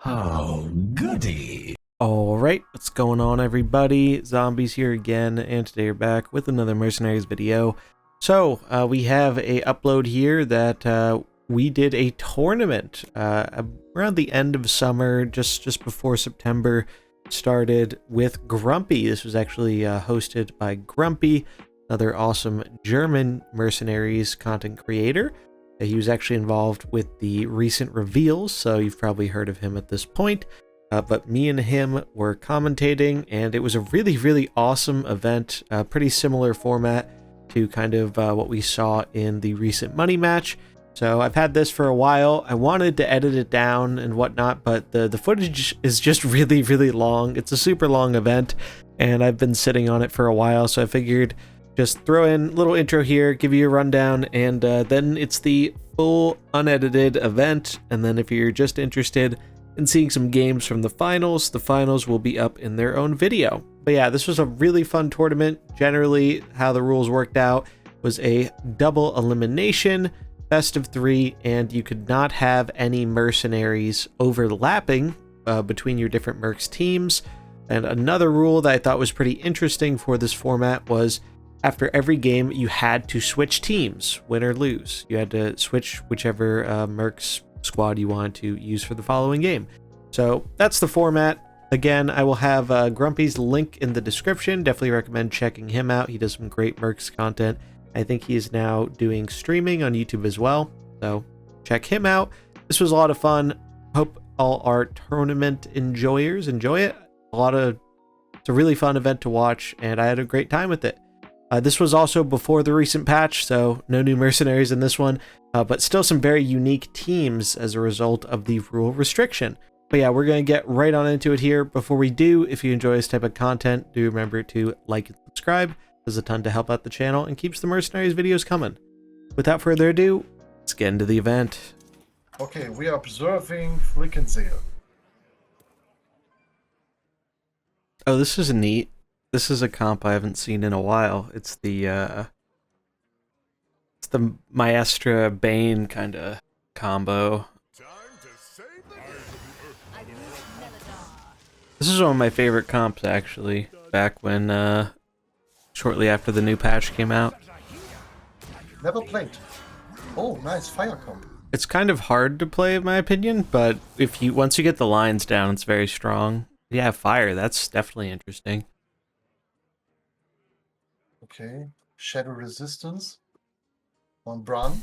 Oh, goody. Alright, what's going on everybody? Zombies here again, and today we're back with another Mercenaries video. So, we have a upload here that we did a tournament around the end of summer, just before September started, with Grumpi. This was actually hosted by Grumpi, another awesome German Mercenaries content creator. He was actually involved with the recent reveals, so you've probably heard of him at this point. But me and him were commentating, and it was a really awesome event. Pretty similar format to kind of what we saw in the recent money match. So I've had this for a while. I wanted to edit it down and whatnot, but the footage is just really long. It's a super long event, and I've been sitting on it for a while, so I figured just throw in a little intro here, give you a rundown, and then it's the full unedited event. And then if you're just interested in seeing some games from the finals will be up in their own video. But yeah, this was a really fun tournament. Generally, how the rules worked out was a double elimination, best of 3, and you could not have any mercenaries overlapping between your different mercs teams. And another rule that I thought was pretty interesting for this format was after every game, you had to switch teams, win or lose. You had to switch whichever mercs squad you wanted to use for the following game. So that's the format. Again, I will have Grumpi's link in the description. Definitely recommend checking him out. He does some great mercs content. I think he is now doing streaming on YouTube as well, so check him out. This was a lot of fun. Hope all our tournament enjoyers enjoy it. It's a really fun event to watch, and I had a great time with it. This was also before the recent patch, so no new mercenaries in this one, but still some very unique teams as a result of the rule restriction. But yeah, we're going to get right on into it here. Before we do, if you enjoy this type of content, do remember to like and subscribe. There's a ton to help out the channel and keeps the mercenaries videos coming. Without further ado, let's get into the event. Okay, we are observing Frequency. Oh, this is neat. This is a comp I haven't seen in a while. It's the Maestra Bane kind of combo. This is one of my favorite comps, actually, back when, shortly after the new patch came out. Never played. Oh, nice fire comp. It's kind of hard to play, in my opinion, but once you get the lines down, it's very strong. Yeah, fire, that's definitely interesting. Okay, Shadow Resistance on Bran.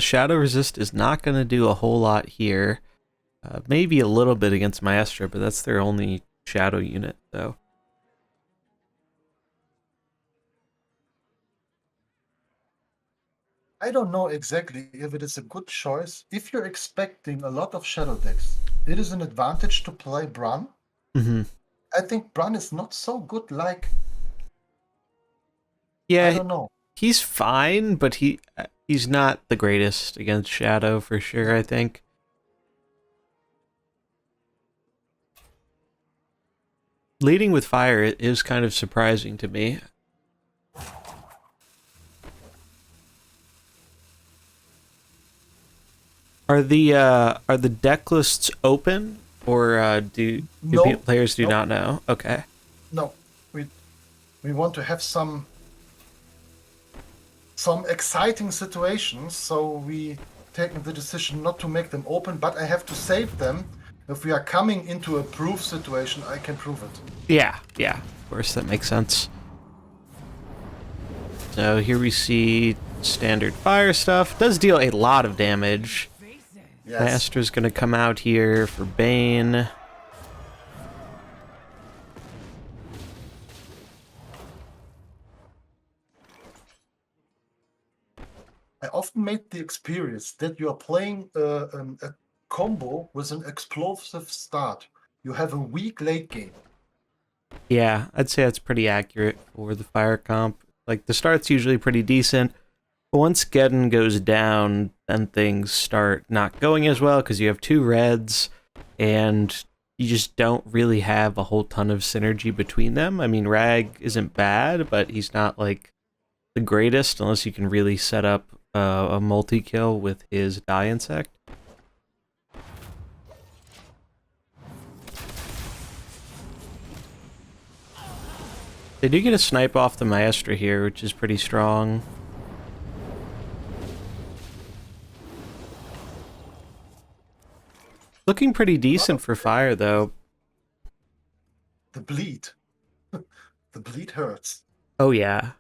Shadow Resist is not going to do a whole lot here. Maybe a little bit against Maestra, but that's their only shadow unit, though. I don't know exactly if it is a good choice. If you're expecting a lot of shadow decks, it is an advantage to play Bran. I think Bran is not so good, like... Yeah, I don't know. He's fine, but he's not the greatest against Shadow for sure, I think. Leading with fire is kind of surprising to me. Are the deck lists open, or do No. players do Nope. not know? Okay. No, we want to have some exciting situations, so we taken the decision not to make them open, but I have to save them. If we are coming into a proof situation, I can prove it. Yeah, of course, that makes sense. So here we see standard fire stuff. Does deal a lot of damage. Yes. Maestra's gonna come out here for Bane. I often made the experience that you are playing a combo with an explosive start. You have a weak late game. Yeah, I'd say that's pretty accurate for the fire comp. Like, the start's usually pretty decent, but once Geddon goes down, then things start not going as well, because you have 2 reds, and you just don't really have a whole ton of synergy between them. I mean, Rag isn't bad, but he's not, like, the greatest, unless you can really set up a multi-kill with his Die Insect. They do get a snipe off the Maestra here, which is pretty strong. Looking pretty decent for fire, though. The bleed. The bleed hurts. Oh, yeah.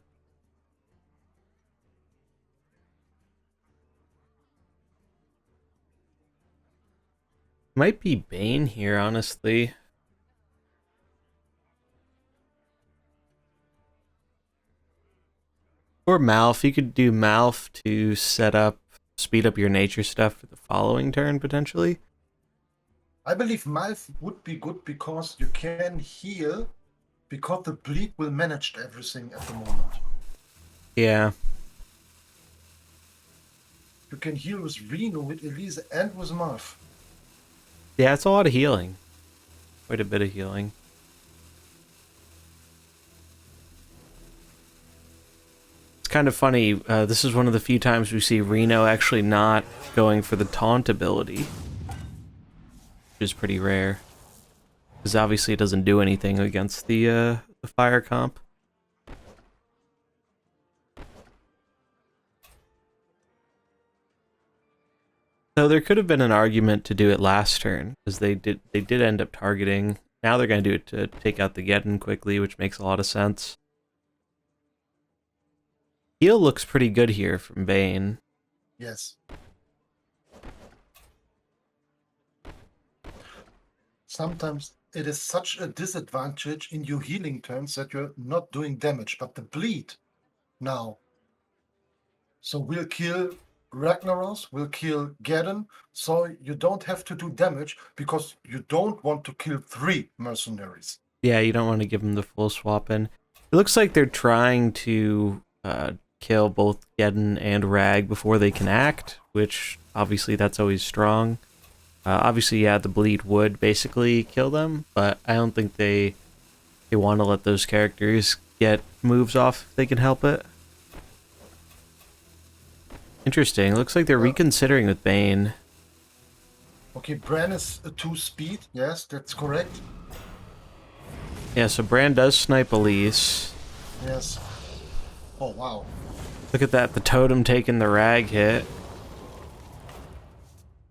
Might be Bane here, honestly. Or Malf. You could do Malf to speed up your nature stuff for the following turn, potentially. I believe Malf would be good because you can heal, because the bleed will manage everything at the moment. Yeah. You can heal with Reno, with Elise, and with Malf. Yeah, it's a lot of healing. Quite a bit of healing. It's kind of funny. This is one of the few times we see Reno actually not going for the taunt ability, which is pretty rare. Because obviously it doesn't do anything against the fire comp. So there could have been an argument to do it last turn, because they did end up targeting. Now they're going to do it to take out the Geddon quickly, which makes a lot of sense. Heal looks pretty good here from Bane. Yes. Sometimes it is such a disadvantage in your healing turns that you're not doing damage, but the bleed now. So we'll kill Ragnaros, we'll kill Geddon, so you don't have to do damage because you don't want to kill 3 mercenaries. Yeah, you don't want to give them the full swap in. It looks like they're trying to kill both Geddon and Rag before they can act, which obviously that's always strong. Obviously, yeah, the bleed would basically kill them, but I don't think they want to let those characters get moves off if they can help it. Interesting. Looks like they're reconsidering with Bane. Okay, Bran is a 2 speed. Yes, that's correct. Yeah, so Bran does snipe Elise. Yes. Oh, wow. Look at that, the totem taking the Rag hit.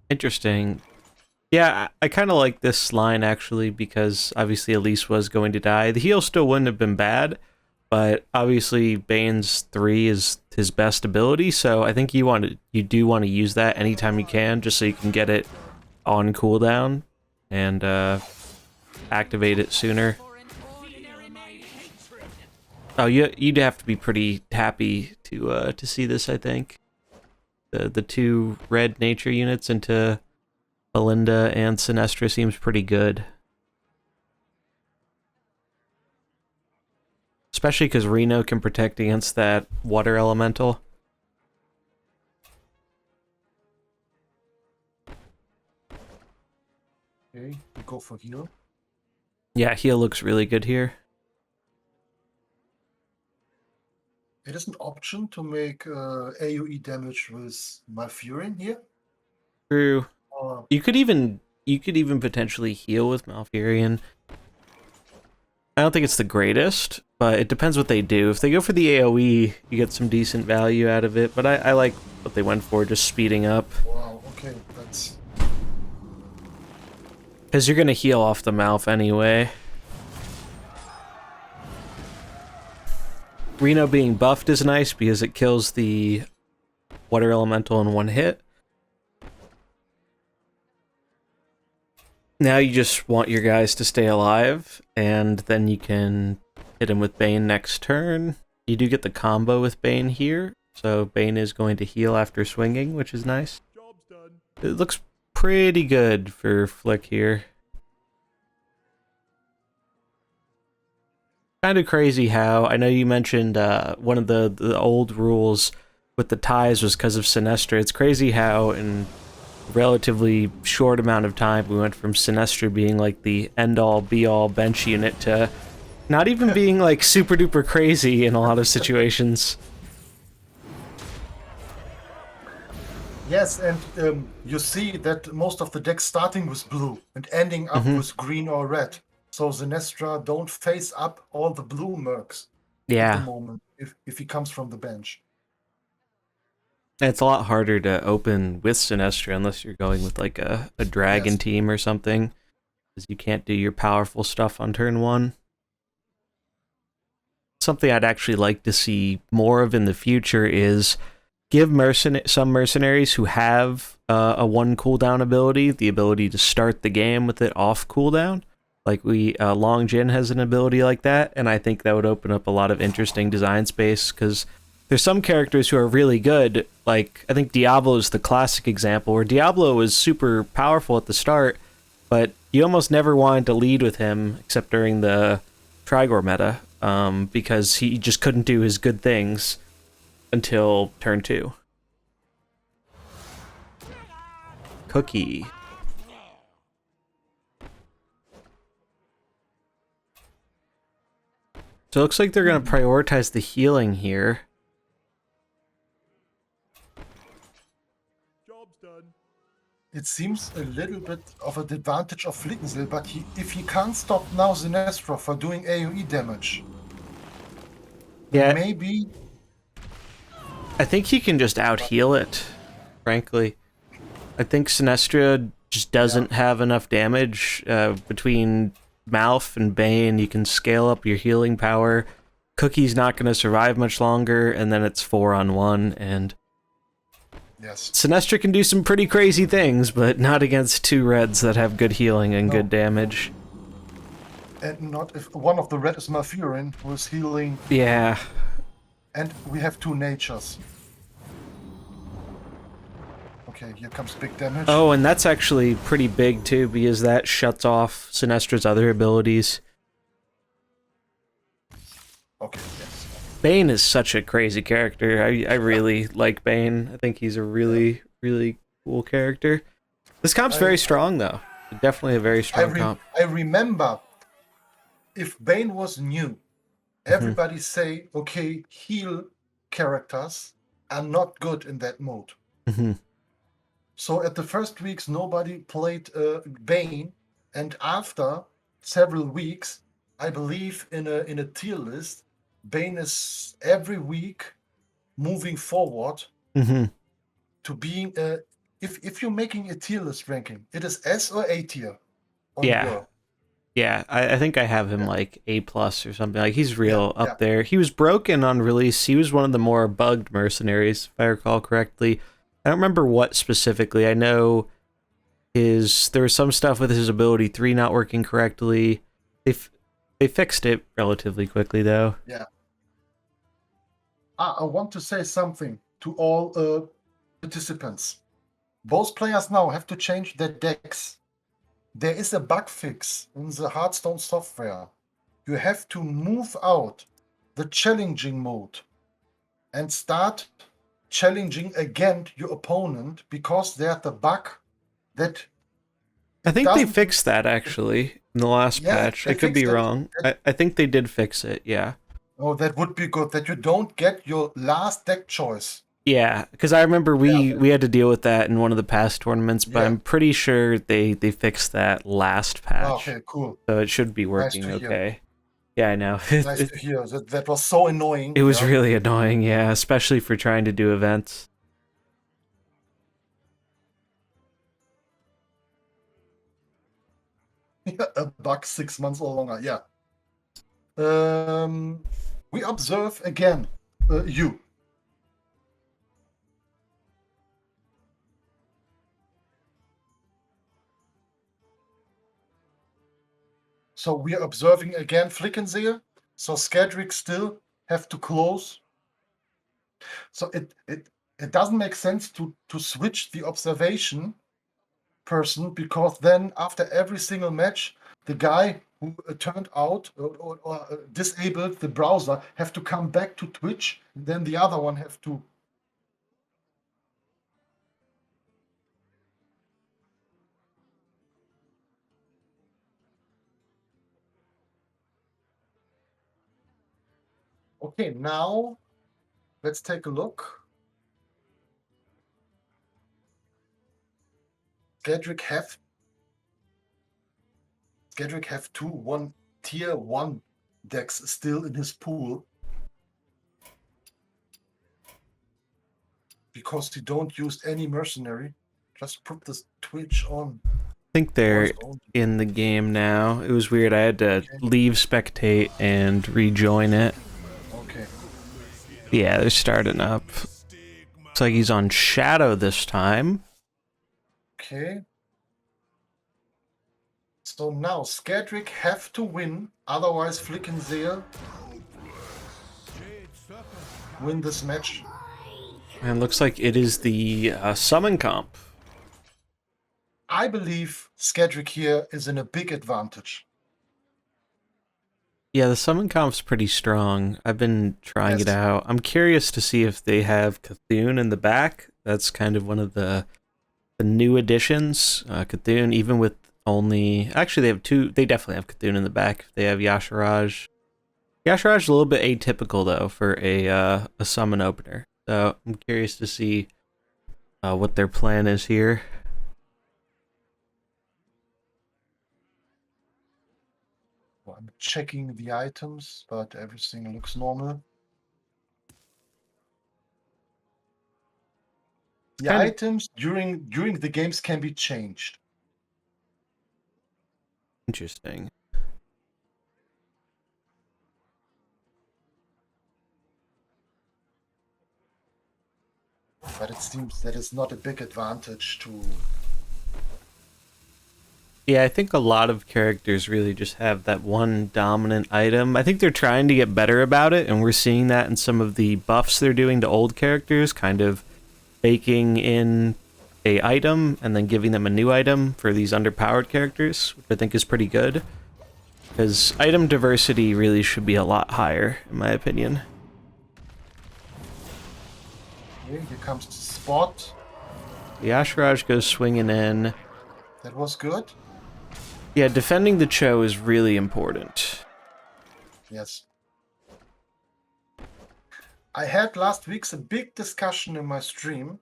Interesting. Yeah, I kind of like this line, actually, because obviously Elise was going to die. The heal still wouldn't have been bad, but obviously Bane's 3 is his best ability, so I think you do want to use that anytime you can, just so you can get it on cooldown and activate it sooner. Oh, you'd have to be pretty happy to see this, I think. The 2 red nature units into Belinda and Sinestra seems pretty good. Especially because Reno can protect against that water elemental. Okay, we go for heal. Yeah, heal looks really good here. It is an option to make AoE damage with Malfurion here. True. You could even potentially heal with Malfurion. I don't think it's the greatest, but it depends what they do. If they go for the AoE, you get some decent value out of it, but I like what they went for, just speeding up. Wow, okay, that's... Because you're going to heal off the Malf anyway. Reno being buffed is nice because it kills the water elemental in 1 hit. Now you just want your guys to stay alive, and then you can hit him with Bane next turn. You do get the combo with Bane here, so Bane is going to heal after swinging, which is nice. Job's done. It looks pretty good for Flick here. Kind of crazy how, I know you mentioned one of the old rules with the ties was because of Sinestra. It's crazy how in relatively short amount of time we went from Sinestra being like the end-all be-all bench unit to not even being like super duper crazy in a lot of situations. Yes, and you see that most of the decks starting with blue and ending up with green or red. So Sinestra don't face up all the blue mercs. at the Yeah, moment if he comes from the bench. it's a lot harder to open with Sinestro unless you're going with like a dragon Yes. team or something, because you can't do your powerful stuff on turn 1. Something I'd actually like to see more of in the future is give some mercenaries who have a 1 cooldown ability the ability to start the game with it off cooldown. Like Long Jin has an ability like that, and I think that would open up a lot of interesting design space, because there's some characters who are really good. Like, I think Diablo is the classic example, where Diablo is super powerful at the start, but you almost never wanted to lead with him except during the Trigor meta, because he just couldn't do his good things until turn 2. Cookie. So it looks like they're going to prioritize the healing here. Job's done. It seems a little bit of an advantage of Flickensel, but if he can't stop now Sinestro for doing AoE damage, Yeah, maybe. I think he can just out-heal it, frankly. I think Sinestro just doesn't have enough damage. Between Malf and Bane, you can scale up your healing power. Cookie's not going to survive much longer, and then it's 4-on-1, and Yes. Sinestro can do some pretty crazy things, but not against 2 reds that have good healing and good damage. And not if one of the red is Malfurion, who is healing. Yeah. And we have 2 natures. Okay, here comes big damage. Oh, and that's actually pretty big too, because that shuts off Sinestro's other abilities. Okay, yes. Bane is such a crazy character. I really like Bane. I think he's a really, really cool character. This comp's very strong, though. Definitely a very strong comp. I remember if Bane was new, everybody say, okay, heal characters are not good in that mode. So at the first weeks, nobody played Bane, and after several weeks, I believe in a tier list, Bane is every week moving forward to being if you're making a tier list ranking, it is S or A tier on Yeah. World. Yeah, I think I have him like A+ or something. Like, he's real up yeah. there. He was broken on release. He was one of the more bugged mercenaries, if I recall correctly. I don't remember what specifically. I know there was some stuff with his ability 3 not working correctly. They fixed it relatively quickly, though. Yeah. I want to say something to all participants. Both players now have to change their decks. There is a bug fix in the Hearthstone software. You have to move out the challenging mode and start challenging again your opponent, because there's a bug that I think they doesn't. fixed that, actually, in the last patch. They I could be fixed it. wrong. I think they did fix it, yeah. Oh, that would be good, that you don't get your last deck choice. Yeah, because I remember we had to deal with that in one of the past tournaments, but I'm pretty sure they fixed that last patch. Okay, cool. So it should be working okay. Yeah, I know. Nice to hear. That was so annoying. It was really annoying, yeah, especially for trying to do events. A bug 6 months or longer, yeah. We observe again you. So we are observing again Flickenseer. So Skadrick still have to close. So it doesn't make sense to switch the observation person, because then after every single match, the guy who turned out or disabled the browser have to come back to Twitch, and then the other one have to. Okay, now let's take a look. Skadrick have 2 tier 1 decks still in his pool. because you don't use any mercenary. Just put this Twitch on. I think they're Voice only. in the game now. It was weird. I had to Okay. leave spectate and rejoin it. Okay. Yeah, they're starting up. Looks like he's on Shadow this time. Okay. So now Skadrick have to win, otherwise Flickenseer win this match. And looks like it is the summon comp. I believe Skadrick here is in a big advantage. Yeah, the summon comp's pretty strong. I've been trying it Yes. out. I'm curious to see if they have Cthulhu in the back. That's kind of one of the new additions. Cthulhu, even with only... Actually, they have two... They definitely have Cthulhu in the back. They have Yasharaj. Yasharaj is a little bit atypical, though, for a summon opener. So I'm curious to see what their plan is here. Well, I'm checking the items, but everything looks normal. The Kind of- items during the games can be changed. Interesting. But it seems that is not a big advantage to... Yeah, I think a lot of characters really just have that one dominant item. I think they're trying to get better about it, and we're seeing that in some of the buffs they're doing to old characters, kind of baking in a item and then giving them a new item for these underpowered characters, which I think is pretty good. Because item diversity really should be a lot higher, in my opinion. Here comes the spot. The Ashraj goes swinging in. That was good. Yeah, defending the Cho is really important. Yes. I had last week a big discussion in my stream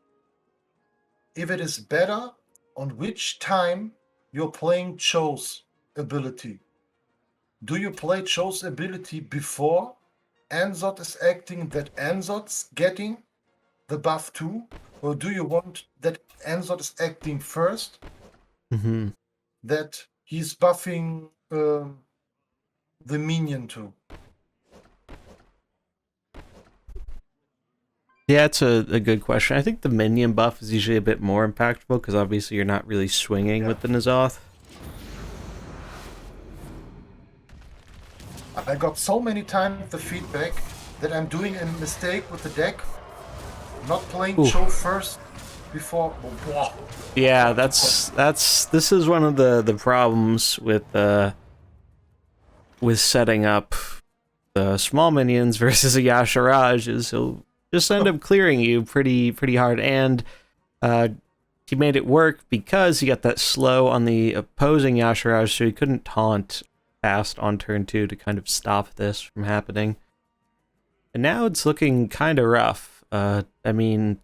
if it is better on which time you're playing Cho's ability. Do you play Cho's ability before Anzot is acting that Anzot's getting the buff too? Or do you want that Anzot is acting first, Mm-hmm. that he's buffing the minion too? Yeah, it's a good question. I think the minion buff is usually a bit more impactful because obviously you're not really swinging with the N'Zoth. I got so many times the feedback that I'm doing a mistake with the deck, not playing Cho first before. Oh, Yeah, this is one of the problems with setting up the small minions versus a Yasharaj is he'll just end up clearing you pretty hard, and he made it work because he got that slow on the opposing Yasharaj, so he couldn't taunt fast on turn 2 to kind of stop this from happening. And now it's looking kind of rough. I mean,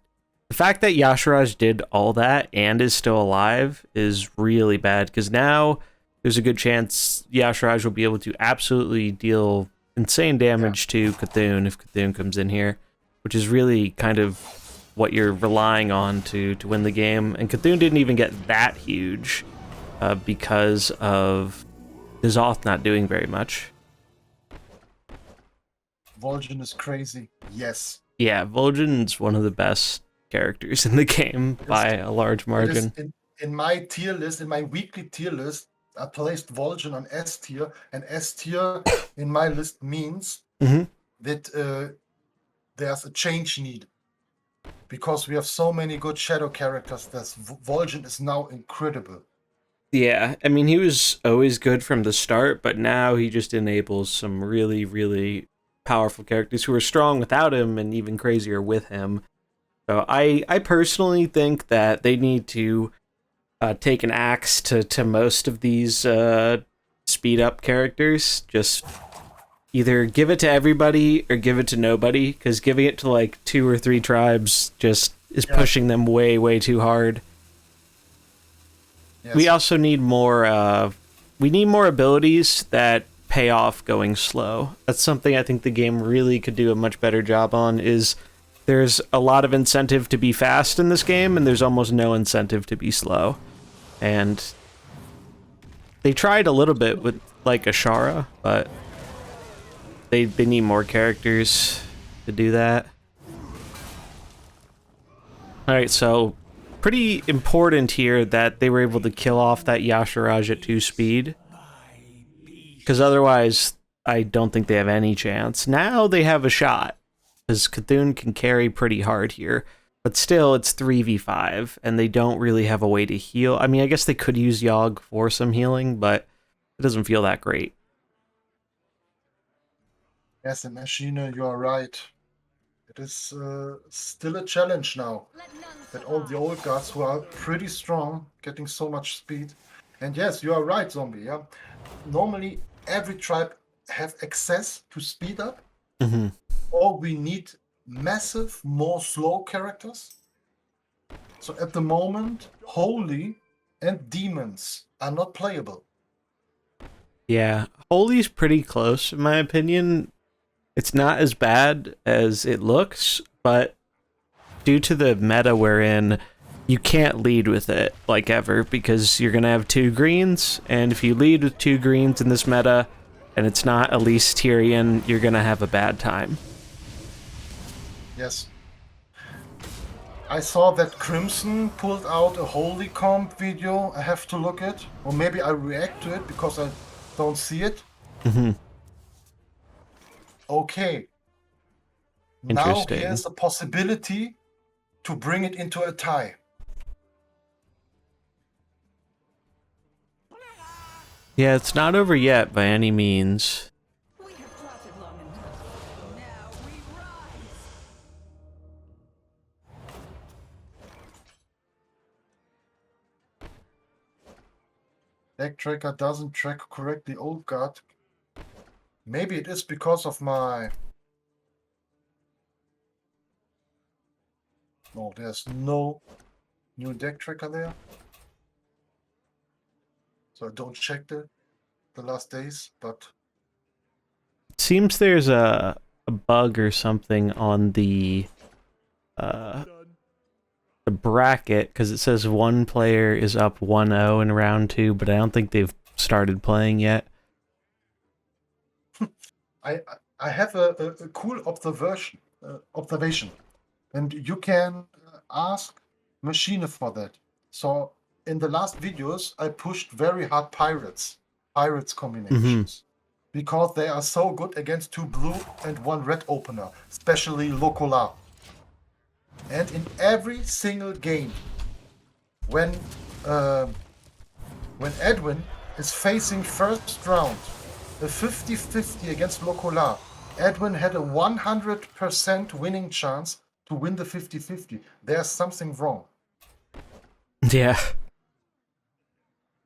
the fact that Yasharaj did all that and is still alive is really bad, because now there's a good chance Yasharaj will be able to absolutely deal insane damage to Cthulhu if Cthulhu comes in here, which is really kind of what you're relying on to win the game. And Cthulhu didn't even get that huge because of N'Zoth not doing very much. Vol'jin is crazy. Yes. Yeah, Vol'jin's one of the best characters in the game by a large margin. In my tier list, in my weekly tier list, I placed Vol'jin on S tier, and S tier in my list means that there's a change need. Because we have so many good shadow characters, that Vol'jin is now incredible. Yeah, I mean, he was always good from the start, but now he just enables some really powerful characters who are strong without him and even crazier with him. So I personally think that they need to take an axe to most of these speed up characters. Just either give it to everybody or give it to nobody, because giving it to like 2 or 3 tribes just is pushing them way too hard. Yes. We also need more abilities that pay off going slow. That's something I think the game really could do a much better job on, is there's a lot of incentive to be fast in this game, and there's almost no incentive to be slow. And they tried a little bit with, like, Ashara, but they need more characters to do that. Alright, so pretty important here that they were able to kill off that Yasharaj at 2 speed. Because otherwise, I don't think they have any chance. Now they have a shot, because Cthulhu can carry pretty hard here. But still, it's 3v5, and they don't really have a way to heal. I mean, I guess they could use Yogg for some healing, but it doesn't feel that great. Yes, the machine, you are right. It is still a challenge now that all the old guards who are pretty strong, getting so much speed. And yes, you are right, Zombie. Yeah, normally every tribe have access to speed up, or we need massive, more slow characters. So at the moment, Holy and Demons are not playable. Yeah, Holy's pretty close, in my opinion. It's not as bad as it looks, but due to the meta we're in, you can't lead with it, like, ever, because you're gonna have 2 greens, and if you lead with 2 greens in this meta, and it's not Elise Tyrion, you're gonna have a bad time. Yes. I saw that Crimson pulled out a Holy Comp video. I have to look at, or maybe I react to it because I don't see it. Okay. Now Interesting. here's a possibility to bring it into a tie. Yeah, it's not over yet by any means. We have plotted long enough. Now we rise. Deck tracker doesn't track correctly old guard. Maybe it is because of my... No, there's no new deck tracker there. So I don't check the last days, but... It seems there's a bug or something on the bracket, because it says one player is up 1-0 in round 2, but I don't think they've started playing yet. I have a cool observation, and you can ask Machine for that. So in the last videos, I pushed very hard pirates combinations, because they are so good against 2 blue and 1 red opener, especially Locola. And in every single game, when Edwin is facing first round, a 50-50 against Locola, Edwin had a 100% winning chance to win the 50-50. There's something wrong. Yeah.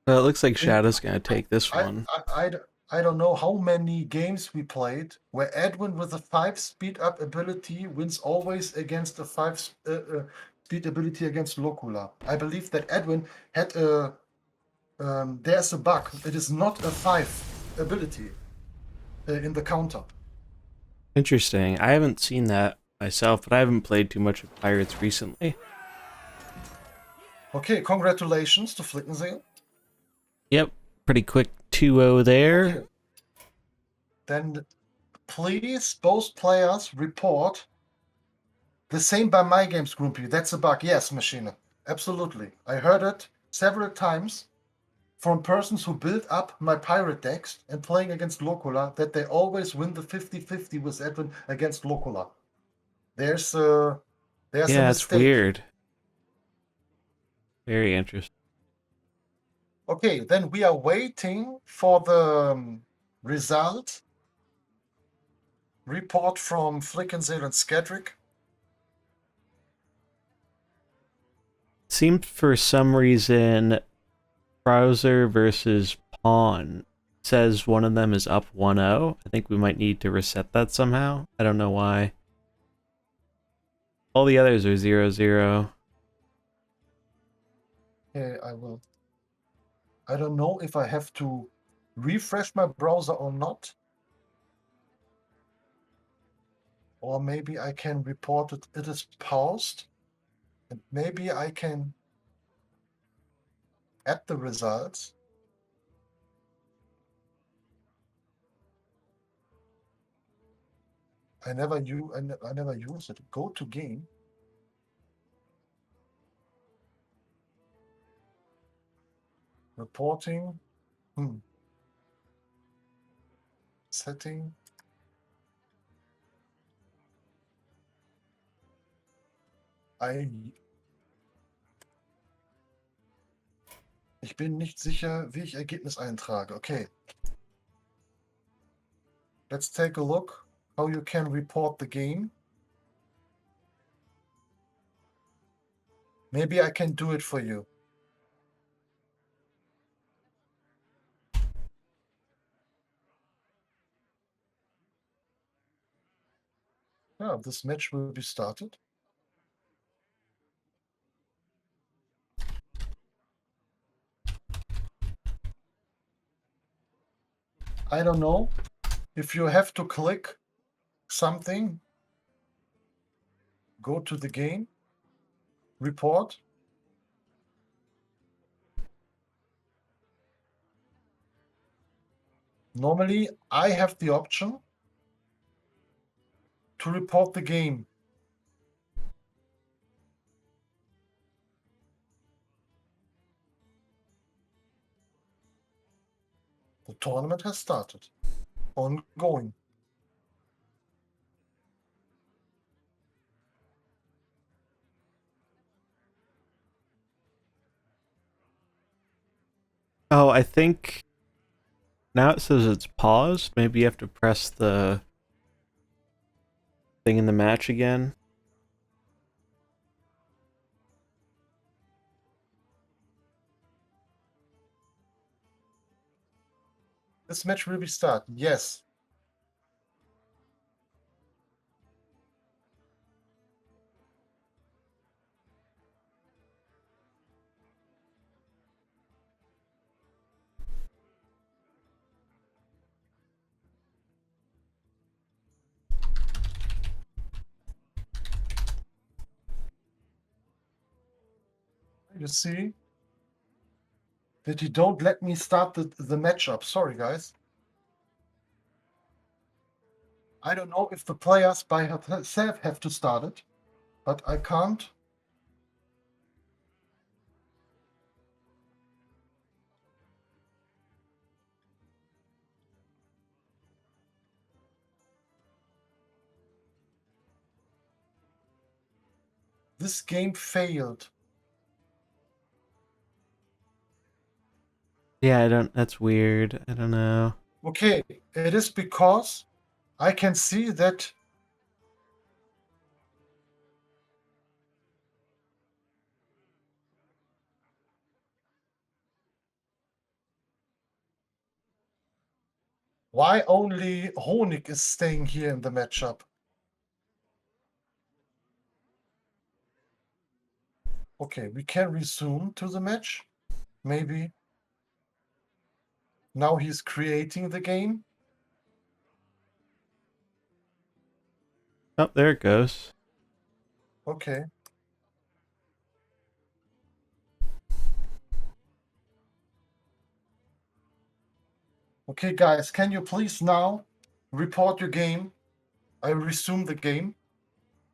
Well, it looks like Shadow's gonna take this one. I don't know how many games we played where Edwin with a 5 speed up ability wins always against a 5 speed ability against Locula. I believe that Edwin had a... there's a bug. It is not a 5 ability in the counter. Interesting. I haven't seen that myself, but I haven't played too much of Pirates recently. Okay, congratulations to Flickenseel. Yep, pretty quick 2-0 there. Okay. Then please, both players report the same by my games, Grumpi. That's a bug. Yes, Machine. Absolutely. I heard it several times from persons who build up my pirate decks and playing against Locula that they always win the 50-50 with Edwin against Locula. There's a mistake. It's weird. Very interesting. Okay, then we are waiting for the result report from Flickensale and Skedrick. Seems for some reason Browser versus Pawn says one of them is up 1-0. I think we might need to reset that somehow. I don't know why. All the others are 0-0. Okay, I will. I don't know if I have to refresh my browser or not. Or maybe I can report it, it is paused. And maybe I can add the results. I never use it. Go to game. Reporting. Setting. Ich bin nicht sicher, wie ich Ergebnis eintrage. Okay. Let's take a look how you can report the game. Maybe I can do it for you. Yeah, this match will be started. I don't know if you have to click something, go to the game, report. Normally, I have the option to report the game. The tournament has started. Ongoing. Oh, I think now it says it's paused. Maybe you have to press the thing in the match again. This match will be started. Yes. You see that you don't let me start the matchup. Sorry, guys. I don't know if the players by themselves have to start it, but I can't. This game failed. Yeah, that's weird. I don't know. Okay, it is because I can see that why only Honig is staying here in the matchup. Okay, we can resume to the match. Maybe. Now he's creating the game. Oh, there it goes. Okay. Okay, guys, can you please now report your game? I resume the game.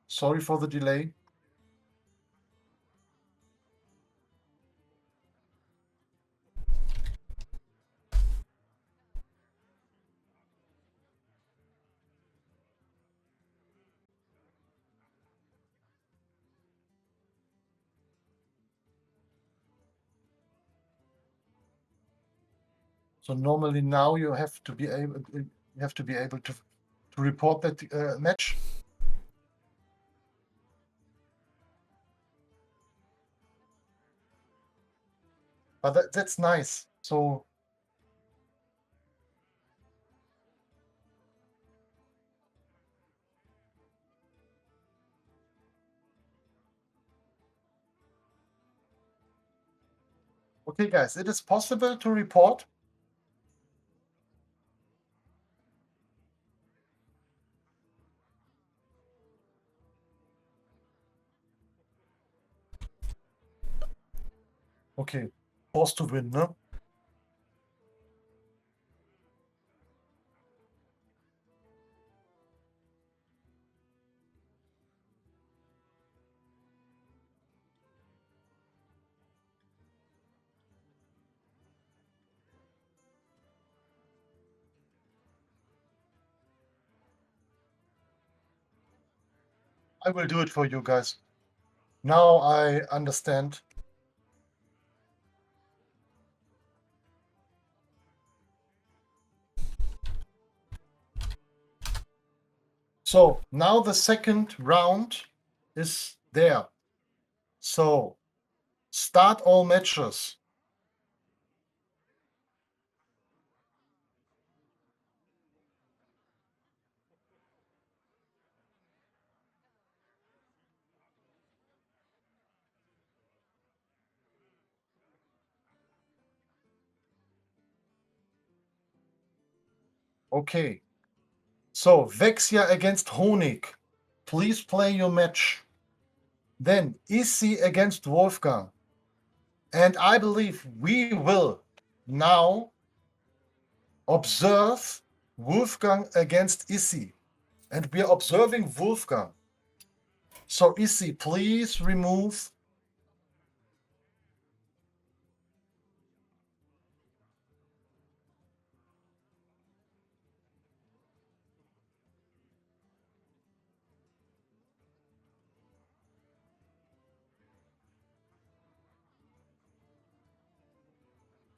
Sorry for the delay. So normally now you have to be able to report that match. But that's nice. So okay, guys, it is possible to report. Okay, forced to win, ne? I will do it for you guys. Now I understand. So now the second round is there. So start all matches. Okay. So Vexia against Honig. Please play your match. Then Izzy against Wolfgang. And I believe we will now observe Wolfgang against Izzy. And we are observing Wolfgang. So Izzy, please remove.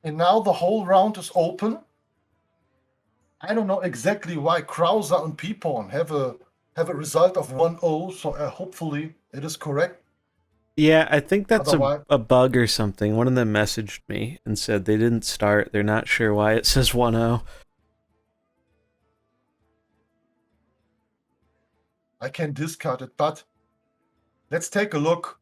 And now the whole round is open. I don't know exactly why Krauser and Pipon have a result of 1-0, so hopefully it is correct. Yeah, I think that's Otherwise, a bug or something. One of them messaged me and said they didn't start. They're not sure why it says 1-0. I can discard it, but let's take a look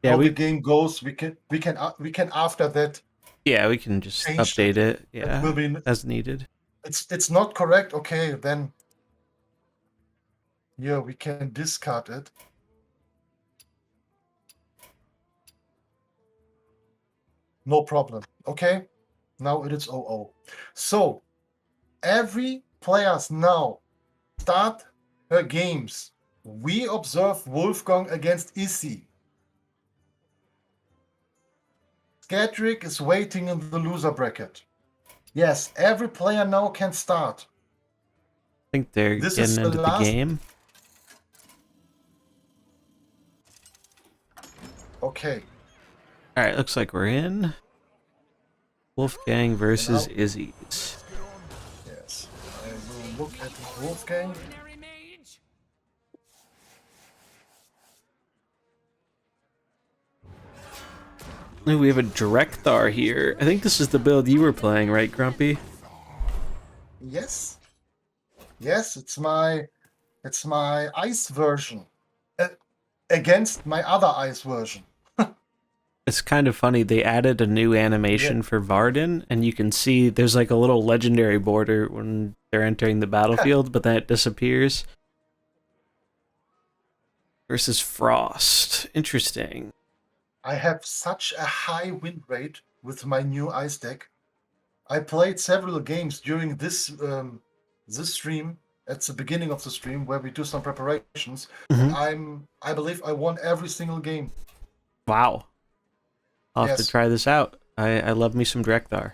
Yeah, how the game goes. We can after that we can just change update it. It will Yeah, be as needed. it's not correct. Okay, then yeah, we can discard it. No problem. Okay, now it is 0-0. So every players now start her games. We observe Wolfgang against Izzy. Skadrick is waiting in the loser bracket. Yes, every player now can start. I think they're This is getting the into the last. game. Okay. All right, looks like we're in. Wolfgang versus Now, Izzy's. yes, I will look at Wolfgang. Ordinary mage. Ooh, we have a Drekthar here. I think this is the build you were playing, right, Grumpi? Yes, yes, it's my ice version against my other ice version. It's kind of funny. They added a new animation for Varden, and you can see there's like a little legendary border when they're entering the battlefield, but then it disappears. Versus Frost. Interesting. I have such a high win rate with my new ice deck. I played several games during this stream at the beginning of the stream where we do some preparations, and I believe I won every single game. Wow. I'll have to Yes. try this out. I love me some Drekthar.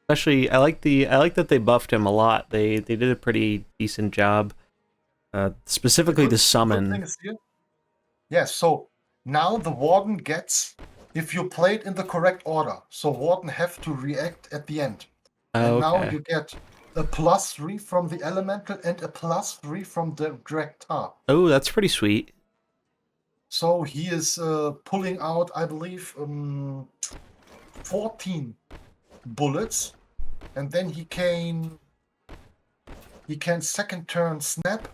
Especially, I like that they buffed him a lot. They did a pretty decent job. Specifically the Good summon. thing is here. Yes, so now the Warden gets, if you played in the correct order, so Warden have to react at the end. And now Okay. you get a +3 from the Elemental and a +3 from the Drekthar. Oh, that's pretty sweet. So he is pulling out, I believe, 14 bullets, and then he can second turn snap,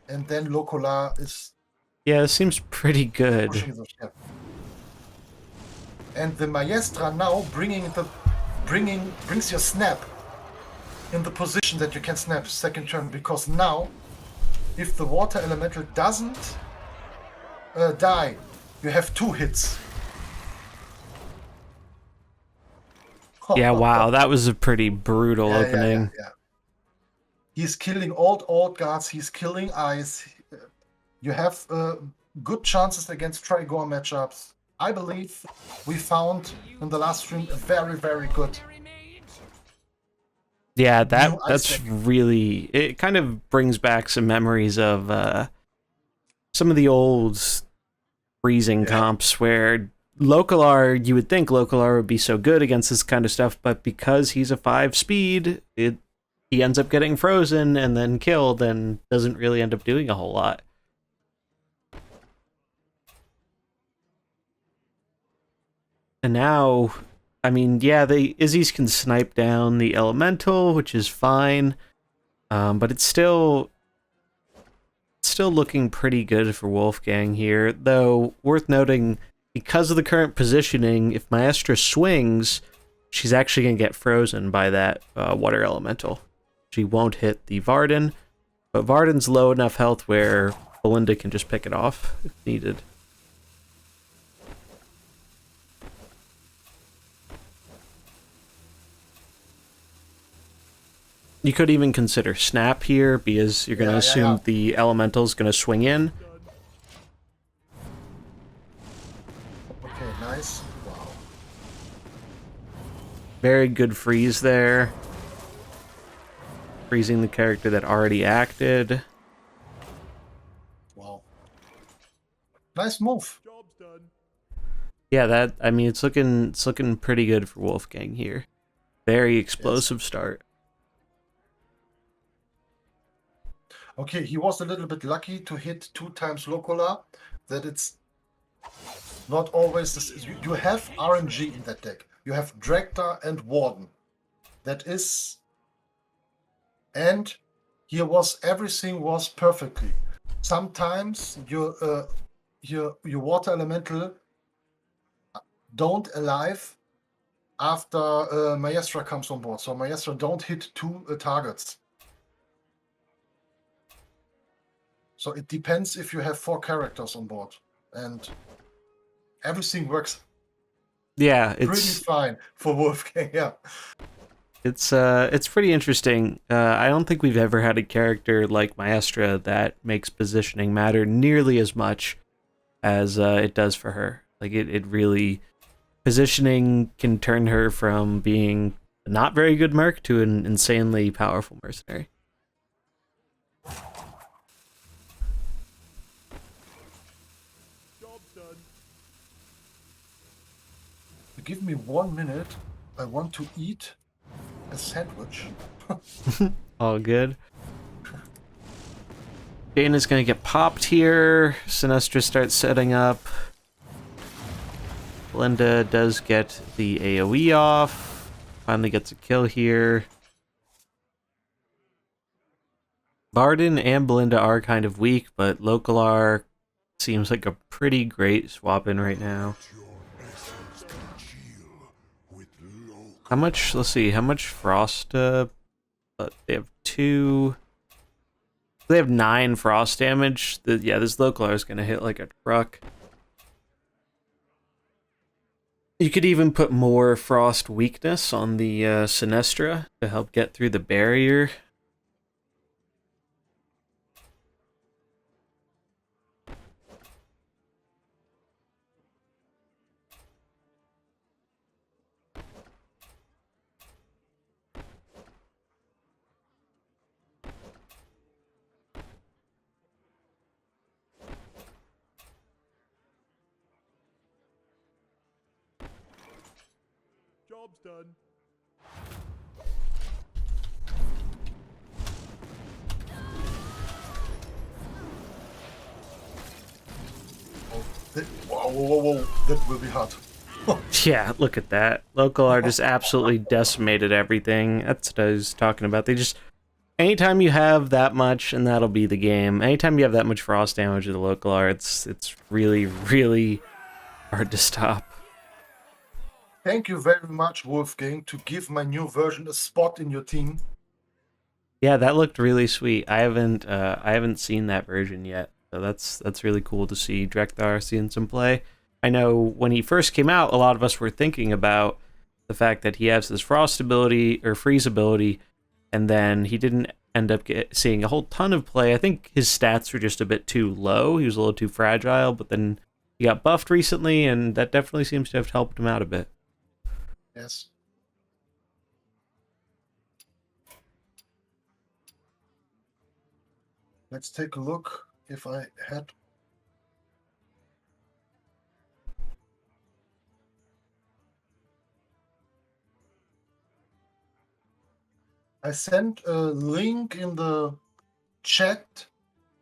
and then Locola is Yeah, it seems pretty good. pushing the step. And the Maestra now brings your snap in the position that you can snap second turn, because now if the water elemental doesn't die You have 2 hits. Yeah, wow, that was a pretty brutal opening. Yeah. He's killing old guards. He's killing ice. You have good chances against Trigor matchups. I believe we found in the last stream a very, very good. Yeah, New ice that's deck. really, it kind of brings back some memories of some of the old freezing comps where Localar, you would think Localar would be so good against this kind of stuff, but because he's a 5 speed, he ends up getting frozen and then killed and doesn't really end up doing a whole lot. And now, I mean, yeah, the Izzy's can snipe down the elemental, which is fine, but it's still looking pretty good for Wolfgang here. Though worth noting, because of the current positioning, if Maestra swings, she's actually gonna get frozen by that water elemental. She won't hit the Varden, but Varden's low enough health where Belinda can just pick it off if needed. You could even consider Snap here, because you're going to assume the Elemental's going to swing in. Okay, nice. Wow. Very good freeze there. Freezing the character that already acted. Wow. Nice move. Yeah, I mean, it's looking pretty good for Wolfgang here. Very explosive start. Okay, he was a little bit lucky to hit 2 times Locola. That it's not always this. You have RNG in that deck. You have Draktar and Warden. That is, and here was everything was perfectly. Sometimes your water elemental don't alive after Maestra comes on board. So Maestra don't hit 2 targets. So it depends if you have 4 characters on board, and everything works. Yeah, it's pretty fine for Wolfgang. Yeah, it's pretty interesting. I don't think we've ever had a character like Maestra that makes positioning matter nearly as much as it does for her. Like it really, positioning can turn her from being a not very good merc to an insanely powerful mercenary. give me 1 minute. I want to eat a sandwich. All good. Dana's gonna get popped here. Sinestra starts setting up. Belinda does get the AoE off. Finally gets a kill here. Varden and Belinda are kind of weak, but Localar seems like a pretty great swap in right now. How much, let's see, how much frost, they have 2, they have 9 frost damage. Yeah, this Localar is gonna hit like a truck. You could even put more frost weakness on the Sinestra to help get through the barrier. Job's done. Whoa, whoa, whoa, whoa. That will be hard. Yeah, look at that. Localar just absolutely decimated everything. That's what I was talking about. They just, anytime you have that much, and that'll be the game, anytime you have that much frost damage with the Localar, it's really, really hard to stop. Thank you very much, Wolfgang, to give my new version a spot in your team. Yeah, that looked really sweet. I haven't seen that version yet, so that's really cool to see Drekthar seeing some play. I know when he first came out, a lot of us were thinking about the fact that he has this frost ability or freeze ability, and then he didn't end up seeing a whole ton of play. I think his stats were just a bit too low. He was a little too fragile, but then he got buffed recently, and that definitely seems to have helped him out a bit. Yes. Let's take a look if I had. I sent a link in the chat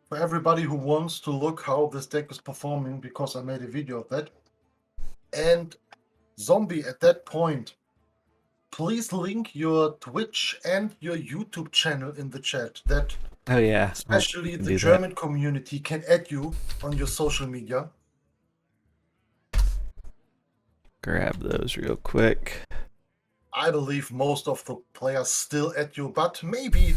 for everybody who wants to look how this deck is performing, because I made a video of that. And Zombie, at that point, please link your Twitch and your YouTube channel in the chat. That Oh yeah, especially the German community can add you on your social media. Grab those real quick. I believe most of the players still add you, but maybe.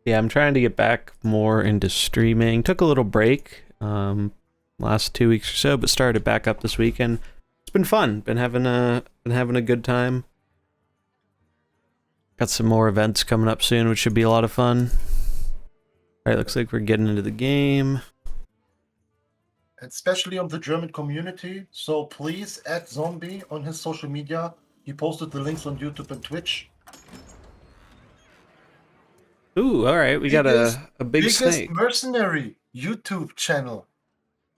Yeah, I'm trying to get back more into streaming. Took a little break last 2 weeks or so, but started back up this weekend. It's been fun. Been having a good time. Got some more events coming up soon, which should be a lot of fun. All right, looks like we're getting into the game. Especially on the German community. So please add Zombie on his social media. He posted the links on YouTube and Twitch. Ooh, all right, we got a big snake. Mercenary YouTube channel.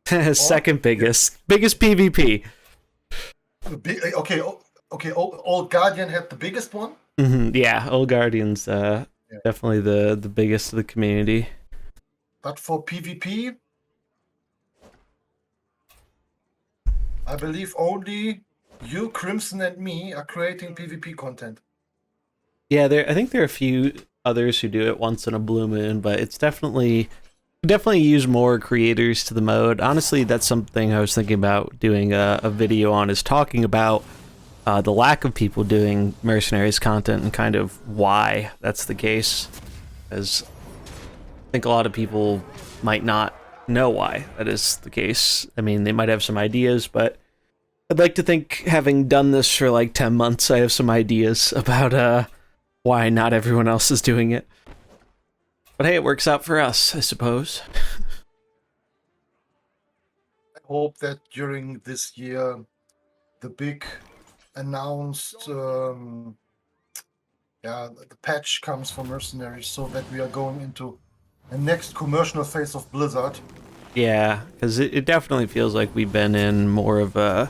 Second biggest PvP. Okay, Old Guardian had the biggest one. Yeah, Old Guardian's definitely the biggest of the community. But for PvP, I believe only you, Crimson, and me are creating PvP content. Yeah, I think there are a few others who do it once in a blue moon, but it's definitely use more creators to the mode. Honestly, that's something I was thinking about doing a video on, is talking about the lack of people doing Mercenaries content and kind of why that's the case. As I think a lot of people might not know why that is the case. I mean, they might have some ideas, but I'd like to think, having done this for like 10 months, I have some ideas about why not everyone else is doing it. But hey, it works out for us, I suppose. I hope that during this year, the big announced the patch comes for Mercenaries, so that we are going into the next commercial phase of Blizzard. Yeah, because it definitely feels like we've been in more of a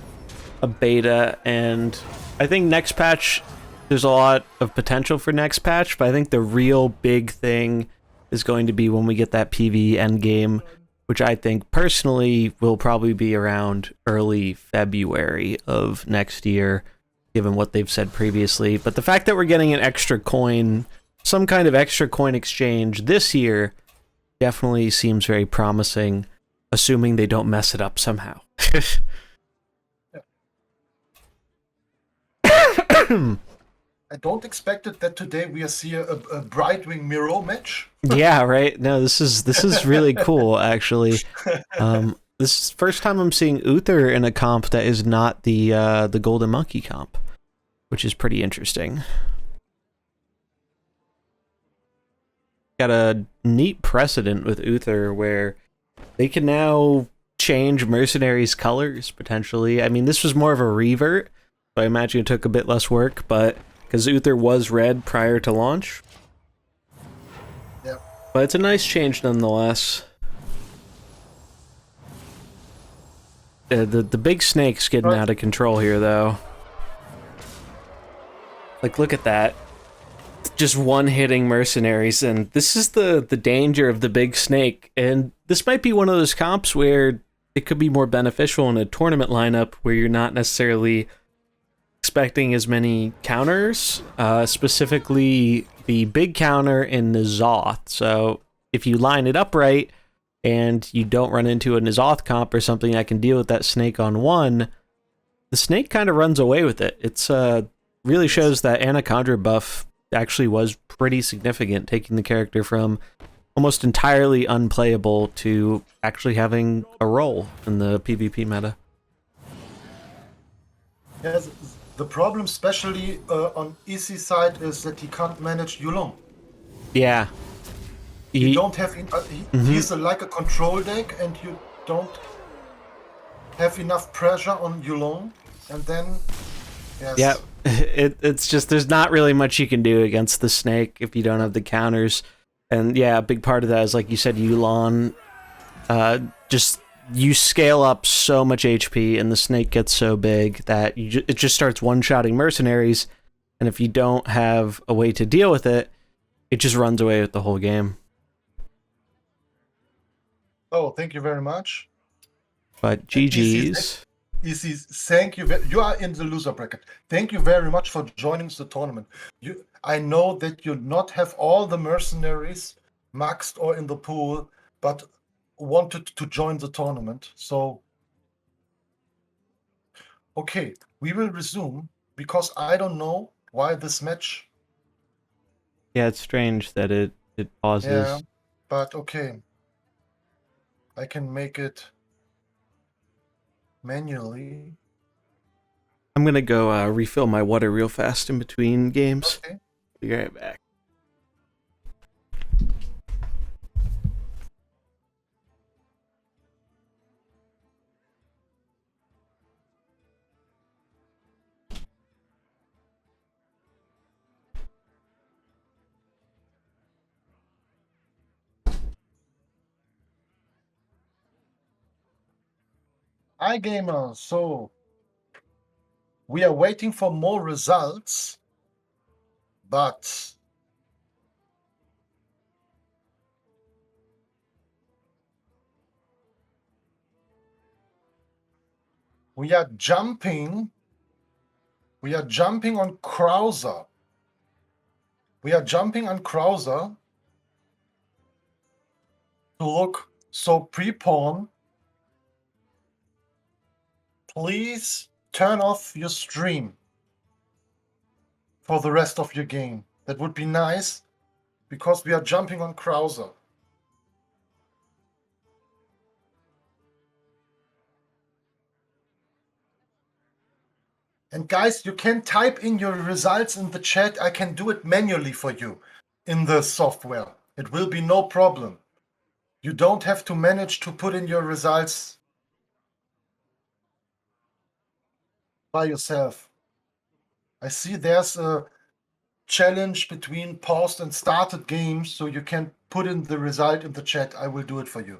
beta, and I think next patch, there's a lot of potential for next patch, but I think the real big thing is going to be when we get that PvE endgame, which I think personally will probably be around early February of next year, given what they've said previously. But the fact that we're getting an extra coin, some kind of extra coin exchange this year, definitely seems very promising, assuming they don't mess it up somehow. I don't expect it that today we see a Brightwing Miro match. Yeah, right. No, this is really cool, actually. This is the first time I'm seeing Uther in a comp that is not the Golden Monkey comp, which is pretty interesting. Got a neat precedent with Uther where they can now change Mercenaries' colors, potentially. I mean, this was more of a revert, so I imagine it took a bit less work, but because Uther was red prior to launch. Yep. But it's a nice change nonetheless. The big snake's getting out of control here, though. Like, look at that. Just one-hitting Mercenaries, and this is the danger of the big snake. And this might be one of those comps where it could be more beneficial in a tournament lineup where you're not necessarily expecting as many counters, specifically the big counter in N'Zoth. So if you line it up right and you don't run into a N'Zoth comp or something that can deal with that snake on one, the snake kind of runs away with it. It's really shows that Anaconda buff actually was pretty significant, taking the character from almost entirely unplayable to actually having a role in the PvP meta. Yes, the problem, especially on Izzy side, is that he can't manage Yulong. Yeah. You don't have he's Mhm. like a control deck, and you don't have enough pressure on Yulong, and then Yeah, yes, it's just there's not really much you can do against the snake if you don't have the counters. And yeah, a big part of that is, like you said, Yulon. Just you scale up so much HP, and the snake gets so big that it just starts one-shotting mercenaries. And if you don't have a way to deal with it, it just runs away with the whole game. oh, thank you very much. But And GG's. Izzy, thank you. You are in the loser bracket. Thank you very much for joining the tournament. I know that you not have all the mercenaries maxed or in the pool, but wanted to join the tournament. So, okay, we will resume because I don't know why this match. Yeah, it's strange that it pauses. Yeah, but okay, I can make it manually. I'm gonna go refill my water real fast in between games. Okay. Be right back. Hi, gamer. So we are waiting for more results, but we are jumping. We are jumping on Krauser. We are jumping on Krauser to look. So pre-pawn, please turn off your stream for the rest of your game. That would be nice because we are jumping on Krauser. And guys, you can type in your results in the chat. I can do it manually for you in the software. It will be no problem. You don't have to manage to put in your results by yourself. I see there's a challenge between paused and started games, so you can put in the result in the chat. I will do it for you.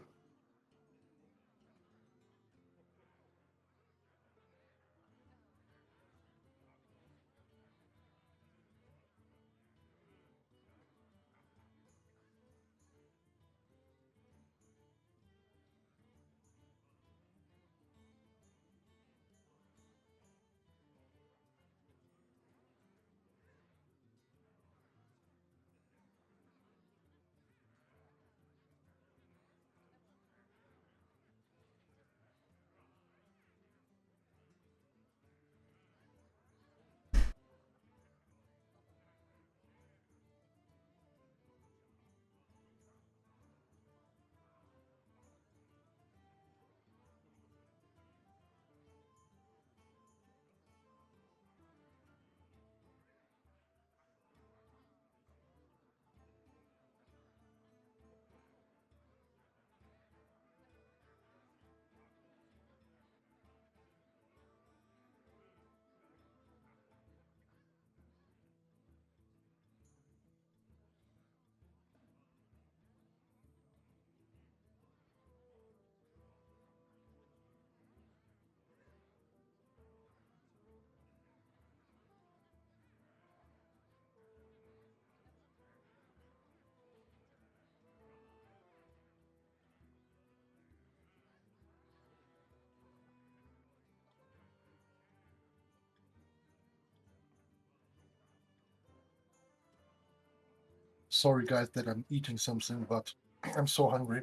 Sorry, guys, that I'm eating something, but I'm so hungry.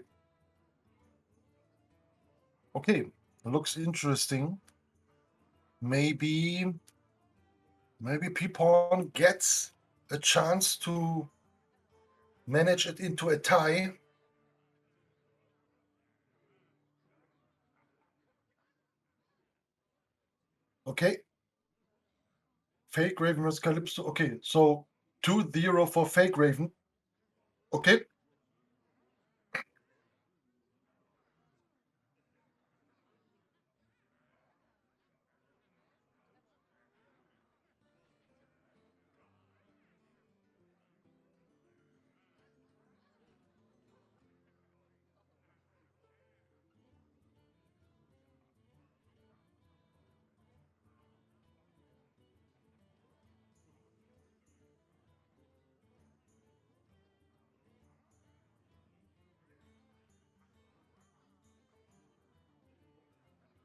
Okay, looks interesting. Maybe P-Pawn gets a chance to manage it into a tie. Okay. Fake Raven vs Calypso. Okay, so 2-0 for Fake Raven. Okay.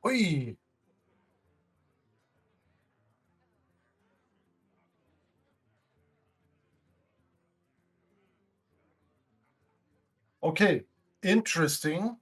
Ui. Okay, interesting.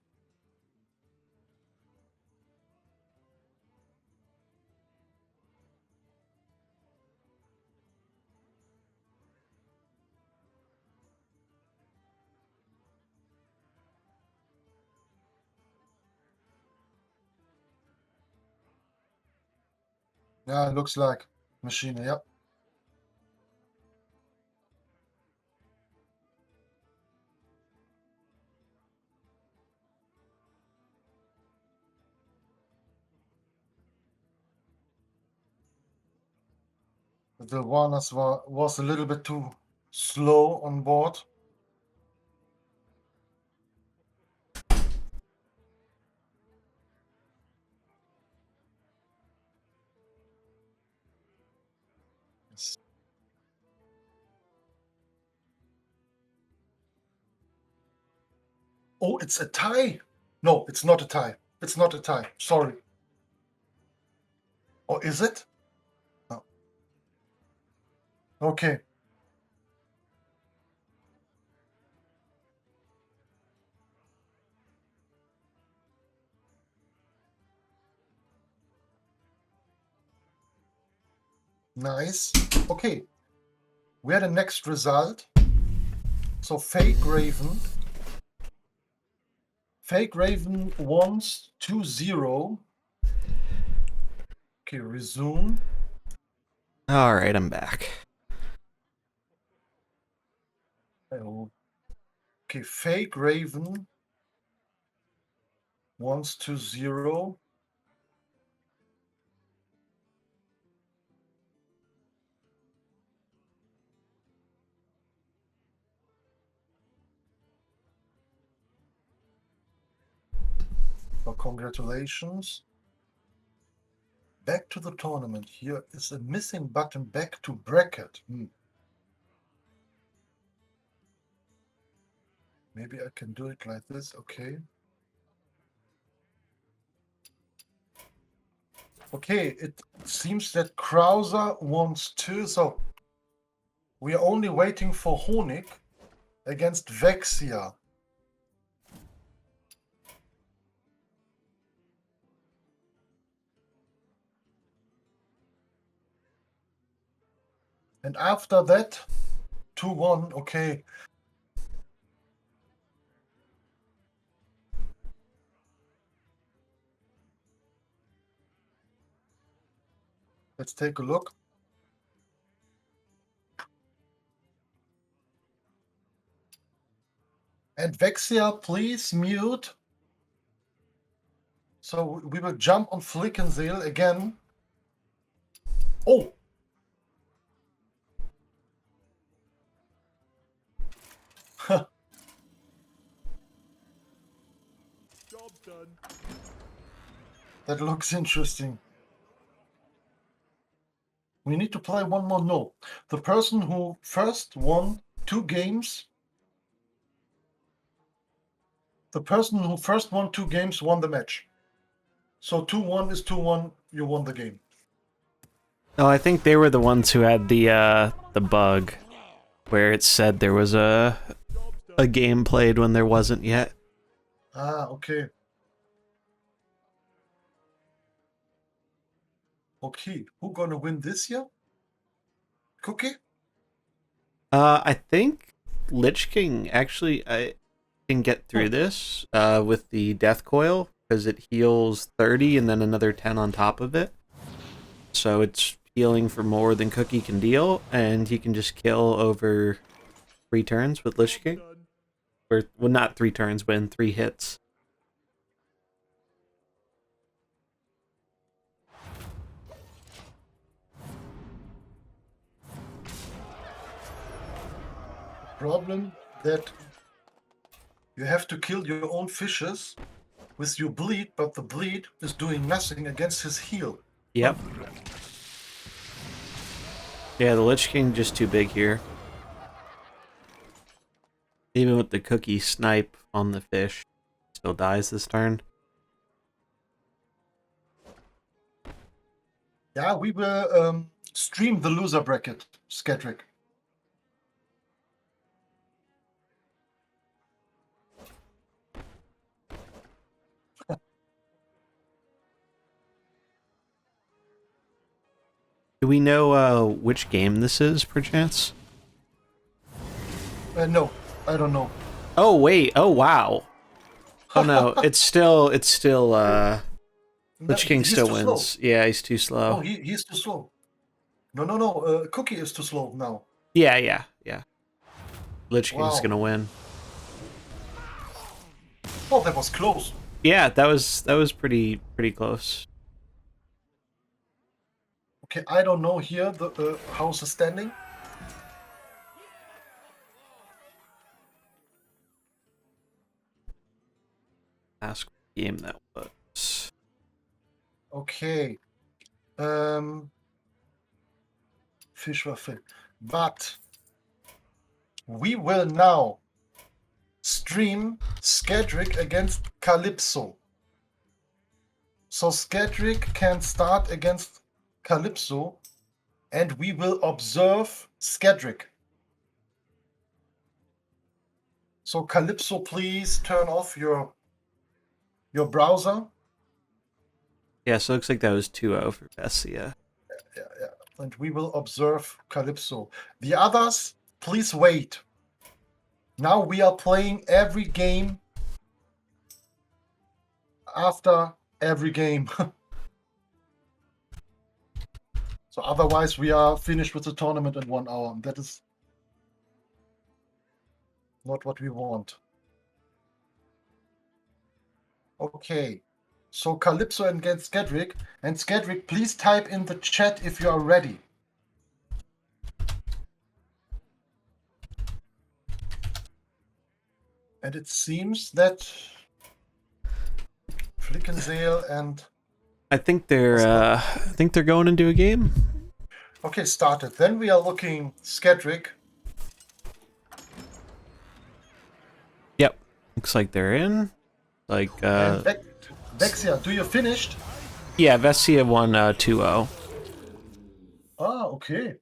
Yeah, looks like machine. Yep. The Warners was a little bit too slow on board. Yes. Oh, it's a tie. No, it's not a tie. It's not a tie. Sorry. Or is it? No. Okay. Nice. Okay. We had a next result. So Fake Raven. Fake Raven wants 2-0. Okay, resume. All right, I'm back. Oh. Okay, Fake Raven wants 2-0. So congratulations. Back to the tournament. Here is a missing button. Back to bracket. Maybe I can do it like this. Okay. Okay, it seems that Krauser wants 2. So we are only waiting for Honig against Vexia. And after that, 2-1. Okay. Let's take a look. And Vexia, please mute. So we will jump on Flickensale again. Oh! That looks interesting. We need to play one more. No. The person who first won 2 games. The person who first won 2 games won the match. So 2-1 is 2-1. You won the game. Oh, I think they were the ones who had the bug where it said there was a game played when there wasn't yet. Ah, okay. Okay, who gonna win this year? Cookie? I think Lich King actually can get through this with the Death Coil because it heals 30 and then another 10 on top of it. so it's healing for more than Cookie can deal, and he can just kill over 3 turns with Lich King. Or, well, not 3 turns, but in 3 hits. Problem that you have to kill your own fishes with your bleed, but the bleed is doing nothing against his heal. Yep. Yeah, the Lich King just too big here. Even with the Cookie snipe on the fish, still dies this turn. Yeah, we will stream the loser bracket, Skedrick. Do we know which game this is, perchance? No, I don't know. Oh wait! Oh wow! Oh no! It's still Lich King He's still too wins. slow. Yeah, he's too slow. No, he's too slow. No. Cookie is too slow now. Yeah. Lich King's Wow. gonna win. Oh, that was close. Yeah, that was pretty close. Okay, I don't know here the how's the standing. Ask what game that was. Okay. Fish were fit. But we will now stream Skedrick against Calypso. So Skedrick can start against Calypso, and we will observe Skedrick. So Calypso, please turn off your browser. Yeah, so it looks like that was 2-0 for Vessia. Yeah. And we will observe Calypso. The others, please wait. Now we are playing every game after every game. So otherwise we are finished with the tournament in 1 hour. That is not what we want. Okay. So Calypso against Skedrick. And Skedrick, please type in the chat if you are ready. And it seems that Flickensale and I think they're going into a game. okay, started. Then we are looking Skedrick. Yep. Looks like they're in. Like And Vexia, do you finished? yeah, Vessia won 2-0. Ah, okay.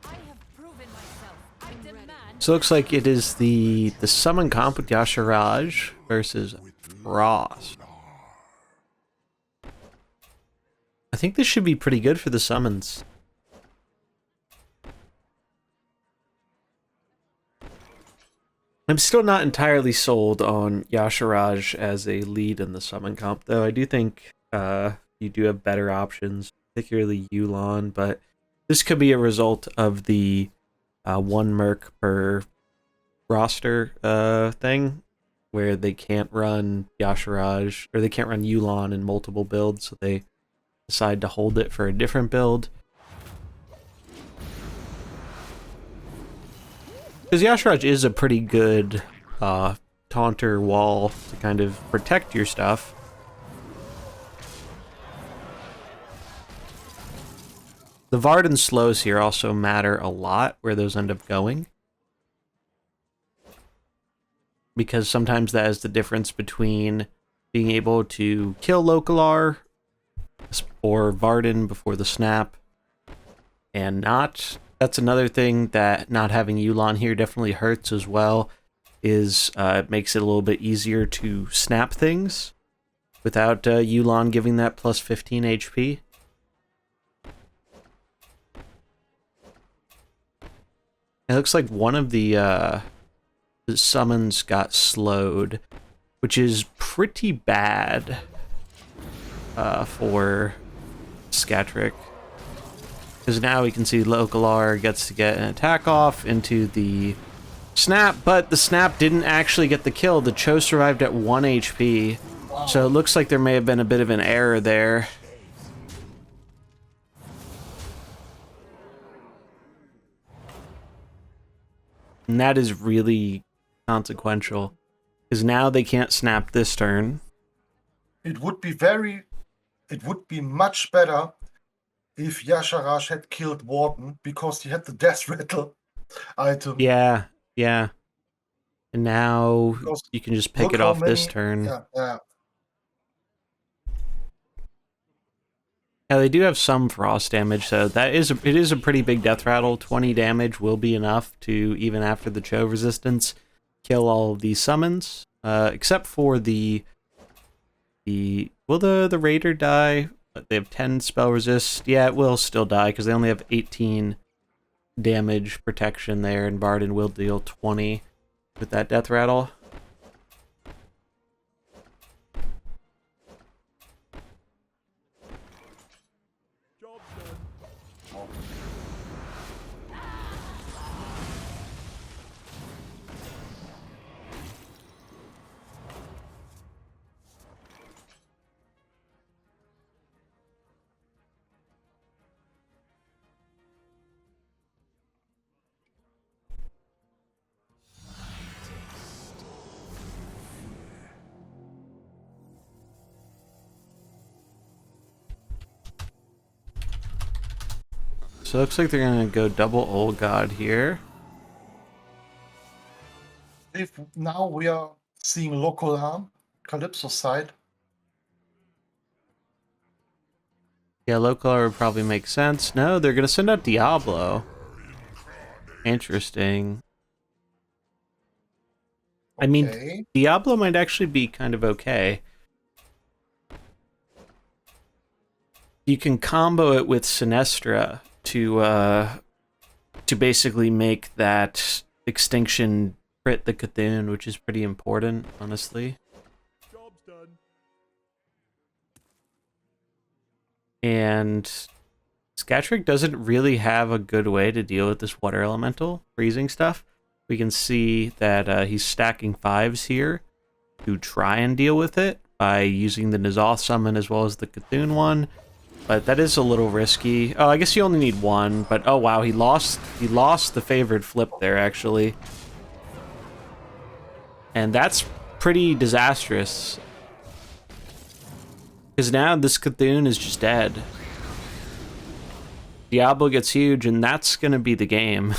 I have proven myself. I demand. So it looks like it is the summon comp with Yasharaj versus Frost. I think this should be pretty good for the summons. I'm still not entirely sold on Yasharaj as a lead in the summon comp, though. I do think you do have better options, particularly Yulon, but this could be a result of the 1 merc per roster thing, where they can't run Yasharaj, or they can't run Yulon in multiple builds, so they decide to hold it for a different build. Because Yasharaj is a pretty good taunter wall to kind of protect your stuff. The Varden slows here also matter a lot, where those end up going. Because sometimes that is the difference between being able to kill Localar or Varden before the snap and not. That's another thing that not having Yulon here definitely hurts as well, is it makes it a little bit easier to snap things without Yulon giving that plus 15 HP. It looks like one of the summons got slowed, which is pretty bad. for Scatric. Because now we can see Localar gets to get an attack off into the snap, but the snap didn't actually get the kill. The Cho survived at 1 HP, so it looks like there may have been a bit of an error there. And that is really consequential, because now they can't snap this turn. It would be much better if Yasharash had killed Warden because he had the death rattle item. Yeah, yeah. And now Because you can just pick look it how off this many- turn. Yeah. Yeah, they do have some frost damage, so it is a pretty big death rattle. 20 damage will be enough to, even after the Cho resistance, kill all of these summons. Except for the will the Raider die? They have 10 spell resist. Yeah, it will still die because they only have 18 damage protection there, and Varden will deal 20 with that death rattle. So it looks like they're gonna go double Old God here. If now we are seeing local arm, Calypso side. Yeah, local would probably make sense. No, they're gonna send out Diablo. Interesting. I mean, Okay. Diablo might actually be kind of okay. You can combo it with Sinestra to basically make that extinction crit the Cthulhu, which is pretty important, honestly. Job's done. And Scatric doesn't really have a good way to deal with this water elemental freezing stuff. We can see that he's stacking 5s here to try and deal with it by using the N'Zoth summon as well as the Cthulhu one. But that is a little risky. Oh, I guess you only need 1, but oh wow, he lost the favored flip there, actually. And that's pretty disastrous. Because now this Cthulhu is just dead. Diablo gets huge, and that's gonna be the game.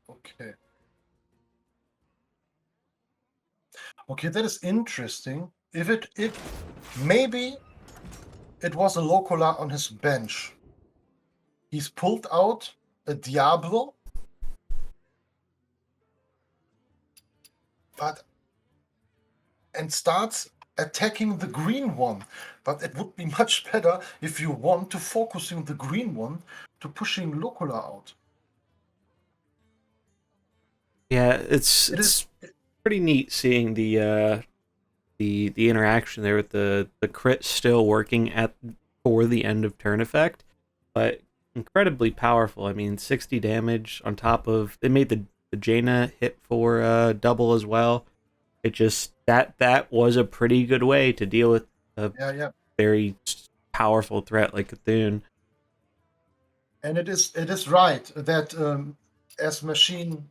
Okay. Okay, that is interesting. Maybe it was a Locola on his bench. He's pulled out a Diablo, and starts attacking the green one. But it would be much better if you want to focusing the green one to pushing Locola out. Yeah, it's pretty neat seeing the interaction there with the crit still working for the end of turn effect, but incredibly powerful. I mean, 60 damage on top of it made the Jaina hit for double as well. It just that was a pretty good way to deal with a very powerful threat like Cthulhu. And it is right that as Machine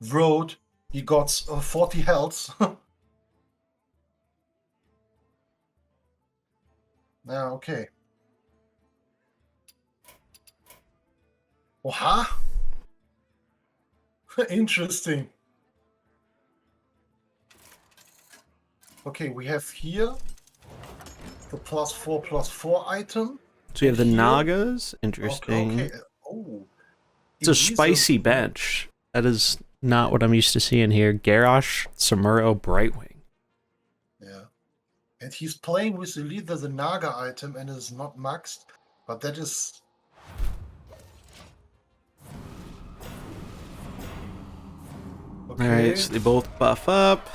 wrote, he got 40 health. Yeah, okay. Oha! Interesting. Okay, we have here the +4/+4 item. So you have the Here- Nagas. Interesting. Okay. Oh. It's a These are- spicy bench. That is not what I'm used to seeing here. Garrosh, Samuro, Brightwing. Yeah. And he's playing with either the Naga item and is not maxed, but that is... Okay. Alright, so they both buff up.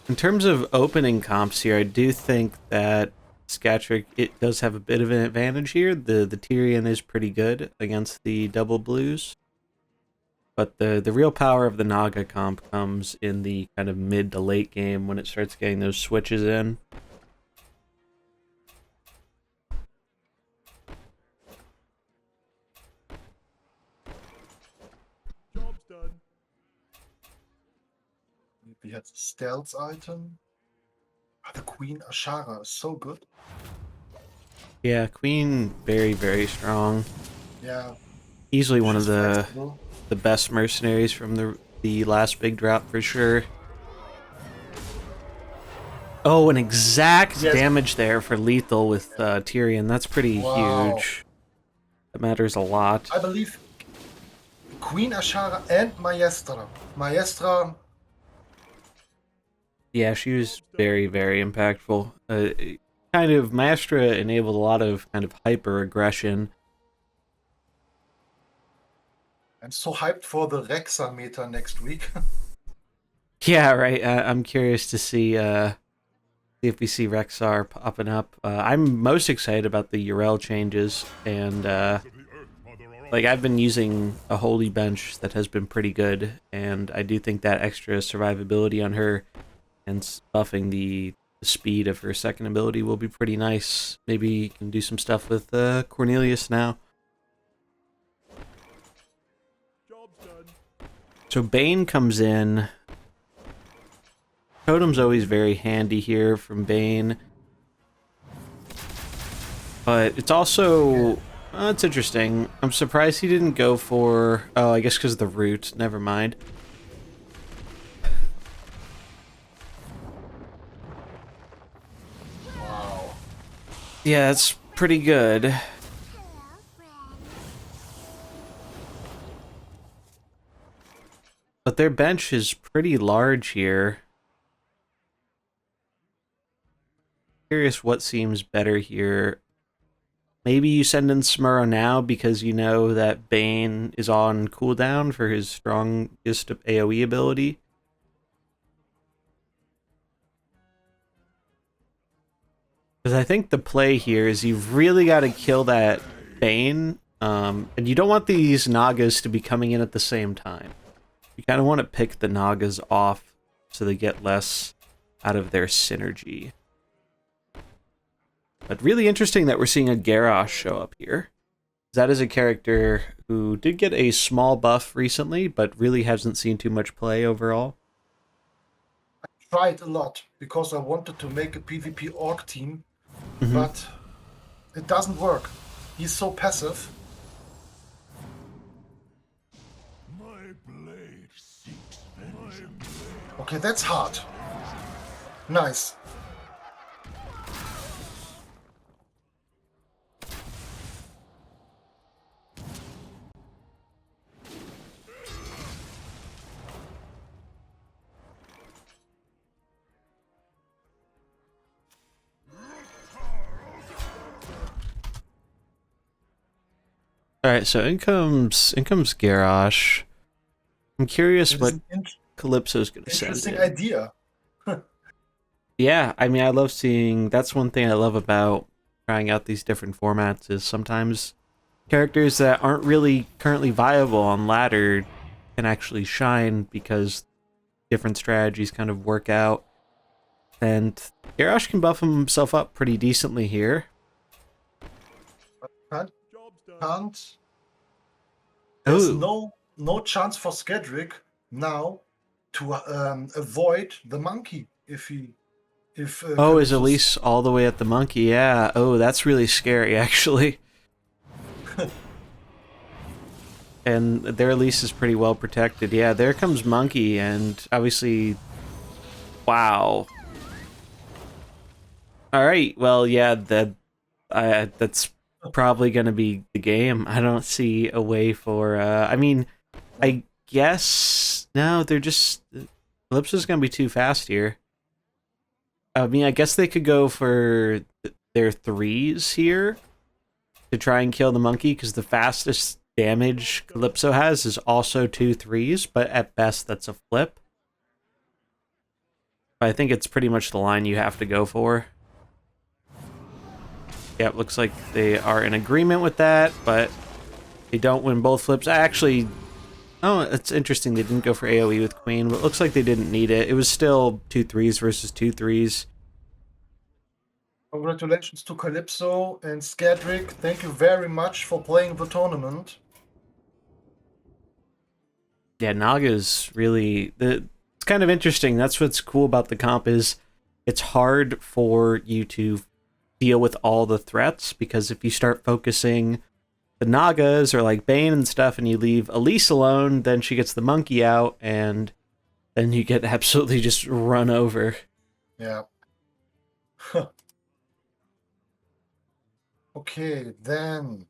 In terms of opening comps here, I do think that Scatric, it does have a bit of an advantage here. The Tyrion is pretty good against the double blues. But the real power of the Naga comp comes in the kind of mid to late game when it starts getting those switches in. Job's done. We had the stealth item. The Queen Ashara is so good. Yeah, Queen, very, very strong. Yeah. Easily one of she's the flexible. best mercenaries from the last big drop for sure. Oh, an exact Yes. damage there for lethal with Tyrion. That's pretty Wow. huge. That matters a lot. I believe Queen Ashara and Maestra. Maestra, Yeah, she was very, very impactful. Kind of, Maestra enabled a lot of kind of hyper aggression. I'm so hyped for the Rexa meta next week. Yeah, right. I'm curious to see if we see Rexar popping up. I'm most excited about the Urel changes, and like I've been using a holy bench that has been pretty good, and I do think that extra survivability on her and buffing the speed of her second ability will be pretty nice. Maybe you can do some stuff with Cornelius now. Job's done. So Bane comes in. Totem's always very handy here from Bane. But it's also... it's interesting. I'm surprised he didn't go for... Oh, I guess because of the root. Never mind. Wow. Yeah, that's pretty good. But their bench is pretty large here. Curious what seems better here. Maybe you send in Smurrow now because you know that Bane is on cooldown for his strongest AoE ability. Because I think the play here is you've really got to kill that Bane, and you don't want these Nagas to be coming in at the same time. You kind of want to pick the Nagas off so they get less out of their synergy. But really interesting that we're seeing a Garrosh show up here. That is a character who did get a small buff recently, but really hasn't seen too much play overall. Tried a lot because I wanted to make a PvP orc team, Mhm. but it doesn't work. He's so passive. My blade seeks vengeance. Okay, that's hard. Nice. Alright, so in comes Garrosh. I'm curious It is what an Calypso's going to send interesting in. idea. Yeah, I mean, I love seeing... That's one thing I love about trying out these different formats is sometimes characters that aren't really currently viable on ladder can actually shine because different strategies kind of work out. And Garrosh can buff himself up pretty decently here. Can't, Job's done. can't. There's Oh, no chance for Skedrick now to avoid the monkey if oh, is Calypso's- Elise all the way at the monkey? Yeah. Oh, that's really scary, actually. And their Elise is pretty well protected. Yeah, there comes Monkey, and obviously... Wow. Alright, well, yeah, that's probably going to be the game. I don't see a way for... I mean, I guess... No, they're just... Calypso's going to be too fast here. I mean, I guess they could go for their threes here to try and kill the monkey, because the fastest damage Calypso has is also 2 threes, but at best that's a flip. But I think it's pretty much the line you have to go for. Yeah, it looks like they are in agreement with that, but they don't win both flips. Actually, oh, it's interesting. They didn't go for AoE with Queen, but it looks like they didn't need it. It was still 2-3s versus 2-3s. Congratulations to Calypso and Skadrick. Thank you very much for playing the tournament. Yeah, Naga's really... It's kind of interesting. That's what's cool about the comp is it's hard for you to deal with all the threats, because if you start focusing the Nagas or like Bane and stuff and you leave Elise alone, then she gets the monkey out and then you get absolutely just run over. Yeah. Okay, then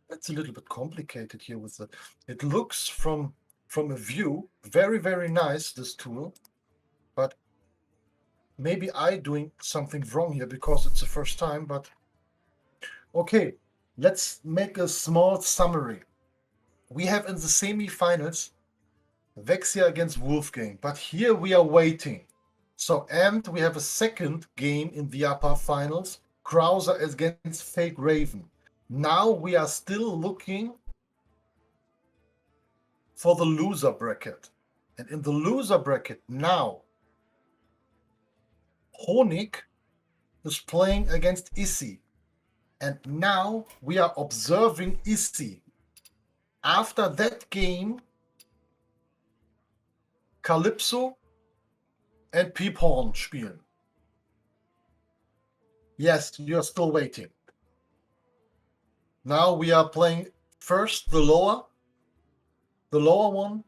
that's a little bit complicated here with the. It looks from a view very, very nice, this tool, but maybe I doing something wrong here because it's the first time. But okay, let's make a small summary. We have in the semifinals Vexia against Wolfgang, but here we are waiting. So, and we have a second game in the upper finals, Krauser against Fake Raven. Now we are still looking for the loser bracket. And in the loser bracket now, Honig is playing against Izzy. And now we are observing Izzy. After that game, Calypso and Peephorn spielen. Yes, you're still waiting. Now we are playing first the lower one,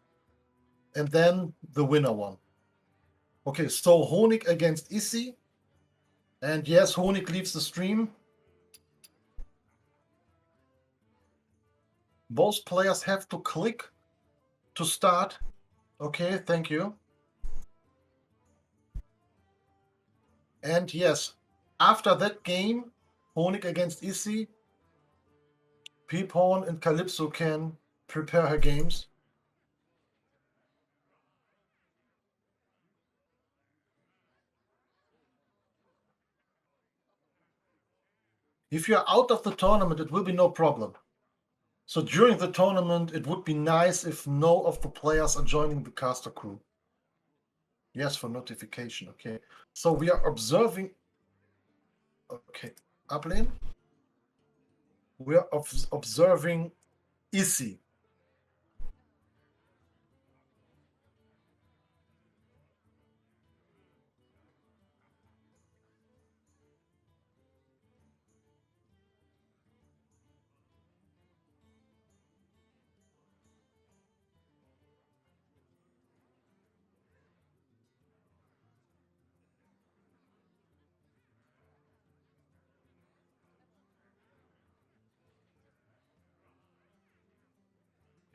and then the winner one. Okay, so Honig against Izzy. And yes, Honig leaves the stream. Both players have to click to start. Okay, thank you. And yes, after that game, Honig against Izzy, Peephorn and Calypso can prepare her games. If you're out of the tournament, it will be no problem. So during the tournament, it would be nice if no of the players are joining the caster crew. Yes, for notification. Okay. So we are observing. Okay. Uplane. We are observing Izzy.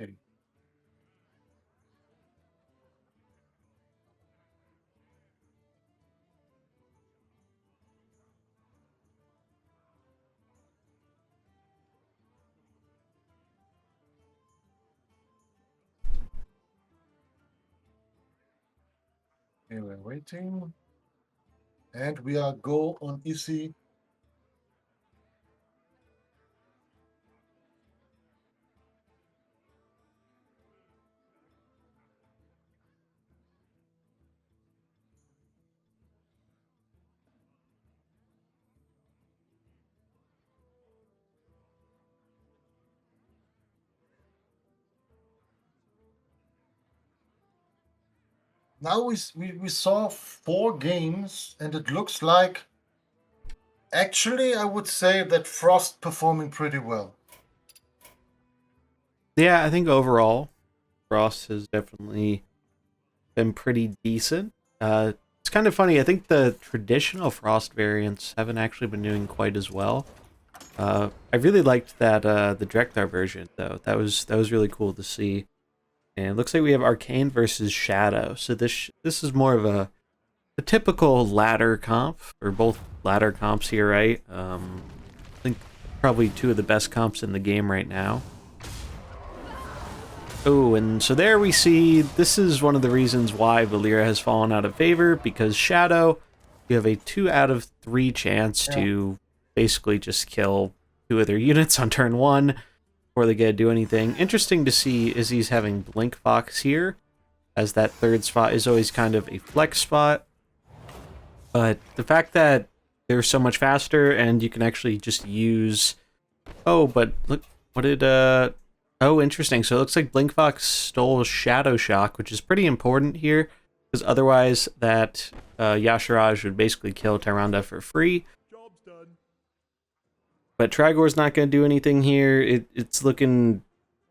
Okay. Okay, we're waiting. And we are go on Izzy. Now we saw 4 games, and it looks like, actually, I would say that Frost performing pretty well. Yeah, I think overall, Frost has definitely been pretty decent. It's kind of funny. I think the traditional Frost variants haven't actually been doing quite as well. I really liked that the Drekthar version though. That was really cool to see. And it looks like we have Arcane versus Shadow. So this is more of a typical ladder comp, or both ladder comps here, right? I think probably two of the best comps in the game right now. Oh, and so there we see, this is one of the reasons why Valera has fallen out of favor, because Shadow, you have a 2 out of 3 chance to basically just kill 2 of their units on turn 1 before they get to do anything. Interesting to see Izzy's having Blink Fox here, as that 3rd spot is always kind of a flex spot. But the fact that they're so much faster and you can actually just use... Oh, but look, what did... Oh, interesting. So it looks like Blink Fox stole Shadow Shock, which is pretty important here, because otherwise that Yasharaj would basically kill Tyrande for free. Job's done. But Trigor's not going to do anything here. It's looking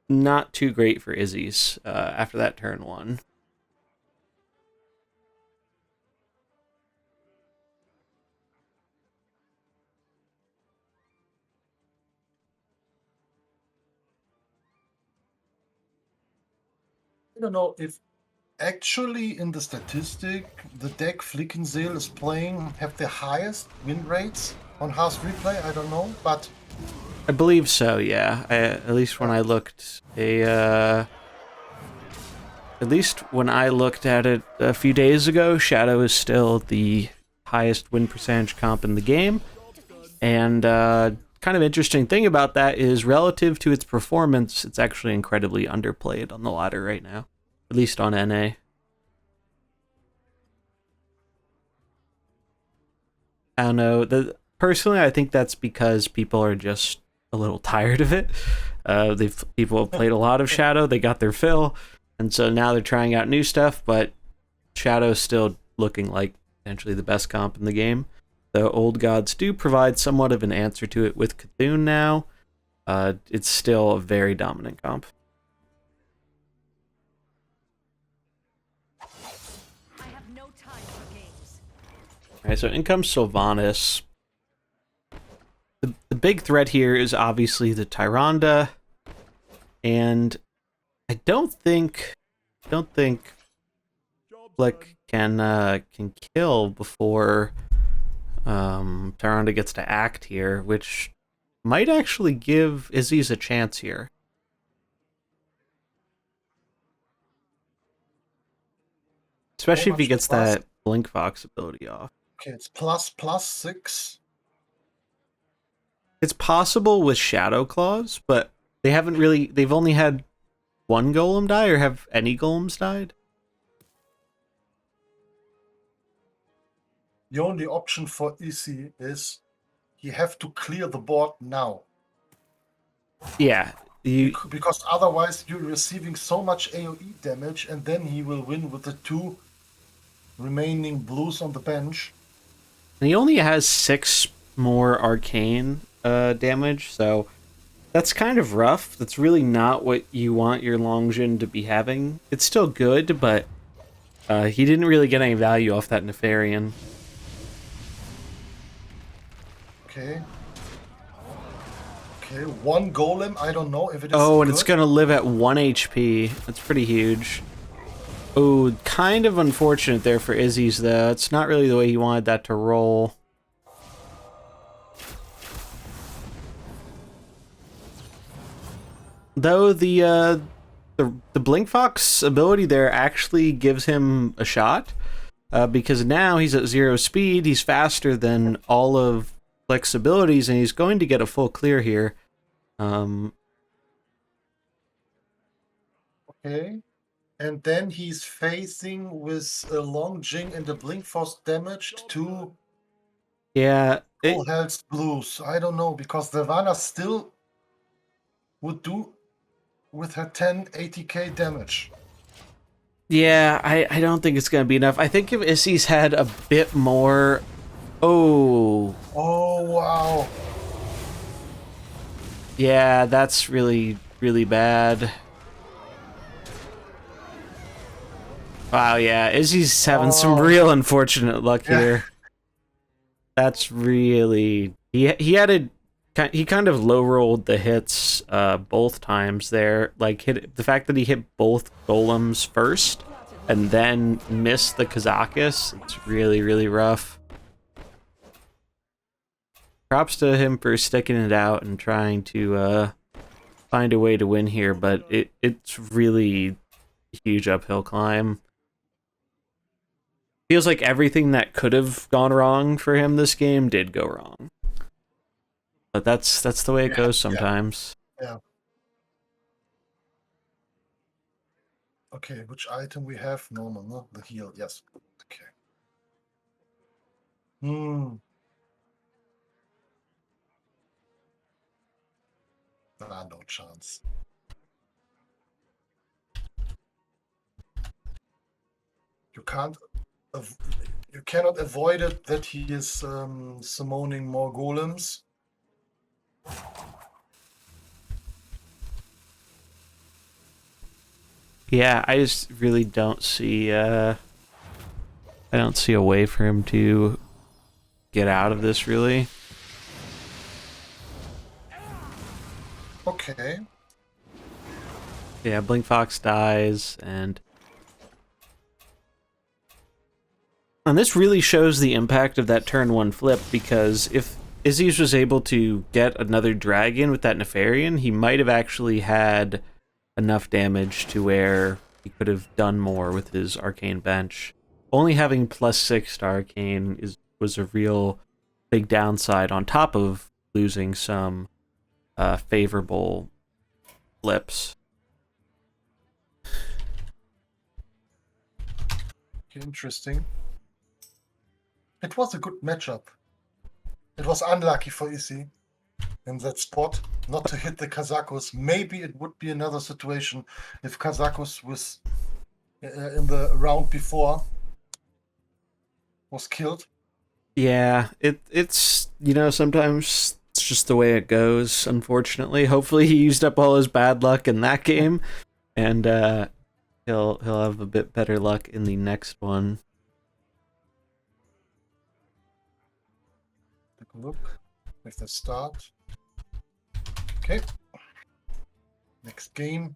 not too great for Izzy's after that turn 1. I don't know if actually in the statistic the deck Flickenseele is playing have the highest win rates on House Replay. I don't know, but I believe so, yeah. At least when I looked at it a few days ago, Shadow is still the highest win percentage comp in the game. And kind of interesting thing about that is relative to its performance, it's actually incredibly underplayed on the ladder right now, at least on NA. I don't know. Personally, I think that's because people are just a little tired of it. People have played a lot of Shadow, they got their fill, and so now they're trying out new stuff, but Shadow's still looking like potentially the best comp in the game. The Old Gods do provide somewhat of an answer to it with Cthulhu now. It's still a very dominant comp. I have no time for games. Alright, so in comes Sylvanas. The big threat here is obviously the Tyrande, and I don't think Flick can kill before Tyrande gets to act here, which might actually give Izzy's a chance here. Especially if he gets that Blink Fox ability off. okay, it's +6. It's possible with Shadow Claws, but they've only had 1 golem die, or have any golems died? The only option for Izzy is you have to clear the board now. Yeah. Because otherwise you're receiving so much AoE damage, and then he will win with the 2 remaining blues on the bench. And he only has 6 more arcane damage, so that's kind of rough. That's really not what you want your Longjin to be having. It's still good, but he didn't really get any value off that Nefarian. Okay. Okay, 1 golem. I don't know if it is. Oh, and good. it's gonna live at 1 HP. That's pretty huge. Oh, kind of unfortunate there for Izzy's, though. It's not really the way he wanted that to roll. Though the Blink Fox ability there actually gives him a shot, because now he's at 0 speed, he's faster than all of Flick's abilities, and he's going to get a full clear here. Okay. And then he's facing with a Longjing and the Blink Force damaged 2 Yeah. full health blues. I don't know, because Nirvana still would do with her 10 80k damage. Yeah, I don't think it's going to be enough. I think if Izzy's had a bit more... Oh. Oh, wow. Yeah, that's really, really bad. Wow, yeah, Izzy's having some real unfortunate luck here. That's really... He kind of low-rolled the hits both times there. Like, the fact that he hit both golems first and then missed the Kazakus, it's really, really rough. Props to him for sticking it out and trying to find a way to win here, but it's really a huge uphill climb. Feels like everything that could have gone wrong for him this game did go wrong. But that's the way it goes sometimes. Yeah. Okay, which item we have? Normal, no? The heal, yes. Okay. Hmm. Ah, no chance. You can't. You cannot avoid it that he is summoning more golems. Yeah, I just really don't see I don't see a way for him to get out of this really. Okay. Yeah, Blink Fox dies and this really shows the impact of that turn 1 flip, because if Izzy was able to get another dragon with that Nefarian, he might have actually had enough damage to where he could have done more with his arcane bench. Only having +6 to arcane was a real big downside, on top of losing some favorable flips. Interesting. It was a good matchup. It was unlucky for Izzy in that spot not to hit the Kazakus. Maybe it would be another situation if Kazakus was in the round before was killed. Yeah, it's sometimes it's just the way it goes, unfortunately. Hopefully he used up all his bad luck in that game, and he'll have a bit better luck in the next one. Take a look with the start. Okay. Next game.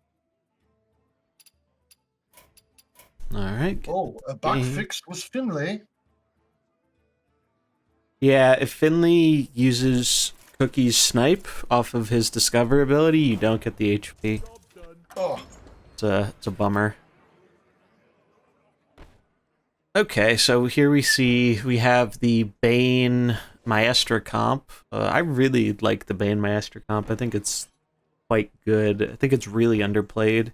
Alright. Oh, a bug game. fixed with Finlay. Yeah, if Finley uses Cookie's snipe off of his discover ability, you don't get the HP. Oh, It's a bummer. Okay, so here we have the Bane Maestra comp. I really like the Bane Maestra comp. I think it's quite good. I think it's really underplayed.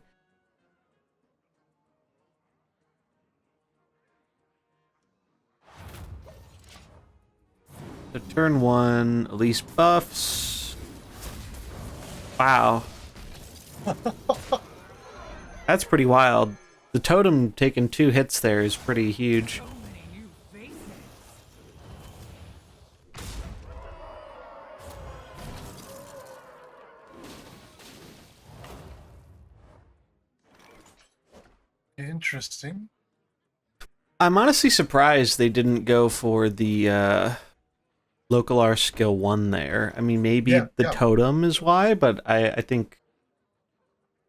So turn 1, Elise buffs. Wow. That's pretty wild. The totem taking 2 hits there is pretty huge. So many new faces. interesting. I'm honestly surprised they didn't go for the local R skill 1 there. I mean, maybe the totem is why, but I think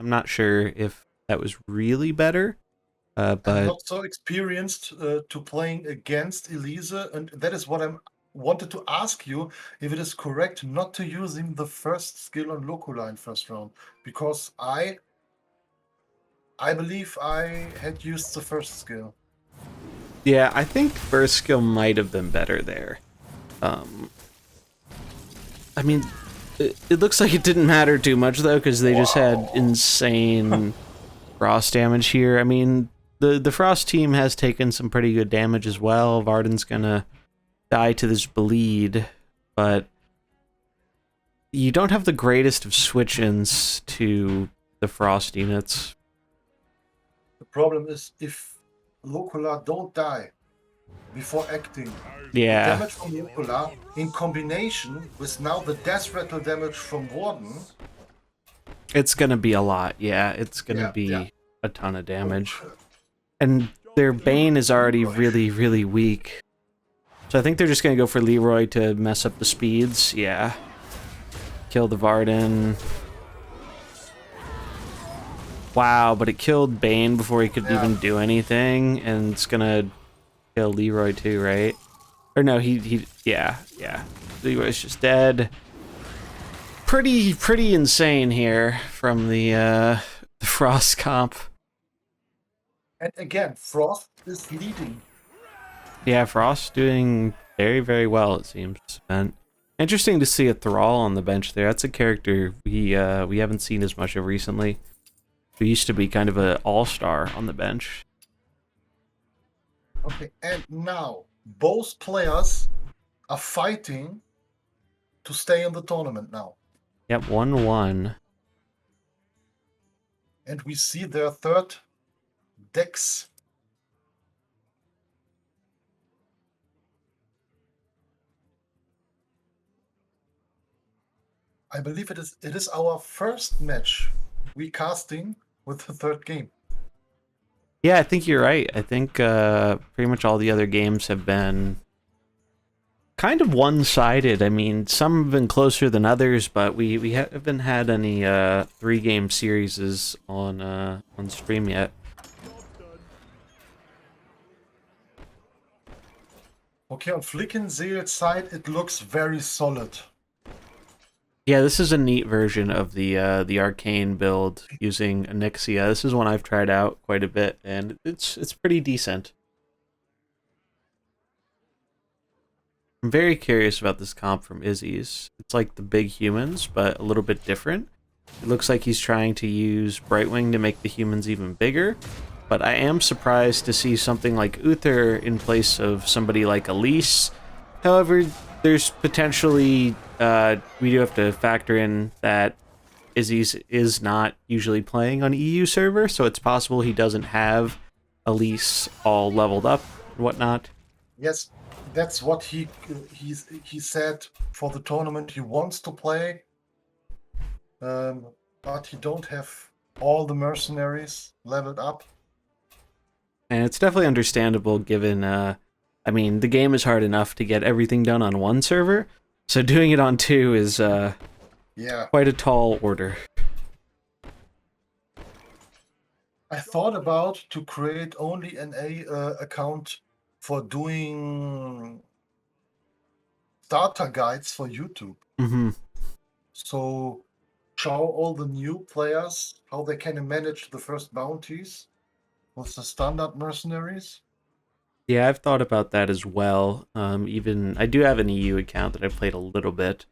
I'm not sure if that was really better. But I'm not so experienced to playing against Elise, and that is what I wanted to ask you, if it is correct not to use him the first skill on Locula in first round, because I believe I had used the first skill. yeah, I think first skill might have been better there. I mean, it looks like it didn't matter too much though, because they just had insane frost damage here. I mean, the frost team has taken some pretty good damage as well. Varden's gonna die to this bleed, but you don't have the greatest of switch-ins to the frost units. The problem is if Locula don't die before acting, Yeah. the damage from Locula in combination with now the death rattle damage from Warden, It's gonna be a lot, yeah. It's gonna be a ton of damage. And their Bane is already really, really weak. So I think they're just gonna go for Leroy to mess up the speeds, yeah. Kill the Varden. Wow, but it killed Bane before he could even do anything, and it's gonna kill Leroy too, right? Or no, yeah. Leroy's just dead. pretty insane here from the Frost comp. And again, Frost is leading. Yeah, Frost doing very, very well, it seems. And interesting to see a Thrall on the bench there. That's a character we haven't seen as much of recently. He used to be kind of an all-star on the bench. Okay, and now both players are fighting to stay in the tournament now. Yep, 1-1. And we see their third decks. I believe it is our first match we casting with the third game. Yeah, I think you're right. I think pretty much all the other games have been kind of one-sided. I mean, some have been closer than others, but we haven't had any 3-game series on stream yet. Okay, on Flickenseel's side, it looks very solid. Yeah, this is a neat version of the arcane build using Onyxia. This is one I've tried out quite a bit, and it's pretty decent. I'm very curious about this comp from Izzy's. It's like the big humans, but a little bit different. It looks like he's trying to use Brightwing to make the humans even bigger, but I am surprised to see something like Uther in place of somebody like Elise. However, there's potentially, we do have to factor in that Izzy's is not usually playing on EU server, so it's possible he doesn't have Elise all leveled up and whatnot. Yes, that's what he said for the tournament. He wants to play, but he don't have all the mercenaries leveled up. And it's definitely understandable given, I mean, the game is hard enough to get everything done on one server, so doing it on 2 is Yeah. quite a tall order. I thought about to create only an account for doing starter guides for YouTube. Mm-hmm. So show all the new players how they can manage the first bounties with the standard mercenaries. Yeah, I've thought about that as well. Even I do have an EU account that I've played a little bit.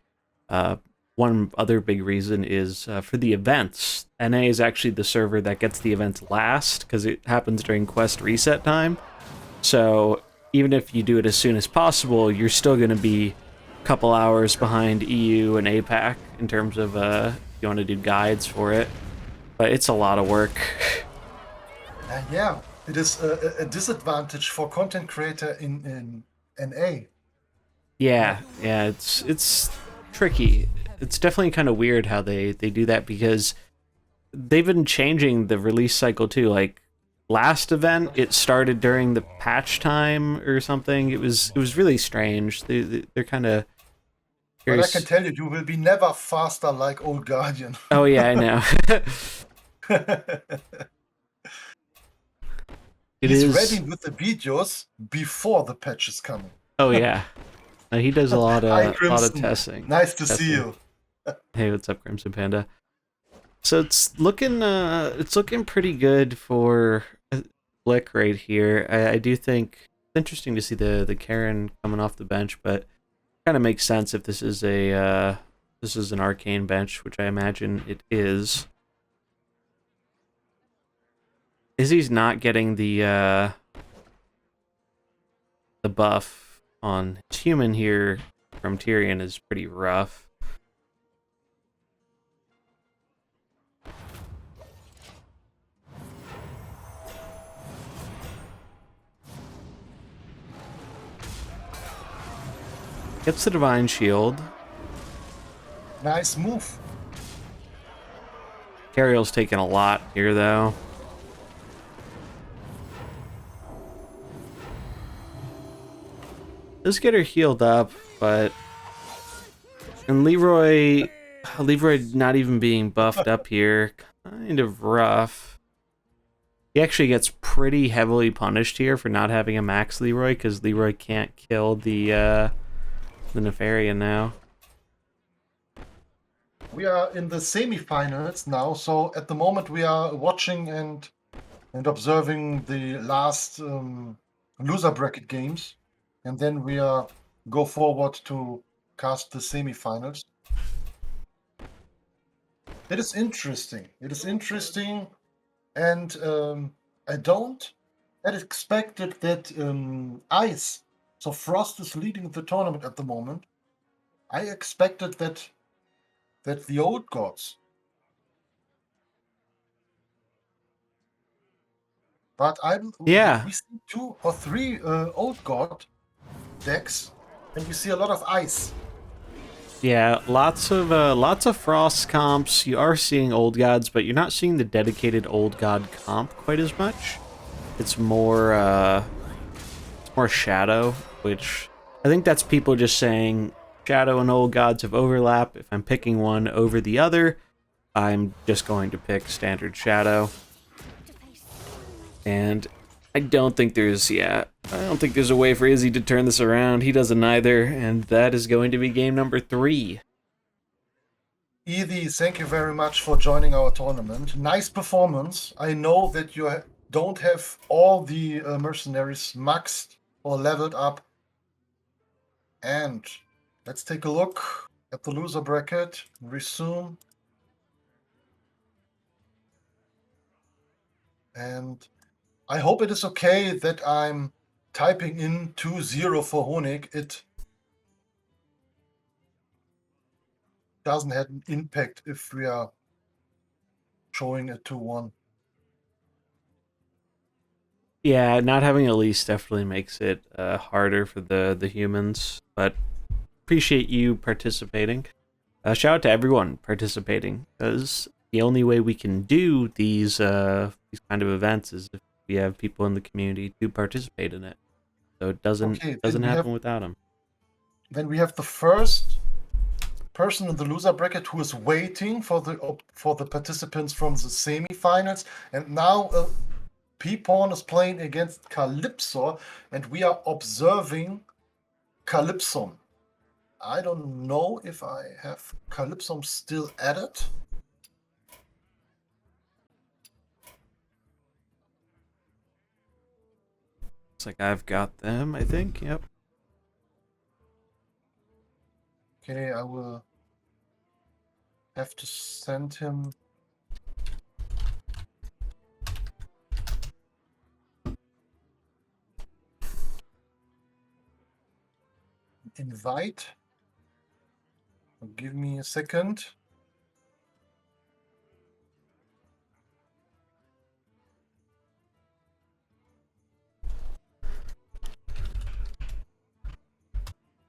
One other big reason is for the events. NA is actually the server that gets the events last because it happens during quest reset time. So even if you do it as soon as possible, you're still going to be a couple hours behind EU and APAC in terms of if you want to do guides for it. But it's a lot of work. Yeah, it is a disadvantage for content creator in NA. Yeah, it's tricky. It's definitely kind of weird how they do that because they've been changing the release cycle too. Like last event, it started during the patch time or something. It was really strange. They're kind of. But I can tell you, you will be never faster like Old Guardian. Oh yeah, I know. He's ready with the videos before the patch is coming. Oh yeah, he does a lot Hi, of testing. Nice to see you. Hey, what's up, Crimson Panda? So it's looking pretty good for Blick right here. I do think it's interesting to see the Karen coming off the bench, but kind of makes sense if this is an arcane bench, which I imagine it is. Izzy's not getting the buff on his human here from Tyrion is pretty rough. Gets the Divine Shield. Nice move. Cariel's taking a lot here, though. Let's get her healed up, but... And Leroy not even being buffed up here, kind of rough. He actually gets pretty heavily punished here for not having a max Leroy, because Leroy can't kill the Nefarian now. We are in the semifinals now, so at the moment we are watching and observing the last loser bracket games, and then we are go forward to cast the semifinals. It is interesting. It is interesting, and I don't had expected that ice. So Frost is leading the tournament at the moment. I expected that the old gods, but Yeah, we see 2 or 3 old god decks, and we see a lot of ice. yeah, lots of frost comps. You are seeing old gods, but you're not seeing the dedicated old god comp quite as much. It's more shadow, which I think that's people just saying shadow and old gods have overlap. If I'm picking one over the other, I'm just going to pick standard shadow. And I don't think there's a way for Izzy to turn this around. He doesn't either, and that is going to be game number 3. Izzy, thank you very much for joining our tournament. Nice performance. I know that you don't have all the mercenaries maxed or leveled up. And let's take a look at the loser bracket. Resume. And I hope it is okay that I'm typing in 2-0 for Honig. It doesn't have an impact if we are showing a 2-1. Yeah, not having a lease definitely makes it harder for the humans, but appreciate you participating. Shout out to everyone participating, because the only way we can do these kind of events is if we have people in the community to participate in it. So it doesn't Okay, doesn't happen without them. then we have the first person in the loser bracket who is waiting for the participants from the semifinals, and now P-Pawn is playing against Calypso, and we are observing Calypso. I don't know if I have Calypso still added. Looks like I've got them, I think. Yep. Okay, I will have to send him an invite. Give me a second.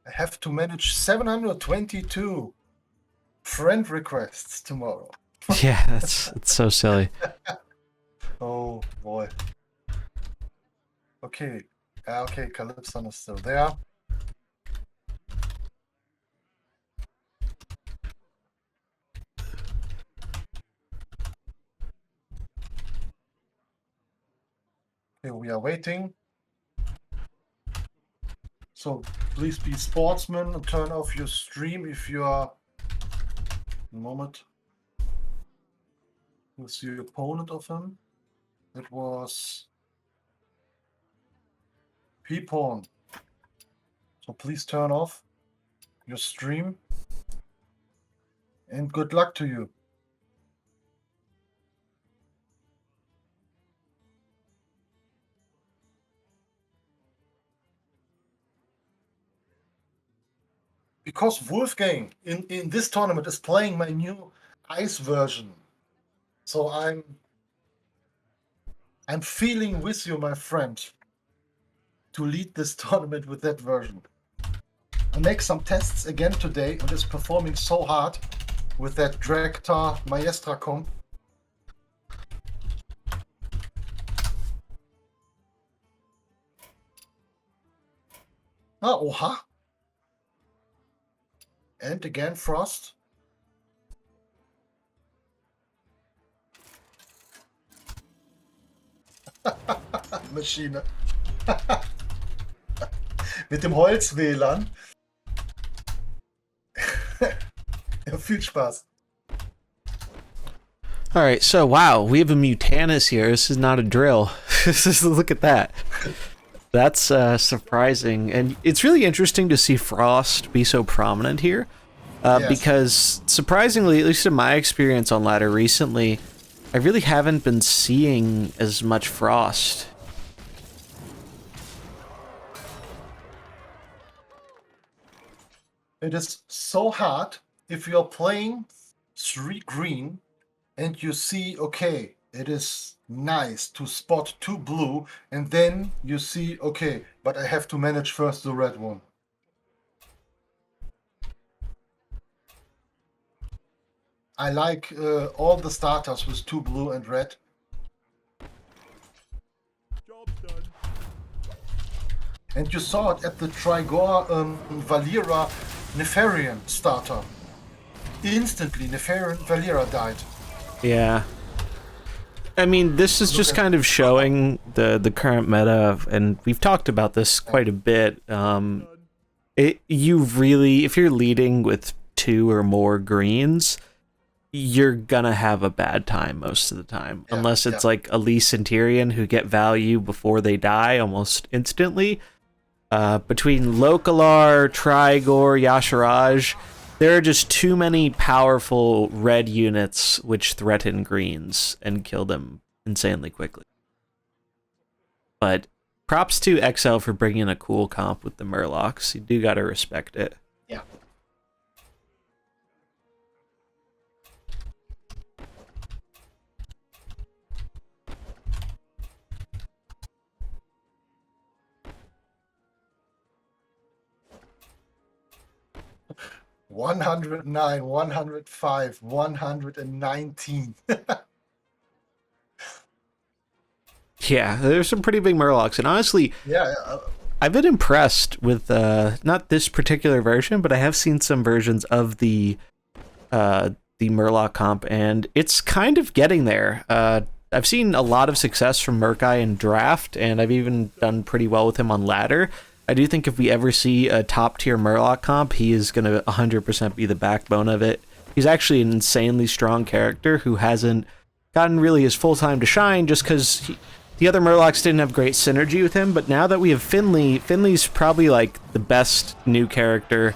I have to manage 722 friend requests tomorrow. Yeah, it's so silly. Oh boy. Okay. Okay, Calypso is still there. Okay, we are waiting. So please be sportsman and turn off your stream if you are a moment. Who's the opponent of him? It was P-Pawn. So please turn off your stream. And good luck to you. Because Wolfgang in this tournament is playing my new ice version. So I'm feeling with you, my friend, to lead this tournament with that version. I make some tests again today and it's performing so hard with that Dragtar Maestra comp. Ah, oha. And again, Frost. Maschine. Mit dem Holz-WLAN. Ja, viel Spaß. Alright, so wow, we have a Mutanus here. This is not a drill. Look at that. That's surprising. And it's really interesting to see Frost be so prominent here. Yes. Because surprisingly, at least in my experience on ladder recently, I really haven't been seeing as much Frost. It is so hard if you're playing 3 green and you see, okay, it is nice to spot 2 blue, and then you see, okay, but I have to manage first the red one. I like all the starters with 2 blue and red. Job's done. And you saw it at the Trigor Valera Nefarian starter. Instantly, Nefarian Valera died. Yeah. I mean, this is just kind of showing the current meta, and we've talked about this quite a bit. You really, if you're leading with 2 or more greens, you're gonna have a bad time most of the time. Yeah, Unless it's like Elise and Tyrion who get value before they die almost instantly. Between Lokalar, Trigor, Yasharaj, there are just too many powerful red units which threaten greens and kill them insanely quickly. But props to XL for bringing a cool comp with the Murlocs. You do gotta respect it. Yeah. "109, 105, 119." Yeah, there's some pretty big Murlocs, and honestly, Yeah, I've been impressed with not this particular version, but I have seen some versions of the Murloc comp, and it's kind of getting there. I've seen a lot of success from Merc in draft, and I've even done pretty well with him on ladder. I do think if we ever see a top tier Murloc comp, he is going to 100% be the backbone of it. He's actually an insanely strong character who hasn't gotten really his full time to shine just because the other Murlocs didn't have great synergy with him. But now that we have Finley, Finley's probably like the best new character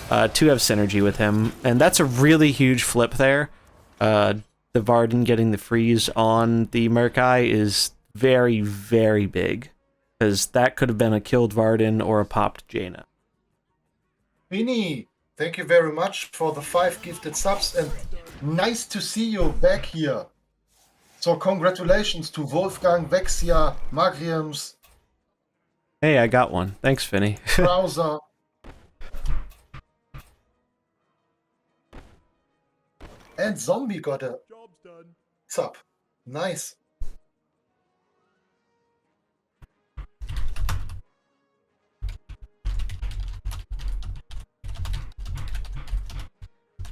to have synergy with him, and that's a really huge flip there. The Varden getting the freeze on the Merc is very, very big, because that could have been a killed Varden or a popped Jaina. Vini, thank you very much for the 5 gifted subs, and nice to see you back here. So congratulations to Wolfgang, Vexia, Magriams, Hey, I got one. Thanks, Finny. Browser. And Zombie got a Job's done. sub. Nice.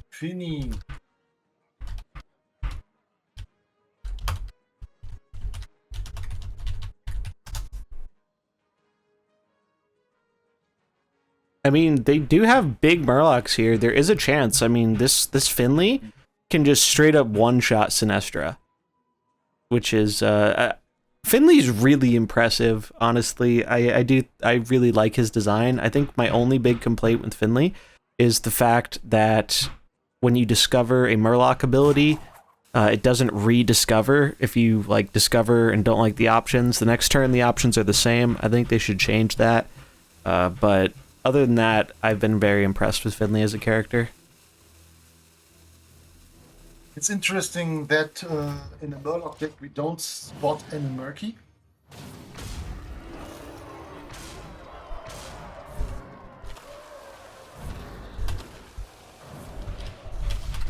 Fini. I mean, they do have big Murlocs here. There is a chance. I mean, this Finley can just straight up one-shot Sinestra, which is Finley's really impressive. Honestly, I really like his design. I think my only big complaint with Finley is the fact that when you discover a Murloc ability, it doesn't rediscover. If you like discover and don't like the options, the next turn the options are the same. I think they should change that. But other than that, I've been very impressed with Finley as a character. It's interesting that in a Murloc deck we don't spot any Murky.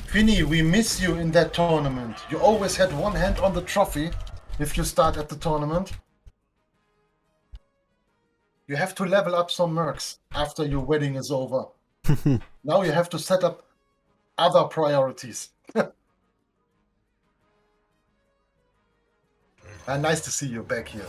Finny, we miss you in that tournament. You always had one hand on the trophy if you start at the tournament. You have to level up some mercs after your wedding is over. Now you have to set up other priorities. Nice to see you back here.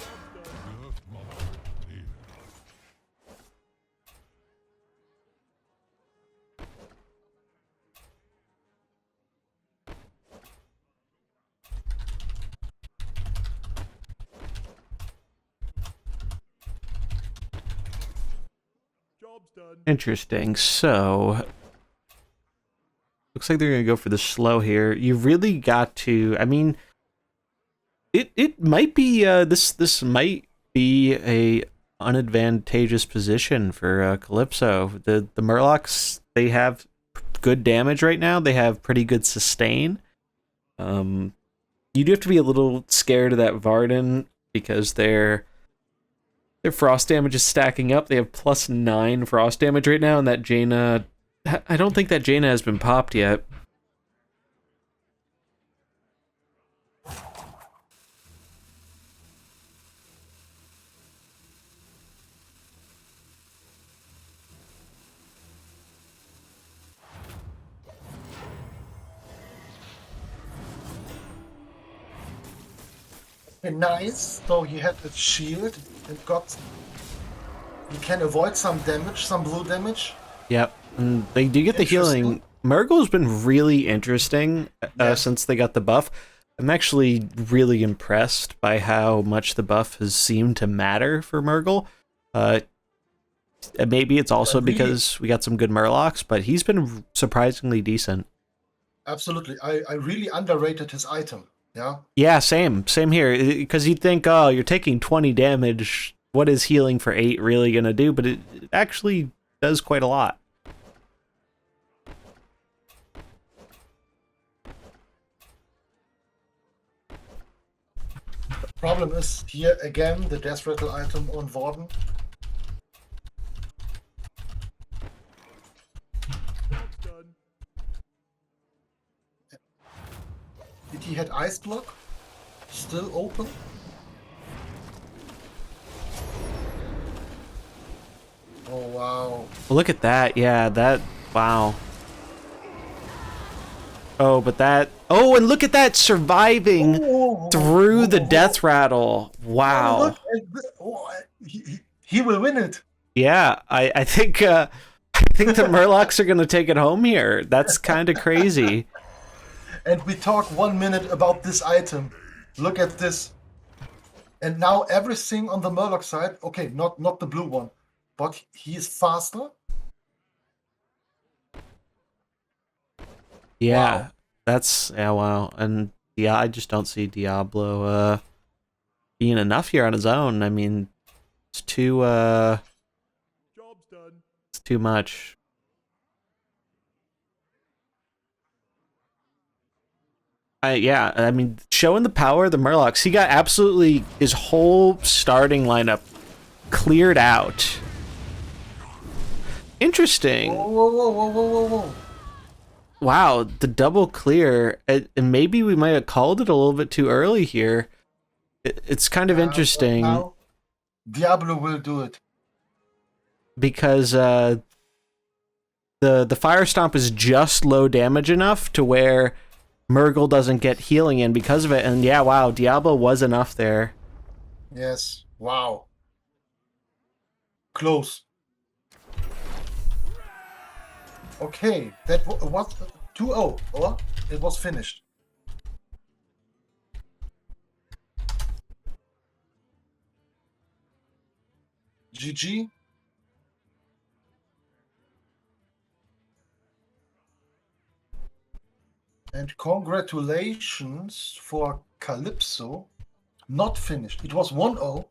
Job's done. Interesting. So, looks like they're gonna go for the slow here. You really got to. I mean, it might be this might be a unadvantageous position for Calypso. The Murlocs, they have good damage right now. They have pretty good sustain. You do have to be a little scared of that Varden because their frost damage is stacking up. They have +9 frost damage right now, and that Jaina, I don't think that Jaina has been popped yet. Okay, nice. So he had a shield and got. He can avoid some damage, some blue damage. Yep, and they do get the healing. Murgle's been really interesting Yes. since they got the buff. I'm actually really impressed by how much the buff has seemed to matter for Murgle. Maybe it's also really- because we got some good Murlocs, but he's been surprisingly decent. Absolutely. I really underrated his item. Yeah. Yeah, same here. Because you'd think, oh, you're taking 20 damage. What is healing for 8 really gonna do? But it actually does quite a lot. Problem is here again the death rattle item on Warden. Job's done. Did he had ice block? Still open? Oh wow. Well, look at that. Yeah, that. Wow. Oh, but that. Oh, and look at that surviving through the death rattle. Wow. Look at he will win it. Yeah, I think I think the Murlocs are gonna take it home here. That's kind of crazy. And we talk 1 minute about this item. Look at this. And now everything on the Murloc side, okay, not the blue one, but he is faster. Yeah, Wow. that's wow. And yeah, I just don't see Diablo being enough here on his own. I mean, it's too Job's done. it's too much. Yeah, I mean, showing the power of the Murlocs, he got absolutely his whole starting lineup cleared out. Interesting. Whoa, whoa, whoa, whoa, whoa, whoa, whoa. Wow, the double clear, and maybe we might have called it a little bit too early here. It's kind of interesting Now, Diablo will do it. because the Fire Stomp is just low damage enough to where Murgle doesn't get healing in because of it. And yeah, wow, Diablo was enough there. Yes. Wow. Close. Okay, that was 2-0, or it was finished. GG. And congratulations for Calypso. Not finished. It was 1-0.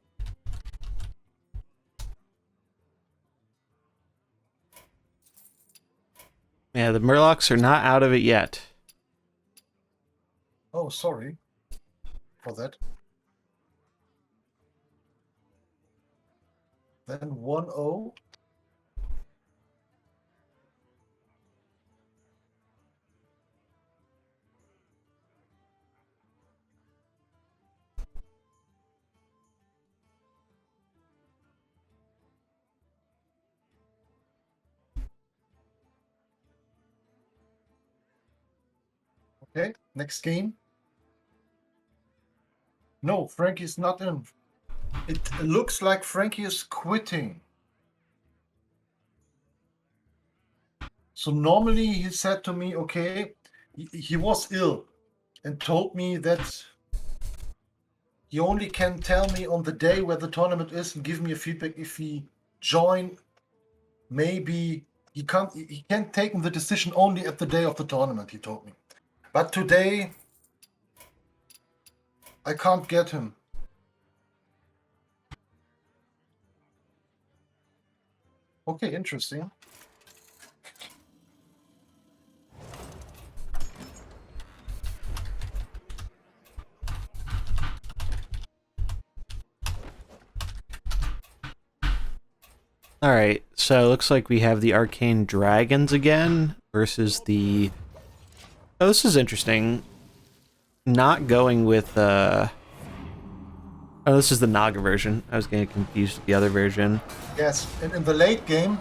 Yeah, the Murlocs are not out of it yet. Oh, sorry for that. Then 1-0. Okay, next game. No, Frankie's not in. It looks like Frankie is quitting. So normally he said to me, okay, he was ill and told me that he only can tell me on the day where the tournament is and give me a feedback if he join maybe he can't take the decision only at the day of the tournament, he told me. But today, I can't get him. Okay, interesting. Alright, so it looks like we have the Arcane Dragons again versus the... Oh, this is interesting. Not going with, Oh, this is the Naga version. I was getting confused with the other version. Yes, and in the late game,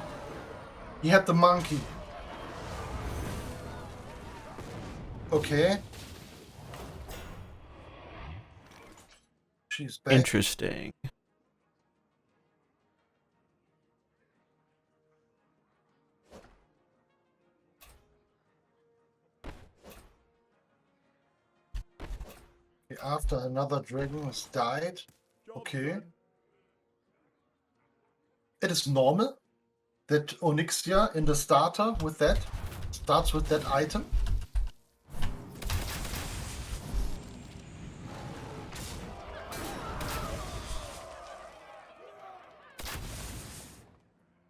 he had the monkey. Okay. She's back. Interesting. After another dragon has died. Job Okay. done. It is normal that Onyxia in the starter with that starts with that item.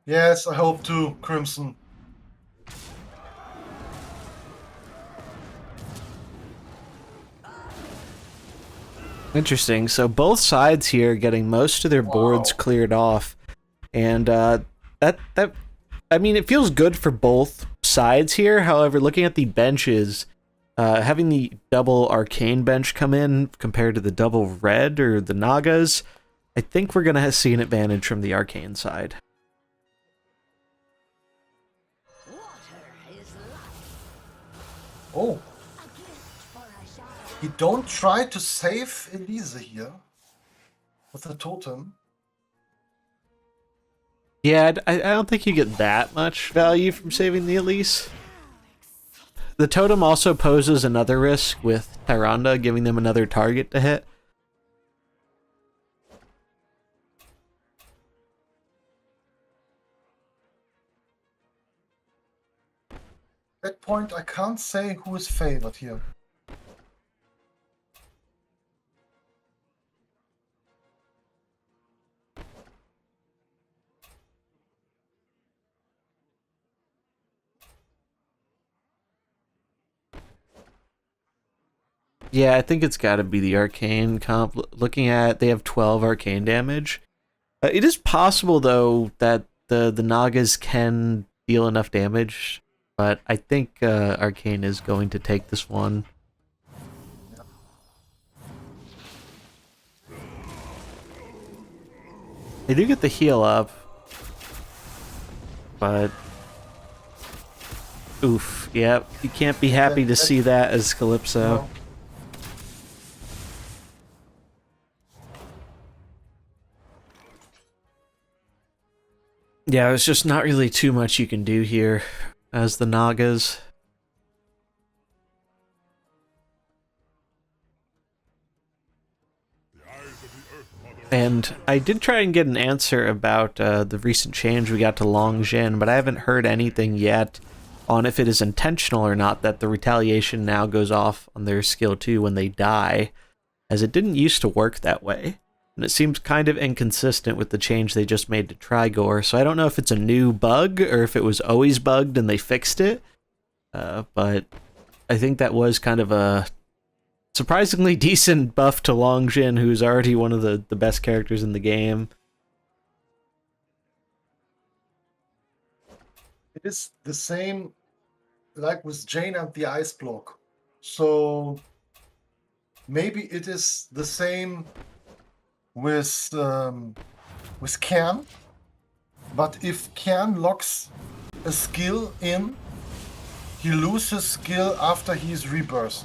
Yes, I hope to, Crimson. Interesting. So both sides here getting most of their boards cleared off. And I mean, it feels good for both sides here. However, looking at the benches, having the double arcane bench come in compared to the double red or the Nagas, I think we're going to see an advantage from the arcane side. Oh. You don't try to save Elise here with the totem. Yeah, I don't think you get that much value from saving the Elise. The totem also poses another risk with Tyrande, giving them another target to hit. At that point, I can't say who is favored here. Yeah, I think it's got to be the arcane comp. Looking at, they have 12 arcane damage. It is possible though that the Nagas can deal enough damage, but I think arcane is going to take this one. They do get the heal up, but oof, yep, you can't be happy to see that as Calypso. No. Yeah, there's just not really too much you can do here as the Nagas. And I did try and get an answer about the recent change we got to Long Jin, but I haven't heard anything yet on if it is intentional or not that the retaliation now goes off on their skill 2 when they die, as it didn't used to work that way. And it seems kind of inconsistent with the change they just made to Trigor, so I don't know if it's a new bug or if it was always bugged and they fixed it, but I think that was kind of a surprisingly decent buff to Long Jin, who's already one of the best characters in the game. It is the same like with Jane and the ice block. So maybe it is the same with Cairn, but if Cairn locks a skill in, he loses skill after he's rebirth.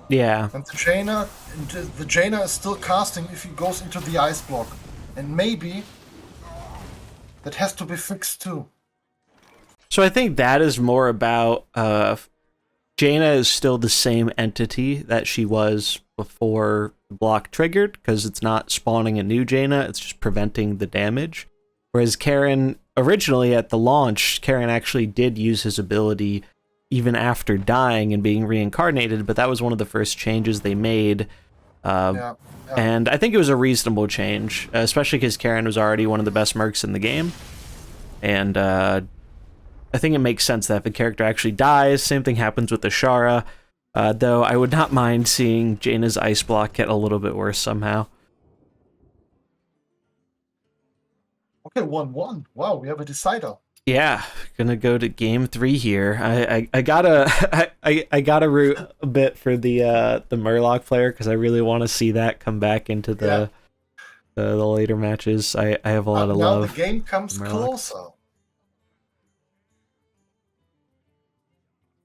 Yeah. And the Jaina is still casting if he goes into the ice block. And maybe that has to be fixed too. So I think that is more about Jaina is still the same entity that she was before the block triggered, because it's not spawning a new Jaina, it's just preventing the damage. Whereas Karen originally at the launch, Karen actually did use his ability even after dying and being reincarnated, but that was one of the first changes they made. Yeah. And I think it was a reasonable change, especially because Karen was already one of the best mercs in the game. And I think it makes sense that if a character actually dies, same thing happens with Ashara. Though I would not mind seeing Jaina's ice block get a little bit worse somehow. Okay, 1-1. Wow, we have a decider. Yeah, gonna go to game 3 here. I gotta I gotta root a bit for the Murloc player because I really want to see that come back into the later matches. I have a lot of now love. the game comes Murloc. closer.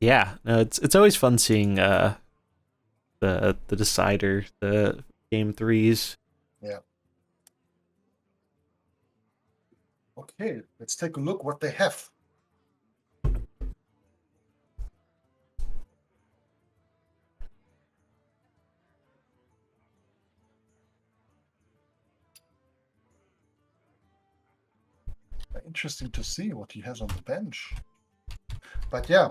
Yeah, no, it's always fun seeing the decider, the game 3s. Yeah. Okay, let's take a look what they have. Interesting to see what he has on the bench. But yeah,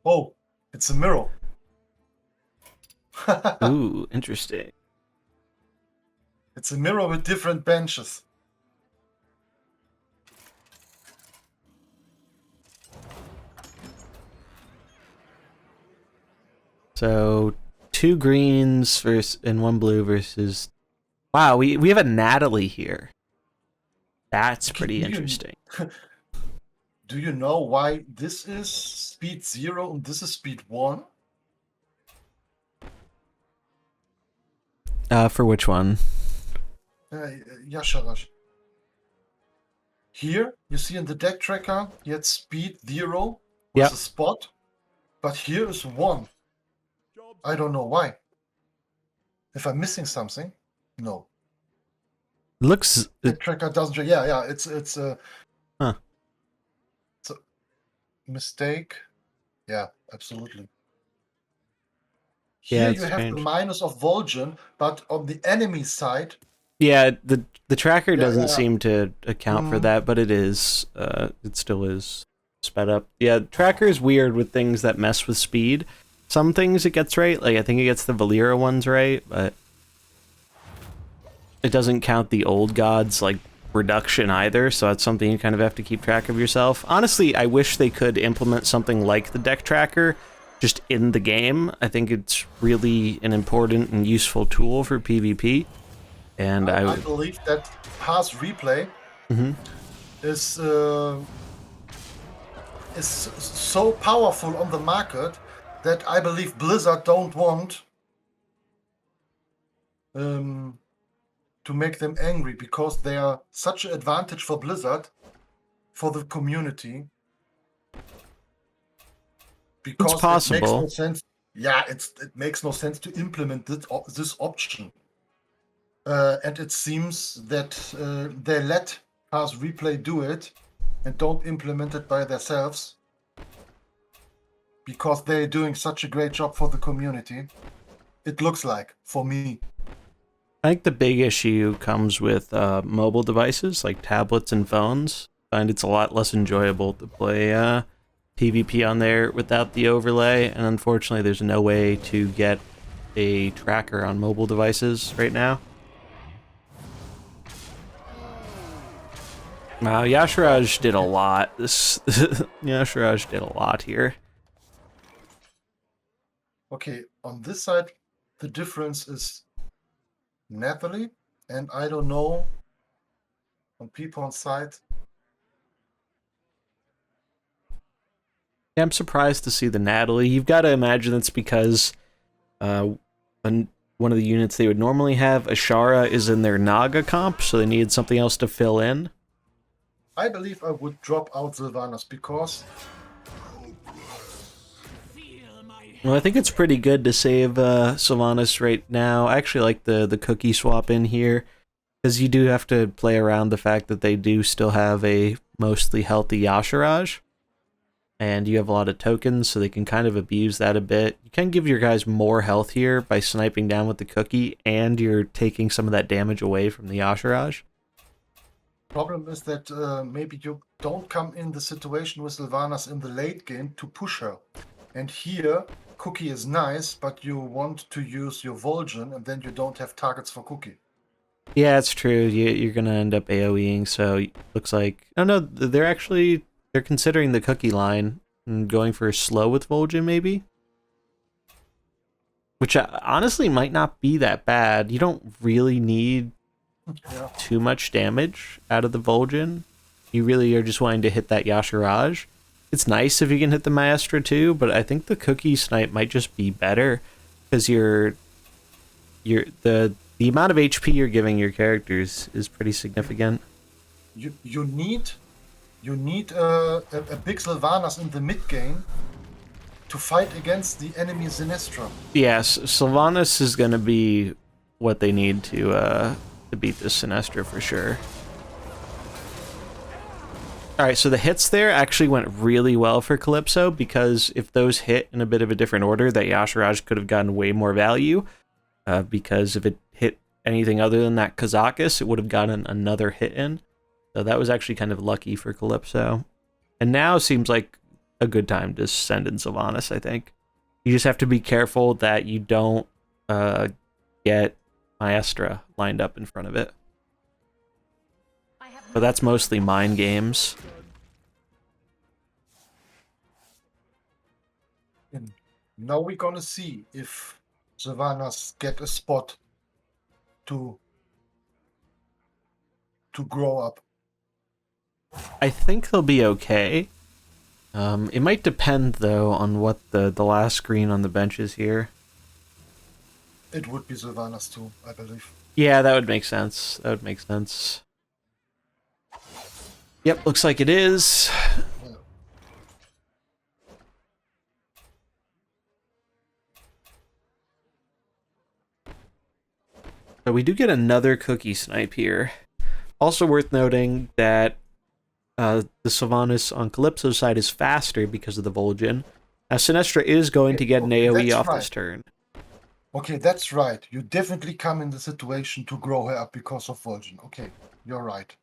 oh, it's a mirror. Ooh, interesting. It's a mirror with different benches. So 2 greens and 1 blue versus. Wow, we have a Natalie here. That's pretty interesting. Do you know why this is speed 0 and this is speed 1? For which one? Yasharash. Here, you see in the deck tracker, he had speed 0 with Yep. a spot, but here is 1. Job's I don't know why. If I'm missing something, no. Looks. The tracker doesn't. Yeah. It's a. Huh. It's a mistake. Yeah, absolutely. Yeah, Here it's you have the strange. minus of Vol'jin, but on the enemy side, Yeah, the tracker doesn't yeah. seem to account for that, but it is. It still is sped up. Yeah, tracker is weird with things that mess with speed. Some things it gets right, like I think it gets the Valera ones right, but it doesn't count the old gods like reduction either. So that's something you kind of have to keep track of yourself. Honestly, I wish they could implement something like the deck tracker just in the game. I think it's really an important and useful tool for PvP. And I believe that pass replay is so powerful on the market that I believe Blizzard don't want to make them angry, because they are such an advantage for Blizzard, for the community. Because it's possible. It makes no sense. Yeah, it makes no sense to implement this option. And it seems that they let Pass Replay do it and don't implement it by themselves, because they're doing such a great job for the community. It looks like, for me. I think the big issue comes with mobile devices like tablets and phones. I find it's a lot less enjoyable to play PvP on there without the overlay, and unfortunately there's no way to get a tracker on mobile devices right now. Wow, Yashiraj did a lot. Yashiraj did a lot here. Okay, on this side, the difference is Nathalie, and I don't know on Peepon's side. Yeah, I'm surprised to see the Natalie. You've got to imagine it's because one of the units they would normally have, Ashara, is in their Naga comp, so they needed something else to fill in. I believe I would drop out Sylvanas, because Well, I think it's pretty good to save Sylvanas right now. I actually like the cookie swap in here, because you do have to play around the fact that they do still have a mostly healthy Yashiraj. and you have a lot of tokens, so they can kind of abuse that a bit. You can give your guys more health here by sniping down with the cookie, and you're taking some of that damage away from the Yashiraj. Problem is that maybe you don't come in the situation with Sylvanas in the late game to push her. And here, Cookie is nice, but you want to use your Vol'jin, and then you don't have targets for Cookie. Yeah, it's true. You're gonna end up AoEing, so looks like... Oh no, they're considering the cookie line and going for slow with Vol'jin, maybe? Which honestly might not be that bad. You don't really need Yeah. too much damage out of the Vol'jin. You really are just wanting to hit that Yashiraj. It's nice if you can hit the Maestra too, but I think the cookie snipe might just be better because the amount of HP you're giving your characters is pretty significant. You need a big Sylvanas in the mid game to fight against the enemy Sinestra. Yes, Sylvanas is going to be what they need to beat this Sinestra for sure. Alright, so the hits there actually went really well for Calypso, because if those hit in a bit of a different order, that Yashiraj could have gotten way more value, because if it hit anything other than that Kazakus, it would have gotten another hit in. So that was actually kind of lucky for Calypso. And now seems like a good time to send in Sylvanas, I think. You just have to be careful that you don't get Maestra lined up in front of it. But that's mostly mind games. And now we're gonna see if Sylvanas get a spot to grow up. I think they'll be okay. It might depend, though, on what the last screen on the bench is here. It would be Sylvanas too, I believe. Yeah, that would make sense. That would make sense. Yep, looks like it is. Yeah. So we do get another cookie snipe here. Also worth noting that the Sylvanas on Calypso's side is faster because of the Vol'jin. Now, Sinestra is going to get an AoE off this turn. Okay, that's right. You definitely come in the situation to grow her up because of Vol'jin. Okay, you're right.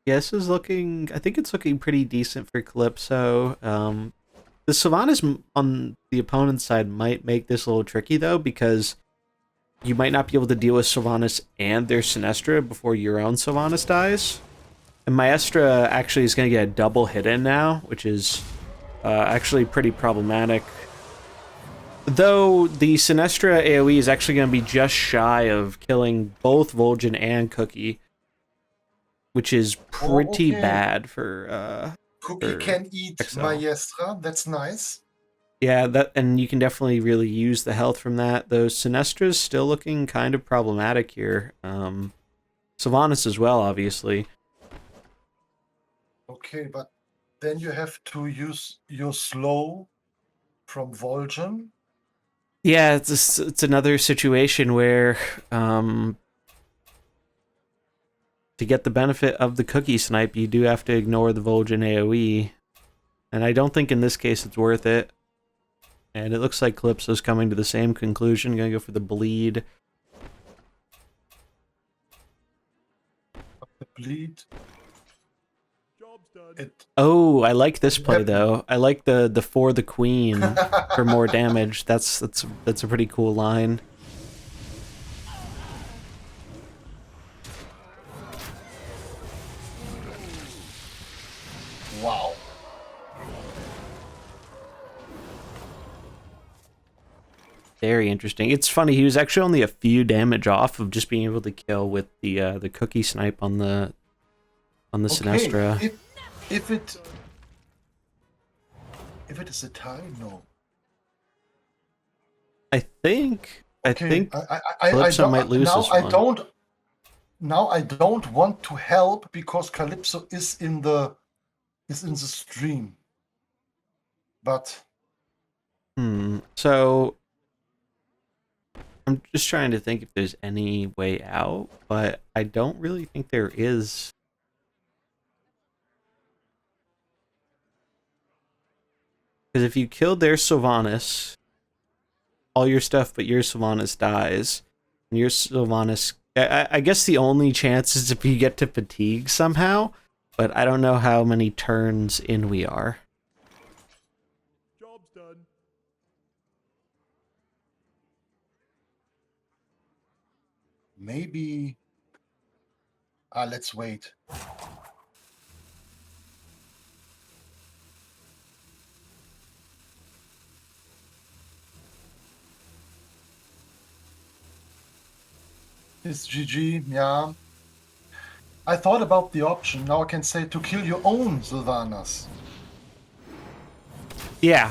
Yeah, this is looking... I think it's looking pretty decent for Calypso. The Sylvanas on the opponent's side might make this a little tricky, though, because you might not be able to deal with Sylvanas and their Sinestra before your own Sylvanas dies. And Maestra actually is going to get a double hit in now, which is actually pretty problematic. Though the Sinestra AoE is actually going to be just shy of killing both Vol'jin and Cookie, which is pretty bad for... Cookie can eat XL. Maestra. That's nice. Yeah, that, and you can definitely really use the health from that. Though Sinestra's still looking kind of problematic here. Sylvanas as well, obviously. Okay, but then you have to use your slow from Vol'jin. Yeah, it's another situation where to get the benefit of the cookie snipe, you do have to ignore the Vol'jin AoE. And I don't think in this case it's worth it. And it looks like Calypso's coming to the same conclusion. Gonna go for the bleed. The bleed. Job's done. It. Oh, I like this play though. I like the for the queen for more damage. That's a pretty cool line. Wow. Very interesting. It's funny, he was actually only a few damage off of just being able to kill with the cookie snipe on the Sinestra. If it is a tie, no. I think I Calypso don't, might lose now this one. Now I don't want to help because Calypso is in the stream. But So I'm just trying to think if there's any way out, but I don't really think there is. Because if you killed their Sylvanas, all your stuff but your Sylvanas dies. And your Sylvanas... I guess the only chance is if you get to fatigue somehow, but I don't know how many turns in we are. Job's done. Maybe. Let's wait. It's GG, yeah. I thought about the option. Now I can say to kill your own Sylvanas. Yeah.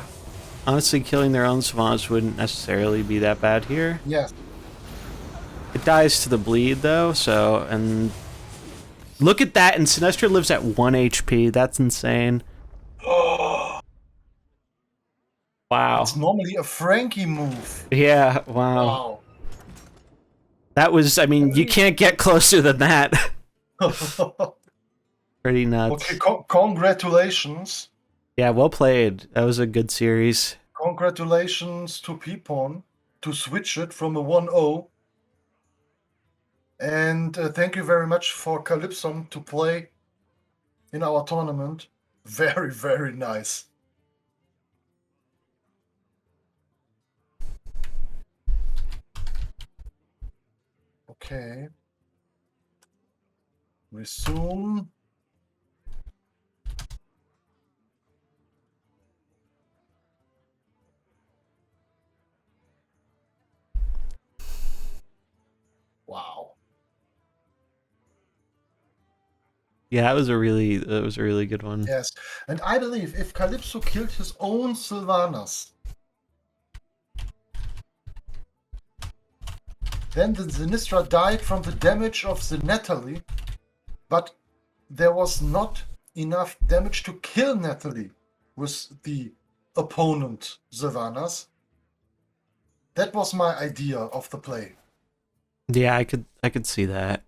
Honestly, killing their own Sylvanas wouldn't necessarily be that bad here. Yes. It dies to the bleed, though, so... And look at that, and Sinestro lives at 1 HP. That's insane. Wow. It's normally a Frankie move. Yeah, wow. Wow. That was, I mean, you can't get closer than that. Pretty nuts. Okay, congratulations. Yeah, well played. That was a good series. Congratulations to Peepon to switch it from a 1-0. And thank you very much for Calypso to play in our tournament. Very, very nice. Okay. Resume. Wow. Yeah, that was a really good one. Yes. And I believe if Calypso killed his own Sylvanas, then the Sinistra died from the damage of the Natalie, but there was not enough damage to kill Natalie with the opponent Sylvanas. That was my idea of the play. Yeah, I could see that.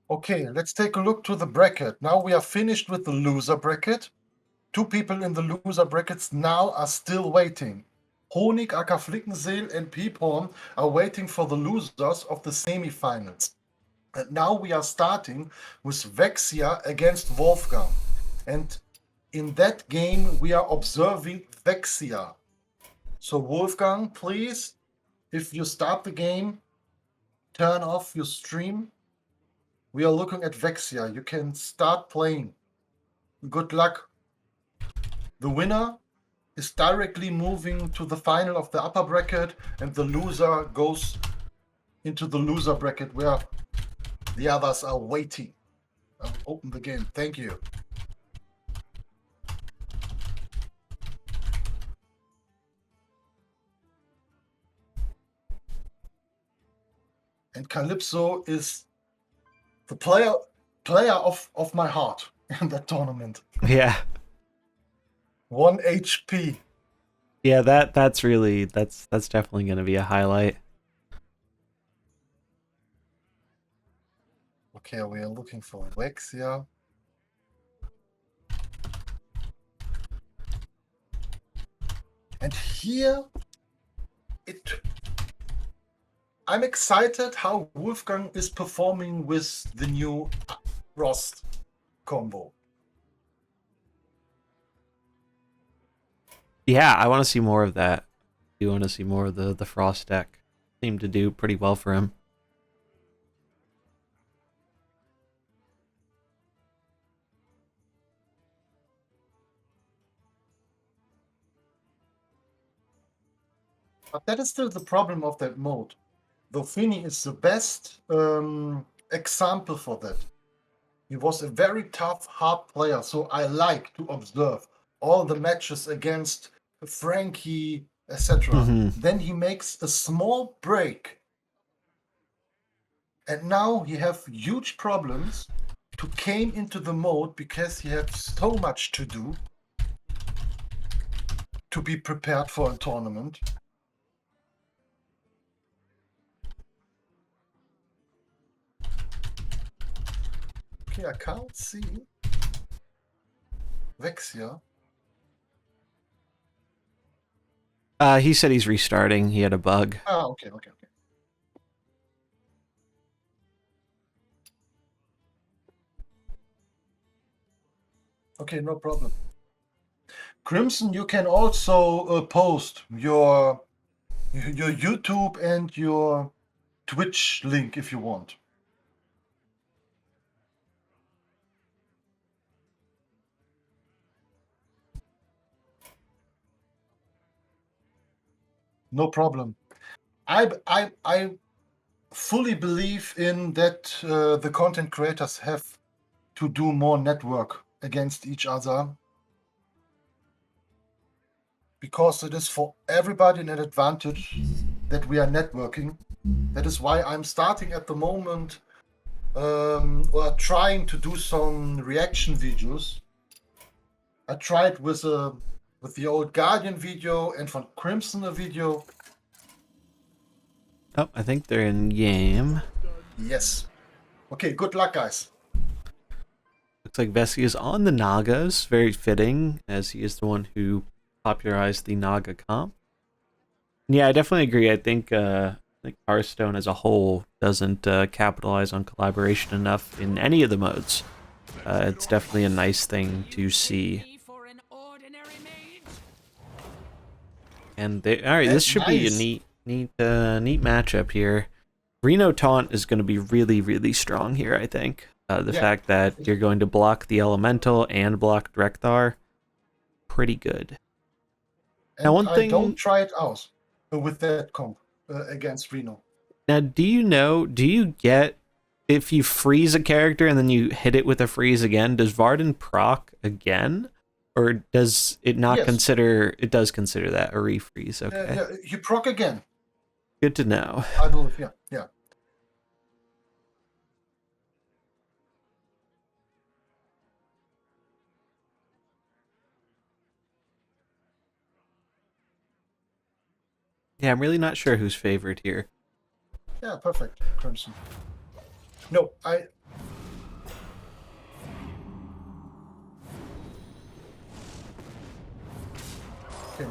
Okay, let's take a look to the bracket. Now we are finished with the loser bracket. 2 people in the loser brackets now are still waiting. Honig, aka Flickenseel, and Peephorn are waiting for the losers of the semifinals. And now we are starting with Vexia against Wolfgang. And in that game, we are observing Vexia. So Wolfgang, please, if you start the game, turn off your stream. We are looking at Vexia. You can start playing. Good luck. The winner is directly moving to the final of the upper bracket, and the loser goes into the loser bracket where the others are waiting. I'll open the game. Thank you. And Calypso is the player of my heart in that tournament. Yeah. 1 HP. Yeah, that's definitely going to be a highlight. Okay, we are looking for Vexia. And here I'm excited how Wolfgang is performing with the new Frost combo. Yeah, I want to see more of that. You want to see more of the Frost deck. Seemed to do pretty well for him. But that is still the problem of that mode. Dofini is the best example for that. He was a very tough, hard player, so I like to observe all the matches against Frankie, etc. Then he makes a small break, and now he have huge problems to came into the mode because he had so much to do to be prepared for a tournament. Okay, I can't see. Vexia. He said he's restarting. He had a bug. Ah, okay, okay, okay. Okay, no problem. Crimson, you can also post your YouTube and your Twitch link if you want. No problem. I fully believe in that the content creators have to do more network against each other because it is for everybody an advantage that we are networking. That is why I'm starting at the moment or trying to do some reaction videos. I tried with the old Guardian video and from Crimson a video. Oh, I think they're in game. Yes. Okay, good luck, guys. Looks like Vessi is on the Nagas. Very fitting, as he is the one who popularized the Naga comp. Yeah, I definitely agree. I think Hearthstone as a whole doesn't capitalize on collaboration enough in any of the modes. It's definitely a nice thing to see. And all right, this should be a Nice. neat matchup here. Reno Taunt is going to be really, really strong here, I think. The Yeah. fact that you're going to block the Elemental and block Drekthar, pretty good. And Now, one I thing. don't try it out with that comp against Reno. Now, do you get, if you freeze a character and then you hit it with a freeze again, does Varden proc again? Or does it not Yes. consider, it does consider that a refreeze, okay. Yeah, you proc again. Good to know. I believe, yeah. Yeah, I'm really not sure who's favored here. Yeah, perfect, Crimson. No, okay,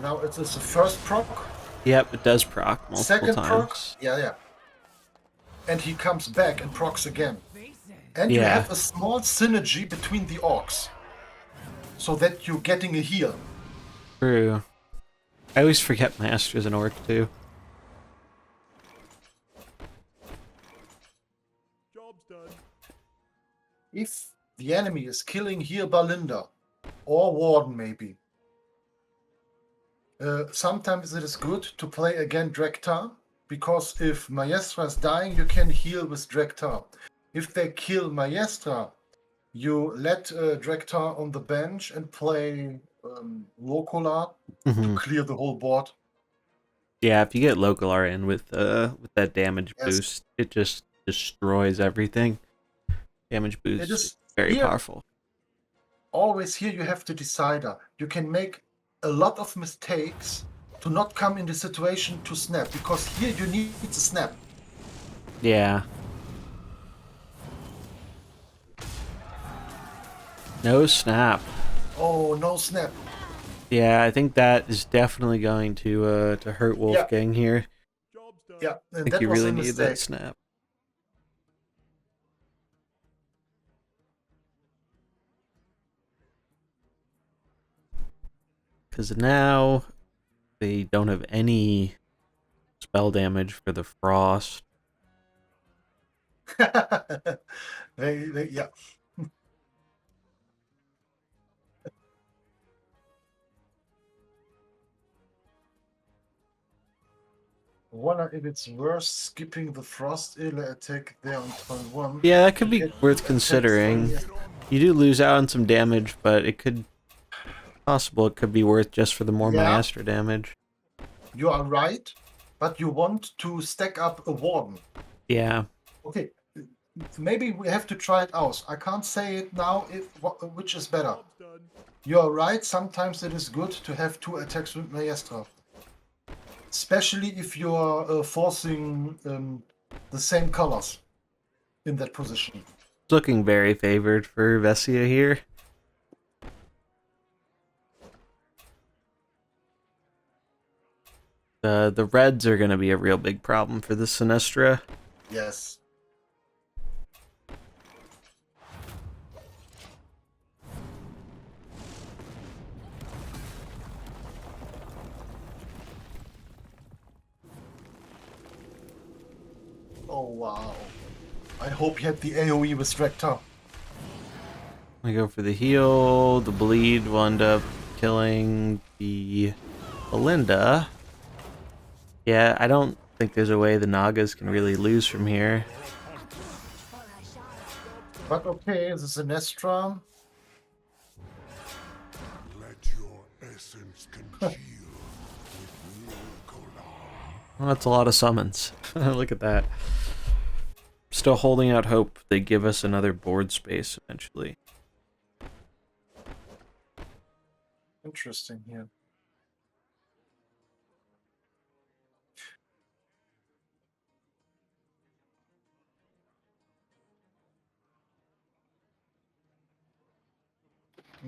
now it is the first proc. Yep, it does proc multiple Second times. proc. Yeah. And he comes back and procs again. And you Yeah. have a small synergy between the orcs. So that you're getting a heal. True. I always forget Master's an orc too. Job's done. If the enemy is killing here Balinda, or Warden maybe, sometimes it is good to play again Drektar, because if Maestra is dying, you can heal with Drektar. If they kill Maestra, you let Drektar on the bench and play Locolar to clear the whole board. Yeah, if you get Localar in with that damage Yes. boost, it just destroys everything. Damage boost It is very here- powerful. Always here you have to decide. You can make a lot of mistakes to not come in the situation to snap, because here you need to snap. Yeah. No snap. Oh, no snap. Yeah, I think that is definitely going to hurt Wolfgang here. Job's done. Yeah, I and think that you was really a need that mistake. snap. Because now they don't have any spell damage for the frost. Yeah. Wonder if it's worth skipping the frost illa attack there on turn 1. Yeah, that could to be get worth attacks considering. from- You do lose out on some damage, but it could possible it could be worth just for the more Yeah. Maestra damage. You are right, but you want to stack up a warden. Yeah. Okay, maybe we have to try it out. I can't say it now which is better. Job's done. You are right, sometimes it is good to have 2 attacks with Maestra. Especially if you are forcing the same colors in that position. It's looking very favored for Vessia here. The reds are going to be a real big problem for the Sinestra. Yes. Oh, wow. I hope you had the AoE with Rector. I go for the heal. The bleed will end up killing the Belinda. Yeah, I don't think there's a way the Nagas can really lose from here. But okay, the Sinestra. Let your essence congeal with Nicola. Well, that's a lot of summons. Look at that. Still holding out hope they give us another board space eventually. Interesting here.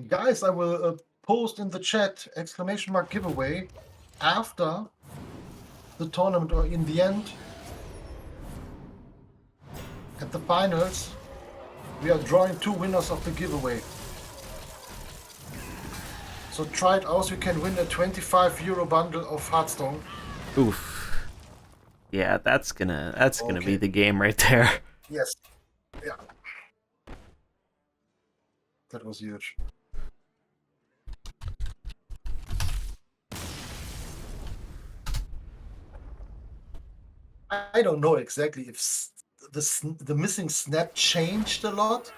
Guys, I will post in the chat exclamation mark giveaway after the tournament or in the end. At the finals, we are drawing 2 winners of the giveaway. So try it out, you can win a €25 bundle of Hearthstone. Oof. Yeah, that's gonna be Okay. the game right there. Yes. Yeah. That was huge. I don't know exactly if the missing snap changed a lot.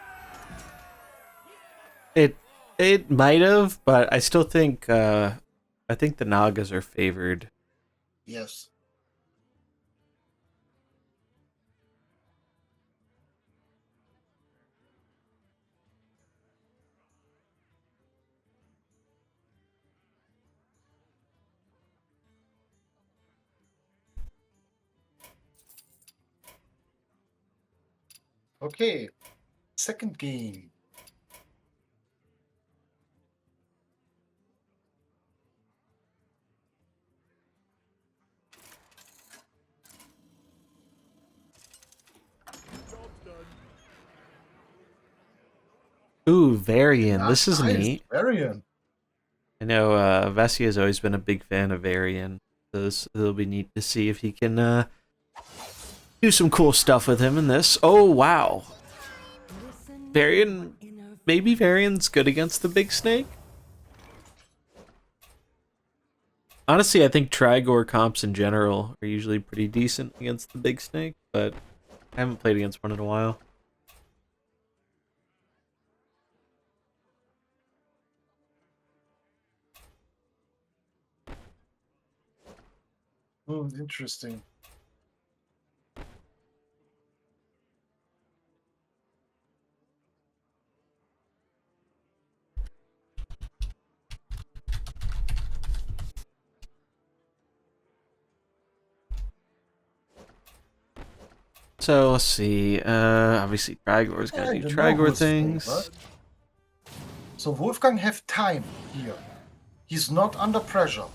It might have, but I still think I think the Nagas are favored. Yes. Okay. Second game. Job's done. Ooh, Varian. This is Nice. neat. Variant. I know Vessi has always been a big fan of Varian. So it'll be neat to see if he can do some cool stuff with him in this. Oh, wow. Varian, maybe Varian's good against the big snake? Honestly, I think Trigor comps in general are usually pretty decent against the big snake, but I haven't played against one in a while. Interesting. So let's see. Obviously Trigor's gonna I do don't know Trigor who's things. favored. So Wolfgang have time here. He's not under pressure.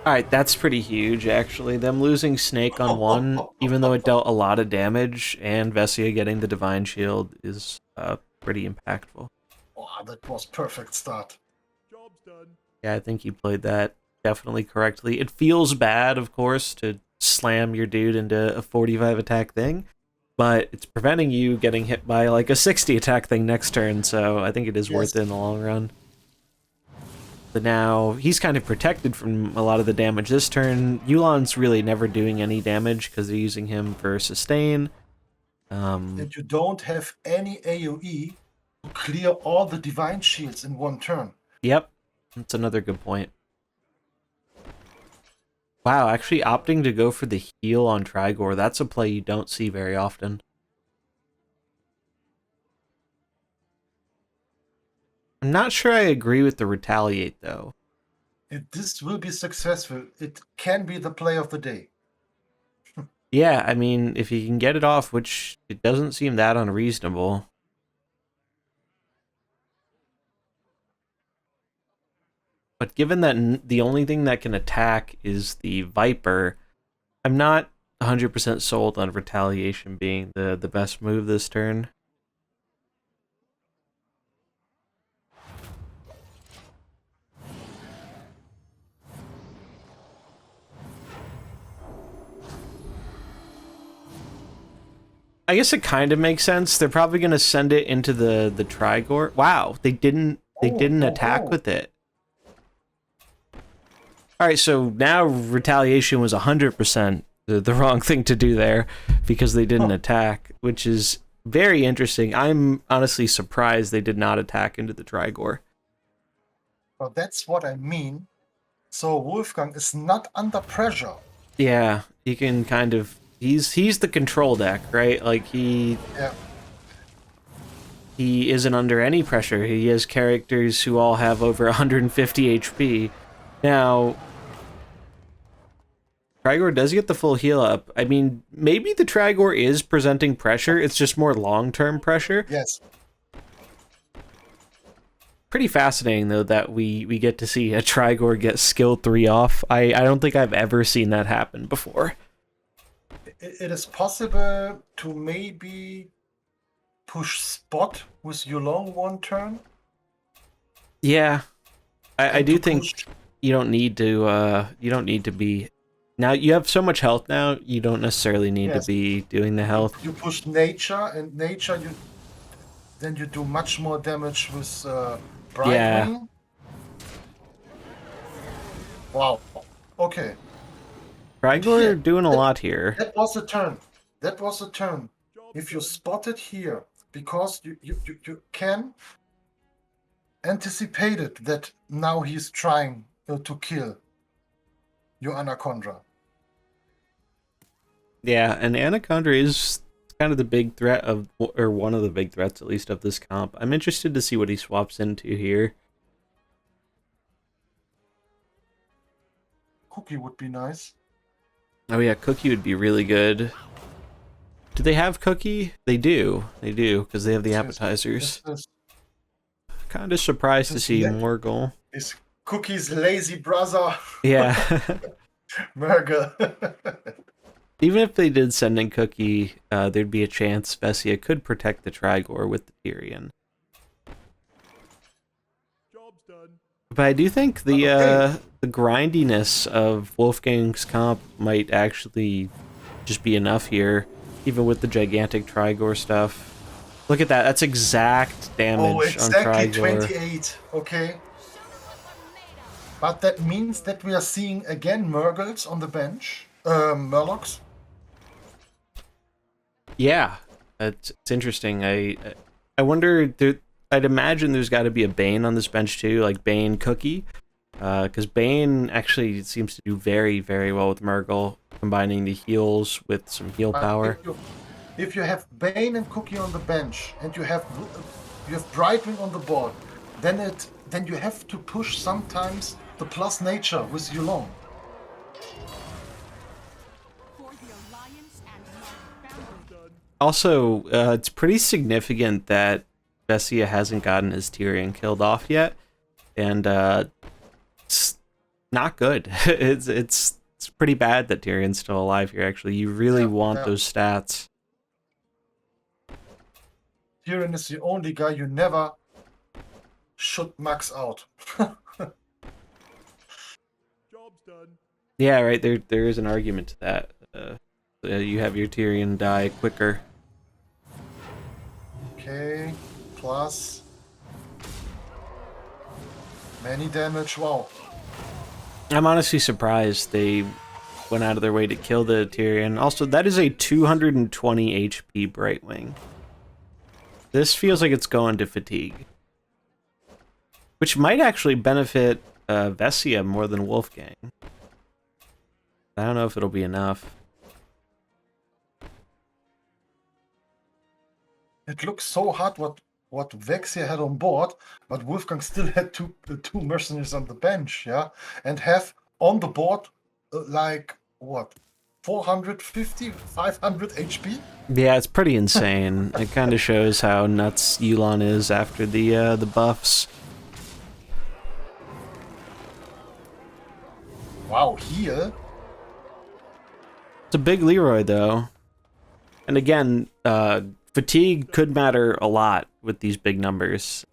Alright, that's pretty huge, actually. Them losing Snake on one, even though it dealt a lot of damage, and Vessia getting the Divine Shield is pretty impactful. Oh, that was perfect start. Job's done. Yeah, I think you played that definitely correctly. It feels bad, of course, to slam your dude into a 45 attack thing, but it's preventing you getting hit by like a 60 attack thing next turn, so I think it is worth it in the long run. But now he's kind of protected from a lot of the damage this turn. Yulan's really never doing any damage because they're using him for sustain. And you don't have any AoE to clear all the divine shields in one turn. Yep, that's another good point. Wow, actually opting to go for the heal on Trigor, that's a play you don't see very often. I'm not sure I agree with the retaliate, though. If this will be successful, it can be the play of the day. Yeah, I mean, if you can get it off, which it doesn't seem that unreasonable. but given that the only thing that can attack is the Viper, I'm not 100% sold on retaliation being the best move this turn. I guess it kind of makes sense. They're probably going to send it into the Trigor. Wow, they didn't attack with it. All right, so now retaliation was 100% the wrong thing to do there because they didn't attack, which is very interesting. I'm honestly surprised they did not attack into the Trigor. Well, that's what I mean. So Wolfgang is not under pressure. Yeah, he can kind of he's the control deck, right? Like he isn't under any pressure. He has characters who all have over 150 HP. Now, Trigor does get the full heal up. I mean, maybe the Trigor is presenting pressure. It's just more long-term pressure. Yes. Pretty fascinating, though, that we get to see a Trigor get skill 3 off. I don't think I've ever seen that happen before. It is possible to maybe push spot with Yulong one turn. Yeah, I do think push. you don't need to be. Now you have so much health now, you don't necessarily need to be doing the health. You push nature, and nature then you do much more damage with Brightwing. Yeah. Wow. Okay. Trigor doing a lot here. That was a turn. That was a turn. If you spot it here, because you can anticipate it that now he's trying to kill your Anaconda. Yeah, and Anaconda is kind of the big threat of, or one of the big threats at least of this comp. I'm interested to see what he swaps into here. Cookie would be nice. Oh yeah, Cookie would be really good. Do they have Cookie? They do. They do, because they have the appetizers. Kind of surprised to see Morgul. Is Cookie's lazy brother. Yeah. Mergel. Even if they did send in Cookie, there'd be a chance Vesia could protect the Trigor with the Tyrion. Job's done. But I do think the grindiness of Wolfgang's comp might actually just be enough here, even with the gigantic Trigor stuff. Look at that, that's exact damage on Trigor. Exactly 28, okay. But that means that we are seeing again Murgles on the bench. Murlocs. Yeah, it's interesting. I wonder, I'd imagine there's got to be a Bane on this bench too, like Bane Cookie. Because Bane actually seems to do very, very well with Murgle, combining the heals with some heal power. If you have Bane and Cookie on the bench, and you have Brightwing on the board, then you have to push sometimes the plus nature with Yulong. Also, it's pretty significant that Vesia hasn't gotten his Tyrion killed off yet, and it's not good. It's pretty bad that Tyrion's still alive here. Actually, you really want those stats. Tyrion is the only guy you never should max out. Job's done. Yeah, right. There is an argument to that. You have your Tyrion die quicker. Okay, plus many damage. Wow. I'm honestly surprised they went out of their way to kill the Tyrion. Also, that is a 220 HP Brightwing. This feels like it's going to fatigue, which might actually benefit Vesia more than Wolfgang. I don't know if it'll be enough. It looks so hard what Vexia had on board, but Wolfgang still had two mercenaries on the bench, yeah, and have on the board like what, 450, 500 HP. Yeah, it's pretty insane. It kind of shows how nuts Yu'lon is after the buffs. Wow, here. It's a big Leroy, though. And again, fatigue could matter a lot with these big numbers.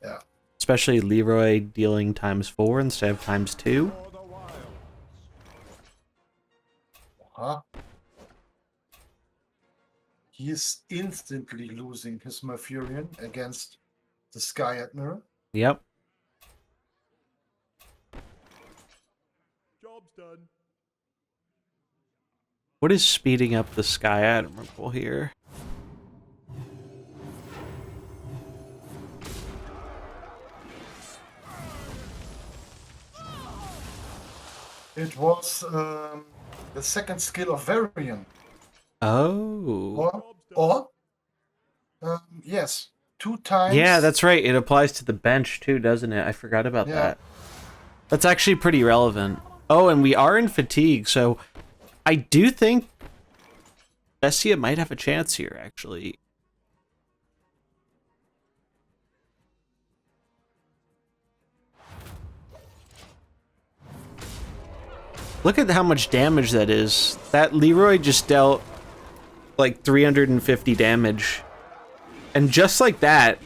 Yeah. Especially Leroy dealing ×4 instead of ×2. Huh? He is instantly losing his Merfurian against the Sky Admiral. Yep. Job's done. What is speeding up the Sky Admiral here? It was the second skill of Varian. Oh. Or yes, 2 times. Yeah, that's right. It applies to the bench too, doesn't it? I forgot about Yeah. that. That's actually pretty relevant. Oh, and we are in fatigue, so I do think Vessia might have a chance here, actually. Look at how much damage that is. That Leroy just dealt like 350 damage. And just like that,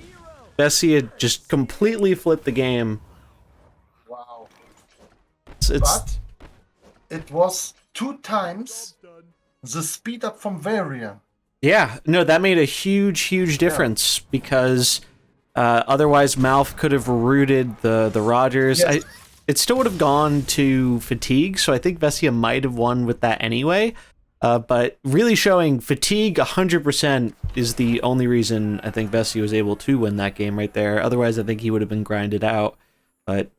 Vessia just completely flipped the game. Wow. It's But it was 2 times Job's done. the speed up from Varian. yeah, no, that made a huge difference because otherwise Malf could have rooted the Rogers. Yes. It still would have gone to fatigue, so I think Vessia might have won with that anyway. But really showing fatigue 100% is the only reason I think Vessia was able to win that game right there. Otherwise, I think he would have been grinded out. But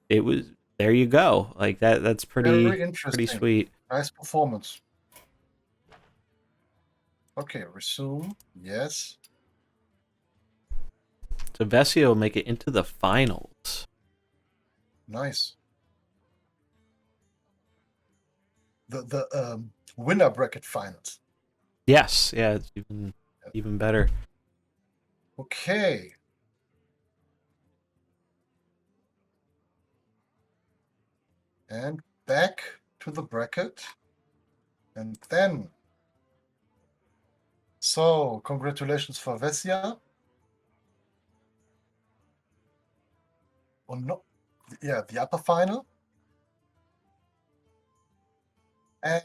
it was, there you go. Like that's Very pretty interesting. sweet. Nice performance. Okay, resume. Yes. So Vessia will make it into the finals. Nice. The winner bracket finals. Yes, yeah, it's even better. Okay. And back to the bracket. And then. So, congratulations for Vessia. Oh no. Yeah, the upper final. And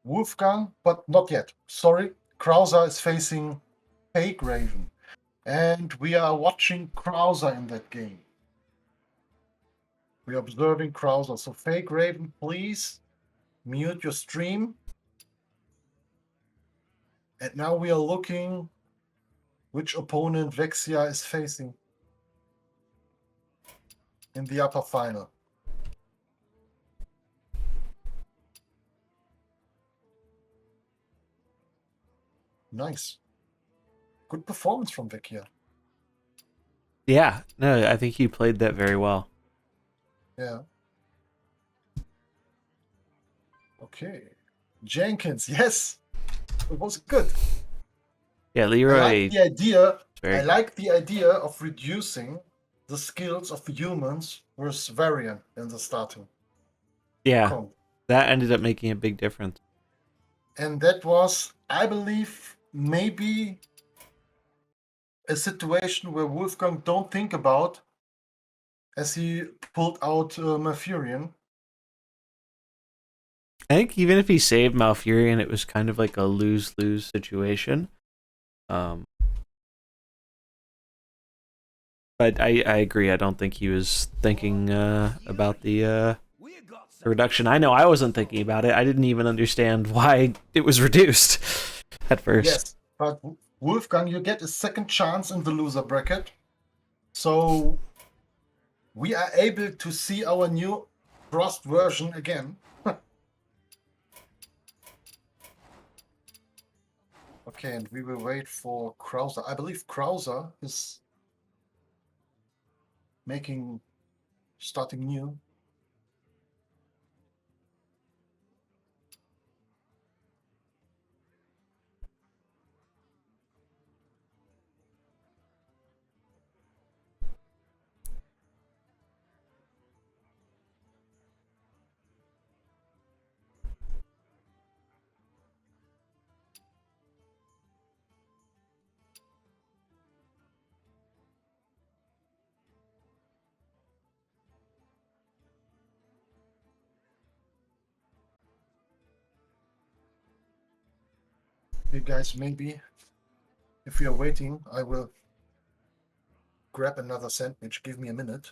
Wolfgang, but not yet. Sorry. Krauser is facing Fake Raven. And we are watching Krauser in that game. We're observing Krauser. So, Fake Raven, please mute your stream. And now we are looking which opponent Vexia is facing in the upper final. Nice. Good performance from Vexia. Yeah, no, I think he played that very well. Yeah. Okay. Jenkins, yes. It was good. Yeah, I Leroy. like the idea. very I like the idea of reducing the skills of humans versus variant in the starting Yeah, comp. that ended up making a big difference. And that was, I believe, maybe a situation where Wolfgang don't think about as he pulled out Merfurian. I think even if he saved Malfurion, it was kind of like a lose-lose situation. But I agree. I don't think he was thinking about the reduction. I know I wasn't thinking about it. I didn't even understand why it was reduced at first. Yes, but Wolfgang, you get a second chance in the loser bracket. So we are able to see our new Frost version again. Okay, and we will wait for Krauser. I believe Krauser is starting new. Hey guys, maybe if you're waiting, I will grab another sandwich. Give me a minute.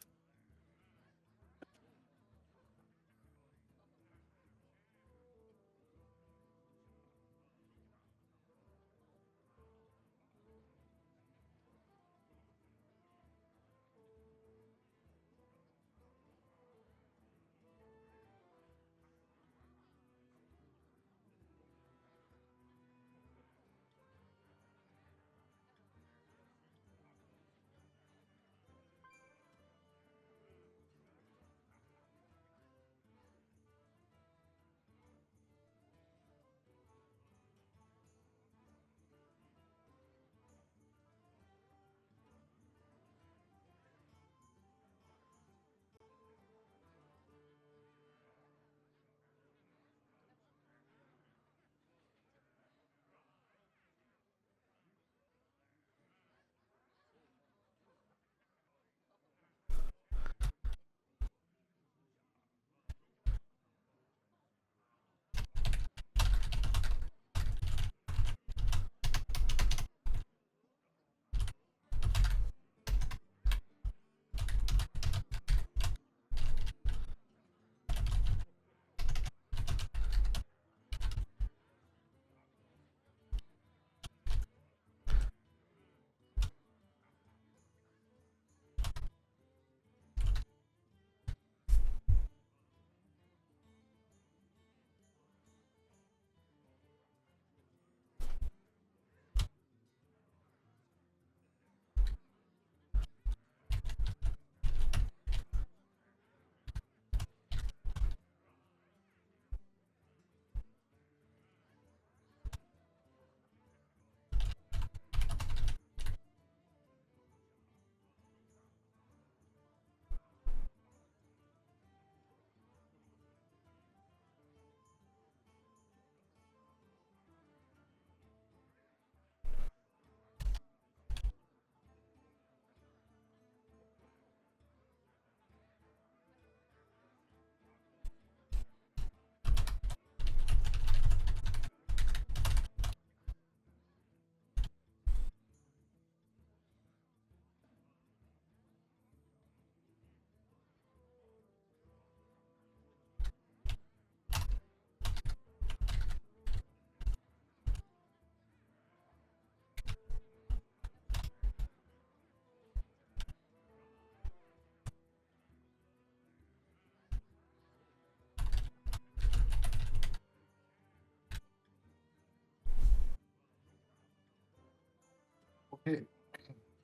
Okay.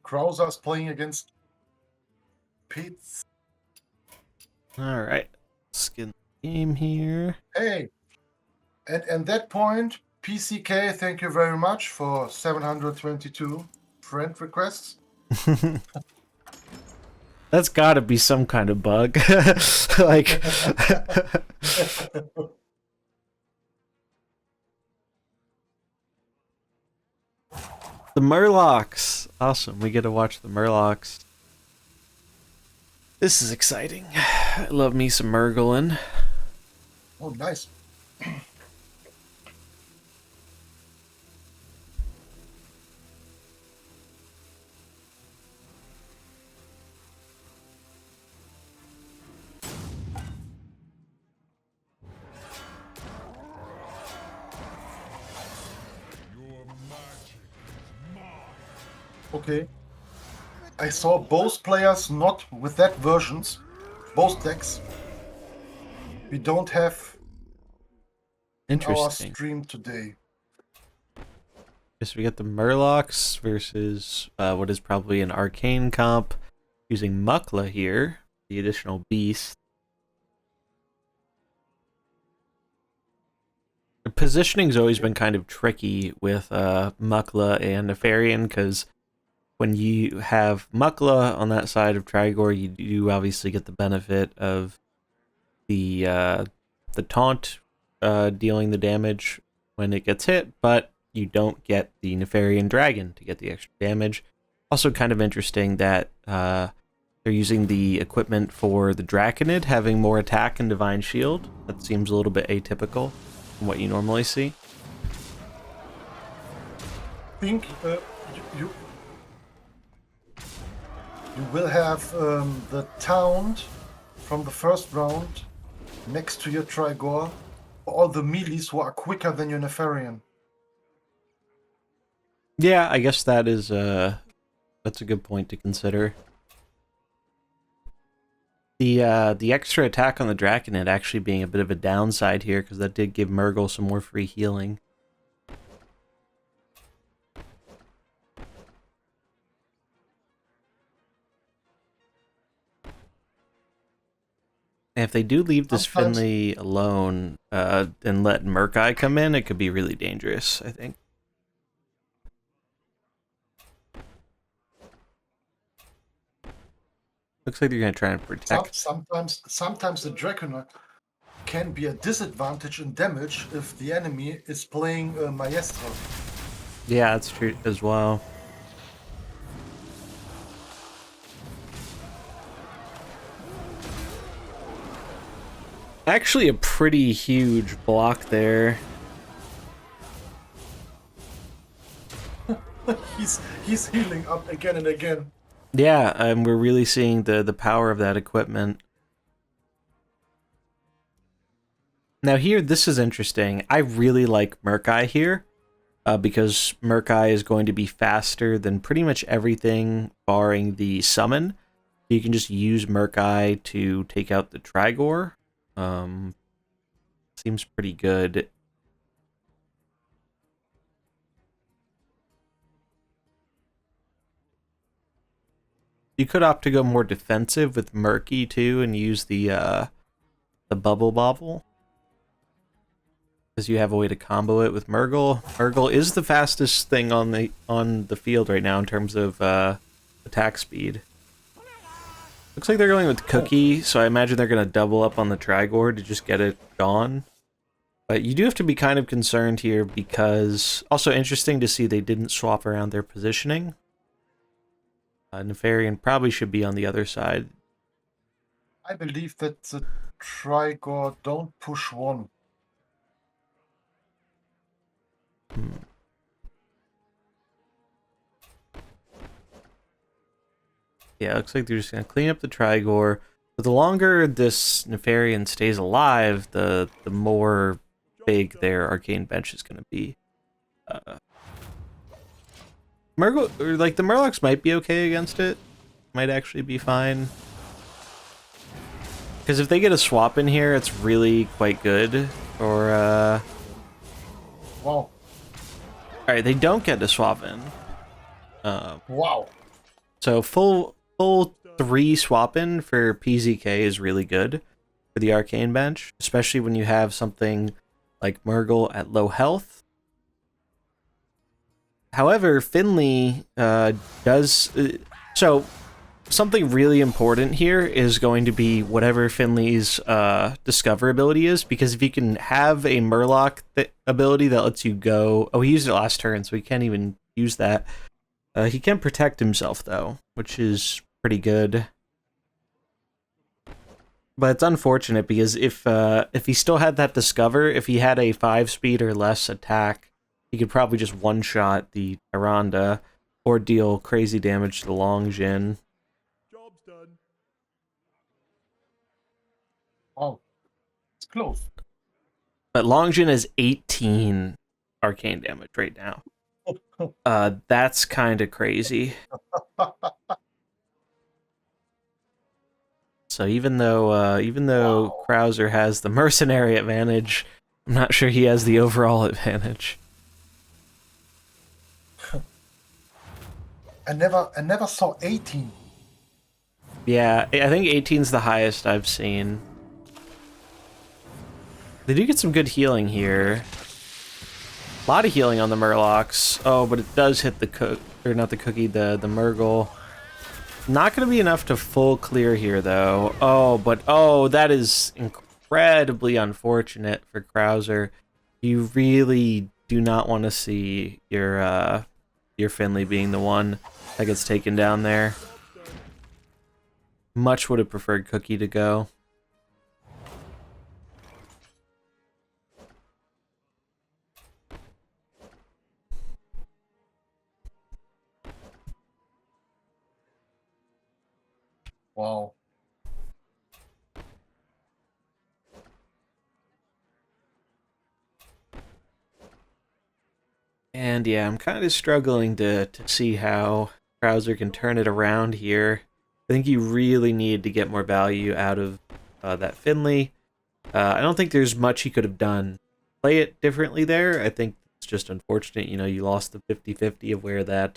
Krauser's playing against Pitts. Alright. Skin the game here. Hey, and at that point, PCK, thank you very much for 722 friend requests. That's gotta be some kind of bug. Like, the Murlocs. Awesome, we get to watch the Murlocs. This is exciting. I love me some Murglin. Oh, nice. Okay. I saw both players not with that versions, both decks. We don't have in our Interesting. stream today. Guess we get the Murlocs versus what is probably an arcane comp using Mukla here, the additional beast. The positioning's always been kind of tricky with Mukla and Nefarian, because when you have Mukla on that side of Trigor, you do obviously get the benefit of the taunt dealing the damage when it gets hit, but you don't get the Nefarian Dragon to get the extra damage. Also kind of interesting that they're using the equipment for the Draconid having more attack and Divine Shield. That seems a little bit atypical from what you normally see. think you you will have the Taunt from the first round next to your Trigor for all the melees who are quicker than your Nefarian. Yeah, I guess that is that's a good point to consider. The extra attack on the Draconid actually being a bit of a downside here, because that did give Murgle some more free healing. And if they do leave this Sometimes- Finley alone and let Merc come in, it could be really dangerous, I think. Looks like they're going to try and protect. Sometimes the Draconid can be a disadvantage in damage if the enemy is playing Maestro. Yeah, that's true as well. Actually, a pretty huge block there. He's healing up again and again. Yeah, and we're really seeing the power of that equipment. Now here, this is interesting. I really like merc here, because merc is going to be faster than pretty much everything barring the summon. You can just use merc to take out the Trigor. Seems pretty good. You could opt to go more defensive with Murky too and use the Bubble Bobble, because you have a way to combo it with Murgle. Murgle is the fastest thing on the field right now in terms of attack speed. Looks like they're going with Cookie, so I imagine they're going to double up on the Trigor to just get it gone. But you do have to be kind of concerned here, because also interesting to see they didn't swap around their positioning. Nefarian probably should be on the other side. I believe that the Trigor don't push one. Yeah, it looks like they're just going to clean up the Trigor. But the longer this Nefarian stays alive, the more big their Arcane Bench is going to be. Murgle, or like the Murlocs might be okay against it. Might actually be fine. Because if they get a swap in here, it's really quite good. Or, Wow. Alright, they don't get to swap in. Wow. So full 3 swap in for PZK is really good for the Arcane Bench, especially when you have something like Murgle at low health. However, Finley does... so, something really important here is going to be whatever Finley's Discover ability is, because if you can have a Murloc ability that lets you go... Oh, he used it last turn, so he can't even use that. He can protect himself, though, which is pretty good. But it's unfortunate, because if he still had that Discover, if he had a 5-speed or less attack, he could probably just one-shot the Tyrande, or deal crazy damage to the Longjin. Job's done. Wow. It's close. But Longjin is 18 arcane damage right now. That's kind of crazy. So even though Wow. Krauser has the mercenary advantage, I'm not sure he has the overall advantage. I never saw 18. Yeah, I think 18's the highest I've seen. They do get some good healing here. A lot of healing on the Murlocs. Oh, but it does hit the not the cookie, the Murgle. Not going to be enough to full clear here, though. Oh, that is incredibly unfortunate for Krauser. You really do not want to see your Finley being the one that gets taken down there. Much would have preferred Cookie to go. And yeah, I'm kind of struggling to see how Krauser can turn it around here. I think you really need to get more value out of that Finley. I don't think there's much he could have done. Play it differently there. I think it's just unfortunate, you know, you lost the 50-50 of where that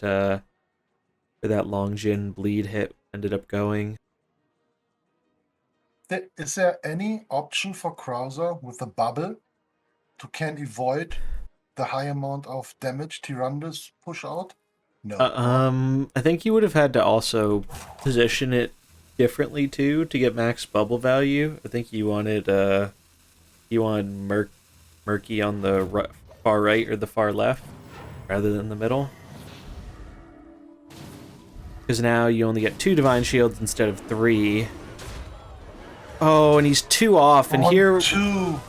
Longjin bleed hit ended up going. Is there any option for Krauser with the bubble to can avoid the high amount of damage Tyrannus push out? No. I think you would have had to also position it differently too to get max bubble value. I think you wanted murky on the far right or the far left rather than the middle. Because now you only get 2 divine shields instead of 3. Oh, and he's 2 off, and here 2.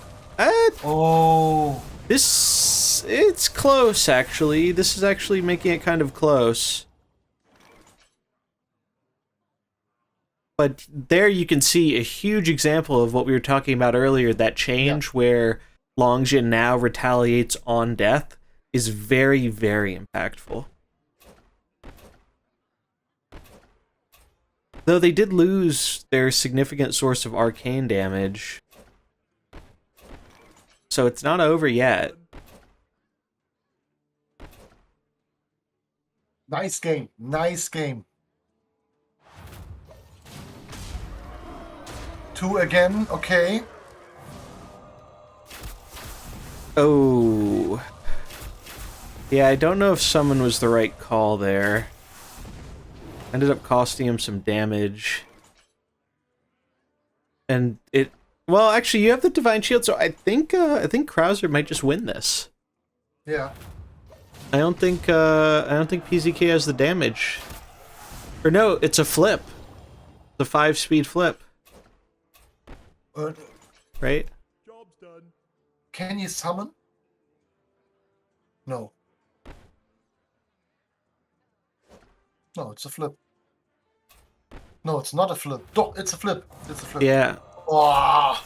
uh, Oh. it's close actually. This is actually making it kind of close. But there you can see a huge example of what we were talking about earlier, that change where Longjin now retaliates on death is very, very impactful. Though they did lose their significant source of arcane damage. So it's not over yet. Nice game. Nice game. 2 again. Okay. Oh. Yeah, I don't know if summon was the right call there. Ended up costing him some damage. And it... Well, actually, you have the Divine Shield, so I think Krauser might just win this. Yeah. I don't think PZK has the damage. Or no, it's a flip. The 5-speed flip. Right? Job's done. Can you summon? No. No, it's a flip. No, it's not a flip. It's a flip. It's a flip. Yeah. Oh.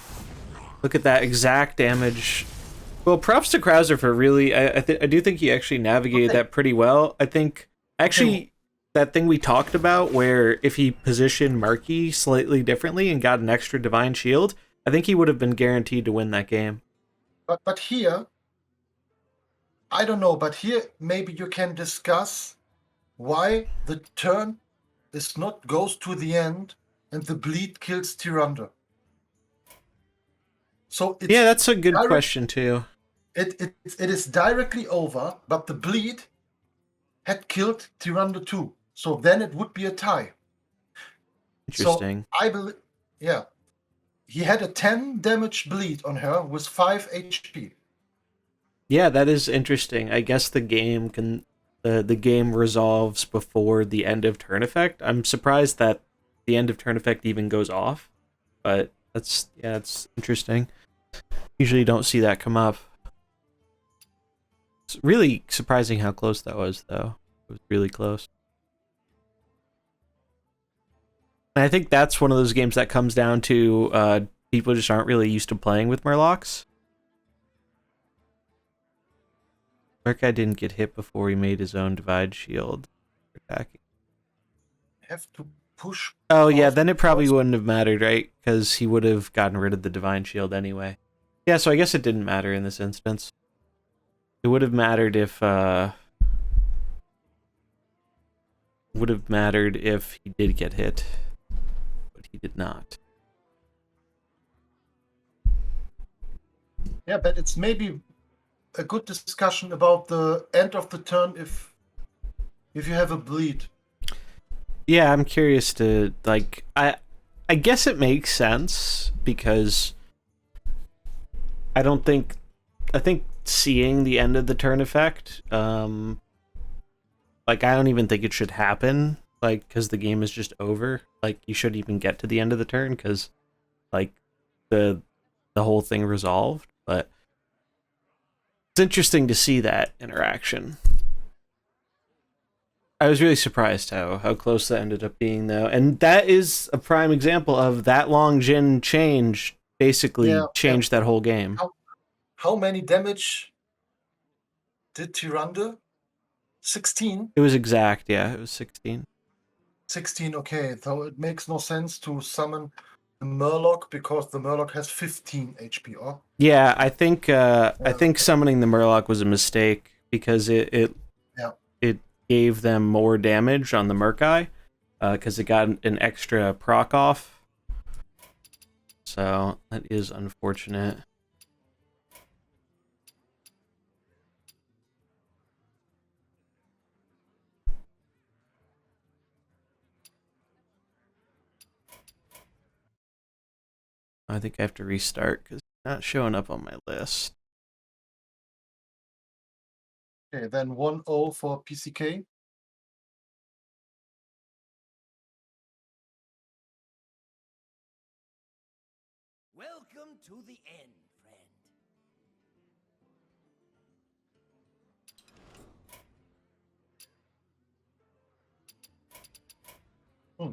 Look at that exact damage. Well, props to Krauser for really... I do think he actually navigated that pretty well. I think... Actually, that thing we talked about where if he positioned Murky slightly differently and got an extra Divine Shield, I think he would have been guaranteed to win that game. But here... I don't know, but here maybe you can discuss why the turn is not goes to the end and the bleed kills Tyrande. So it's Yeah, that's a good question too. It is directly over, but the bleed had killed Tyrande too. So then it would be a tie. Interesting. So I believe, yeah, he had a 10 damage bleed on her with 5 HP. Yeah, that is interesting. I guess the game can the game resolves before the end of turn effect. I'm surprised that the end of turn effect even goes off, but that's it's interesting. Usually don't see that come up. It's really surprising how close that was, though. It was really close. And I think that's one of those games that comes down to people just aren't really used to playing with Murlocs. Merc didn't get hit before he made his own Divide Shield for attacking. Have to push. Oh yeah, then it probably wouldn't have mattered, right? Because he would have gotten rid of the Divine Shield anyway. Yeah, so I guess it didn't matter in this instance. It would have mattered if he did get hit, but he did not. Yeah, but it's maybe a good discussion about the end of the turn if you have a bleed. Yeah, I'm curious to like I guess it makes sense because I think seeing the end of the turn effect, like I don't even think it should happen, like because the game is just over. Like you shouldn't even get to the end of the turn because like the whole thing resolved. But it's interesting to see that interaction. I was really surprised how close that ended up being, though. And that is a prime example of that Longjin change basically changed that whole game. How many damage did Tyrande 16? It was exact, yeah, it was 16. 16, okay. So it makes no sense to summon the Murloc because the Murloc has 15 HP. Oh, Yeah, I think summoning the Murloc was a mistake because yeah. it gave them more damage on the Merc because it got an extra proc off. So that is unfortunate. I think I have to restart because it's not showing up on my list. Okay, then 1-0 for PCK. Welcome to the end, friend. Hmm.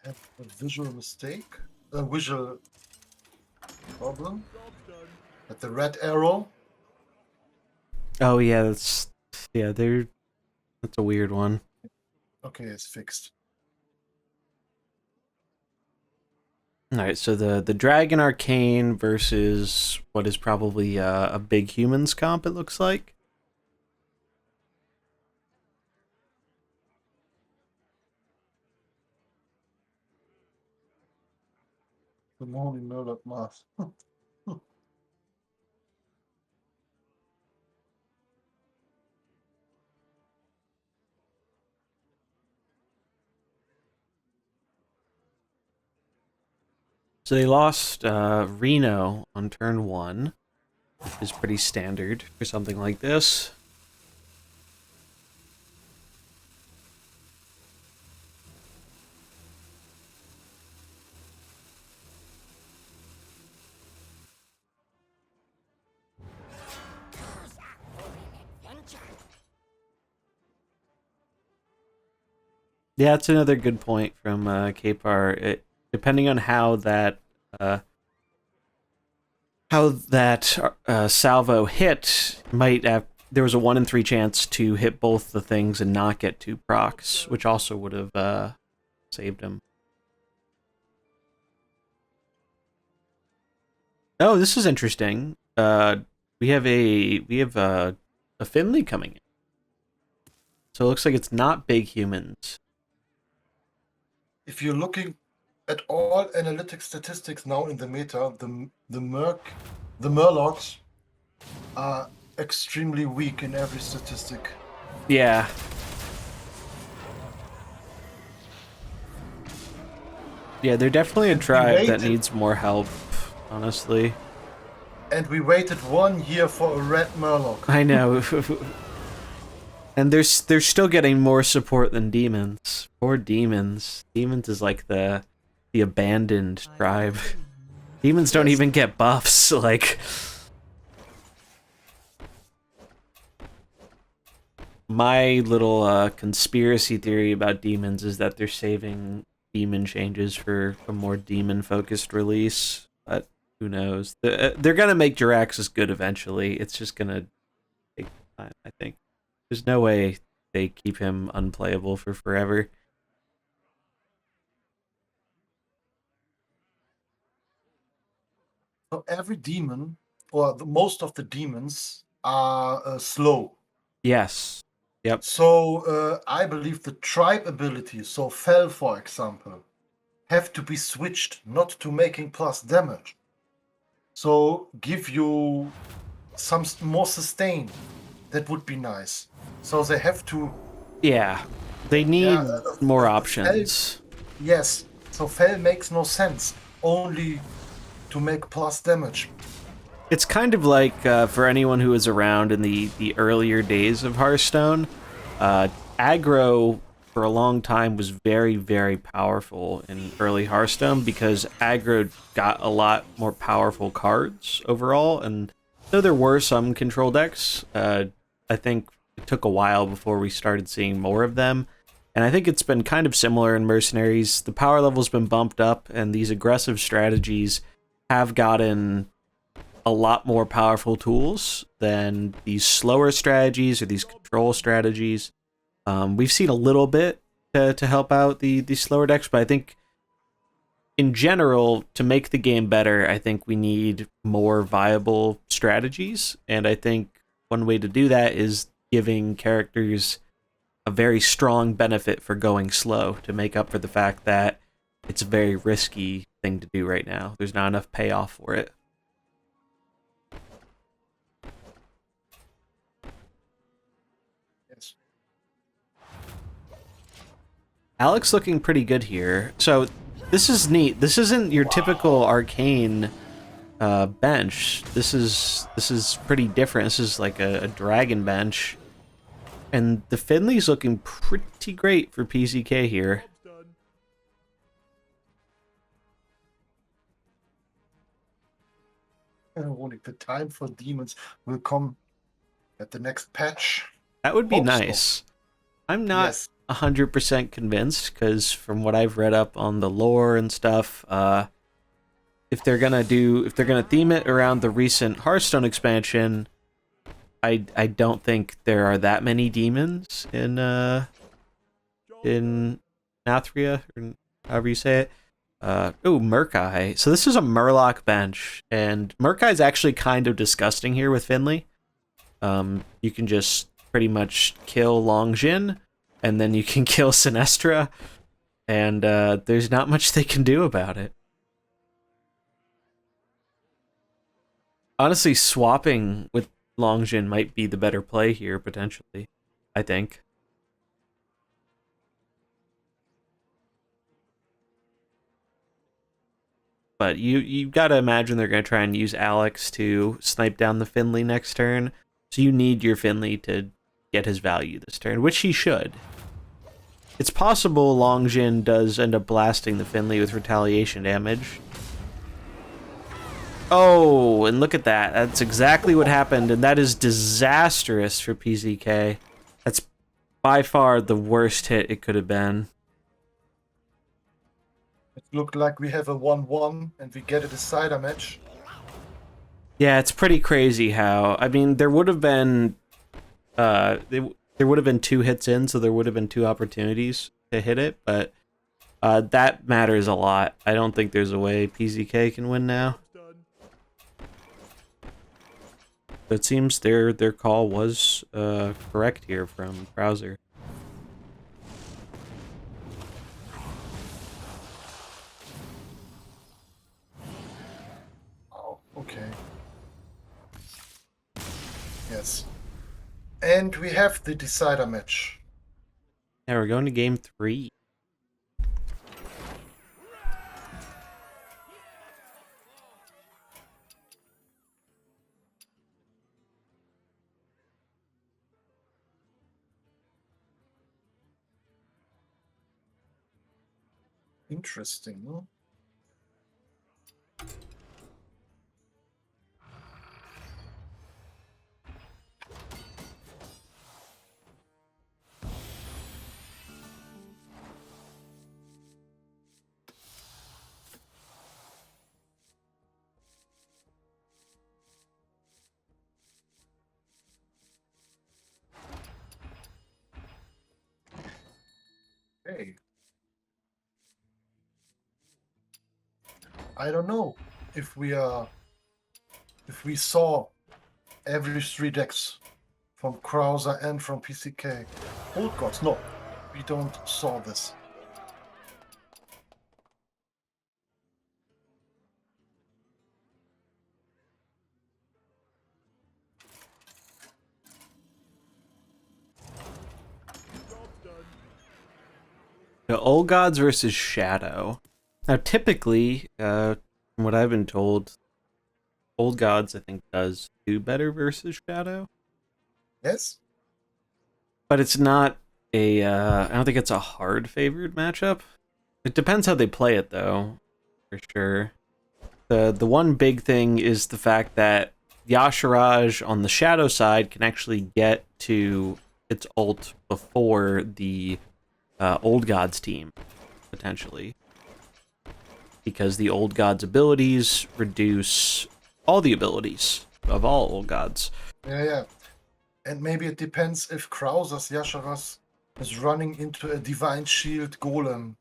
Have a visual mistake, a visual problem. Job's done. At the red arrow. Oh yeah, that's a weird one. Okay, it's fixed. All right, so the Dragon Arcane versus what is probably a big humans comp. It looks like. The morning Murloc mask. So they lost Reno on turn 1, which is pretty standard for something like this. Yeah, that's another good point from Kapar. Depending on uh, how that salvo hit, might have there was a 1 in 3 chance to hit both the things and not get 2 procs, which also would have saved him. Oh, this is interesting. We have a Finley coming in, so it looks like it's not big humans. If you're looking at all analytic statistics now in the meta, the Murlocs are extremely weak in every statistic. Yeah. Yeah, they're definitely a tribe that needs more help, honestly. And we waited 1 year for a red Murloc. I know. And they're still getting more support than demons. Poor demons. Demons is like the abandoned tribe. Demons don't even get buffs, like. My little conspiracy theory about demons is that they're saving demon changes for a more demon-focused release, but who knows? They're gonna make Jiraxis good eventually. It's just gonna take time, I think. There's no way they keep him unplayable for forever. So every demon, or most of the demons, are slow. Yes. Yep. So I believe the tribe abilities, so Fell for example, have to be switched not to making plus damage. So give you some more sustain. That would be nice. So they have to. Yeah. They need more options. Yes. So Fell makes no sense. Only to make plus damage. It's kind of like, for anyone who was around in the earlier days of Hearthstone, aggro for a long time was very, very powerful in early Hearthstone because aggro got a lot more powerful cards overall, and though there were some control decks, I think it took a while before we started seeing more of them. And I think it's been kind of similar in Mercenaries. The power level's been bumped up, and these aggressive strategies have gotten a lot more powerful tools than these slower strategies or these control strategies. We've seen a little bit to help out the slower decks, but I think in general, to make the game better, I think we need more viable strategies, and I think one way to do that is giving characters a very strong benefit for going slow to make up for the fact that it's a very risky thing to do right now. There's not enough payoff for it. Yes. Alex looking pretty good here. So this is neat. This isn't your typical arcane bench. This is pretty different. This is like a dragon bench. And the Finley's looking pretty great for PCK here. Job's done. Only the time for demons will come at the next patch. That would be Hope so. nice. I'm not Yes. 100% convinced, because from what I've read up on the lore and stuff, if they're gonna theme it around the recent Hearthstone expansion, I don't think there are that many demons in Nathria, or however you say it. Merc. So this is a Murloc bench, and Merc is actually kind of disgusting here with Finley. You can just pretty much kill Longjin, and then you can kill Sinestra, and there's not much they can do about it. Honestly, swapping with Longjin might be the better play here, potentially, I think. But you gotta imagine they're gonna try and use Alex to snipe down the Finley next turn, so you need your Finley to get his value this turn, which he should. It's possible Longjin does end up blasting the Finley with retaliation damage. Oh, and look at that. That's exactly what happened, and that is disastrous for PZK. That's by far the worst hit it could have been. It looked like we have a 1-1 and we get a decider match. Yeah, it's pretty crazy how... I mean, there would have been... there would have been 2 hits in, so there would have been 2 opportunities to hit it, but that matters a lot. I don't think there's a way PZK can win now. Done. But it seems their call was correct here from Browser. Oh, okay. Yes. And we have the decider match. Now we're going to game 3. Interesting, no? Hey. I don't know if we saw every 3 decks from Krauser and from PCK. Old gods, no, we don't saw this. Job's done. The Old Gods versus Shadow. Now, typically, from what I've been told, Old Gods, I think, does do better versus Shadow. Yes? But it's not a, I don't think it's a hard favored matchup. It depends how they play it, though, for sure. The one big thing is the fact that Yasharaj on the Shadow side can actually get to its ult before the Old Gods team, potentially. because the old god's abilities reduce all the abilities of all old gods. Yeah. And maybe it depends if Krauser's Yasharas is running into a Divine Shield Golem.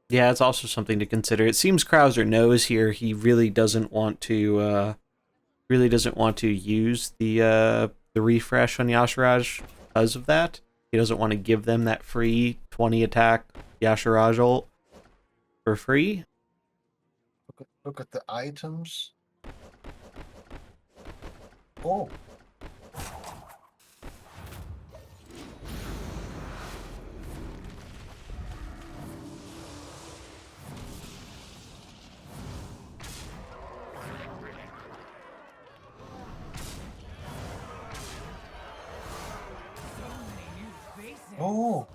Yeah, it's also something to consider. It seems Krauser knows here he really doesn't want to use the refresh on Yasharaj because of that. He doesn't want to give them that free 20 attack Yasharaj ult for free. Look at the items. Oh, oh.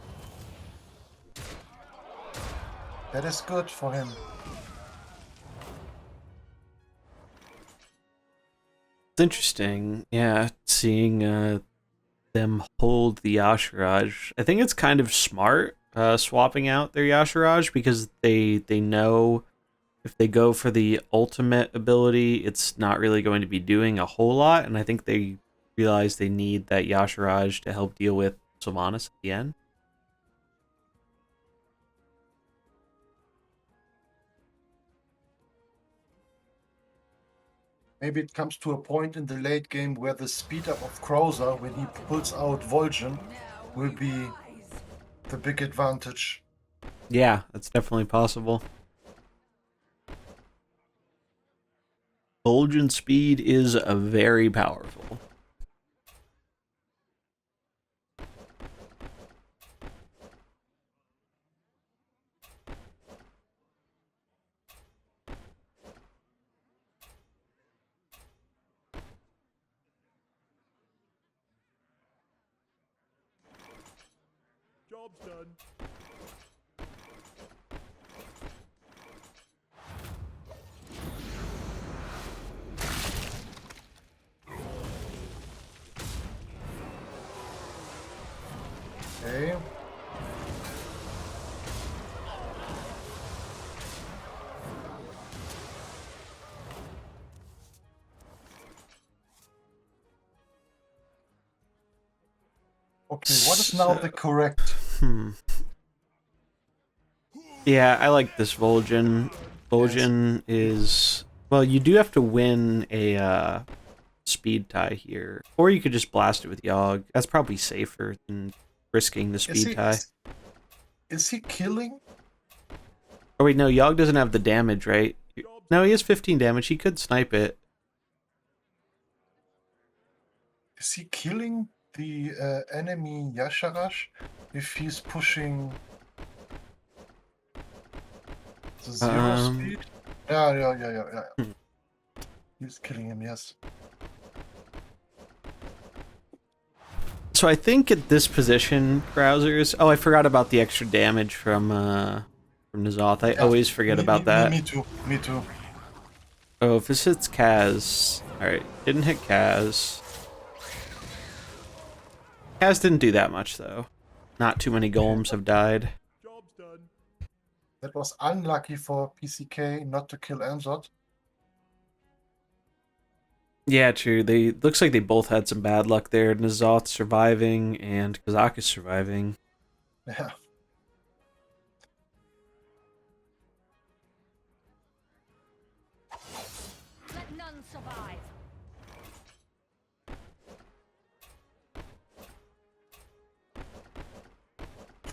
That is good for him. It's interesting, yeah, seeing them hold the Yasharaj. I think it's kind of smart swapping out their Yasharaj because they know if they go for the ultimate ability, it's not really going to be doing a whole lot, and I think they realize they need that Yasharaj to help deal with Sylvanas at the end. Maybe it comes to a point in the late game where the speed up of Krauser, when he pulls out Vol'jin, will be the big advantage. Yeah, that's definitely possible. Vol'jin speed is very powerful. Job's done. Okay. Okay, what is now the correct? Yeah, I like this Vol'jin. Vol'jin is... Well, you do have to win a speed tie here. Or you could just blast it with Yogg. That's probably safer than risking the speed tie. Is he killing? Oh wait, no, Yogg doesn't have the damage, right? No, he has 15 damage. He could snipe it. Is he killing the enemy Yasharash if he's pushing the zero speed? Yeah. He's killing him, yes. So I think at this position, Krauser's... Oh, I forgot about the extra damage from N'Zoth. I always forget about that. Me too. Oh, if this hits Kaz... Alright, didn't hit Kaz. Kaz didn't do that much, though. Not too many golems have died. Job's done. That was unlucky for PCK not to kill N'Zoth. Yeah, true. Looks like they both had some bad luck there. N'Zoth surviving and Kazak is surviving. Yeah. Let none survive.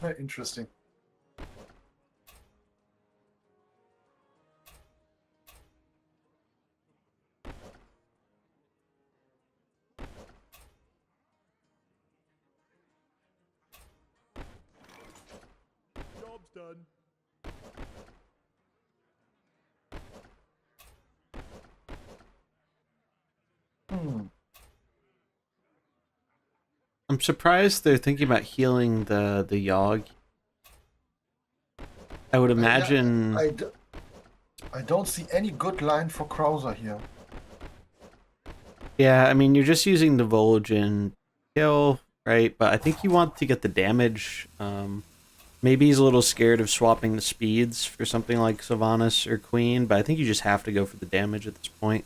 Very interesting. Job's done. I'm surprised they're thinking about healing the Yogg. I would imagine... I don't see any good line for Krauser here. Yeah, I mean, you're just using the Vol'jin kill, right? But I think you want to get the damage Maybe he's a little scared of swapping the speeds for something like Sylvanas or Queen, but I think you just have to go for the damage at this point.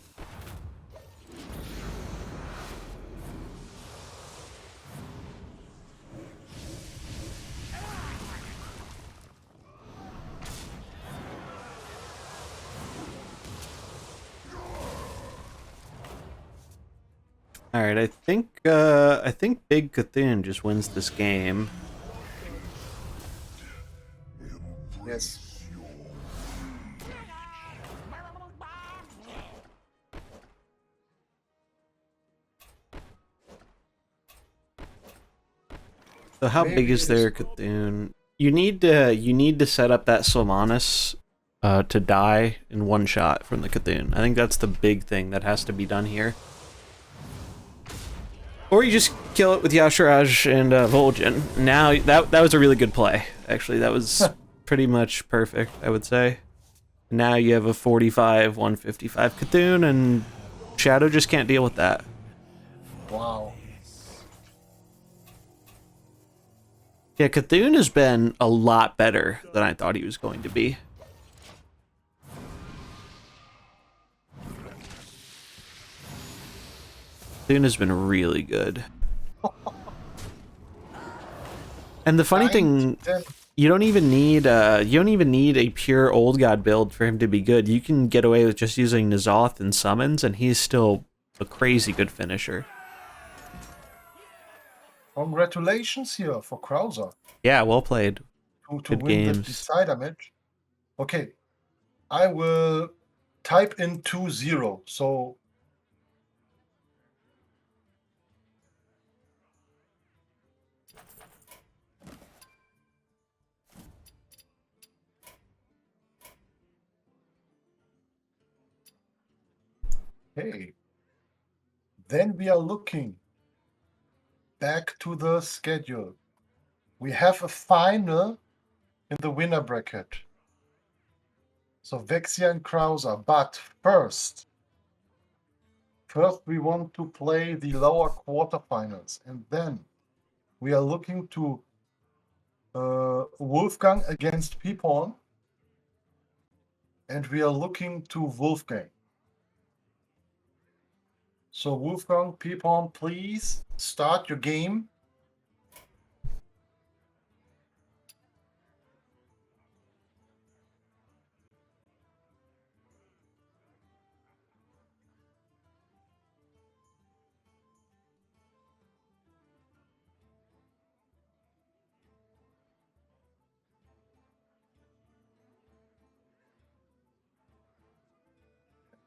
All right, I think Big Cthulhu just wins this game. Yes. So how big Maybe is it is their Cthulhu? You need to set up that Sylvanas to die in one shot from the Cthulhu. I think that's the big thing that has to be done here. Or you just kill it with Yasharaj and Vol'jin. Now, that was a really good play. Actually, that was pretty much perfect, I would say. Now you have a 45, 155 Cthulhu, and Shadow just can't deal with that. Wow. Yeah, Cthulhu has been a lot better than I thought he was going to be. Cthulhu has been really good. And the funny thing, you don't even need a pure old god build for him to be good. You can get away with just using N'Zoth and summons, and he's still a crazy good finisher. Congratulations here for Krauser Yeah, well played. to Good win the games. decider match. Okay, I will type in 2-0. So hey, then we are looking back to the schedule. We have a final in the winner bracket. So Vexia and Krauser. But first we want to play the lower quarterfinals. And then we are looking to Wolfgang against Pipon. And we are looking to Wolfgang. So Wolfgang, Pipon, please start your game.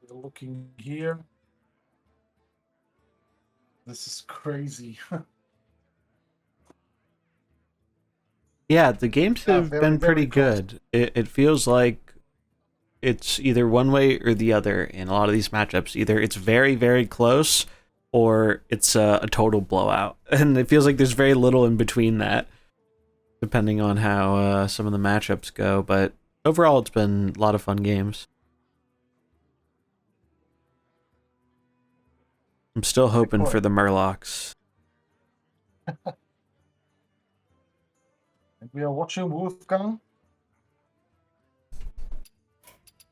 We're looking here. This is crazy. Yeah, the games Yeah, have very, been pretty very close. good. It feels like it's either one way or the other in a lot of these matchups. Either it's very, very close, or it's a total blowout. And it feels like there's very little in between that, depending on how some of the matchups go. But overall, it's been a lot of fun games. I'm still hoping for the Murlocs. And we are watching Wolfgang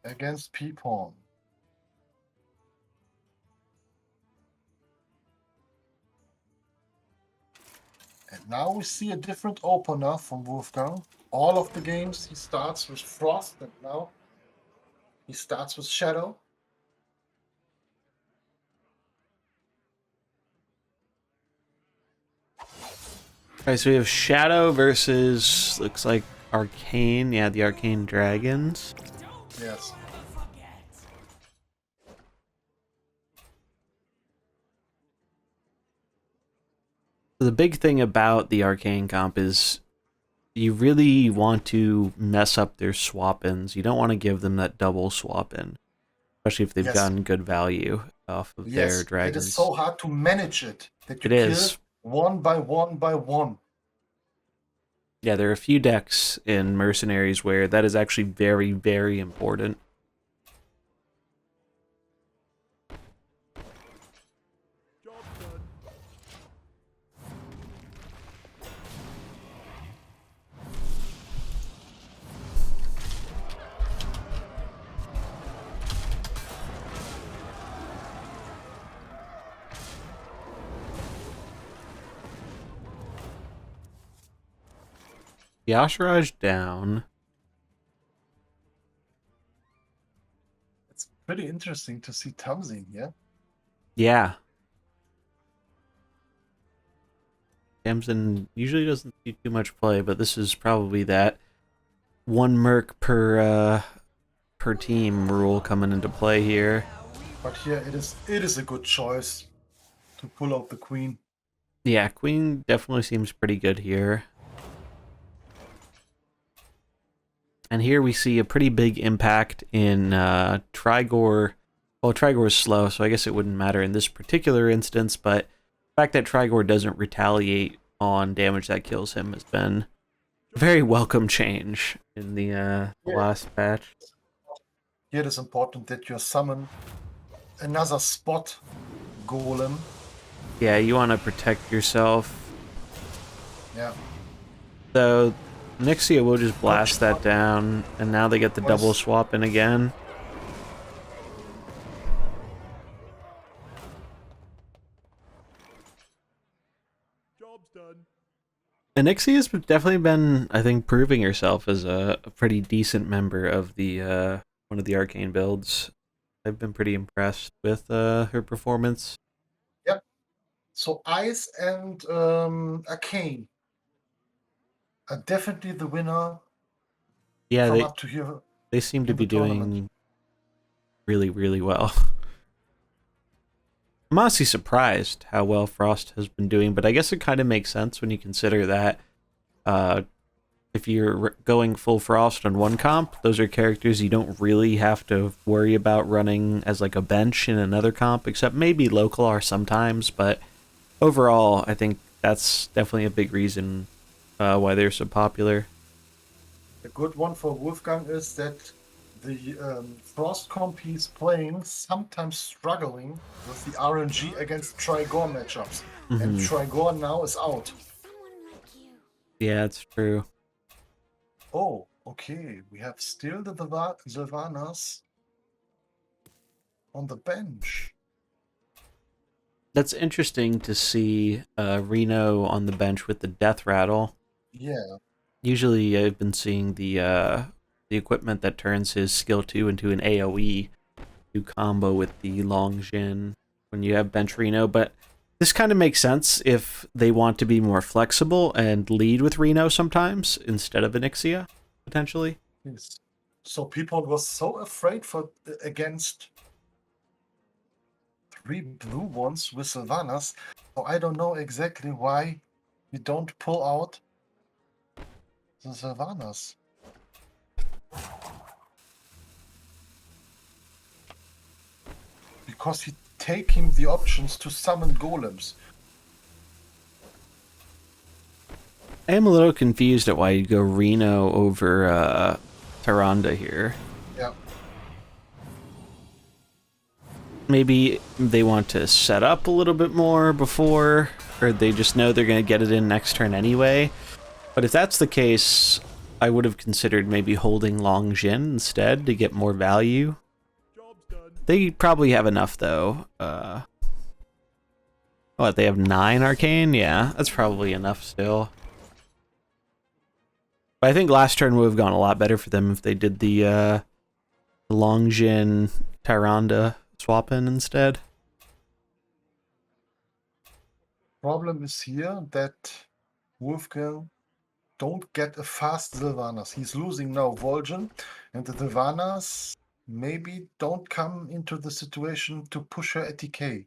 against Pipon. And now we see a different opener from Wolfgang. All of the games he starts with Frost, and now he starts with Shadow. Okay, so we have Shadow versus, looks like Arcane. Yeah, the Arcane Dragons. Yes. The big thing about the Arcane comp is you really want to mess up their swap-ins. You don't want to give them that double swap-in, especially if they've Yes. gotten good value off of their Yes, dragons. it is so hard to manage it that you It kill is. one by one by one. Yeah, there are a few decks in Mercenaries where that is actually very, very important. Job done. Yashiraj down. It's pretty interesting to see Tamsin here. Yeah. Tamsin usually doesn't see too much play, but this is probably that one merc per team rule coming into play here. But here it is a good choice to pull out the queen. Yeah, queen definitely seems pretty good here. And here we see a pretty big impact in Trigor. Well, Trigor is slow, so I guess it wouldn't matter in this particular instance, but the fact that Trigor doesn't retaliate on damage that kills him has been a very welcome change in the last patch. Here it is important that you summon another spot golem. Yeah, you want to protect yourself. Yeah. So Nixia will just blast that down, and now they get the double swap in again. Job's done. And Nixie has definitely been, I think, proving herself as a pretty decent member of the one of the arcane builds. I've been pretty impressed with her performance. Yep. So Ice and Arcane are definitely the winner Yeah, from up to here. they seem to in be the tournament. doing really, really well. I'm honestly surprised how well Frost has been doing, but I guess it kind of makes sense when you consider that if you're going full Frost on one comp, those are characters you don't really have to worry about running as like a bench in another comp, except maybe local are sometimes, but overall, I think that's definitely a big reason why they're so popular. A good one for Wolfgang is that the Frost comp he's playing sometimes struggling with the RNG against Trigor matchups. And Trigor now is out. Yeah, it's true. Oh, okay. We have still the Sylvanas on the bench. That's interesting to see Reno on the bench with the death rattle. Yeah. Usually I've been seeing the equipment that turns his skill 2 into an AoE to combo with the Long Jin when you have bench Reno, but this kind of makes sense if they want to be more flexible and lead with Reno sometimes instead of Onyxia, potentially. Yes. So people were so afraid for against 3 blue ones with Sylvanas. So I don't know exactly why you don't pull out the Sylvanas. Because he take him the options to summon golems. I am a little confused at why you'd go Reno over Tyrande here. Yeah. Maybe they want to set up a little bit more before, or they just know they're going to get it in next turn anyway. But if that's the case, I would have considered maybe holding Long Jin instead to get more value. Job's done. They probably have enough, though. What, they have 9 arcane? Yeah, that's probably enough still. But I think last turn would have gone a lot better for them if they did the Long Jin Tyrande swap in instead. Problem is here that Wolfgang don't get a fast Sylvanas. He's losing now Vol'jin, and the Sylvanas maybe don't come into the situation to push her ATK.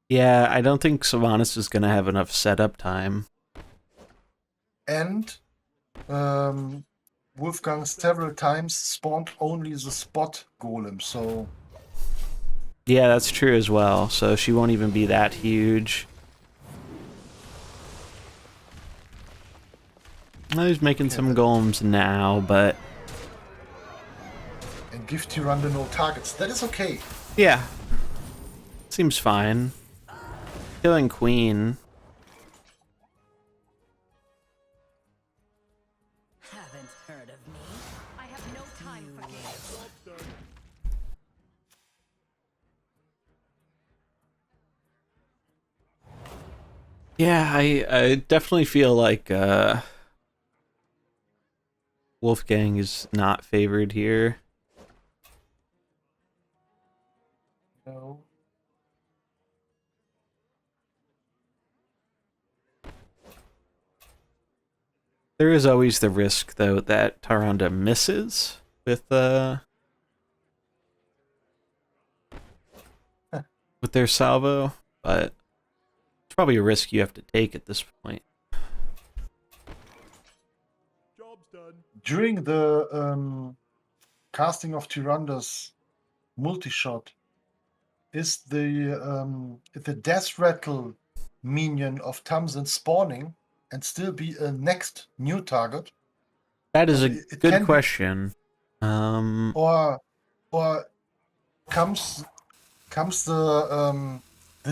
Yeah, I don't think Sylvanas is going to have enough setup time. And Wolfgang several times spawned only the spot golem, so Yeah, that's true as well, so she won't even be that huge. Oh, he's making some golems now, but and give Tyrande no targets. That is okay. yeah, seems fine. Killing Queen. Haven't heard of me. I have no time for games. Yeah, I definitely feel like Wolfgang is not favored here. No. There is always the risk, though, that Tyrande misses with their salvo, but it's probably a risk you have to take at this point. Job's done. During the casting of Tyranda's multi-shot, is the death rattle minion of Tamsin spawning and still be a next new target? That is Or a it good can be- question. or comes the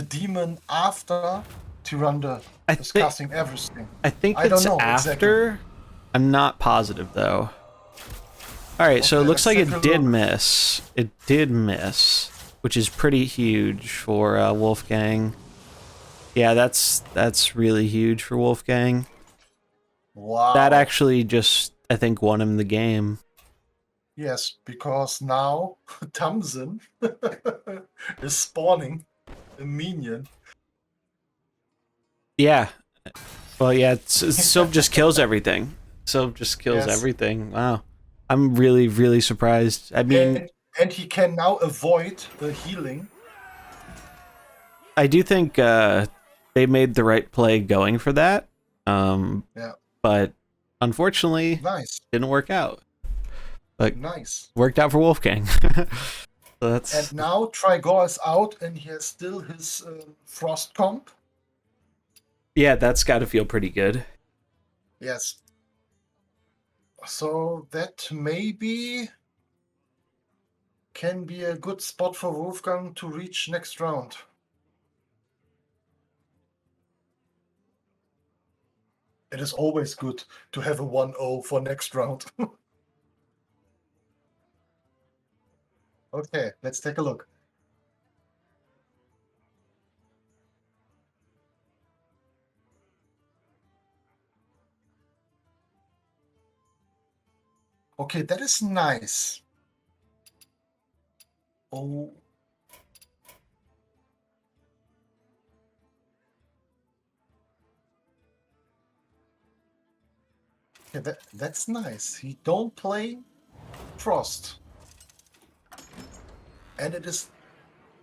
demon after Tyrande I is think casting everything? I think I don't it's know exactly. after. I'm not positive though. All right, so it Okay, looks let's like take it a did look. miss. It did miss, which is pretty huge for Wolfgang. Yeah, that's really huge for Wolfgang. Wow. That actually just, I think, won him the game. Yes, because now Tamsin is spawning a minion. Yeah. Well, yeah, Sylph just kills everything. Sylph just kills Yes. everything. Wow. I'm really, really surprised. I mean, And he can now avoid the healing. I do think they made the right play going for that. Yeah. But unfortunately, Nice. didn't work out. But Nice. worked out for Wolfgang. So that's And now Trigor is out and he has still his frost comp. yeah, that's got to feel pretty good. Yes. So that maybe can be a good spot for Wolfgang to reach next round. It is always good to have a 1-0 for next round. Okay, let's take a look. Okay, that is nice. Oh. Yeah, that's nice. He don't play Frost. And it is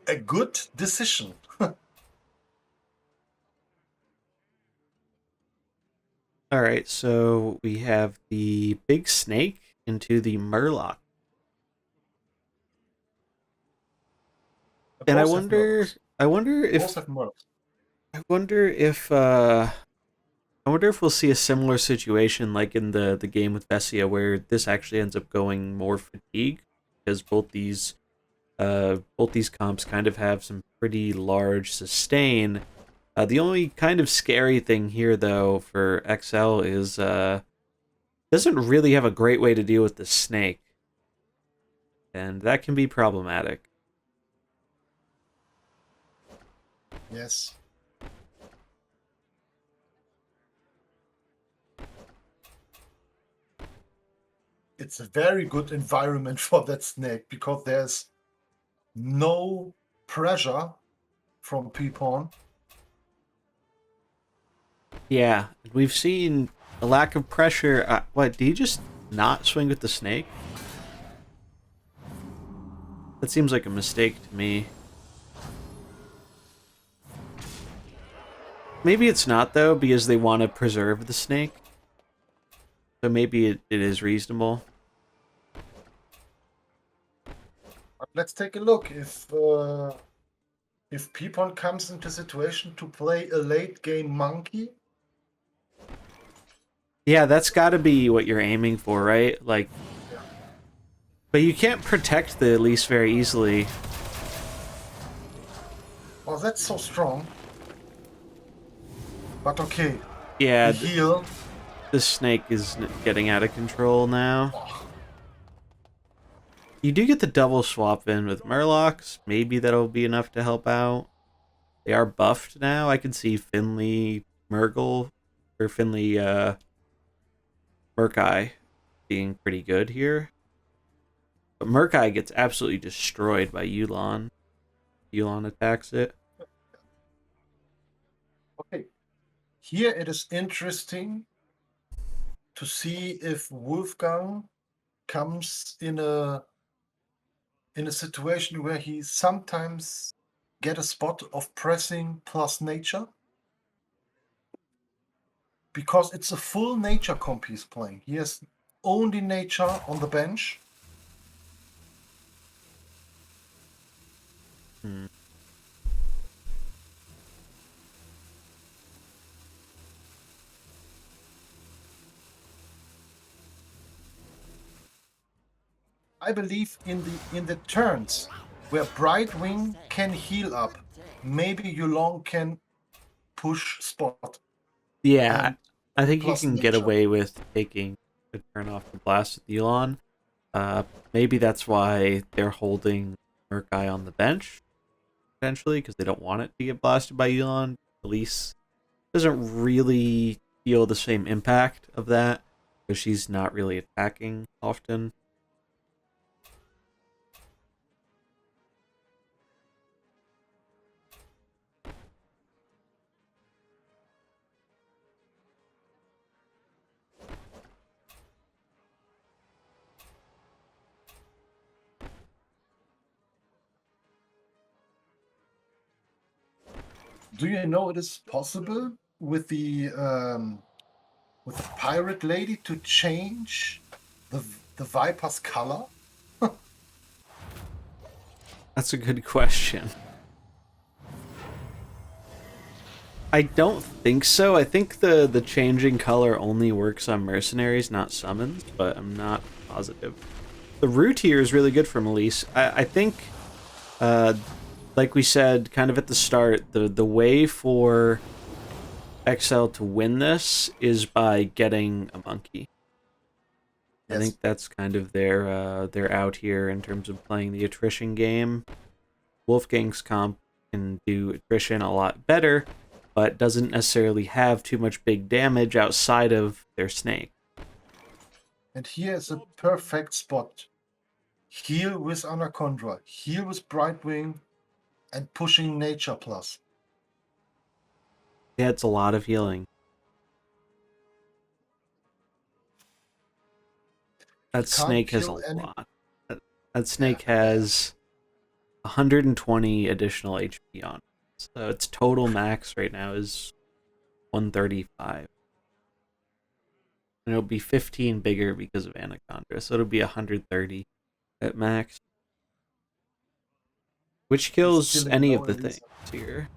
a good decision. All right, so we have the big snake into the murloc. And I Both have wonder Mercs. I wonder Both if have Mercs. I wonder if we'll see a similar situation like in the game with Vessia, where this actually ends up going more fatigue, because both these comps kind of have some pretty large sustain. The only kind of scary thing here, though, for XL is doesn't really have a great way to deal with the snake, and that can be problematic. Yes. It's a very good environment for that snake because there's no pressure from P-Pawn. Yeah, we've seen a lack of pressure. What, did he just not swing with the snake? That seems like a mistake to me. Maybe it's not, though, because they want to preserve the snake. So maybe it is reasonable. Let's take a look. If P-Pawn comes into situation to play a late game monkey. Yeah, that's got to be what you're aiming for, right? Like, Yeah. but you can't protect the Elise very easily. Well, that's so strong. But okay. Yeah, The heal. the snake is getting out of control now. You do get the double swap in with Murlocs. Maybe that'll be enough to help out. They are buffed now. I can see Finley Murgle or Finley Murkai being pretty good here. But Merc gets absolutely destroyed by Yulon. Yulon attacks it. Okay. Here it is interesting to see if Wolfgang comes in a situation where he sometimes get a spot of pressing plus nature, because it's a full nature comp he's playing. He has only nature on the bench. I believe in the turns where Brightwing can heal up, maybe Yulong can push spot. Yeah, And I think you plus can get nature. away with taking a turn off the blast with Yulon. Maybe that's why they're holding Merc on the bench, potentially, because they don't want it to get blasted by Yulon. Elise doesn't really feel the same impact of that, because she's not really attacking often. Do you know it is possible with the pirate lady to change the Viper's color? That's a good question. I don't think so. I think the changing color only works on mercenaries, not summons, but I'm not positive. The root here is really good for Melise. I think, like we said kind of at the start, the way for XL to win this is by getting a monkey. I Yes. think that's kind of their out here in terms of playing the attrition game. Wolfgang's comp can do attrition a lot better, but doesn't necessarily have too much big damage outside of their snake. And here is a perfect spot. Heal with Anaconda, heal with Brightwing, and pushing nature plus. Yeah, it's a lot of healing. That Can't snake has a kill any. lot. That snake has 120 additional HP on it. So its total max right now is 135. And it'll be 15 bigger because of Anaconda, so it'll be 130 at max. Which kills killing any now of the Elisa. things here.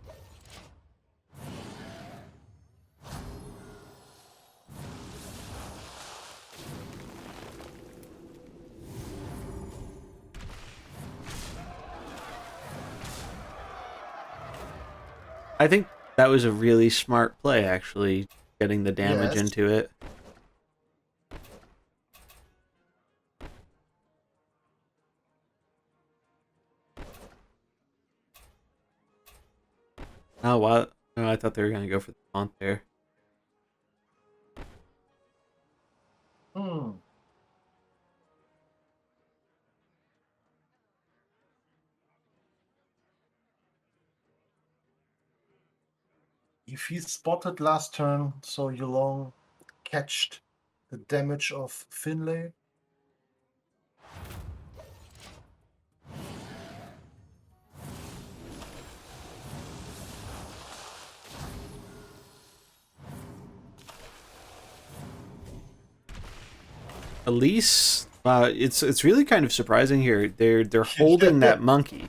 I think that was a really smart play, actually, getting the damage Yes. into it. Oh, wow. Oh, I thought they were going to go for the taunt there. Hmm. If he spotted last turn, so Yulong catched the damage of Finlay. Elise, it's really kind of surprising here. They're holding that monkey,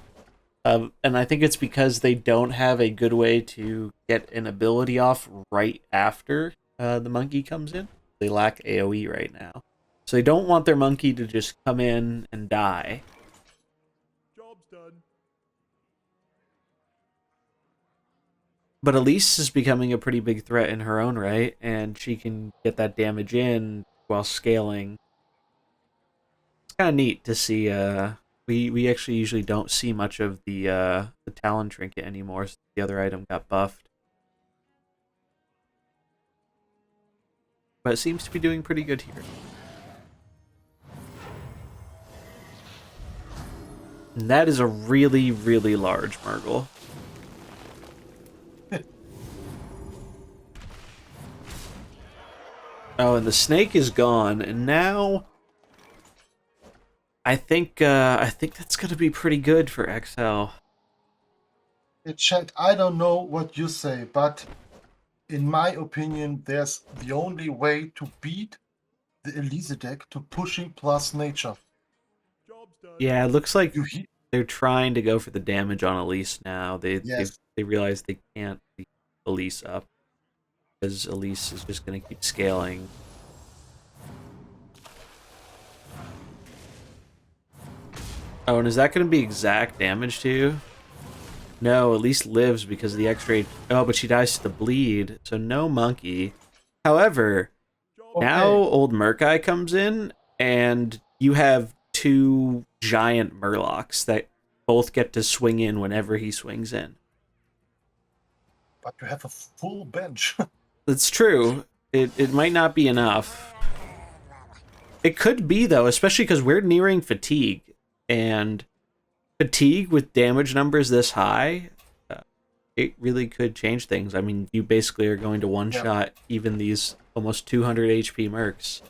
and I think it's because they don't have a good way to get an ability off right after the monkey comes in. They lack AOE right now, so they don't want their monkey to just come in and die. Job's done. But Elise is becoming a pretty big threat in her own right, and she can get that damage in while scaling. It's kind of neat to see. We actually usually don't see much of the Talon trinket anymore. Since the other item got buffed, but it seems to be doing pretty good here. And that is a really, really large Murgle. Oh, and the snake is gone, and now I think that's gonna be pretty good for XL. Chat, I don't know what you say, but in my opinion, there's the only way to beat the Elise deck to pushing plus nature. Job's done. Yeah, it looks like You he- they're trying to go for the damage on Elise now. yes, They realize they can't beat Elise up because Elise is just gonna keep scaling. Oh, and is that gonna be exact damage too? No, Elise lives because of the X-ray. Oh, but she dies to the bleed, so no monkey. However, now okay, old Merc comes in, and you have two giant Murlocs that both get to swing in whenever he swings in. but you have a full bench. It's true. It might not be enough. It could be, though, especially because we're nearing fatigue. And fatigue with damage numbers this high, it really could change things. I mean, you basically are going to one-shot even these almost 200 HP mercs.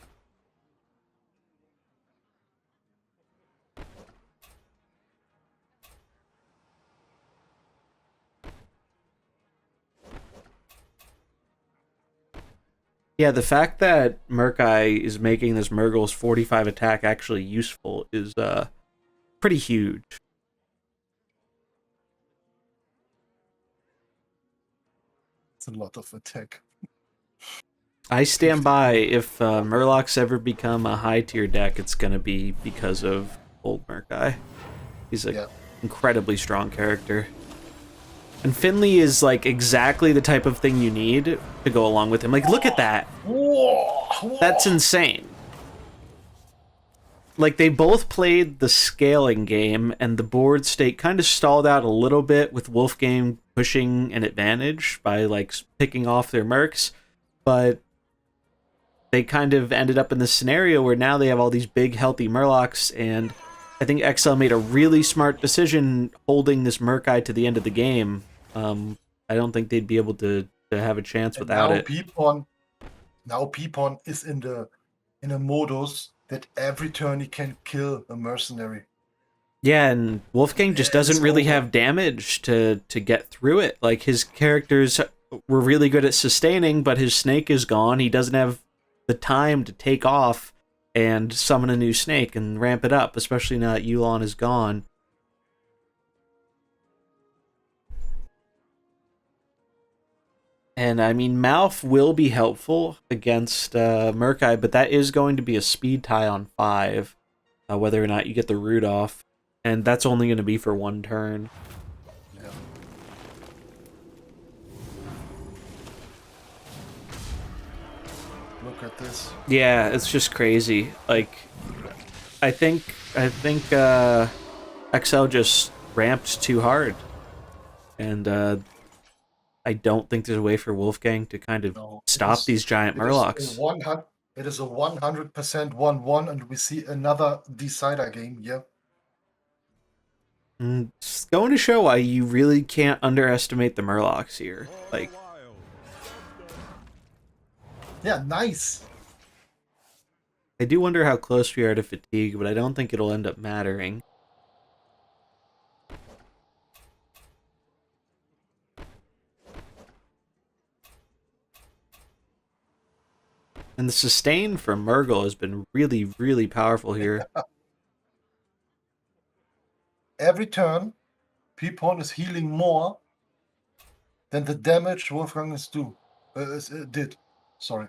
Yeah, the fact that Merkai is making this Murgle's 45 attack actually useful is pretty huge. It's a lot of attack. I stand 50. by, if Murlocs ever become a high tier deck, it's going to be because of old Merkai. He's an incredibly strong character. And Finley is like exactly the type of thing you need to go along with him. Like, look at that. Whoa, That's insane. Like, they both played the scaling game, and the board state kind of stalled out a little bit with Wolfgang pushing an advantage by, like, picking off their mercs, but they kind of ended up in this scenario where now they have all these big, healthy Murlocs, and I think XL made a really smart decision holding this Merc to the end of the game. I don't think they'd be able to have a chance and without it. now Peepon is in a modus that every turn he can kill a mercenary. Yeah, and Wolfgang just doesn't It's really over. have damage to get through it. Like, his characters were really good at sustaining, but his snake is gone. He doesn't have the time to take off and summon a new snake and ramp it up, especially now that Yulon is gone. And I mean, Malf will be helpful against Merkai, but that is going to be a speed tie on 5, whether or not you get the root off. And that's only going to be for one turn. Yeah. Look at this. Yeah, it's just crazy. Like, I think XL just ramped too hard. And I don't think there's a way for Wolfgang to kind of No, stop these giant it is a Murlocs. 100. It is a 100% 1-1, and we see another decider game. Yeah. And it's going to show why you really can't underestimate the Murlocs here. Like, Wild. Yeah. Nice. I do wonder how close we are to fatigue, but I don't think it'll end up mattering. And the sustain from Murgle has been really, really powerful here. Every turn, Peepon is healing more than the damage Wolfgang did. Sorry.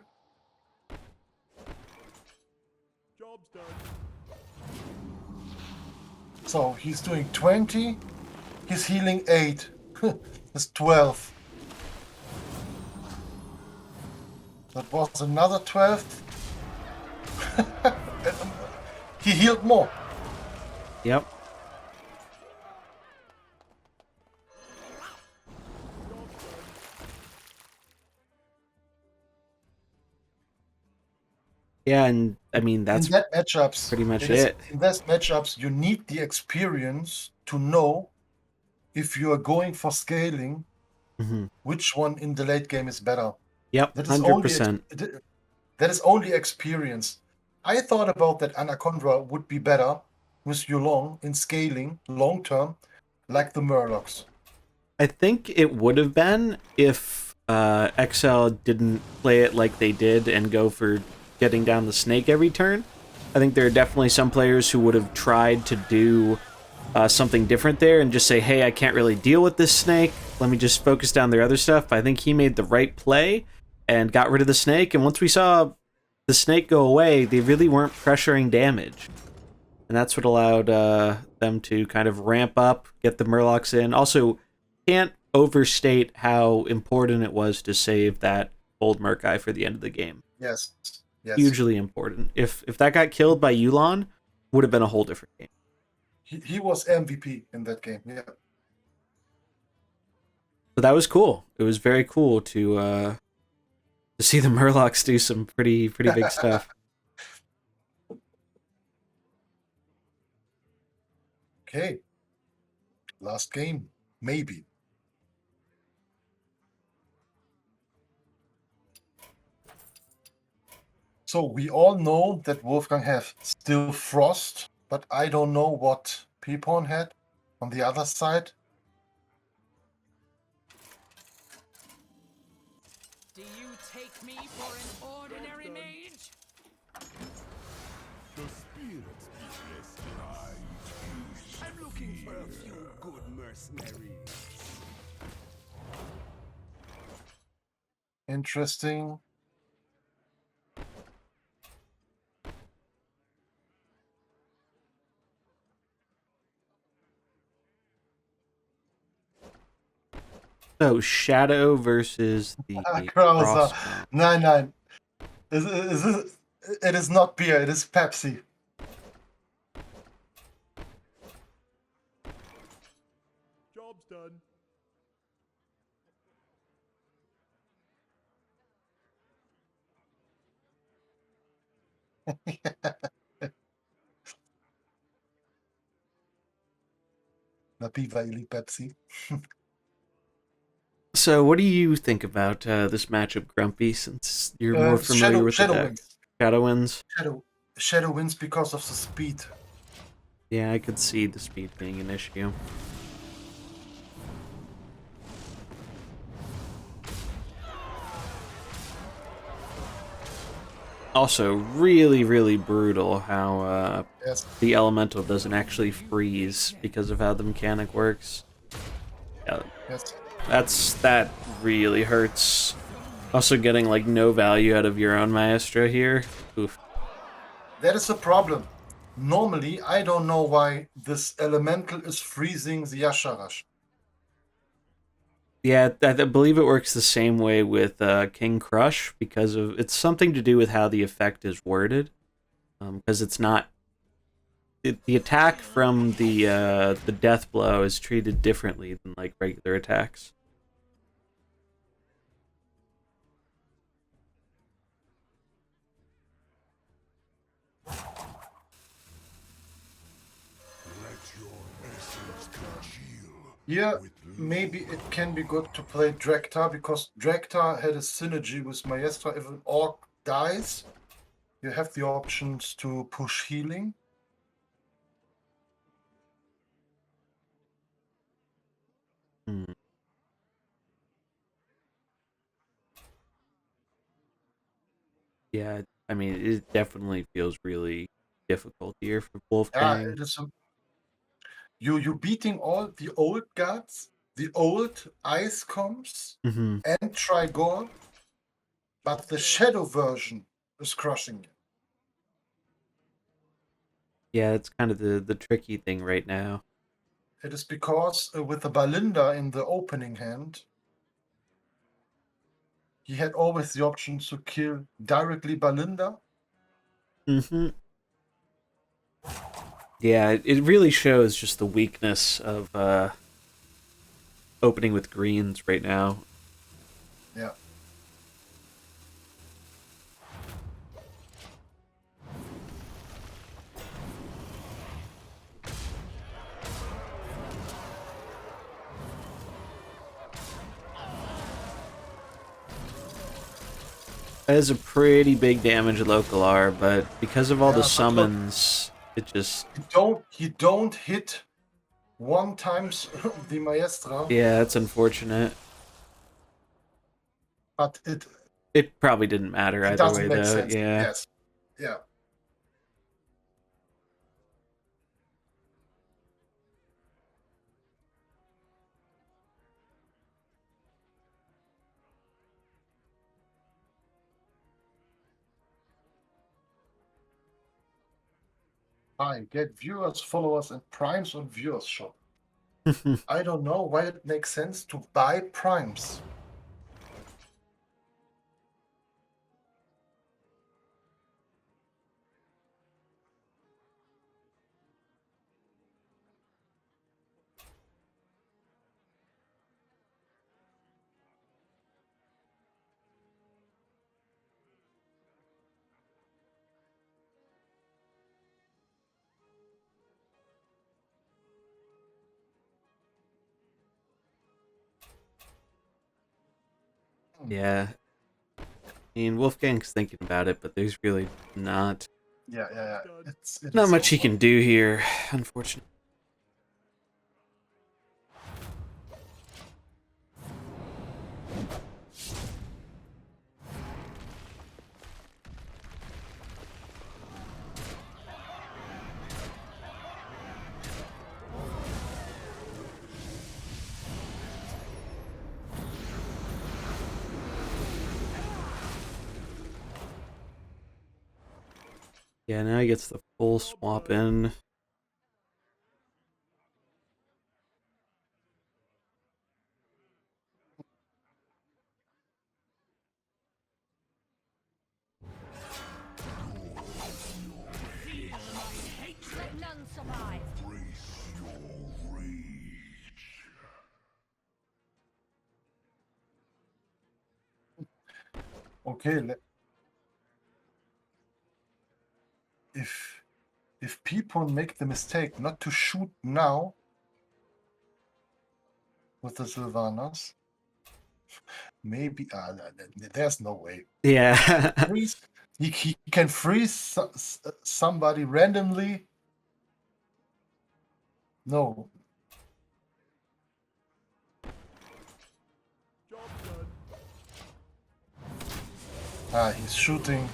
Job's done. So he's doing 20. He's healing 8. That's 12. That was another 12. He healed more. Yep. Yeah, and I mean, In that's that matchups, pretty much it is it. in that matchups you need the experience to know if you are going for scaling, Hmm. which one in the late game is better. Yep, That is only 100%. that is only experience. I thought about that Anaconda would be better with Yulong in scaling long term, like the Murlocs. I think it would have been if XL didn't play it like they did and go for getting down the snake every turn. I think there are definitely some players who would have tried to do something different there and just say, hey, I can't really deal with this snake. Let me just focus down their other stuff. I think he made the right play and got rid of the snake. And once we saw the snake go away, they really weren't pressuring damage. And that's what allowed them to kind of ramp up, get the Murlocs in. Also, can't overstate how important it was to save that old Merc guy for the end of the game. Yes, yes. Hugely important. If that got killed by Yulon, would have been a whole different game. He was MVP in that game. Yeah. But that was cool. It was very cool to see the Murlocs do some pretty big stuff. Okay. Last game, maybe. So we all know that Wolfgang have still Frost, but I don't know what Peepon had on the other side. Do you take me for an ordinary mage? The spirits be blessed. I'm looking for a few good mercenaries. Interesting. So Shadow versus the Krauser. Crossbow. Nein. It is not beer, it is Pepsi. Job's done. La piva ili Pepsi. So what do you think about this matchup, Grumpy, since you're more familiar with the Shadow deck? wins. Shadow wins? Shadow wins because of the speed. Yeah, I could see the speed being an issue. Also, really brutal how Yes. the elemental doesn't actually freeze because of how the mechanic works. Yeah, Yes. that really hurts. Also, getting like no value out of your own maestro here. Oof. That is the problem. Normally, I don't know why this elemental is freezing the Yasharash. Yeah, I believe it works the same way with King Crush because of it's something to do with how the effect is worded. Because it's not the attack from the death blow is treated differently than like regular attacks. Here, maybe it can be good to play Drektar because Drektar had a synergy with Maestro. If an orc dies, you have the options to push healing. Hmm. Yeah, I mean, it definitely feels really difficult here for Yeah, Wolfgang. it is. You beating all the old gods, the old ice comps, Hmm. and Trigor, but the shadow version is crushing you. Yeah, it's kind of the tricky thing right now. It is because with the Balinda in the opening hand, he had always the option to kill directly Balinda. Hmm. Yeah, it really shows just the weakness of opening with greens right now. Yeah. That is a pretty big damage local R, but because of all the Yeah, but look, summons, it just... you don't hit one times the Maestra, Yeah, it's unfortunate. but It probably didn't matter it either doesn't way, make though. sense. Yeah. Yes. Yeah. Hi, get viewers, followers, and primes on viewers shop. I don't know why it makes sense to buy primes. Yeah. I mean, Wolfgang's thinking about it, but there's really not Yeah. It not is much he over. can do here, unfortunately. Yeah, now he gets the full swap in. Let none survive. Okay, if people make the mistake not to shoot now with the Sylvanas, maybe there's no way. Yeah. Freeze, he can freeze somebody randomly. No, Job done. he's shooting.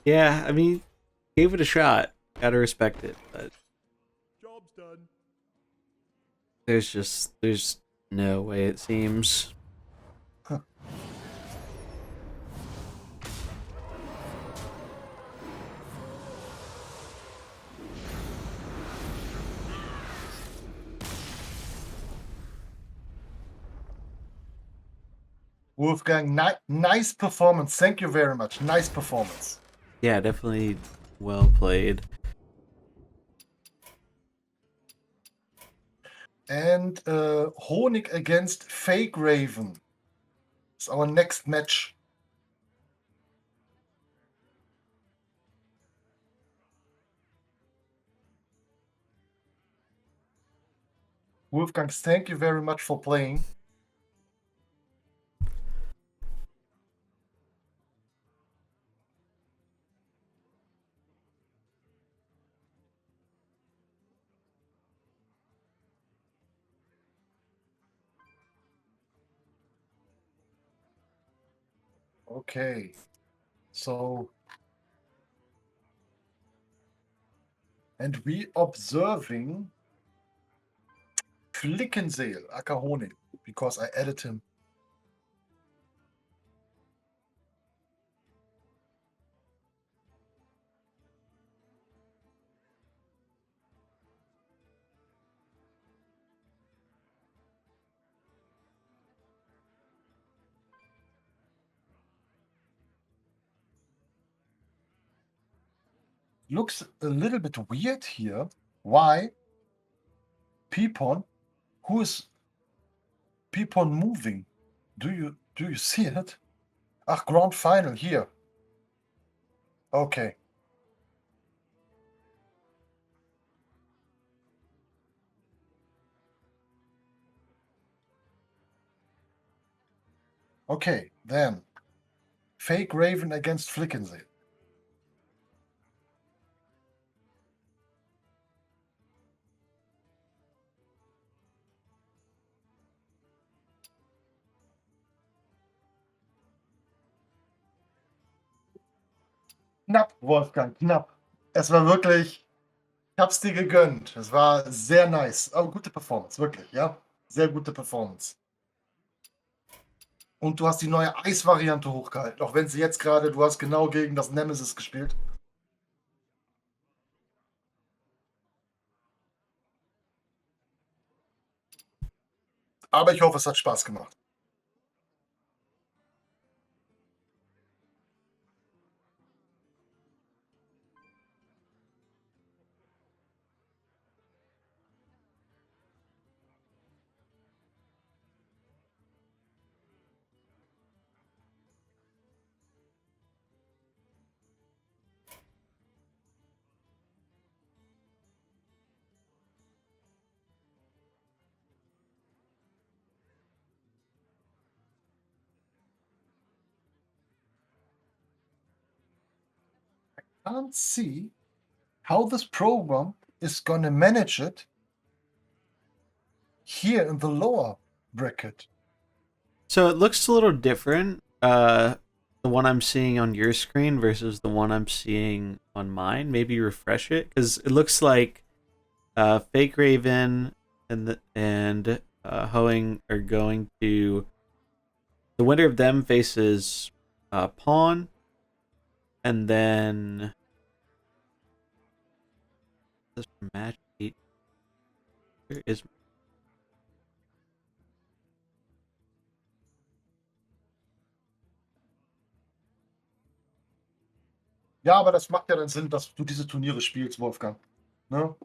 Yeah, I mean, gave it a shot. Gotta respect it, but Job's done. there's no way it seems. Wolfgang, nice performance. Thank you very much. Nice performance. Yeah, definitely well played. And Honig against Fake Raven. It's our next match. Wolfgang, thank you very much for playing. Okay, so and we observing Flickenseel, aka Honig, because I added him. Looks a little bit weird here. Why? Peepon? Who is Peepon moving? Do you see it? Ah, grand final here. Okay. Okay, then. Fake Raven against Flickensee. Knapp, Wolfgang, knapp. Es war wirklich, ich hab's dir gegönnt. Es war sehr nice. Oh, gute Performance, wirklich, ja. Sehr gute Performance. Und du hast die neue Eis-Variante hochgehalten, auch wenn sie jetzt gerade, du hast genau gegen das Nemesis gespielt. Aber ich hoffe, es hat Spaß gemacht. Can't see how this program is gonna manage it here in the lower bracket. So it looks a little different, the one I'm seeing on your screen versus the one I'm seeing on mine. Maybe refresh it, because it looks like Fake Raven and Hoeing are going to... The winner of them faces Pawn, and then... This match 8. Where is... Ja, aber das macht ja dann Sinn, dass du diese Turniere spielst, Wolfgang. Ne?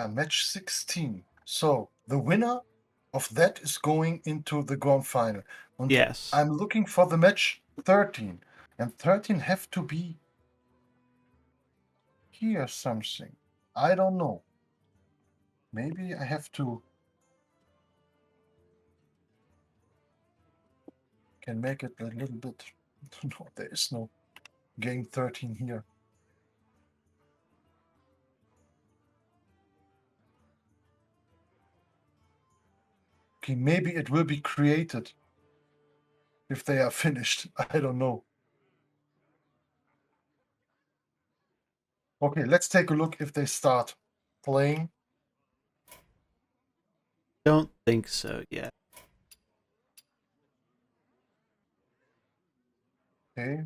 Match 16. So, the winner of that is going into the grand final. And Yes. I'm looking for the match 13. And 13 have to be here something. I don't know. Maybe I have to... Can make it a little bit... No, there is no game 13 here. Okay, maybe it will be created if they are finished. I don't know. Okay, let's take a look if they start playing. Don't think so yet. Okay.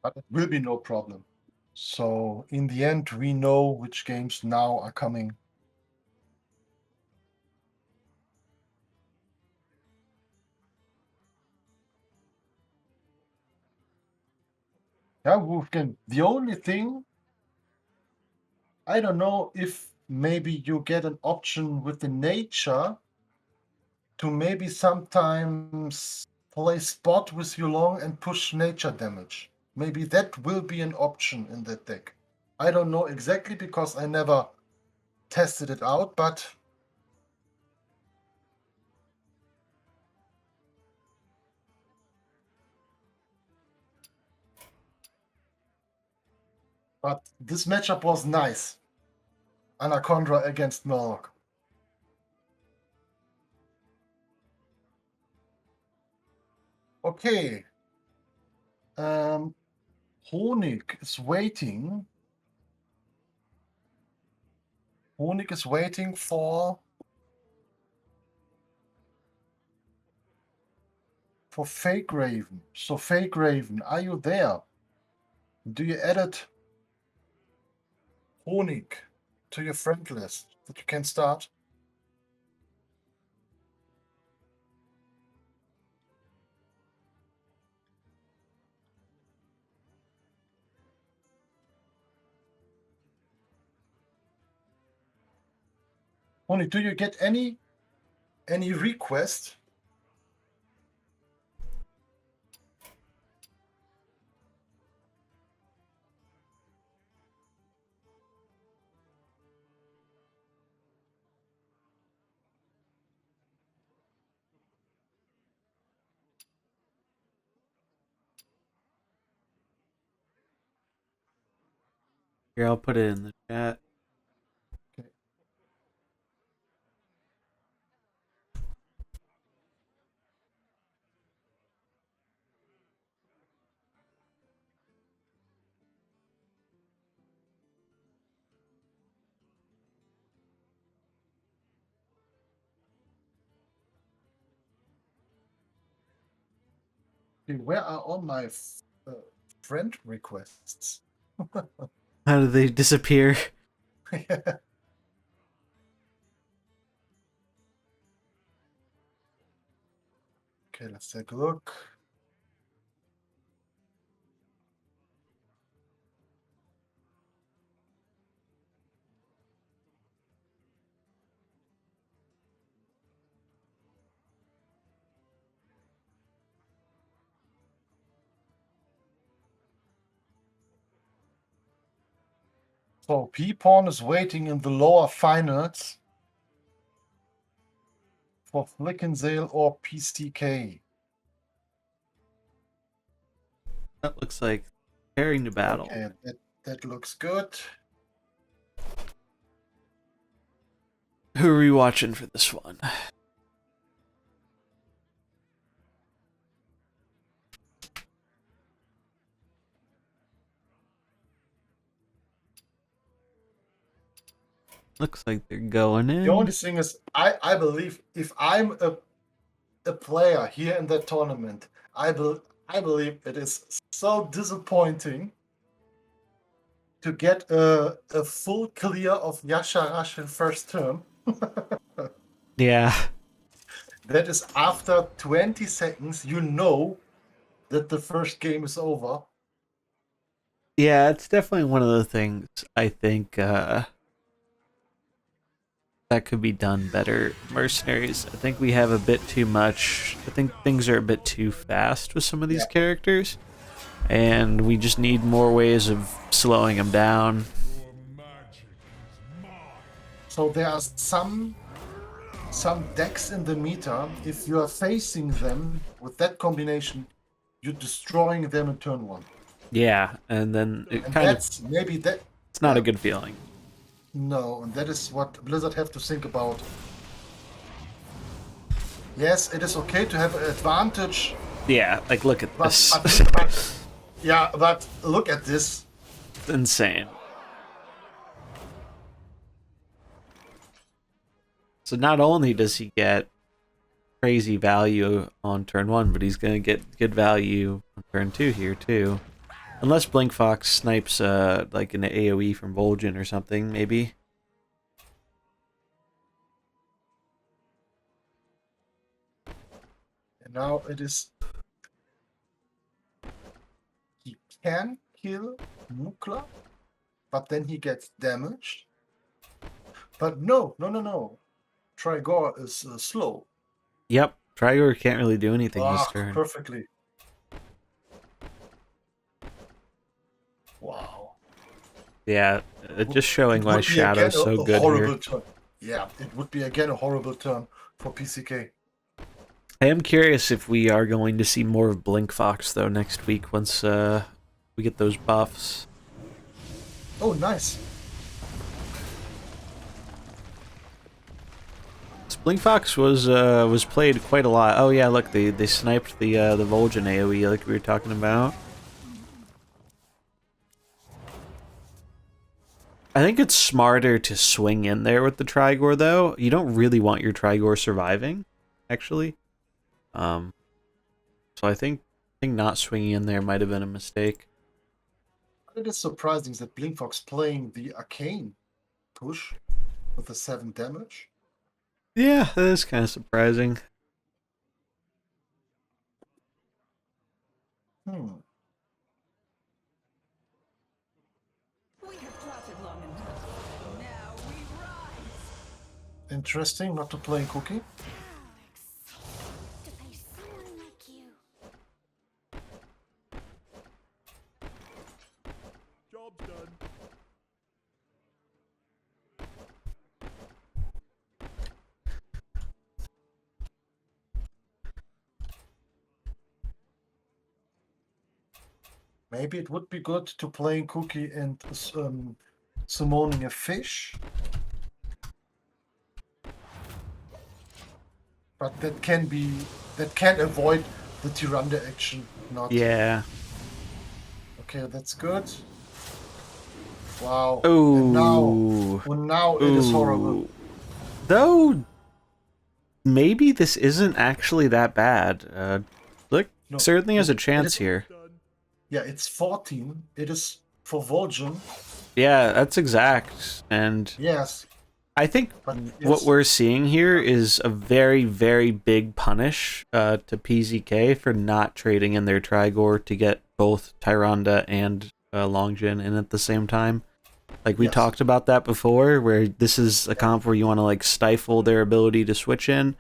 But it will be no problem. So in the end, we know which games now are coming. Yeah, Wolfgang, the only thing, I don't know if maybe you get an option with the nature to maybe sometimes play spot with Yulong and push nature damage. Maybe that will be an option in that deck. I don't know exactly because I never tested it out, but this matchup was nice. Anaconda against Murloc. Okay. Honig is waiting. Honig is waiting for Fake Raven. So Fake Raven, are you there? Do you add Honig to your friend list that you can start? Only, do you get any request? Here, I'll put it in the chat. Okay. Okay, where are all my friend requests? How do they disappear? Okay, let's take a look. So P-Pawn is waiting in the lower finals for Flickensale or PCK. That looks like preparing to battle. Okay, that looks good. Who are we watching for this one? Looks like they're going in. The only thing is, I believe if I'm a player here in that tournament, I believe it is so disappointing to get a full clear of Yasha Rush in first term. Yeah. That is after 20 seconds, you know that the first game is over. Yeah, it's definitely one of the things I think that could be done better. Mercenaries, I think we have a bit too much. I think things are a bit too fast with some of these characters. And we just need more ways of slowing them down. So there are some decks in the meta. If you are facing them with that combination, you're destroying them in turn one. Yeah, and then it And kind of, that's maybe that. it's not a good feeling. No, and that is what Blizzard have to think about. Yes, it is okay to have an advantage. Yeah, like look at this. But look at this. It's insane. So not only does he get crazy value on turn one, but he's going to get good value on turn two here too. Unless Blink Fox snipes like an AoE from Vol'jin or something, maybe. And now it is. He can kill Mukla, but then he gets damaged. But no. Trigor is slow. Yep, Trigor can't really do anything this turn. Perfectly. Wow. Yeah, just showing It why would be Shadow's again so a good horrible here. turn. Yeah, it would be again a horrible turn for PCK. I am curious if we are going to see more of Blink Fox though next week once we get those buffs. Oh, nice. Blink Fox was played quite a lot. Oh yeah, look, they sniped the Vol'jin AoE like we were talking about. I think it's smarter to swing in there with the Trigor though. You don't really want your Trigor surviving, actually. So I think not swinging in there might have been a mistake. It is surprising that Blinkfox playing the arcane push with the 7 damage. Yeah, that is kind of surprising. We have trotted long enough. Now we rise. Interesting, not to play cookie. To face someone like you. Job's done. Maybe it would be good to play cookie and summoning a fish. But that can avoid the Tyrande action. Not Yeah. okay. That's good. Wow. Ooh. And now it is horrible. Ooh. Though, maybe this isn't actually that bad. Look, No, certainly has a it chance is- here. Done. Yeah, it's 14. It is for Vol'jin. Yeah, that's exact. And Yes, I think but what yes. we're seeing here is a very, very big punish to PZK for not trading in their Trigor to get both Tyrande and Longjin in at the same time. Like, we Yes. talked about that before, where this is a comp where you want to, like, stifle their ability to switch in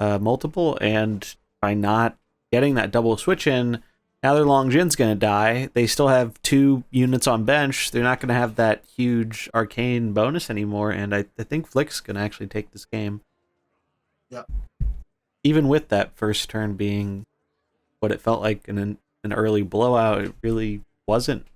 multiple, and by not getting that double switch in, now their Longjin's going to die. They still have 2 units on bench. They're not going to have that huge arcane bonus anymore, and I think Flick's going to actually take this game. Yeah. Even with that first turn being what it felt like in an early blowout, it really wasn't.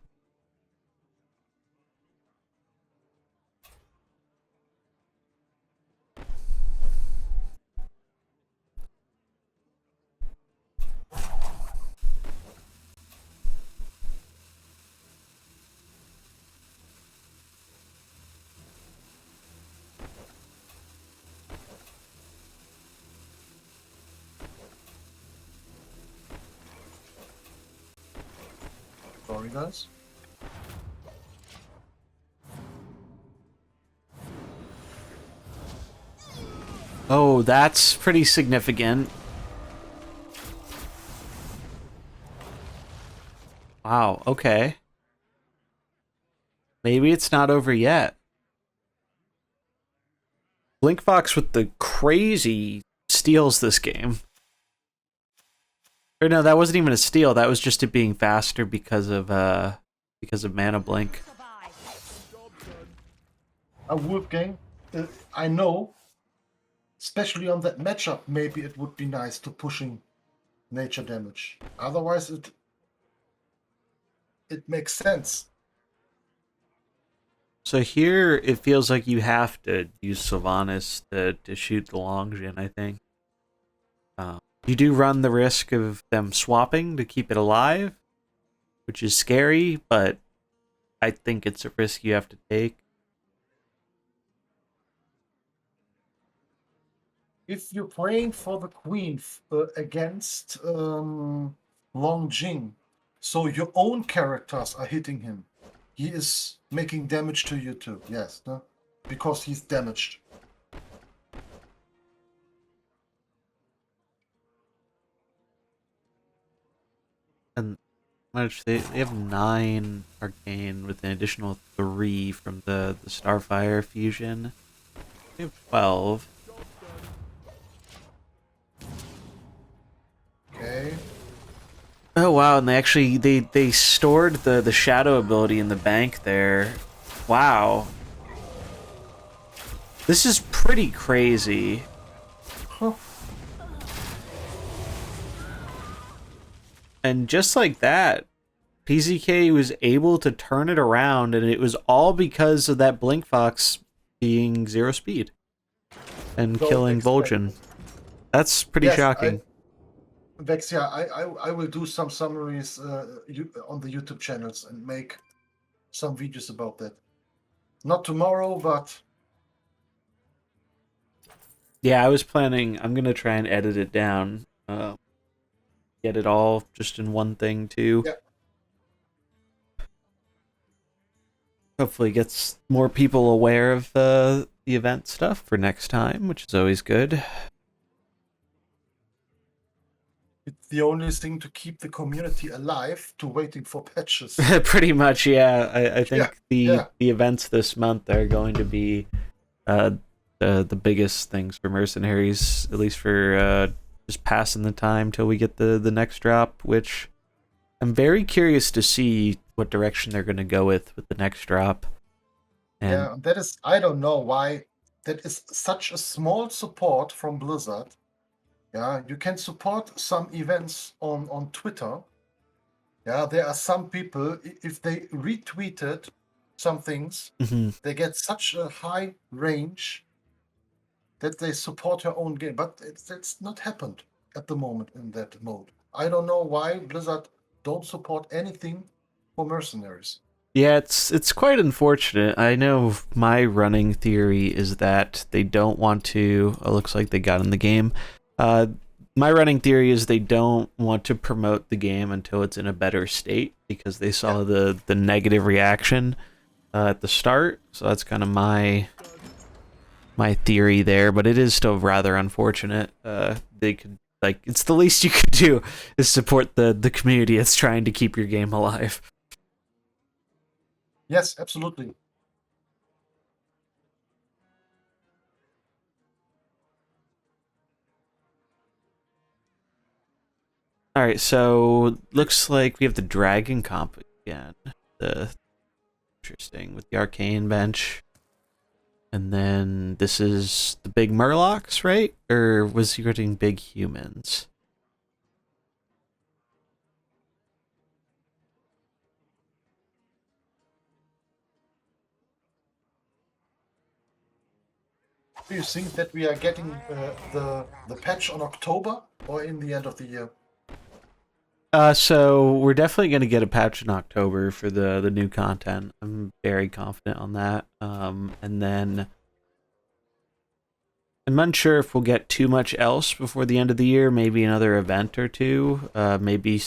Sorry, guys. Oh, that's pretty significant. Wow, okay. Maybe it's not over yet. Blinkfox with the crazy steals this game. Or no, that wasn't even a steal. That was just it being faster because of mana blink. Job's done. A Wolfgang, I know, especially on that matchup, maybe it would be nice to pushing nature damage. Otherwise, it makes sense. So here it feels like you have to use Sylvanas to shoot the Longjin, I think. You do run the risk of them swapping to keep it alive, which is scary, but I think it's a risk you have to take. If you're playing for the queen against Long Jing, so your own characters are hitting him, he is making damage to you too. Yes, no? Because he's damaged. And much they have 9 arcane with an additional 3 from the Starfire fusion. They have 12. Okay. Oh wow, and they stored the shadow ability in the bank there. Wow. This is pretty crazy. Huh. And just like that, PZK was able to turn it around, and it was all because of that Blink Fox being 0 speed and Don't killing expect- Vol'jin. That's pretty Yes, shocking. Vex, yeah, I will do some summaries on the YouTube channels and make some videos about that. Not tomorrow, but Yeah, I was planning. I'm gonna try and edit it down. Get it all just in one thing too. Yeah. Hopefully, gets more people aware of the event stuff for next time, which is always good. it's the only thing to keep the community alive to waiting for patches. Pretty much, yeah. I think Yeah, yeah. the events this month are going to be the biggest things for mercenaries, at least for just passing the time till we get the next drop, which I'm very curious to see what direction they're going to go with the next drop. And Yeah, that is, I don't know why that is such a small support from Blizzard. Yeah, you can support some events on Twitter. Yeah, there are some people, if they retweeted some things, Mhm. they get such a high range that they support her own game. But it's not happened at the moment in that mode. I don't know why Blizzard don't support anything for mercenaries. Yeah, it's quite unfortunate. I know my running theory is that they don't want to. It looks like they got in the game. My running theory is they don't want to promote the game until it's in a better state because they saw the negative reaction at the start. So that's kind of my theory there. But it is still rather unfortunate. They could it's the least you could do is support the community that's trying to keep your game alive. Yes, absolutely. All right, so looks like we have the dragon comp again. The interesting with the arcane bench, and then this is the big murlocs, right? Or was he getting big humans? Do you think that we are getting the patch on October or in the end of the year? So we're definitely going to get a patch in October for the new content. I'm very confident on that. And then I'm unsure if we'll get too much else before the end of the year. Maybe another event or two. Maybe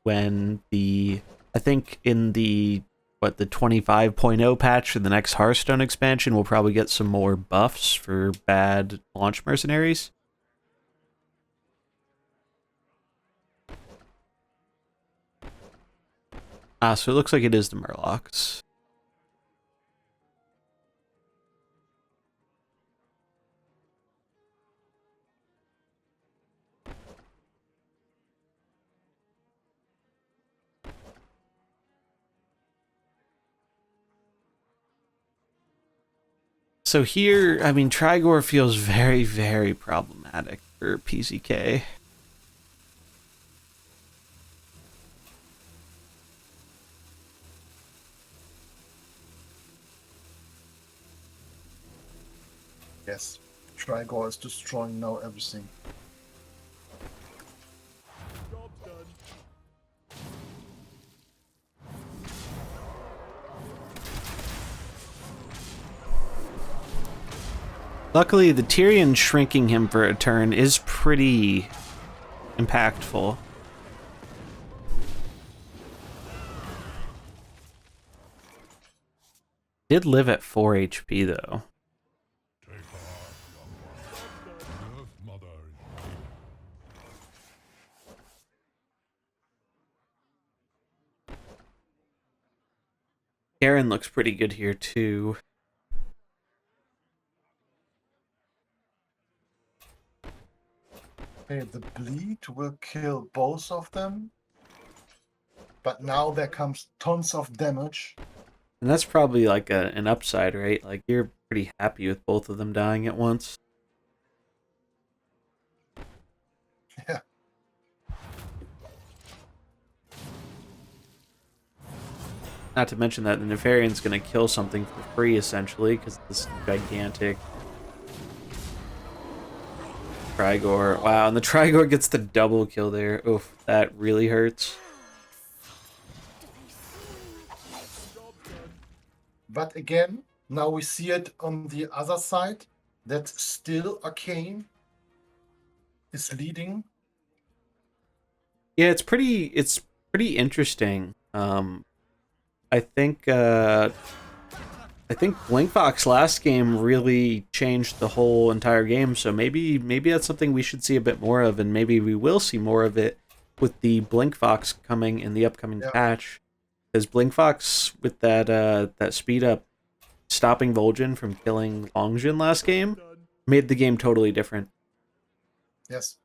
when I think in the 25.0 patch for the next Hearthstone expansion, we'll probably get some more buffs for bad launch mercenaries. So it looks like it is the Murlocs. So here, I mean, Trigor feels very, very problematic for PZK. Yes, Trigor is destroying now everything. Job done. Luckily, the Tyrion shrinking him for a turn is pretty impactful. Did live at 4 HP though. Garen looks pretty good here too. Okay, the bleed will kill both of them. But now there comes tons of damage. And that's probably like an upside, right? Like you're pretty happy with both of them dying at once. Yeah. Not to mention that the Nefarian's going to kill something for free, essentially, because this gigantic Trigor. Wow, and the Trigor gets the double kill there. Oof, that really hurts. But again, now we see it on the other side, that still Arcane is leading. Yeah, it's pretty interesting. I think Blinkfox last game really changed the whole entire game, so maybe that's something we should see a bit more of, and maybe we will see more of it with the Blinkfox coming in the upcoming patch. Because Blinkfox with that speed up, stopping Vol'jin from killing Longjin last game, Made the game totally different. Yes.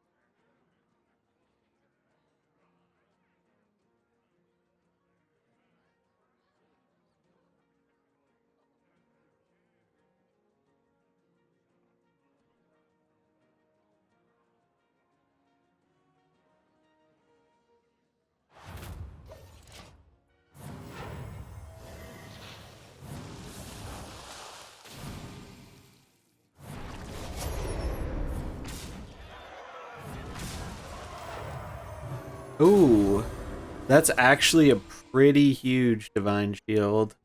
Ooh, that's actually a pretty huge divine shield.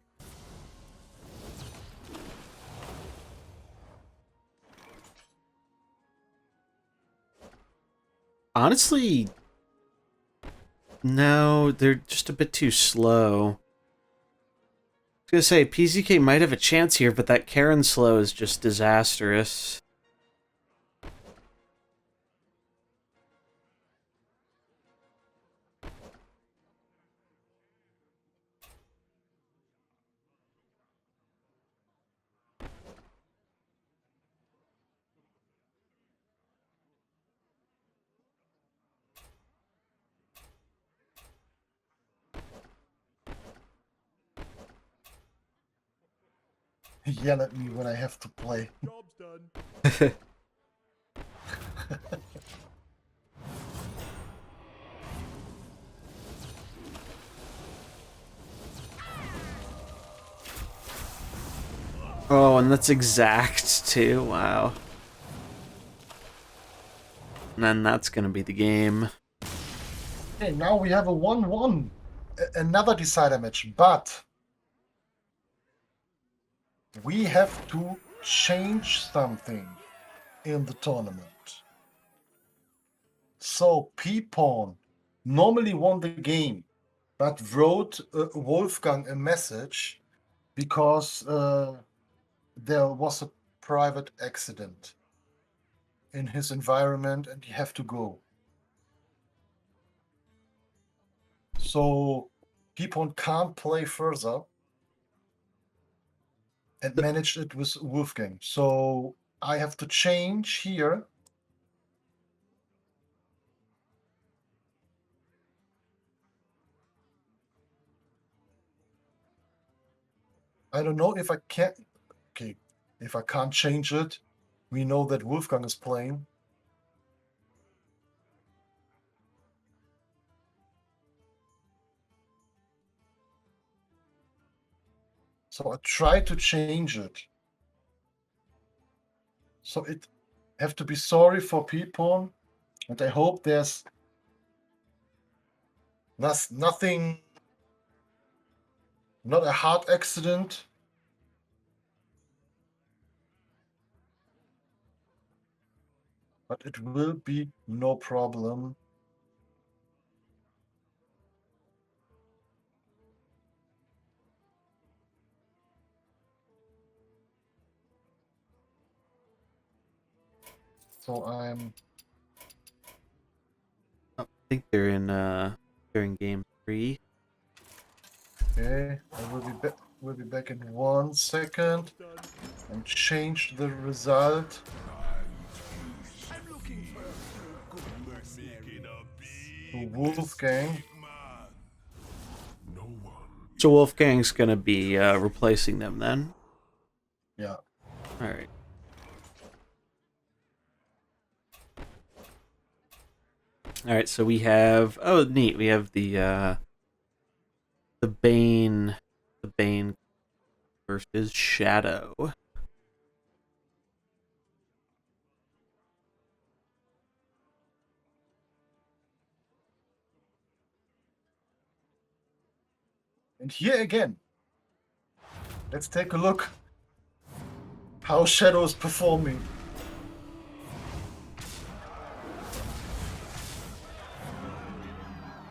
Honestly, no, they're just a bit too slow. I was gonna say, PZK might have a chance here, but that Karen slow is just disastrous. Yell at me when I have to play. Job's done. Oh, and that's exact, too. Wow. And then that's gonna be the game. Okay, now we have a 1-1. Another decider match, but we have to change something in the tournament. So P-Pawn normally won the game, but wrote Wolfgang a message because there was a private accident in his environment and he have to go. So P-Pawn can't play further and managed it with Wolfgang. So I have to change here. I don't know if I can. Okay, if I can't change it, we know that Wolfgang is playing. So I try to change it. So it have to be sorry for people, and I hope there's nothing, not a heart accident. But it will be no problem. So I'm I think they're in game 3. okay. I will be back. Will be back in 1 second Done. and change the result. I'm looking for a good mercenary. To Wolfgang. So Wolfgang's gonna be replacing them then. Yeah. All right. All right. So we have. Oh, neat. We have the Bane. The Bane versus Shadow. And here again, let's take a look how Shadow is performing.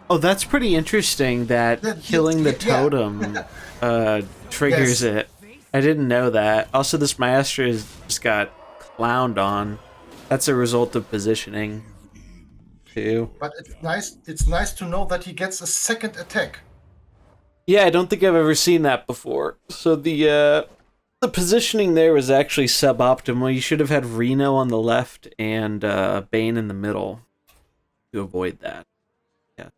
Oh, that's pretty interesting that That- killing the yeah. totem triggers Yes. it. I didn't know that. Also, this Maestro just got clowned on. That's a result of positioning, too. But it's nice. It's nice to know that he gets a second attack. Yeah, I don't think I've ever seen that before. So the The positioning there was actually suboptimal. You should have had Reno on the left and Bane in the middle to avoid that. Yeah.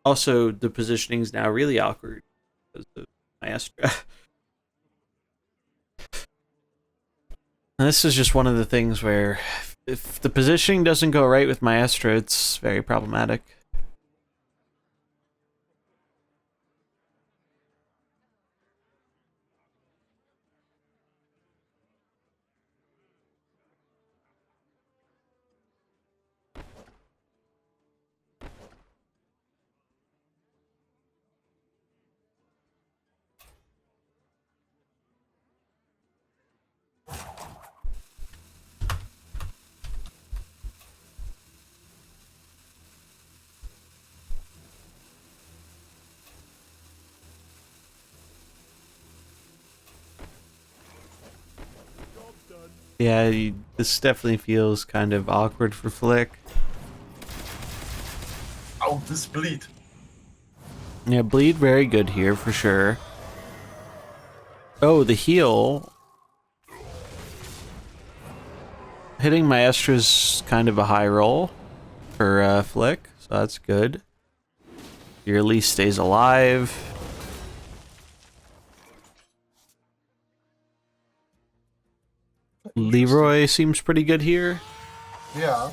Also, the positioning is now really awkward because of Maestra. And this is just one of the things where if the positioning doesn't go right with Maestra, it's very problematic. Job done. Yeah, this definitely feels kind of awkward for Flick. Oh, this bleed. Yeah, bleed very good here for sure. Oh, the heal. Hitting Maestra's kind of a high roll for Flick, so that's good. Your Elise stays alive. Leroy seems pretty good here. Yeah.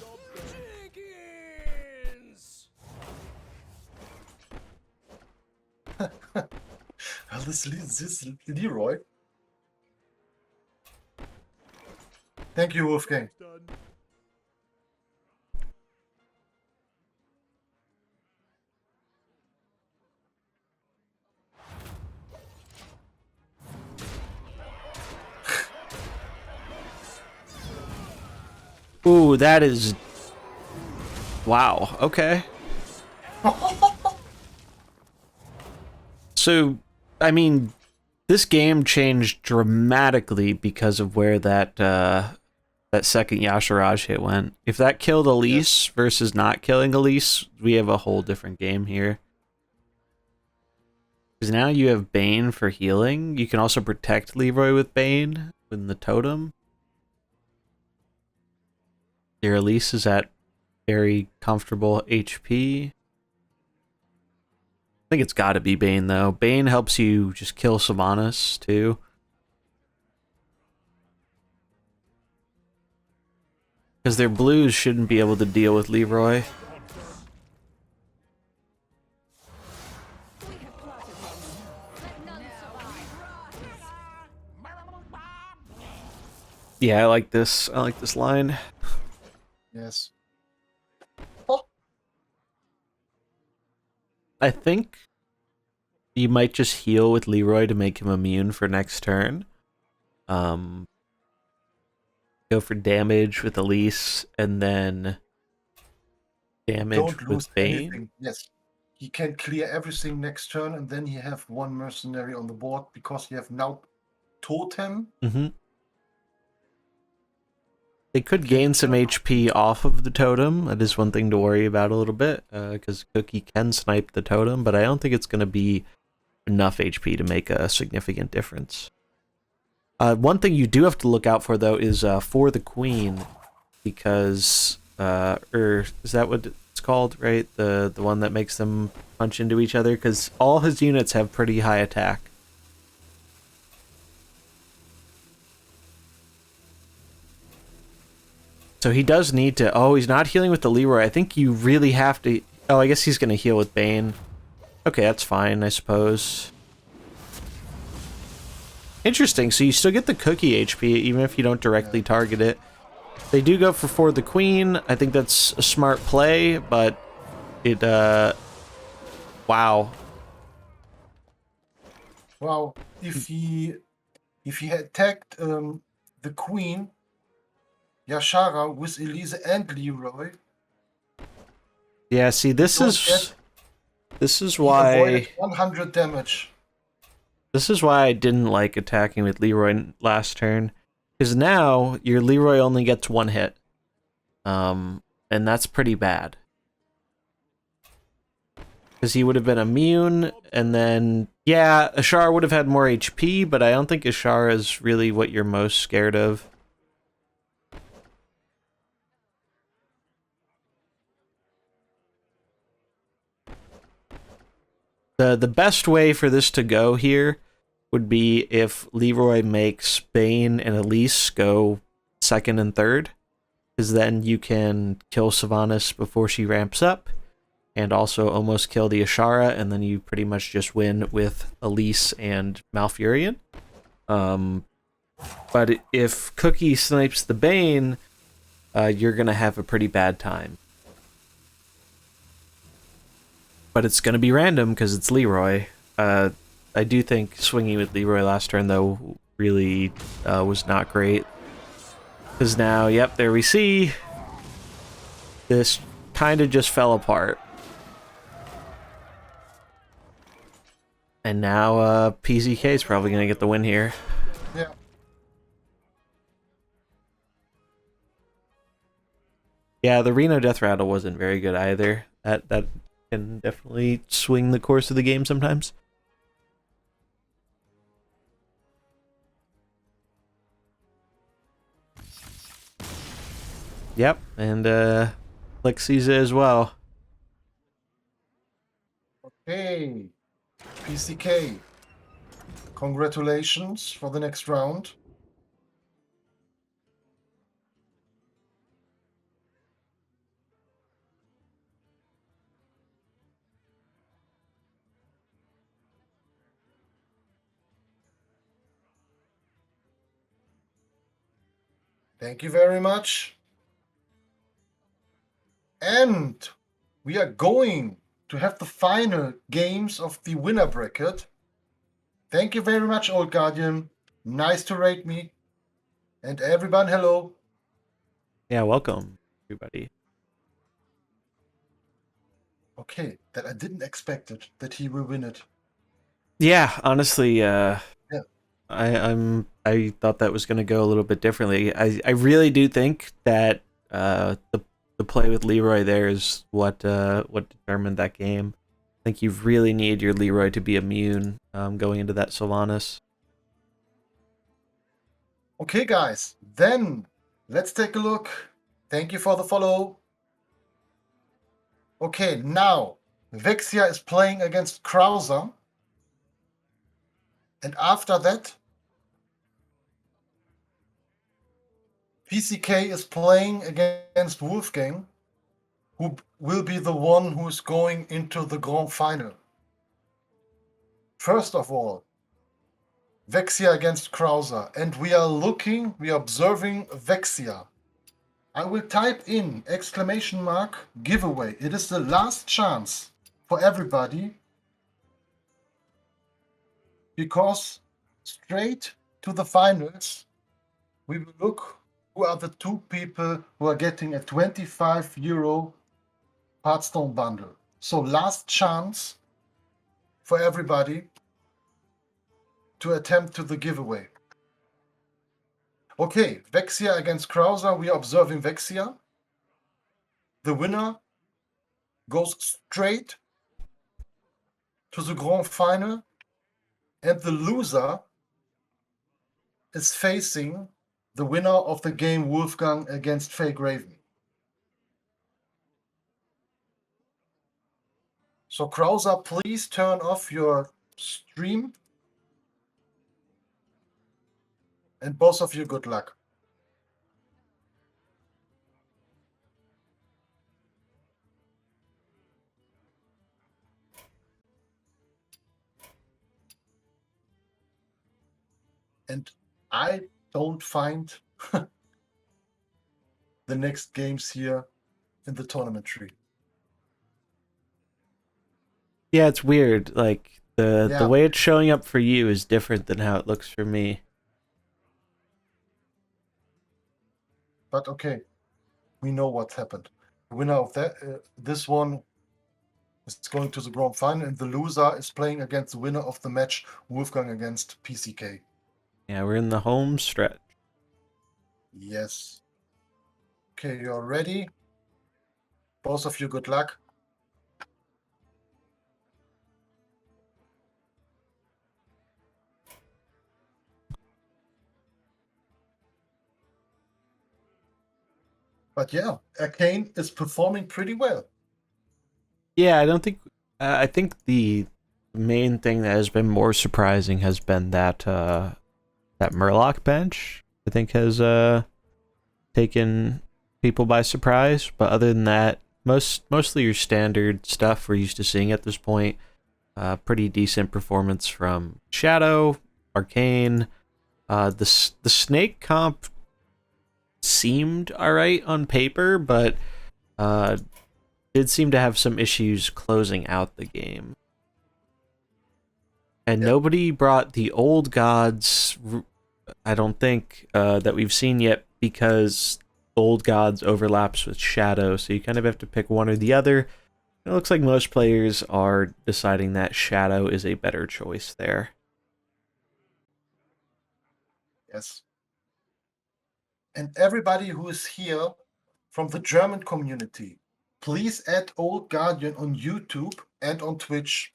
Well, this Leroy. Thank you, Wolfgang. Done. Ooh, that is... Wow, okay. So, I mean, this game changed dramatically because of where that that second Yasharaj hit went. If that killed Elise versus not killing Elise, we have a whole different game here. Because now you have Bane for healing. You can also protect Leroy with Bane in the totem. Your Elise is at very comfortable HP. I think it's got to be Bane, though. Bane helps you just kill Sylvanas, too. Because their blues shouldn't be able to deal with Leroy. We have plotted long enough. Let none survive. Yeah, I like this. I like this line. Yes. I think you might just heal with Leroy to make him immune for next turn. Go for damage with Elise, and then damage Don't lose with Bane. anything. Yes. He can clear everything next turn, and then he have one mercenary on the board because he have now totem. Mm-hmm. They could gain some HP off of the totem. That is one thing to worry about a little bit, because Cookie can snipe the totem, but I don't think it's going to be enough HP to make a significant difference. One thing you do have to look out for, though, is for the Queen, because, or is that what it's called, right? The one that makes them punch into each other, because all his units have pretty high attack. So he does need to... Oh, he's not healing with the Leroy. I think you really have to... Oh, I guess he's going to heal with Bane. Okay, that's fine, I suppose. Interesting, so you still get the Cookie HP, even if you don't directly target it. They do go for the Queen. I think that's a smart play, but it... Wow. Wow. If he had attacked the Queen, Yashara with Elise and Leroy, Yeah, see, this is he why... avoided 100 damage. This is why I didn't like attacking with Leroy last turn. Because now, your Leroy only gets one hit. And that's pretty bad. Because he would have been immune, and then, yeah, Ashara would have had more HP, but I don't think Ashara is really what you're most scared of. The best way for this to go here would be if Leroy makes Bane and Elise go second and third, because then you can kill Sylvanas before she ramps up, and also almost kill the Ashara, and then you pretty much just win with Elise and Malfurion. But if Cookie snipes the Bane, you're gonna have a pretty bad time. But it's gonna be random because it's Leroy. I do think swinging with Leroy last turn, though, really was not great. Because now, yep, there we see. This kind of just fell apart. And now PZK is probably going to get the win here. Yeah. Yeah, the Reno Death Rattle wasn't very good either. That can definitely swing the course of the game sometimes. Yep, and Lex sees it as well. Hey, PCK. Congratulations for the next round. Thank you very much. And we are going to have the final games of the winner bracket. Thank you very much, Old Guardian. Nice to rate me. And everyone, hello. Yeah, welcome, everybody. Okay, that I didn't expect it, that he will win it. Yeah, honestly, Yeah. I thought that was going to go a little bit differently. I really do think that the play with Leroy there is what determined that game. I think you really need your Leroy to be immune going into that Sylvanas. Okay, guys, then let's take a look. Thank you for the follow. Okay, now Vexia is playing against Krauser. And after that, PCK is playing against Wolfgang, who will be the one who's going into the grand final. First of all, Vexia against Krauser, and we are observing Vexia. I will type in exclamation mark giveaway. It is the last chance for everybody, because straight to the finals, we will look who are the two people who are getting a 25 euro Hearthstone bundle. So last chance for everybody to attempt to the giveaway. Okay, Vexia against Krauser. We are observing Vexia. The winner goes straight to the grand final, and the loser is facing the winner of the game Wolfgang against Fake Raven. So Krauser, please turn off your stream, and both of you good luck. And I don't find the next games here in the tournament tree. Yeah, it's weird. Like the Yeah. way it's showing up for you is different than how it looks for me. But okay, we know what's happened. The winner of that this one is going to the grand final, and the loser is playing against the winner of the match, Wolfgang against PCK. Yeah, we're in the home stretch. Yes. Okay, you're ready. Both of you, good luck. But yeah, Arcane is performing pretty well. Yeah, I don't think. I think the main thing that has been more surprising has been that that Murloc bench. I think has taken people by surprise. But other than that, mostly your standard stuff we're used to seeing at this point. Pretty decent performance from Shadow, Arcane. The Snake comp seemed alright on paper, but did seem to have some issues closing out the game. And nobody brought the old gods, I don't think, that we've seen yet, because old gods overlaps with Shadow, so you kind of have to pick one or the other. It looks like most players are deciding that Shadow is a better choice there. Yes. And everybody who is here from the German community, please add Old Guardian on YouTube and on Twitch.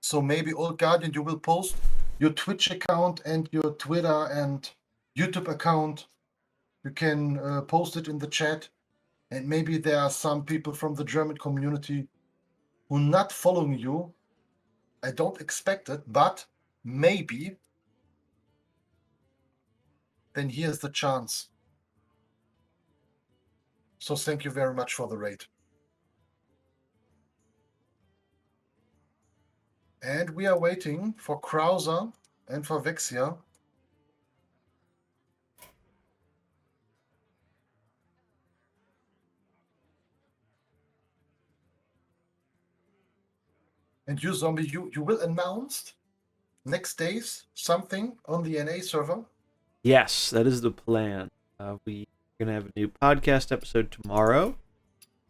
So maybe Old Guardian, you will post your Twitch account and your Twitter and YouTube account. You can post it in the chat. And maybe there are some people from the German community who are not following you. I don't expect it, but maybe. Then here's the chance. So thank you very much for the raid. And we are waiting for Krauser and for Vexia. And you, Zombie, you will announce next days something on the NA server? Yes, that is the plan. We're going to have a new podcast episode tomorrow,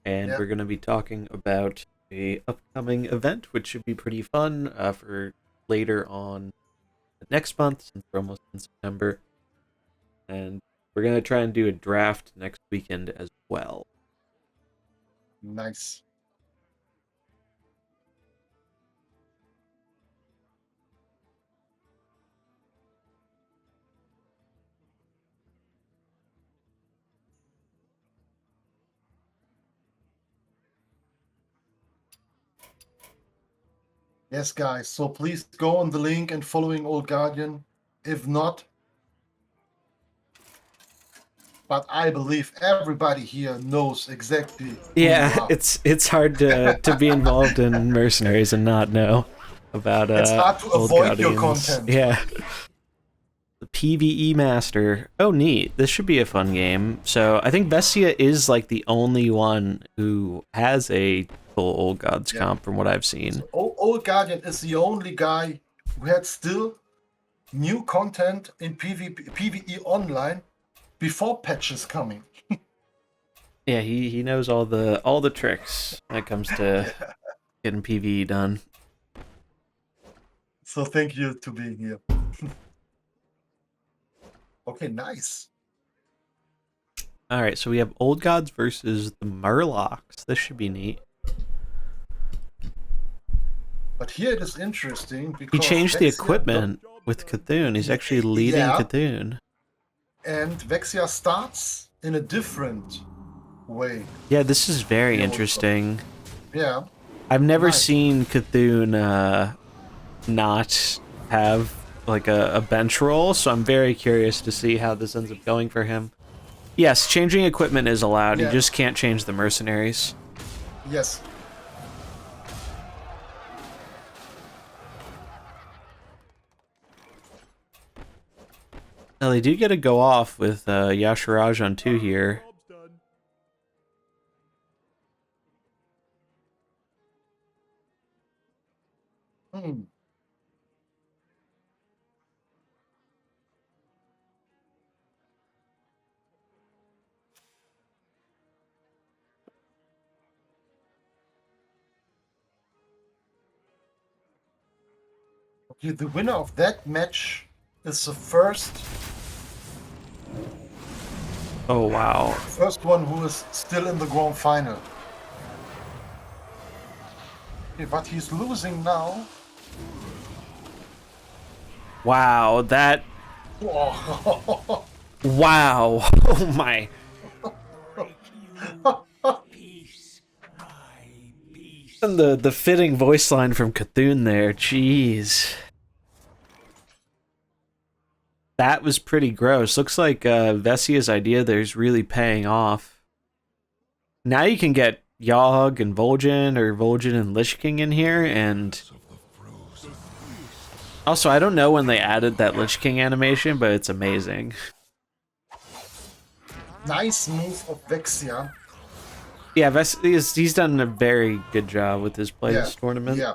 and we're going to be talking about a upcoming event, which should be pretty fun for later on next month, since we're almost in September. And we're going to try and do a draft next weekend as well. Nice. Yes, guys. So please go on the link and following Old Guardian. If not, but I believe everybody here knows exactly who you Yeah, are. it's hard to be involved in Mercenaries and not know about It's hard to Old avoid your Guardians. content. Yeah. The PvE Master. Oh, neat. This should be a fun game. So I think Vestia is like the only one who has a full Old Gods comp from what I've seen. So Old Guardian is the only guy who had still new content in PvE online before patches coming. Yeah, he knows all the tricks when it comes to getting PvE done. So thank you to being here. Okay, nice. All right, so we have Old Gods versus the Murlocs. This should be neat. But here it is interesting because He changed the Vexia equipment with Cthulhu. He's actually leading Cthulhu. And Vexia starts in a different way. Yeah, this is very interesting. Yeah. I've never seen Cthulhu not have like a bench roll, so I'm very curious to see how this ends up going for him. Yes, changing equipment is allowed. You just can't change the mercenaries. Yes. Now they do get to go off with Yasharaj on 2 here. Okay, the winner of that match is the first. Oh wow! First one who is still in the grand final. Okay, but he's losing now. Wow, that. Oh. Wow! Oh my! Piece by piece. And the fitting voice line from Cthulhu there, jeez. That was pretty gross. Looks like Vesia's idea there is really paying off. Now you can get Yogg and Vol'jin, or Vol'jin and Lich King in here, and also I don't know when they added that Lich King animation, but it's amazing. Nice move of Vexia. Yeah, he's done a very good job with his play this tournament. Yeah.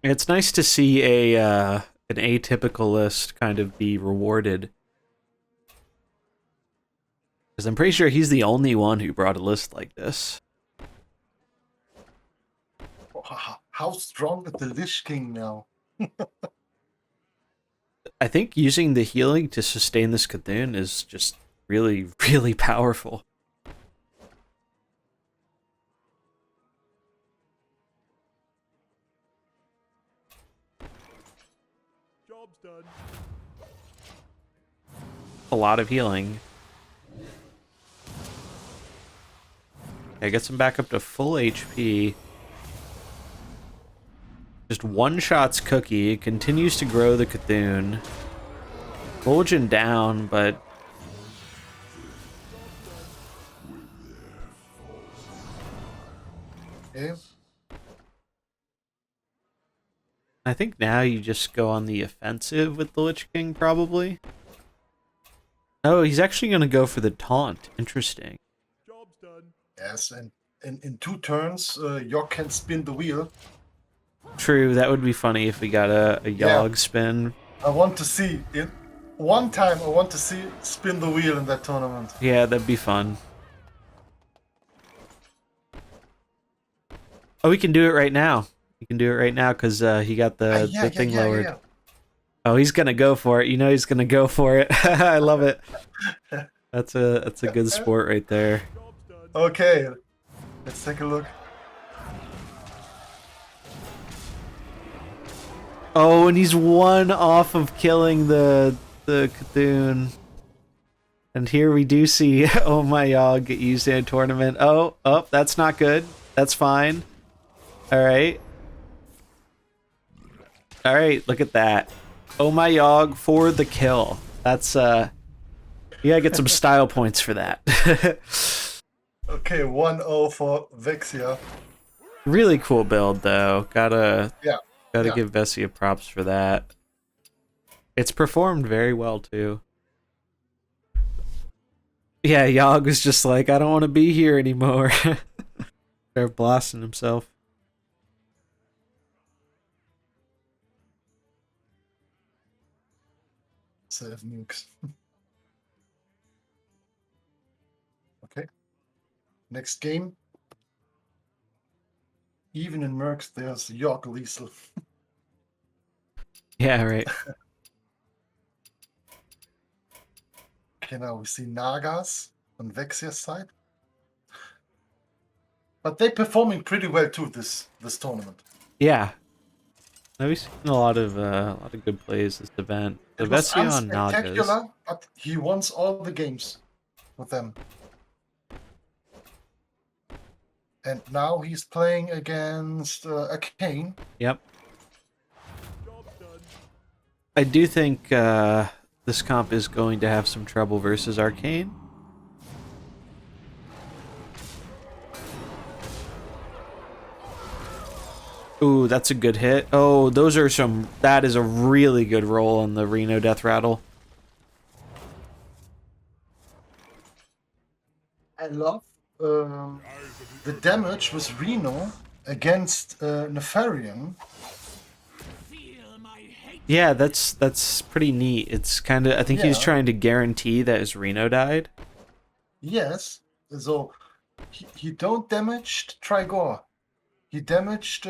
It's nice to see an atypical list kind of be rewarded. Because I'm pretty sure he's the only one who brought a list like this. How strong is the Lich King now? I think using the healing to sustain this Cthulhu is just really, really powerful. Job's done. A lot of healing. Okay, gets him back up to full HP. Just one-shots Cookie, continues to grow the Cthulhu. Vol'jin down, but... Okay. I think now you just go on the offensive with the Lich King, probably. Oh, he's actually going to go for the taunt. Interesting. Job's done. Yes, and in 2 turns, Yogg can spin the wheel. True, that would be funny if we got a Yogg spin. I want to see it. One time I want to see spin the wheel in that tournament. Yeah, that'd be fun. Oh, we can do it right now. We can do it right now because he got the thing lowered. Yeah. Oh, he's gonna go for it. You know he's gonna go for it. I love it. That's a good sport right there. Job's done. Okay, let's take a look. Oh, and he's one off of killing the Cthulhu. And here we do see Oh My Yogg get used in a tournament. Oh, that's not good. That's fine. Alright. Alright, look at that. Oh My Yogg for the kill. That's you gotta get some style points for that. Okay, 1-0 for Vexia. Really cool build though. Gotta Yeah. give Vesia props for that. It's performed very well too. Yeah, Yogg was just like, I don't want to be here anymore. They're blasting himself. Save nukes. Okay. Next game. Even in Mercs, there's Yogg Liesel. Yeah, right. Okay, now we see Nagas on Vexia's side. But they're performing pretty well too this tournament. Yeah. We've seen a lot of good plays this event. The It was Vesia on Nagas. unspectacular, but he wins all the games with them. And now he's playing against Arcane. Yep. Job's done. I do think this comp is going to have some trouble versus Arcane. Ooh, that's a good hit. Oh, those are some... That is a really good roll on the Reno Death Rattle. I love the damage with Reno against Nefarian. Feel my hate. Yeah, that's pretty neat. It's kind of... I think he's Yeah. trying to guarantee that his Reno died. Yes, so he don't damaged Trigor. He damaged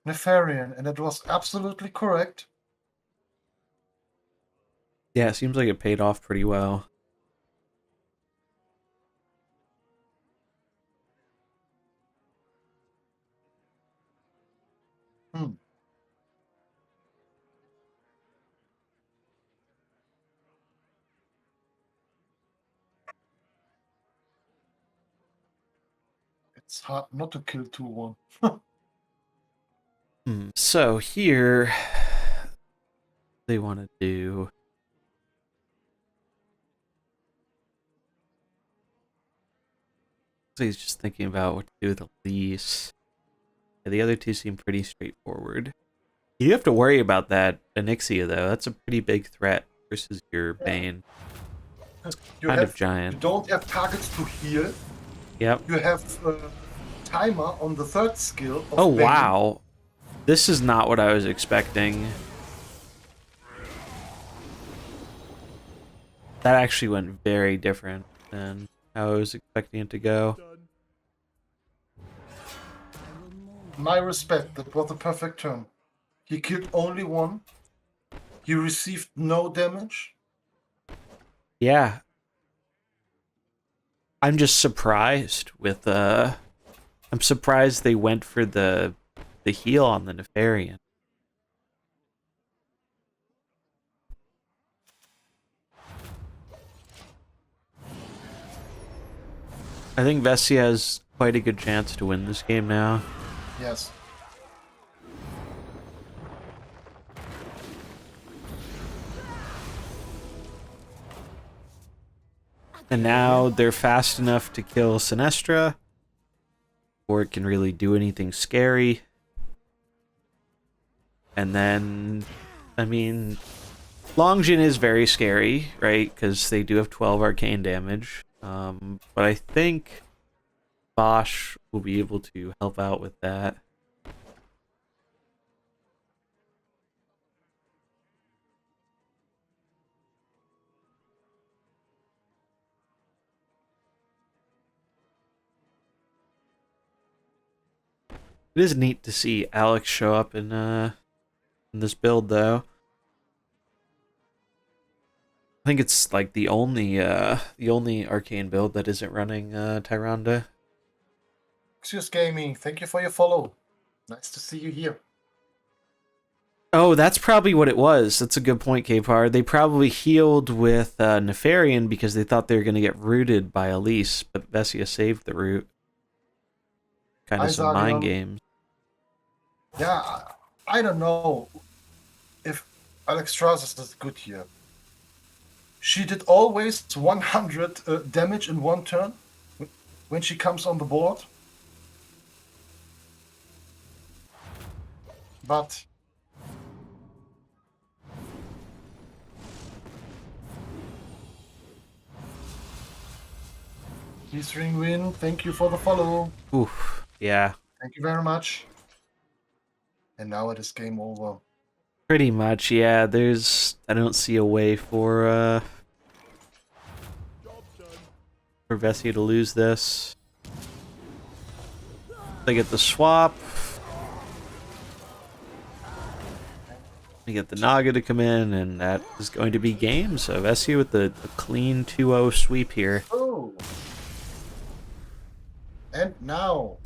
Nefarian, and it was absolutely correct. Yeah, it seems like it paid off pretty well. Hmm. It's hard not to kill 2-1. So here they want to do. So he's just thinking about what to do with Elise. Yeah, the other two seem pretty straightforward. You have to worry about that Onyxia though. That's a pretty big threat versus your Bane. Kind of giant. You don't have targets to heal. Yep. You have timer on the third skill. Of Oh Bane. wow. This is not what I was expecting. That actually went very different than how I was expecting it to go. Done. My respect, that was a perfect turn. He killed only one. He received no damage. Yeah. I'm just surprised with I'm surprised they went for the heal on the Nefarian. I think Vessi has quite a good chance to win this game now. Yes. And now they're fast enough to kill Sinestra, or it can really do anything scary. And then, I mean, Longjin is very scary, right? Because they do have 12 arcane damage. But I think Bosch will be able to help out with that. It is neat to see Alex show up in this build, though. I think it's like the only arcane build that isn't running Tyrande. Excuse Gaming, thank you for your follow. Nice to see you here. Oh, that's probably what it was. That's a good point, Kapar. They probably healed with Nefarian because they thought they were going to get rooted by Elise, but Vessia saved the root. Kind of some mind games. Yeah, I don't know if Alex Strauss is good here. She did always 100 damage in one turn when she comes on the board. But Peace Ring Win, thank you for the follow. Oof, yeah. Thank you very much. And now it is game over. Pretty much, yeah. I don't see a way for Vessia to lose this. They get the swap. They get the Naga to come in, and that is going to be game. So Vessia with the clean 2-0 sweep here. Oh. And now,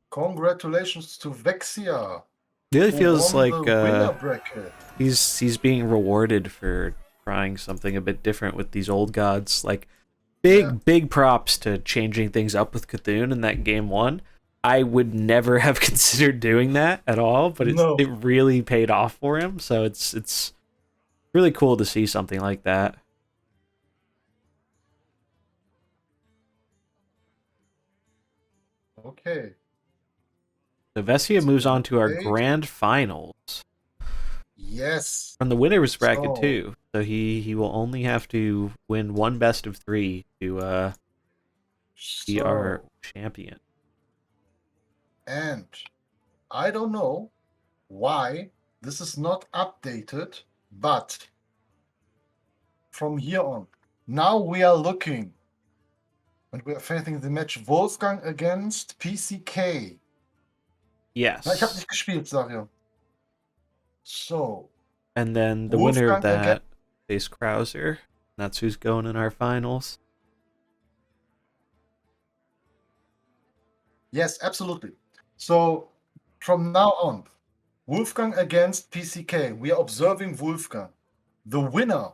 congratulations to Vexia. Really feels like winner bracket. he's being rewarded for trying something a bit different with these old gods. Like big props to changing things up with Cthulhu in that game one. I would never have considered doing that at all, but it really paid off for him. So it's really cool to see something like that. Okay. So Vessia moves on to our grand finals. Yes. From the winner's bracket too. So he will only have to win one best of 3 to be our champion. And I don't know why this is not updated, but from here on, now we are looking and we are facing the match Wolfgang against PCK. Yes. Na, ich habe nicht gespielt, Sario. So. And then the winner of that is Krauser. That's who's going in our finals. Yes, absolutely. So from now on, Wolfgang against PCK. We are observing Wolfgang. The winner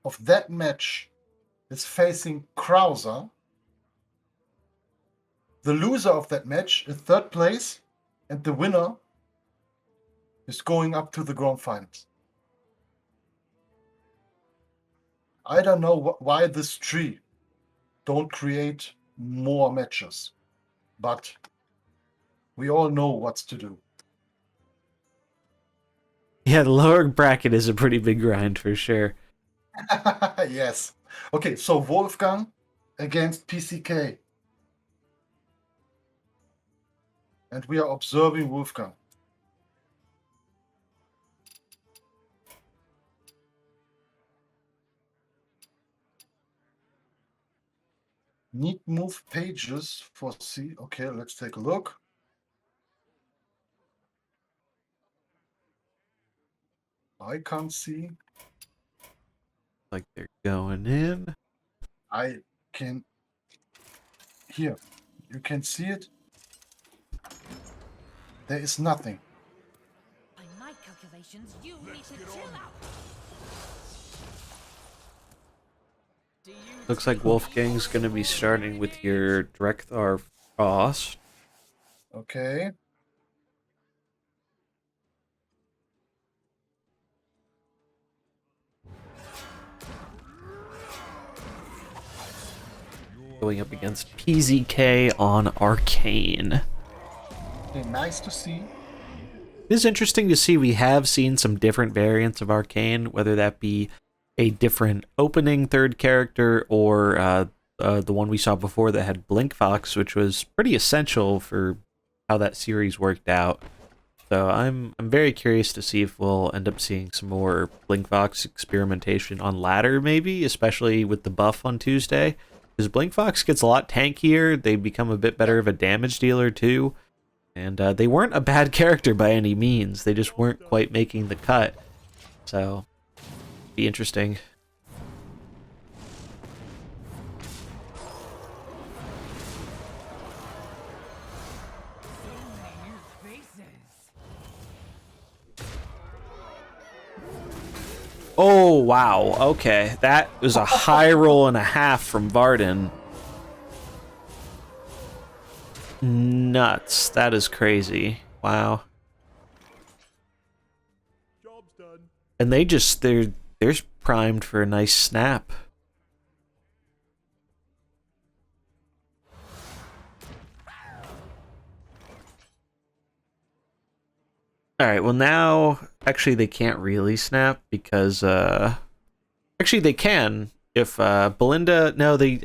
of that match is facing Krauser. The loser of that match is third place, and the winner is going up to the grand finals. I don't know why this tree don't create more matches, but we all know what's to do. Yeah, the lower bracket is a pretty big grind for sure. Yes. Okay, so Wolfgang against PCK. And we are observing Wolfgang. Need move pages for C. Okay, let's take a look. I can't see. Like they're going in. I can. Here, you can see it. There is nothing. By my calculations, you need to chill out. Do you Looks like Wolfgang's gonna be starting with your Drekthar Frost. Okay. Going up against PZK on Arcane. Okay, nice to see. It is interesting to see we have seen some different variants of Arcane, whether that be a different opening third character or the one we saw before that had Blinkfox, which was pretty essential for how that series worked out. So I'm very curious to see if we'll end up seeing some more Blinkfox experimentation on ladder, maybe, especially with the buff on Tuesday. Because Blinkfox gets a lot tankier, they become a bit better of a damage dealer too, and they weren't a bad character by any means, they just weren't quite making the cut. So, be interesting. Oh, wow. Okay. That was a high roll and a half from Varden. Nuts. That is crazy. Wow. Job's done. And they're primed for a nice snap. Alright, well now, actually they can't really snap because, actually they can. If, Belinda, no, they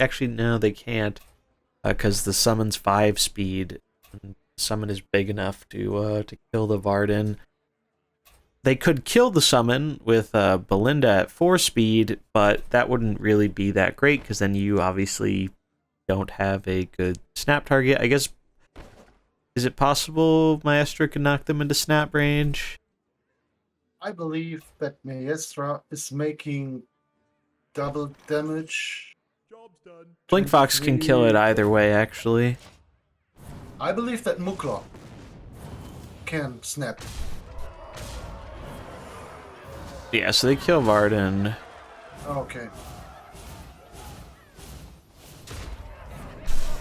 can't. Because the summon's 5 speed. And the summon is big enough to kill the Varden. They could kill the summon with Belinda at 4 speed, but that wouldn't really be that great, because then you obviously don't have a good snap target. I guess, is it possible Maestra can knock them into snap range? I believe that Maestra is making double damage. Job's done. Blinkfox can kill it either way, actually. I believe that Mukla can snap. Yeah, so they kill Varden. Okay.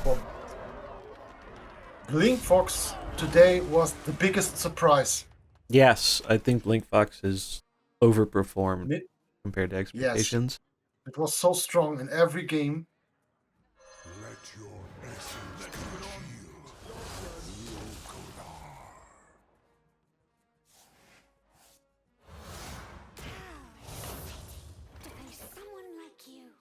Well, Blink Fox today was the biggest surprise. Yes, I think Blinkfox has overperformed Mi- compared to expectations. It was so strong in every game. There's someone like you.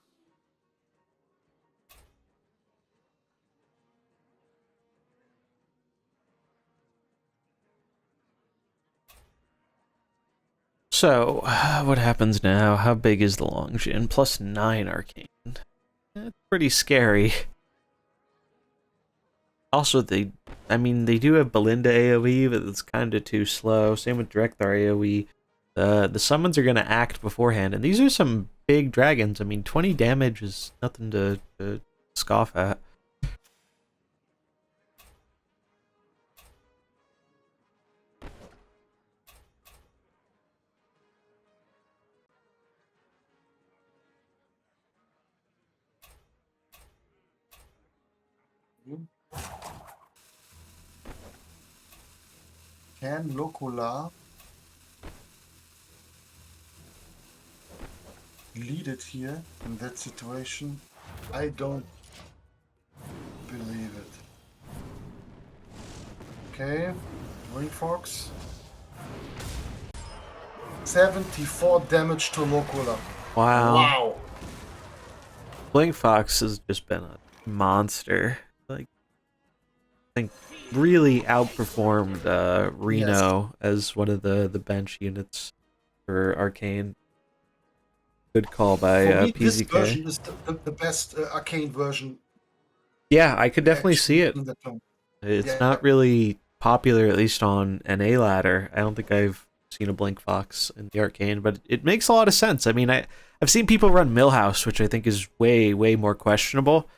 So, what happens now? How big is the Longjin? +9 arcane. That's pretty scary. Also, they do have Belinda AoE, but it's kind of too slow. Same with Drekthar AoE. The summons are going to act beforehand, and these are some big dragons. I mean, 20 damage is nothing to scoff at. Can Locula lead it here in that situation? I don't believe it. Okay, Ring Fox. 74 damage to Locula. Wow. Wow. Blink Fox has just been a monster. Like, I think really outperformed Reno as one of the bench units for Arcane. Good call by For me, this PZK. version is the best Arcane version. Yeah, I could definitely see Actually, it. in the film. It's Yeah. not really popular, at least on NA ladder. I don't think I've seen a Blink Fox in the Arcane, but it makes a lot of sense. I mean, I've seen people run Millhouse, which I think is way more questionable.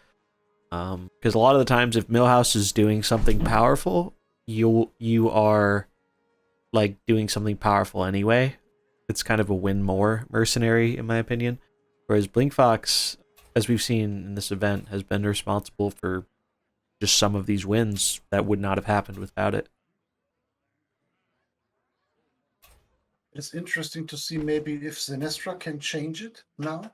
Because a lot of the times, if Millhouse is doing something powerful, you are like doing something powerful anyway. It's kind of a win more mercenary, in my opinion. Whereas Blink Fox, as we've seen in this event, has been responsible for just some of these wins that would not have happened without it. It's interesting to see maybe if Sinestra can change it now.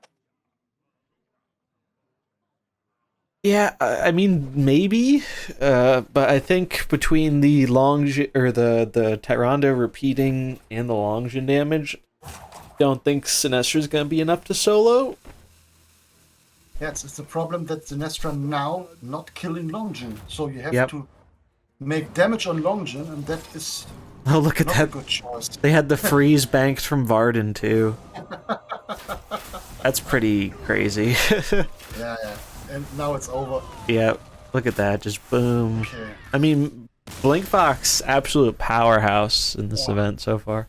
Yeah, I mean maybe, but I think between the the Tyrande repeating and the Longjin damage, don't think Sinestra's gonna be enough to solo. Yeah, it's the problem that Sinestra now not killing Longjin. So you have Yep. to make damage on Longjin, and that is Oh, look at not a that! good choice. They had the freeze banked from Varden too. That's pretty crazy. Yeah, yeah. And now it's over. Yeah, look at that, just boom. Okay. I mean, Blink Fox, absolute powerhouse in this event so far.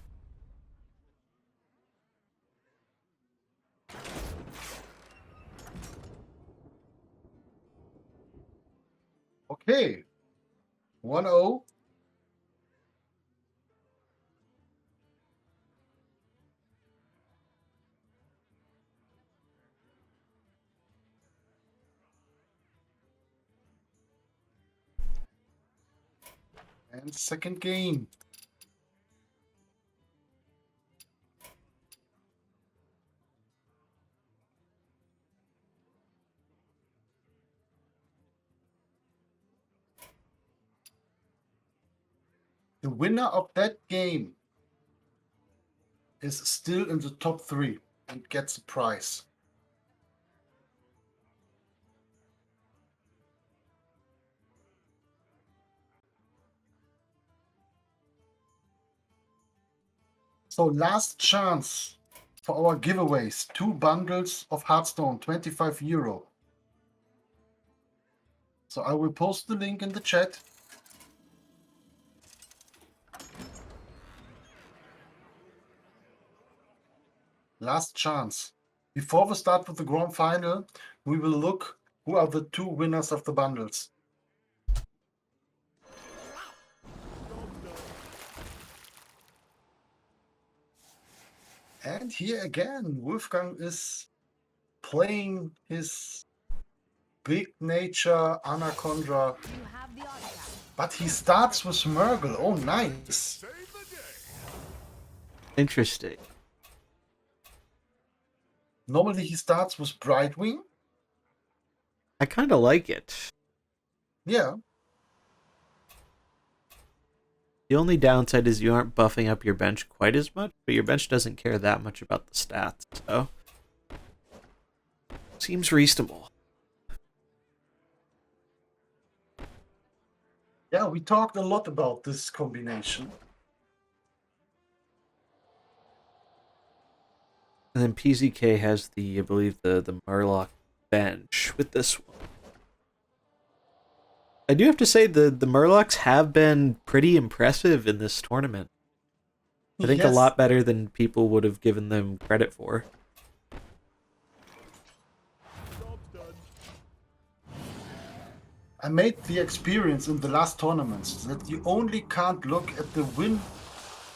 Okay. 1-0. And second game. The winner of that game is still in the top 3 and gets a prize. So last chance for our giveaways. 2 bundles of Hearthstone, 25 euro. So I will post the link in the chat. Last chance. Before we start with the grand final, we will look who are the 2 winners of the bundles. And here again, Wolfgang is playing his big nature Anaconda, You have the autograph. but he starts with Murgle. Oh, nice. Interesting. Normally he starts with Brightwing. I kind of like it. Yeah. The only downside is you aren't buffing up your bench quite as much, but your bench doesn't care that much about the stats, so seems reasonable. Yeah, we talked a lot about this combination. And then PZK has the, I believe, the Murloc bench with this one. I do have to say the Murlocs have been pretty impressive in this tournament. I think a Yes. lot better than people would have given them credit for. Job's done. I made the experience in the last tournaments that you only can't look at the win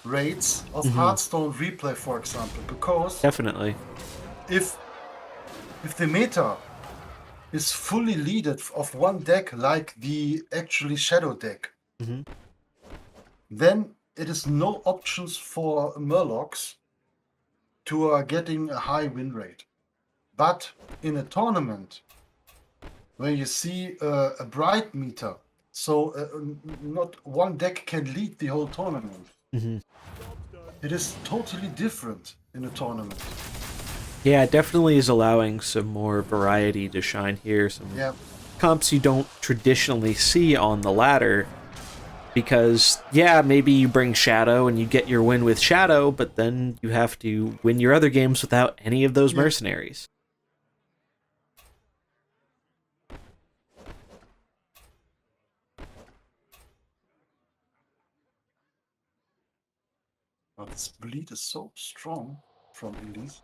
rates of Hearthstone replay, for example, because Definitely. if the meta is fully leaded of one deck like the actually shadow deck, Mhm. then it is no options for Murlocs to getting a high win rate. But in a tournament where you see a bright meter, so not one deck can lead the whole tournament. It is totally different in a tournament. Yeah, it definitely is allowing some more variety to shine here. Some Yeah, comps you don't traditionally see on the ladder. Because, yeah, maybe you bring Shadow and you get your win with Shadow, but then you have to win your other games without any of those mercenaries. but this bleed is so strong from Elise.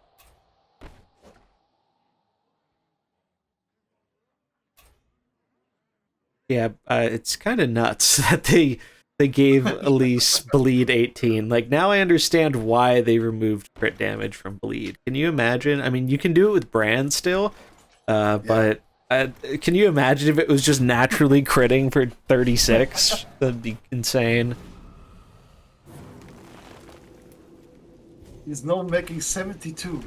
Yeah, it's kind of nuts that they gave Elise bleed 18. Like, now I understand why they removed crit damage from bleed. Can you imagine? I mean, you can do it with Brand still, but can you imagine if it was just naturally critting for 36? That'd be insane. He's now making 72.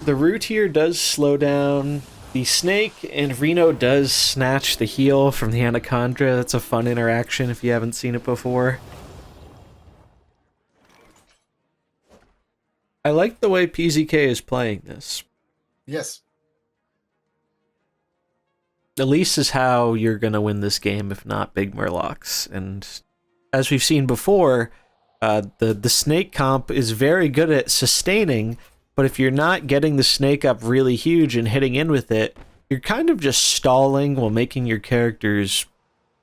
The root here does slow down the snake, and Reno does snatch the heal from the anaconda. That's a fun interaction if you haven't seen it before. I like the way PZK is playing this. Yes. Elise is how you're going to win this game, if not Big Murlocs. And as we've seen before, the snake comp is very good at sustaining, but if you're not getting the snake up really huge and hitting in with it, you're kind of just stalling while making your characters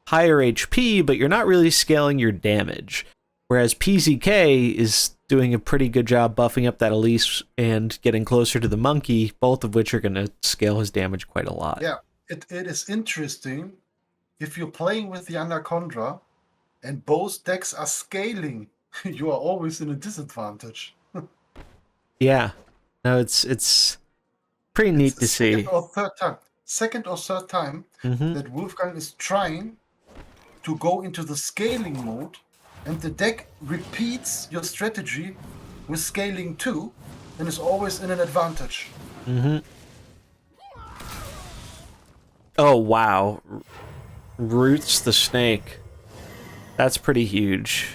higher HP, but you're not really scaling your damage. Whereas PZK is doing a pretty good job buffing up that Elise and getting closer to the monkey, both of which are going to scale his damage quite a lot. Yeah, it is interesting if you're playing with the anaconda and both decks are scaling, you are always in a disadvantage. Yeah. No, it's pretty neat to see. Second or third time Mm-hmm. that Wolfgang is trying to go into the scaling mode, and the deck repeats your strategy with scaling 2 and is always in an advantage. Mm-hmm. Oh, wow. Roots the snake. That's pretty huge.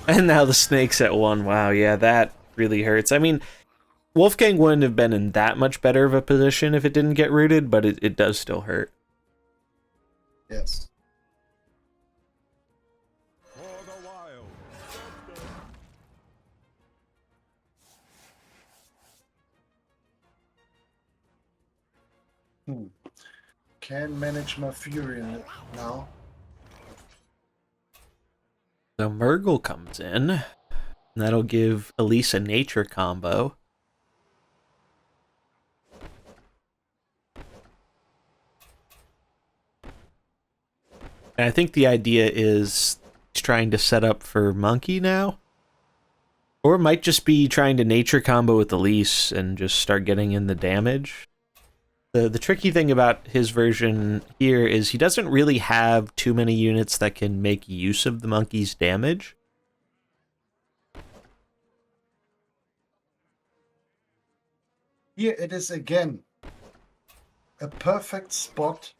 And now the snake's at 1. Wow, yeah, that really hurts. I mean, Wolfgang wouldn't have been in that much better of a position if it didn't get rooted, but it does still hurt. Yes. For the wild. Can manage my fury now. So Murgle comes in. And that'll give Elise a nature combo. And I think the idea is he's trying to set up for Monkey now. Or it might just be trying to nature combo with Elise and just start getting in the damage. The tricky thing about his version here is he doesn't really have too many units that can make use of the monkey's damage. Here it is again a perfect spot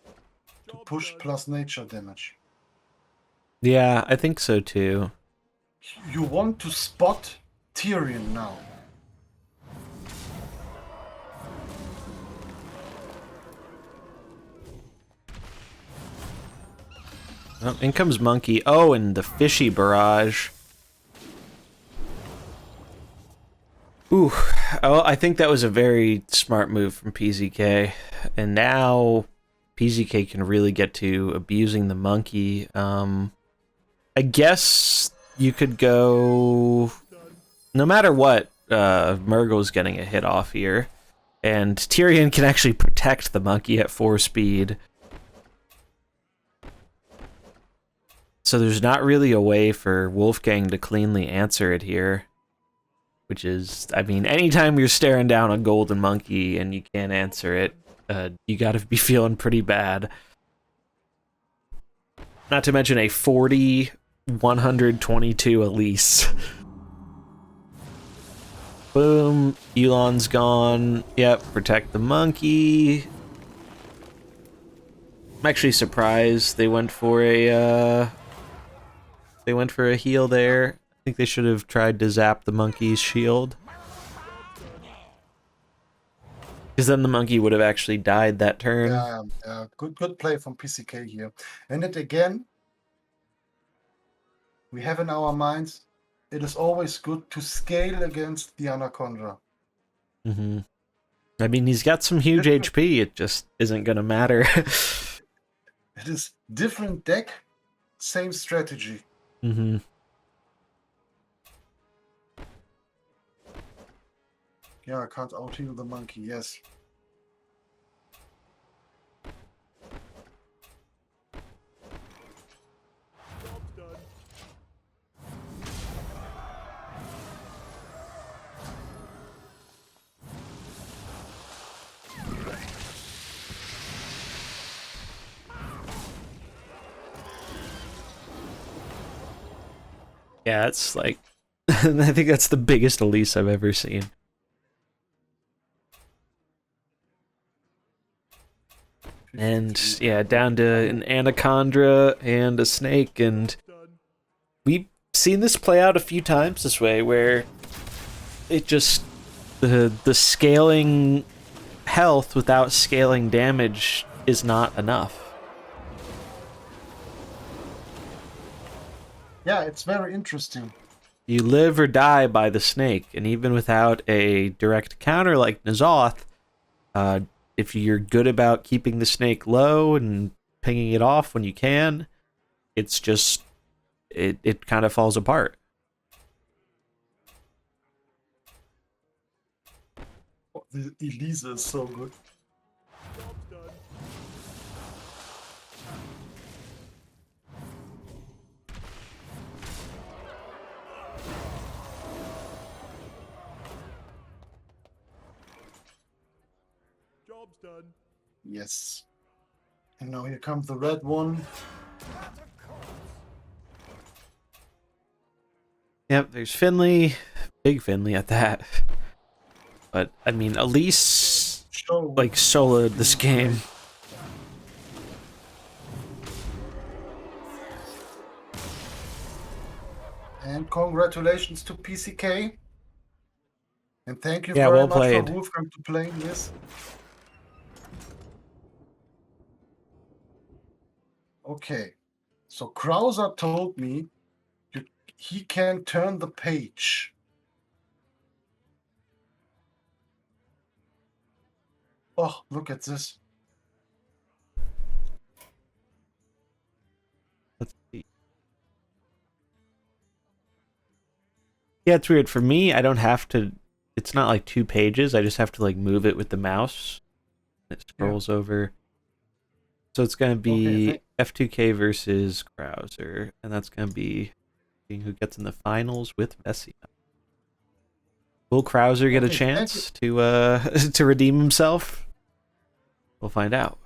to push plus nature damage. Yeah, I think so too. You want to spot Tyrion now. Oh, in comes Monkey. Oh, and the fishy barrage. Ooh, oh, I think that was a very smart move from PZK. And now PZK can really get to abusing the monkey. I guess you could go... No matter what, Murgle's getting a hit off here. And Tyrion can actually protect the monkey at 4 speed. So there's not really a way for Wolfgang to cleanly answer it here. which is, I mean, anytime you're staring down a golden monkey and you can't answer it, you gotta be feeling pretty bad. Not to mention a 40, 122 Elise. Boom, Elon's gone. Yep, protect the monkey. I'm actually surprised they went for a heal there. I think they should have tried to zap the monkey's shield. Because then the monkey would have actually died that turn. Yeah, good play from PCK here. And it again, we have in our minds, it is always good to scale against the Anaconda. Mm-hmm. I mean, he's got some huge HP. It just isn't gonna matter. It is different deck, same strategy. Mm-hmm. Yeah, I can't out-heal the monkey, yes. Yeah, it's like, I think that's the biggest Elise I've ever seen. And yeah, down to an anaconda and a snake, and we've seen this play out a few times this way, where it just the scaling health without scaling damage is not enough. Yeah, it's very interesting. You live or die by the snake, and even without a direct counter like N'Zoth, if you're good about keeping the snake low and pinging it off when you can, it's just it kind of falls apart. Oh, the Elise is so good. Job's done. Yes. And now here comes the red one. Yep, there's Finley, big Finley at that. But I mean, Elise like soloed this game. And congratulations to PCK. And thank you Yeah, very well much played. for Wolfgang to playing this. Okay. So Krauser told me he can turn the page. Oh, look at this. Let's see. Yeah, it's weird. For me, I don't have to, it's not like 2 pages. I just have to like move it with the mouse. It scrolls over. So it's going to be F2K versus Krauser, and that's going to be who gets in the finals with Messi. Will Krauser get a chance to to redeem himself? We'll find out.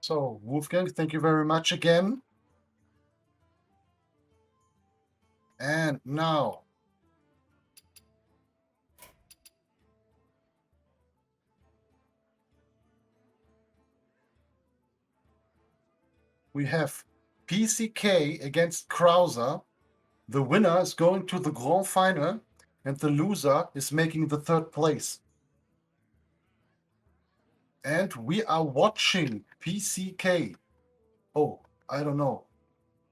So, Wolfgang, thank you very much again. And now, we have PCK against Krauser. The winner is going to the Grand Final, and the loser is making the 3rd place. And we are watching PCK. Oh, I don't know.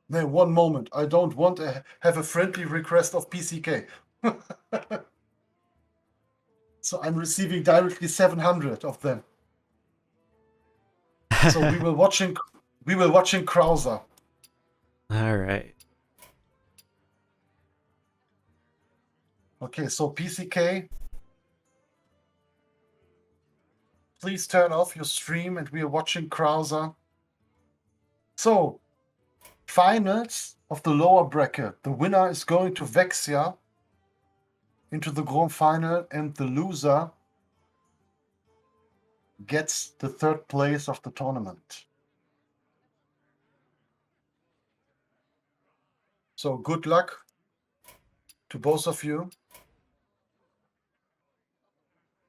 No, one moment. I don't want to have a friendly request of PCK. So I'm receiving directly 700 of them. So we will watching Krauser. All right. Okay, so PCK, please turn off your stream, and we are watching Krauser. So, finals of the lower bracket. The winner is going to Vexia, into the grand final, and the loser gets the third place of the tournament. So good luck to both of you.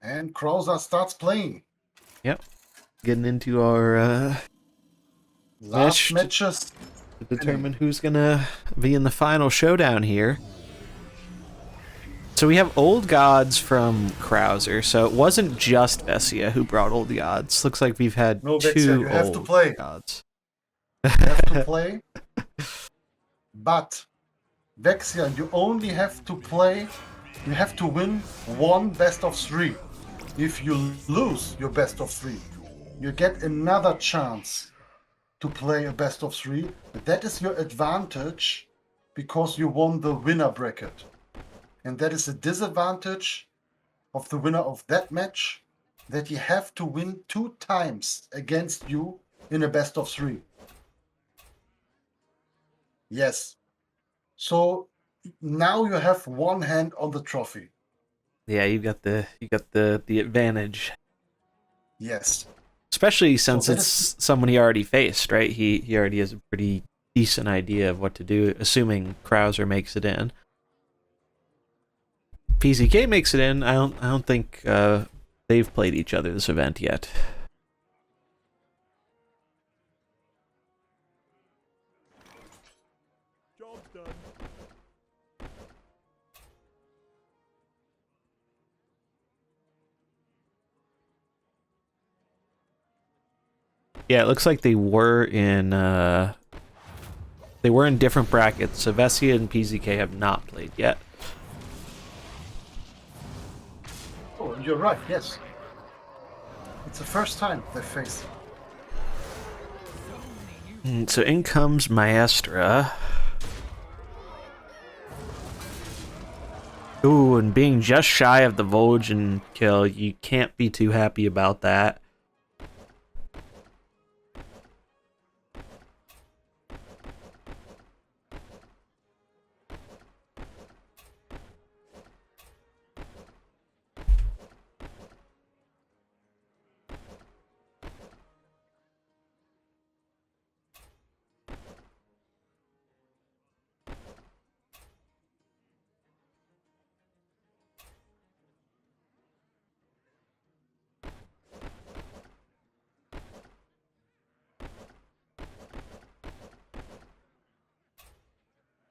And Krauser starts playing. Yep. Getting into our Last match matches to determine who's gonna be in the final showdown here. So we have Old Gods from Krauser, so it wasn't just Vessia who brought Old Gods. Looks like we've had No, Vessia, two you have to Old play. Gods. You have to play. But Vexia, you only have to play. You have to win one best of 3. If you lose your best of 3, you get another chance to play a best of 3. That is your advantage because you won the winner bracket. And that is a disadvantage of the winner of that match, that you have to win 2 times against you in a best of 3. Yes. So now you have one hand on the trophy. Yeah, you got the advantage. Yes. Especially since that it's someone he already faced, right? He already has a pretty decent idea of what to do, assuming Krauser makes it in. PZK makes it in. I don't think they've played each other this event yet. Job's done. Yeah, it looks like they were in different brackets. So Vessia and PZK have not played yet. Oh, you're right. Yes. It's the first time they face. So in comes Maestra. Ooh, and being just shy of the Vol'jin kill, you can't be too happy about that.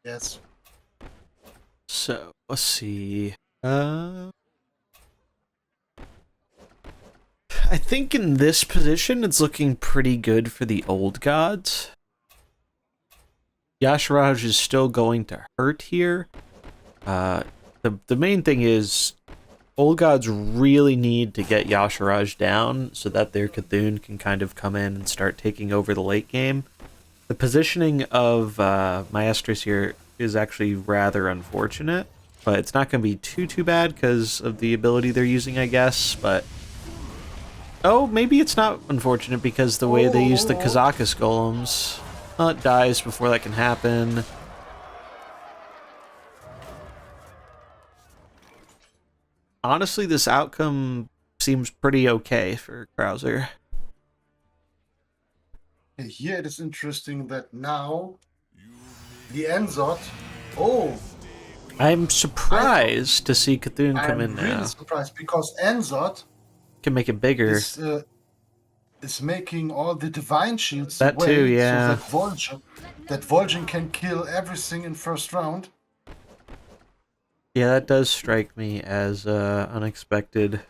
Yes. So, let's see. I think in this position, it's looking pretty good for the Old Gods. Yasharaj is still going to hurt here. The main thing is, Old Gods really need to get Yasharaj down so that their Cthulhu can kind of come in and start taking over the late game. The positioning of Maestros here is actually rather unfortunate, but it's not going to be too bad because of the ability they're using, I guess, but... Oh, maybe it's not unfortunate because the way they use the Kazakus golems. Well, it dies before that can happen. Honestly, this outcome seems pretty okay for Krauser. Here it is interesting that now the Enzot. Oh, I'm surprised to see Cthulhu come in I'm really now. surprised because Enzot Can make it bigger. is making all the divine shields That away, too, yeah. so that Vol'jin can kill everything in first round. Yeah, that does strike me as unexpected.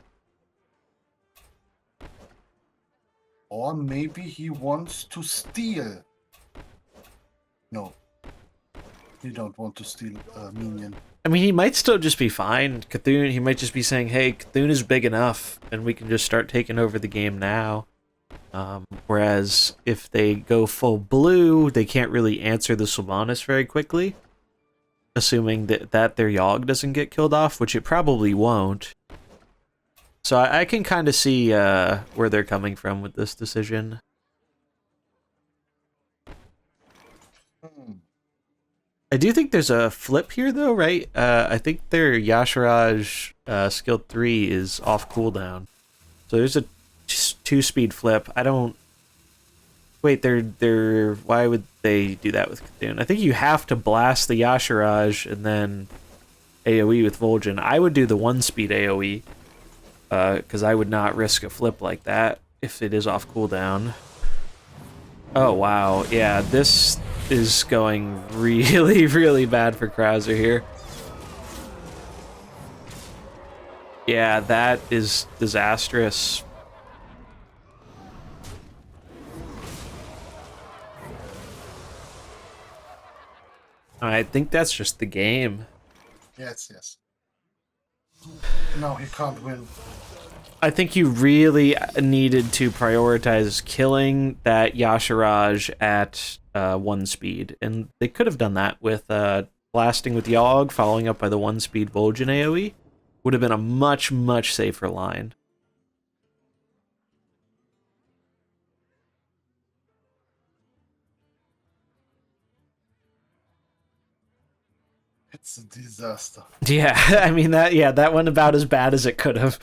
Or maybe he wants to steal. No, you don't want to steal a minion. I mean, he might still just be fine. Cthulhu, he might just be saying, hey, Cthulhu is big enough, and we can just start taking over the game now. Whereas if they go full blue, they can't really answer the Sylvanas very quickly. Assuming that their Yogg doesn't get killed off, which it probably won't. So I can kind of see where they're coming from with this decision. I do think there's a flip here, though, right? I think their Yasharaj skill 3 is off cooldown. So there's a 2-speed flip. I don't... Wait, they're... Why would they do that with Cthulhu? I think you have to blast the Yasharaj and then AoE with Vol'jin. I would do the 1-speed AoE, because I would not risk a flip like that if it is off cooldown. Oh, wow. Yeah, this is going really, really bad for Krauser here. Yeah, that is disastrous. I think that's just the game. Yes, yes. No, he can't win. I think you really needed to prioritize killing that Yasharaj at 1 speed, and they could have done that with blasting with Yogg, following up by the 1-speed Vol'jin AoE. Would have been a much, much safer line. It's a disaster. Yeah, I mean that went about as bad as it could have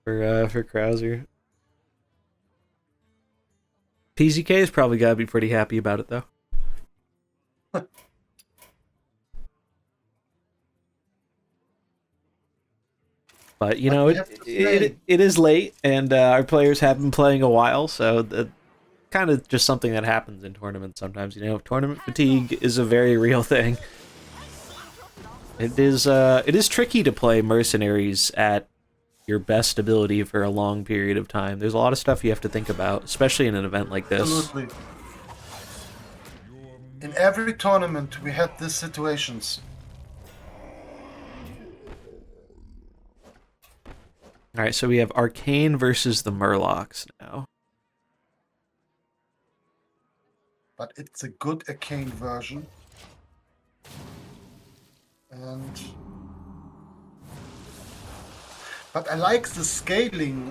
for Krauser. PZK is probably gotta be pretty happy about it though. But you know, it is late, and our players have been playing a while, so kind of just something that happens in tournaments sometimes. You know, tournament fatigue is a very real thing. It is tricky to play mercenaries at your best ability for a long period of time. There's a lot of stuff you have to think about, especially in an event like this. Absolutely. In every tournament, we had these situations. All right, so we have Arcane versus the Murlocs now. But it's a good Arcane version. But I like the scaling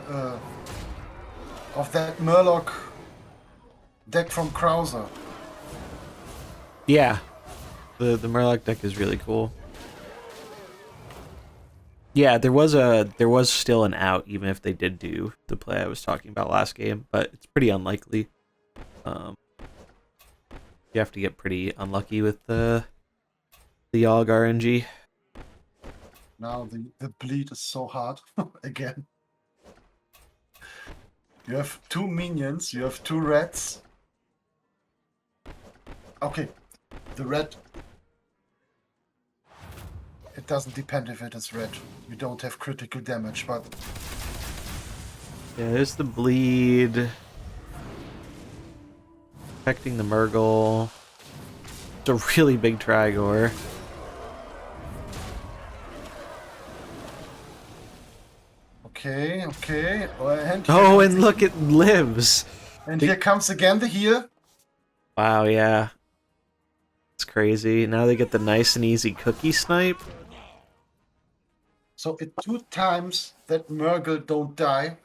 of that Murloc deck from Krauser. Yeah, the Murloc deck is really cool. Yeah, there was still an out even if they did do the play I was talking about last game, but it's pretty unlikely. You have to get pretty unlucky with the Yogg RNG. Now the bleed is so hard again. You have 2 minions, you have 2 reds. Okay, the red. It doesn't depend if it is red. You don't have critical damage, but Yeah, there's the bleed. Affecting the Murgle. It's a really big Trigor. okay. And look, it lives. And here comes again the heal. Wow, yeah. It's crazy. Now they get the nice and easy cookie snipe. So it 2 times that Murgle don't die.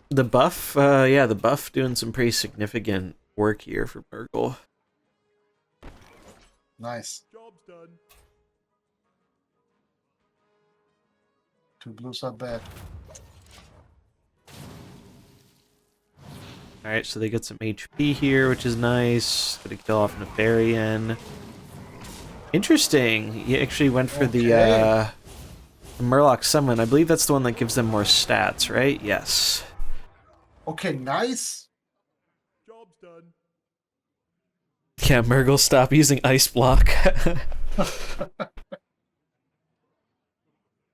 The buff, yeah, the buff doing some pretty significant work here for Murgle. Nice. Job's done. 2 blues are bad. Alright, so they get some HP here, which is nice. Gonna kill off Nefarian. Interesting. He actually went for the Murloc Summon. I believe that's the one that gives them more stats, right? Yes. Okay, nice. Job's done. Yeah, Murgle, stop using Ice Block.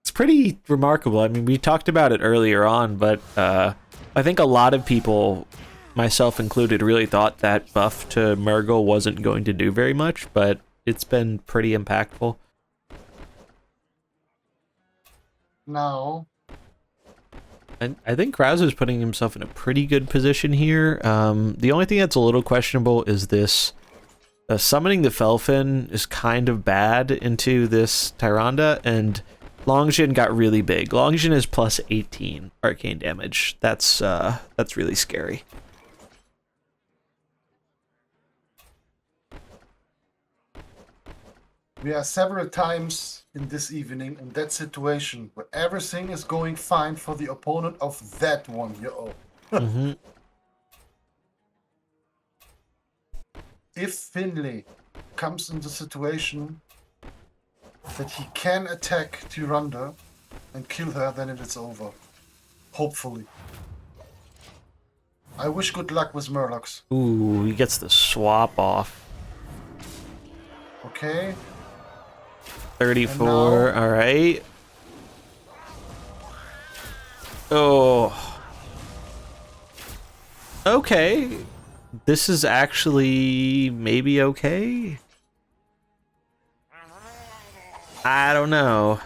It's pretty remarkable. I mean, we talked about it earlier on, but I think a lot of people, myself included, really thought that buff to Murgle wasn't going to do very much, but it's been pretty impactful. Now. And I think Krauser's putting himself in a pretty good position here. The only thing that's a little questionable is this. Summoning the Felfin is kind of bad into this Tyrande, and Longjin got really big. Longjin is plus 18 arcane damage. That's really scary. We are several times in this evening in that situation where everything is going fine for the opponent of that 1-year-old. Mm-hmm. If Finley comes in the situation that he can attack Tyrande and kill her, then it is over. Hopefully. I wish good luck with Murlocs. Ooh, he gets the swap off. Okay. 34, now- alright. Oh. Okay. This is actually maybe okay? I don't know.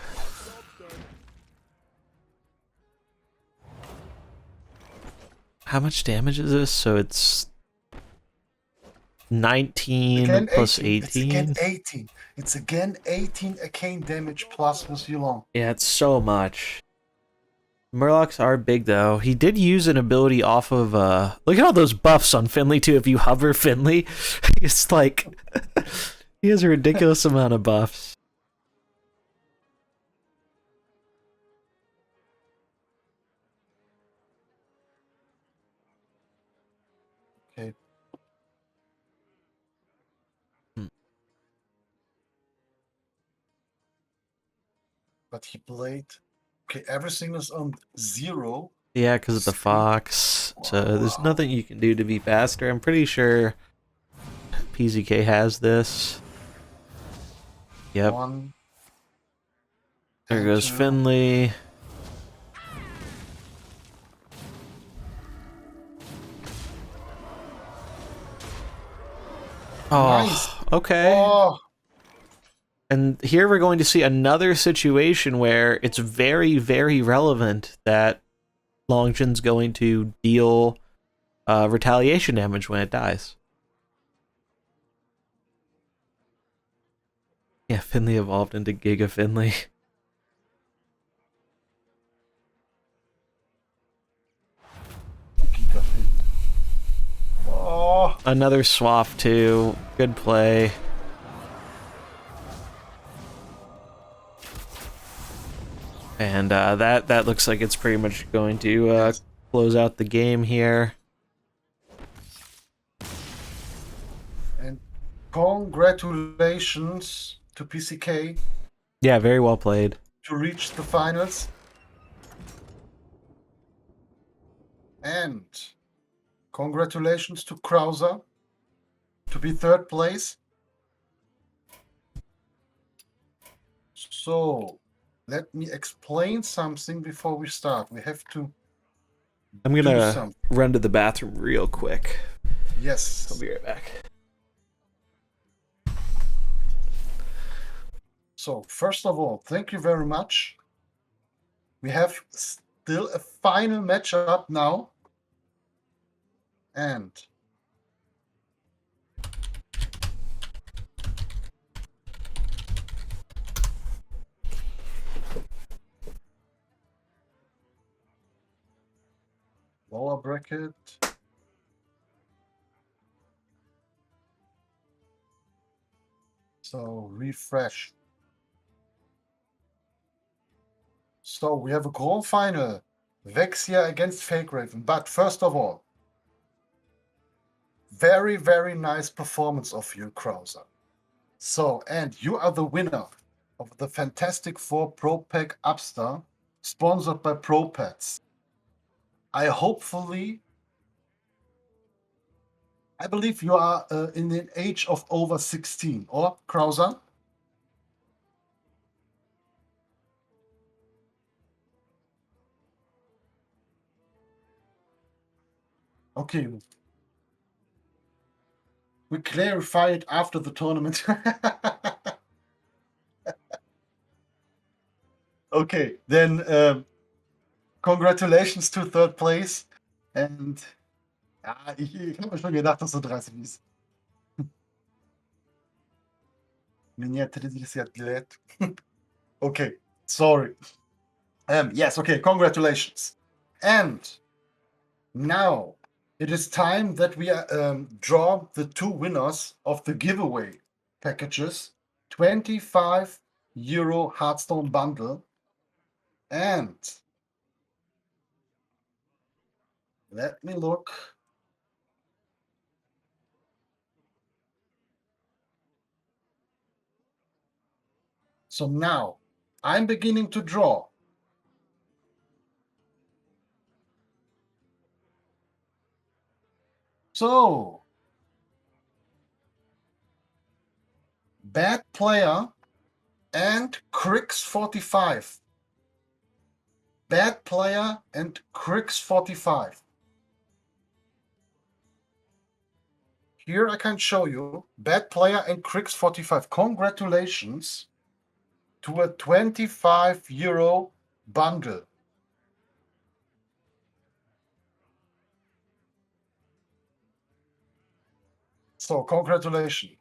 How much damage is this? So it's 19 Again, plus 18. It's again 18. 18. It's again 18 arcane damage plus with Yulong. Yeah, it's so much. Murlocs are big though. He did use an ability off of look at all those buffs on Finley too. If you hover Finley, it's like he has a ridiculous amount of buffs. Okay. But he played. Okay, everything is on 0. Yeah, because of the fox. So there's nothing you can do to be faster. I'm pretty sure PZK has this. Yep. 1. There goes 2. Finley. Oh, Nice. okay. Oh, And here we're going to see another situation where it's very, very relevant that Longjin's going to deal retaliation damage when it dies. Yeah, Finley evolved into Giga Finley. oh. Another swap too. Good play. And that looks like it's pretty much going to close out the game here. And congratulations to PCK Yeah, very well played. to reach the finals. And congratulations to Krauser to be 3rd place. So, let me explain something before we start. We have to I'm do gonna something. run to the bathroom real quick. Yes. I'll be right back. So, first of all, thank you very much. We have still a final matchup now. And lower bracket. So refresh. So we have a grand final. Vexia against Fake Raven. But first of all, very, very nice performance of you, Krauser. So, and you are the winner of the Fantastic Four Pro Pack Upstar, sponsored by ProPets. I believe you are in the age of over 16, or Krauser? Okay. We clarify it after the tournament. Okay, then congratulations to 3rd place. And ja, ich habe mir schon gedacht, dass du 30 bist. Меня 30 лет. Okay, sorry. Yes, okay, congratulations. And now it is time that we draw the 2 winners of the giveaway packages €25 Hearthstone bundle. And let me look. So now I'm beginning to draw. So, bad player and Crix 45. Bad player and Crix 45. Here I can show you bad player and Crix 45. Congratulations to a €25 bundle. So congratulations.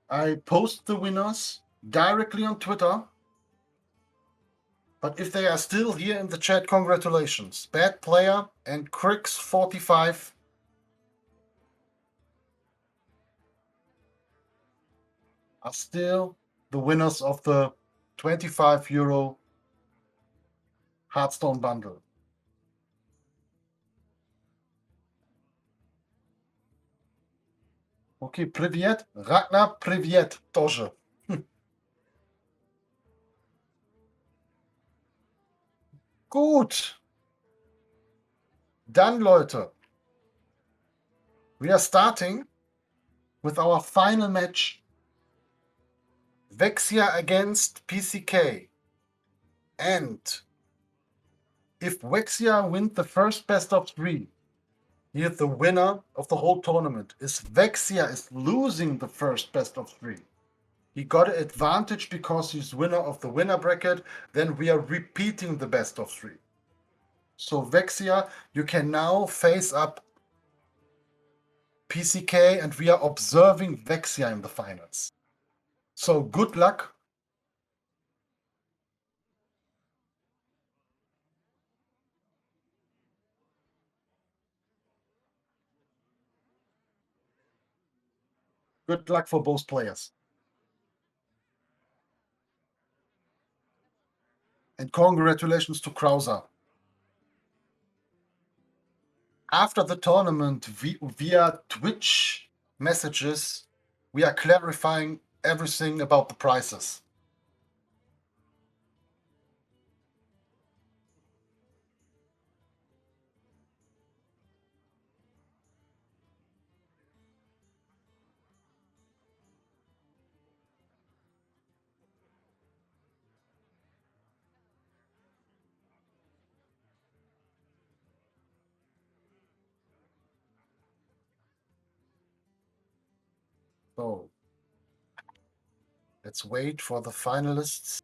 I post the winners directly on Twitter. But if they are still here in the chat, congratulations. Bad player and Crix 45 are still the winners of the €25 Hearthstone bundle. Okay, привет. Ragnar, привет тоже. Gut. Dann, Leute, we are starting with our final match. Vexia against PCK. And if Vexia wins the first best of 3, he is the winner of the whole tournament. If Vexia is losing the first best of 3, he got an advantage because he's winner of the winner bracket. Then we are repeating the best of 3. So Vexia, you can now face up PCK, and we are observing Vexia in the finals. So good luck. Good luck for both players. And congratulations to Krauser. After the tournament, via Twitch messages, we are clarifying everything about the prices. So let's wait for the finalists.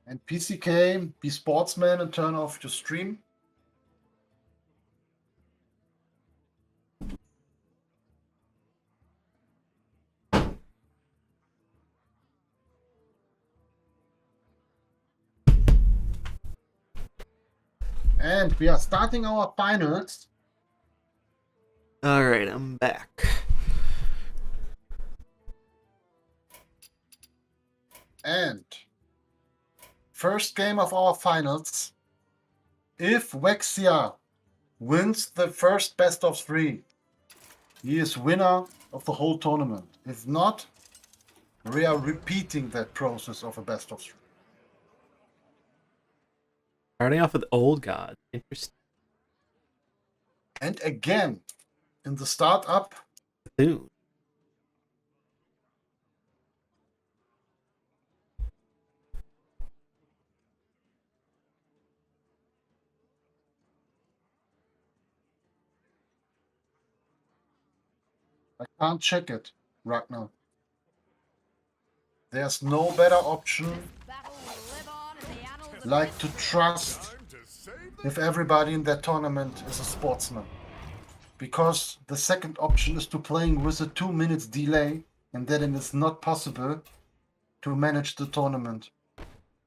And PCK, be sportsman and turn off your stream. And we are starting our finals. All right, I'm back. And first game of our finals. If Vexia wins the first best of 3, he is winner of the whole tournament. If not, we are repeating that process of a best of 3. Starting off with Old God. Interesting. And again, in the startup, Dude. I can't check it right now. There's no better option Battle will live on in the annals of like to history. trust if everybody in that tournament is a sportsman. Because the second option is to playing with a 2 minutes delay, and then it is not possible to manage the tournament.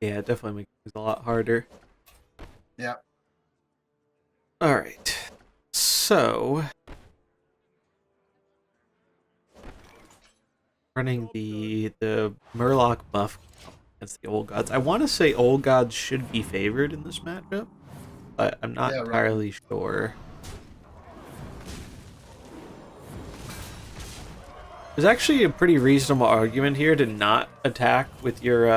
Yeah, it definitely makes things a lot harder. Yeah. Alright. So, running the Murloc buff against the Old Gods. I want to say Old Gods should be favored in this matchup, but I'm not Yeah, right. entirely sure. There's actually a pretty reasonable argument here to not attack with your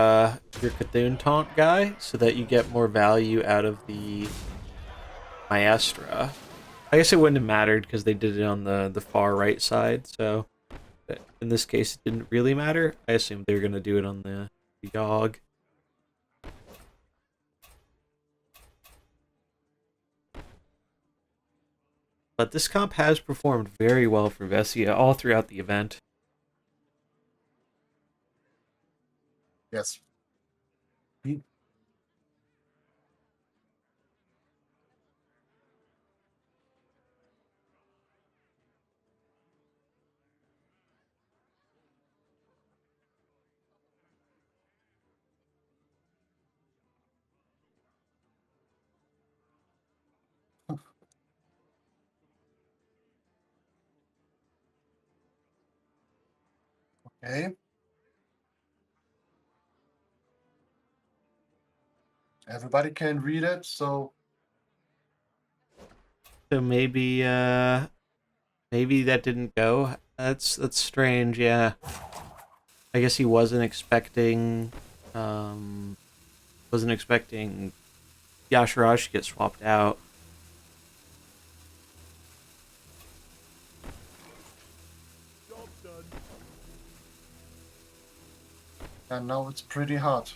Cthulhu taunt guy, so that you get more value out of the Maestra. I guess it wouldn't have mattered because they did it on the far right side, so in this case it didn't really matter. I assumed they were going to do it on the Yogg. But this comp has performed very well for Vessia all throughout the event. Yes. Okay. Everybody can read it, so So maybe maybe that didn't go. That's strange, yeah. I guess he wasn't expecting Yashirash to get swapped out. Job's done. and now it's pretty hard.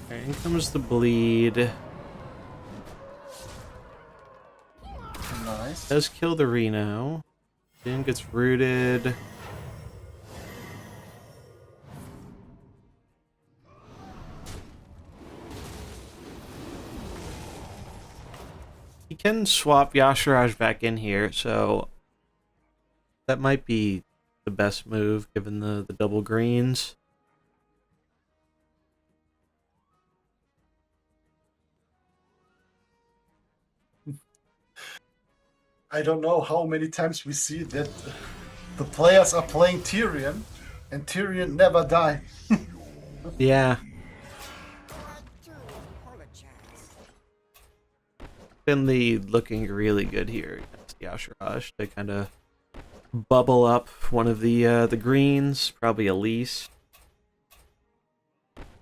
Alright, in comes the bleed. Nice. Does kill the Reno. Then gets rooted. He can swap Yashiraj back in here, so that might be the best move given the double greens. I don't know how many times we see that the players are playing Tyrion, and Tyrion never die. Yeah, I do apologize. Finley looking really good here against Yashiraj to kind of bubble up one of the greens, probably Elise.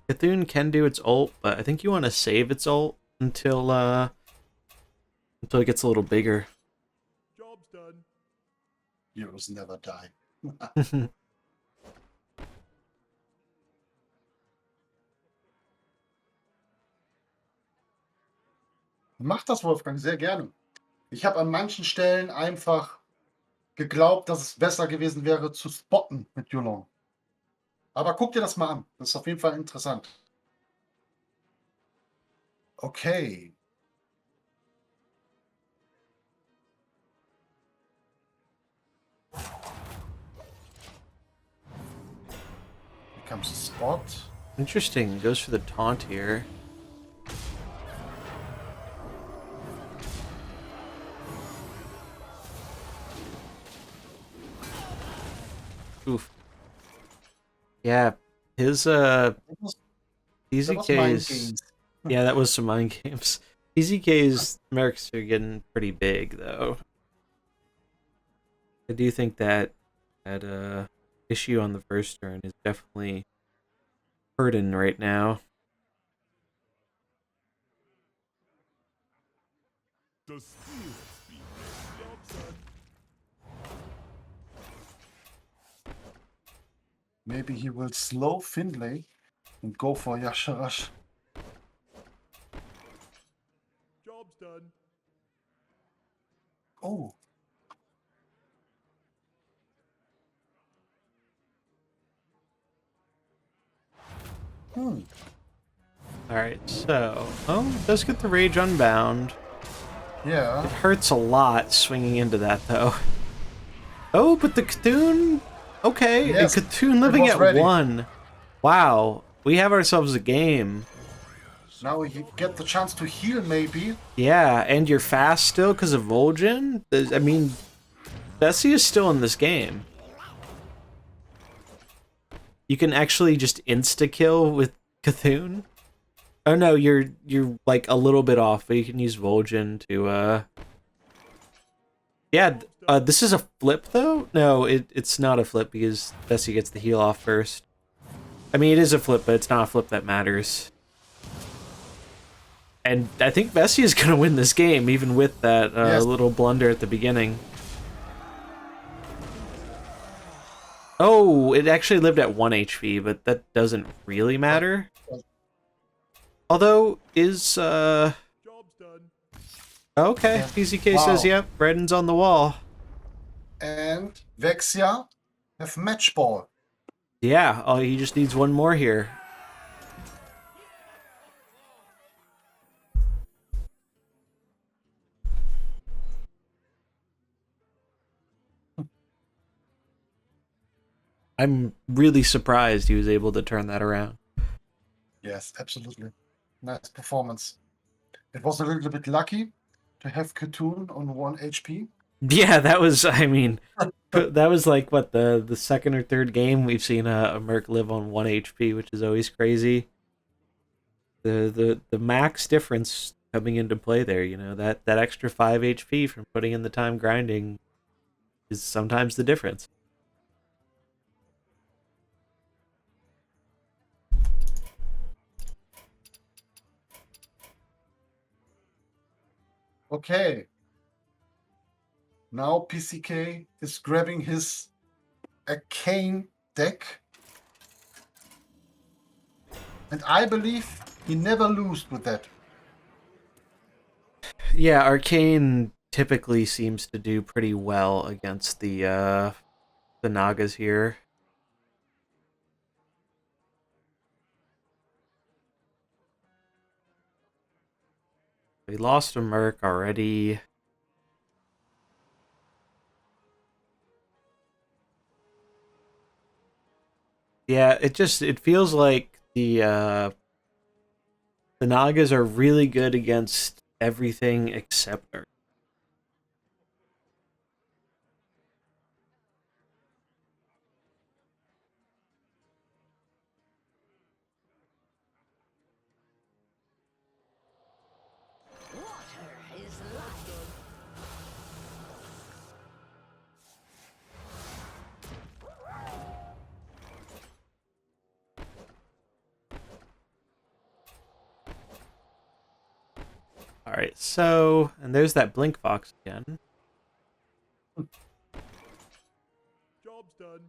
Cthulhu can do its ult, but I think you want to save its ult until it gets a little bigger. Job's done. Heroes never die. Mach das, Wolfgang, sehr gerne. Ich habe an manchen Stellen einfach geglaubt, dass es besser gewesen wäre, zu spotten mit Yulong. Aber guck dir das mal an. Das ist auf jeden Fall interessant. Okay. Here comes a spot. Interesting, goes for the taunt here. Oof. Yeah, his That was mind EZK's games. yeah, that was some mind games. EZK's mercs are getting pretty big though. I do think that issue on the first turn is definitely hurting right now. The steel speed. Job's done. Maybe he will slow Finlay and go for Yashirash. Job's done. Hmm. Alright, so... Oh, it does get the Rage Unbound. Yeah. It hurts a lot swinging into that, though. Oh, but the Cthulhu... Okay, Yes, and Cthulhu it living was at ready. 1. Wow, we have ourselves a game. Now you get the chance to heal, maybe. Yeah, and you're fast still because of Vol'jin? I mean, Bessie is still in this game. You can actually just insta-kill with Cthulhu. Oh no, you're like a little bit off, but you can use Vol'jin to Yeah, this is a flip though? No, it's not a flip because Bessie gets the heal off first. I mean, it is a flip, but it's not a flip that matters. And I think Bessie is gonna win this game, even with that Yes. little blunder at the beginning. Oh, it actually lived at 1 HP, but that doesn't really matter. Although, is, Job's done. okay, Yeah. PZK Wow. says, yep, Breden's on the wall. And Vexia have match ball. Yeah, oh, he just needs one more here. I'm really surprised he was able to turn that around. Yes, absolutely. Nice performance. It was a little bit lucky to have Katoon on 1 HP. Yeah, that was, I mean, that was like, what, the second or third game we've seen a Merc live on 1 HP, which is always crazy. The max difference coming into play there, you know, that extra 5 HP from putting in the time grinding is sometimes the difference. Okay. Now PCK is grabbing his Arcane deck. And I believe he never loses with that. Yeah, Arcane typically seems to do pretty well against the Nagas here. We lost a Merc already. Yeah, it feels like the Nagas are really good against everything except Earth. Water is life. Alright, so, and there's that Blink Fox again. Job's done.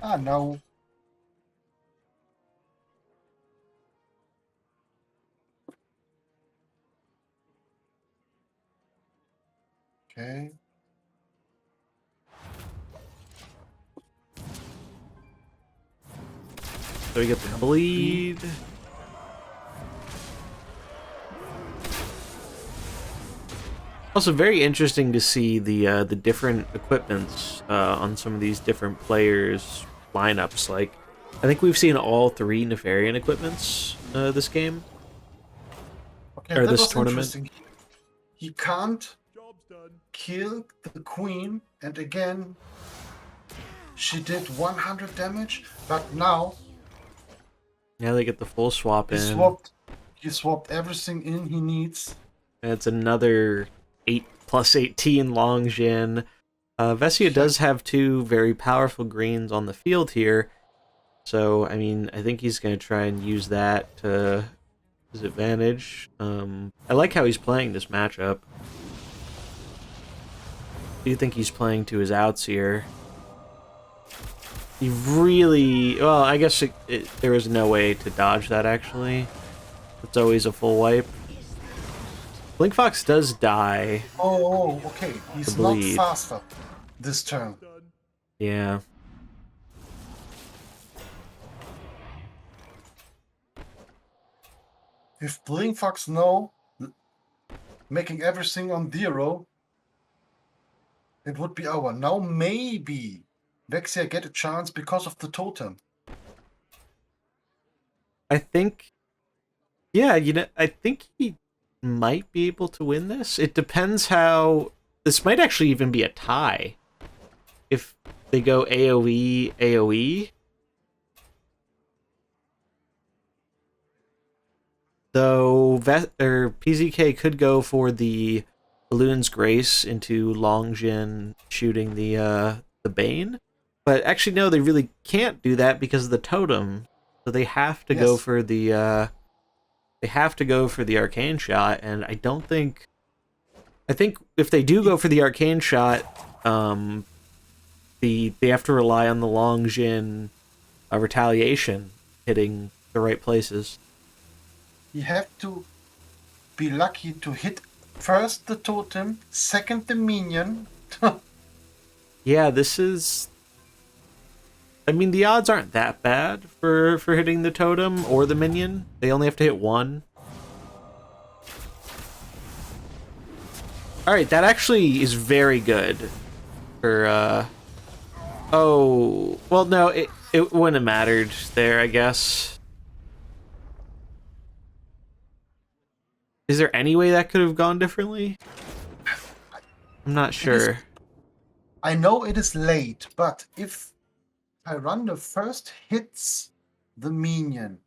Ah, no. Okay. So we get the bleed. Also, very interesting to see the different equipments on some of these different players' lineups. Like, I think we've seen all 3 Nefarian equipments this game. Okay, Or that this was tournament. interesting. He can't Job's done. kill the queen, and again, she did 100 damage, but now Yeah, they get the full swap he in. swapped everything in he needs. It's another 8 plus 18 Long Jin. Vesia does have 2 very powerful greens on the field here. So, I mean, I think he's going to try and use that to his advantage. I like how he's playing this matchup. Do you think he's playing to his outs here? He really... Well, I guess there was no way to dodge that, actually. It's always a full wipe. Blink Fox does die. Oh, okay. He's The not bleed. faster this turn. Done. Yeah. If Bling Fox now making everything on 0, it would be our. Now maybe Vexia get a chance because of the totem. I think, yeah, I think he might be able to win this. It depends how. This might actually even be a tie. If they go AoE, AoE. Though PZK could go for the Balloon's Grace into Longjin shooting the Bane. But actually, no, they really can't do that because of the totem. So they have to go for the arcane shot, and I don't think. I think if they do go for the arcane shot, they have to rely on the Longjin retaliation hitting the right places. You have to be lucky to hit first the totem, second the minion. Yeah, this is. I mean, the odds aren't that bad for hitting the totem or the minion. They only have to hit one. All right, that actually is very good for. Oh, well, no, it wouldn't have mattered there, I guess. Is there any way that could have gone differently? I'm not sure. I know it is late, but if Tyrande first hits the minion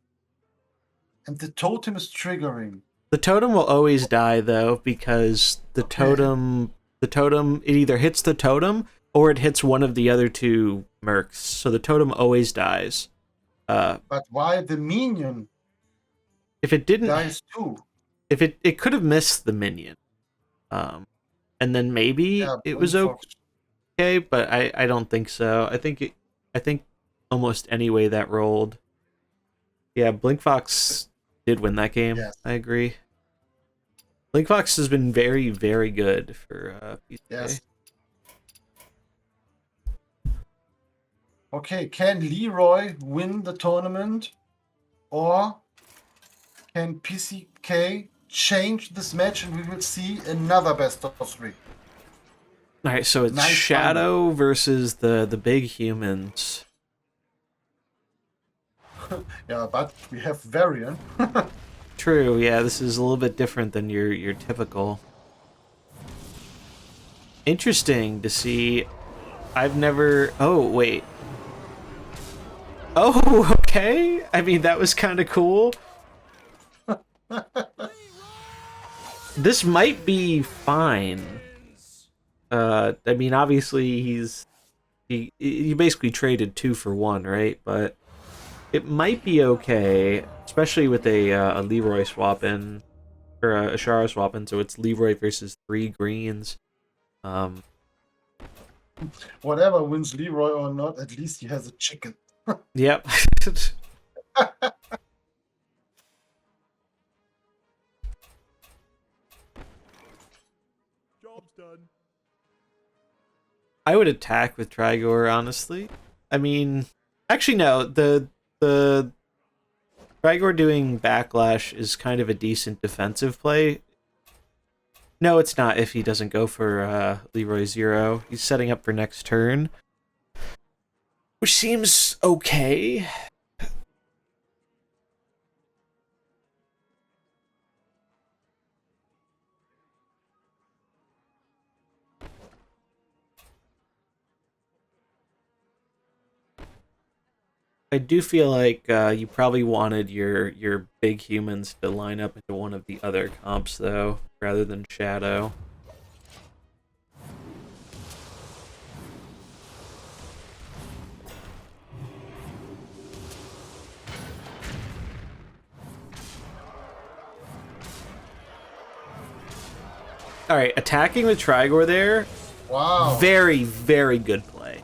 and the totem is triggering. The totem will always die though, because the totem it either hits the totem or it hits one of the other two mercs. So the totem always dies. But why the minion If it didn't dies too? If it could have missed the minion. And then maybe it was okay, but I don't think so. I think almost any way that rolled. Yeah, Blinkfox did win that game. Yes. I agree. Blinkfox has been very, very good for PCA. Yes. Okay, can Leroy win the tournament? Or can PCK change this match and we will see another best of 3? Alright, so it's Nice Shadow versus the big humans. Yeah, but we have Varian. True, yeah, this is a little bit different than your typical. Interesting to see. I've never. Oh, wait. Oh, okay. I mean, that was kind of cool. This might be fine. I mean, obviously he basically traded 2 for 1, right? But it might be okay, especially with a Leroy swap in, or a Ashara swap in. So it's Leroy versus 3 greens. Whatever wins Leroy or not, at least he has a chicken. Yep. Job's done. I would attack with Trigor, honestly. I mean, actually no, the Trigor doing backlash is kind of a decent defensive play. No, it's not if he doesn't go for Leroy 0. He's setting up for next turn, which seems okay. I do feel like you probably wanted your big humans to line up into one of the other comps, though, rather than Shadow. Alright, attacking with Trigor there. Wow. Very, very good play.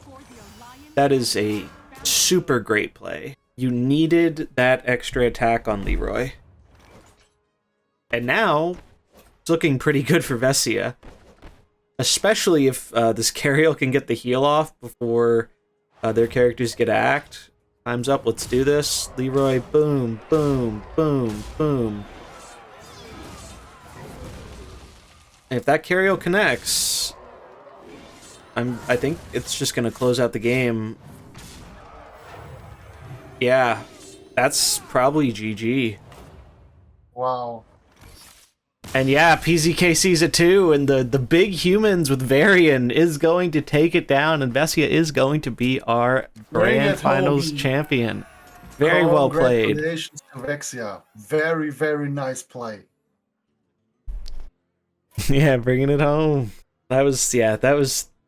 That is a super great play. You needed that extra attack on Leroy. And now, it's looking pretty good for Vessia. Especially if this Cariel can get the heal off before their characters get act. Time's up, let's do this. Leroy, boom, boom, boom, boom. If that Carriel connects, I think it's just gonna close out the game. Yeah, that's probably GG. Wow. And yeah, PZK sees it too, and the big humans with Varian is going to take it down, and Vessia is going to be our Bring grand it finals home. champion. Very well played. Congratulations to Vexia. Very, very nice play. Yeah, bringing it home. That was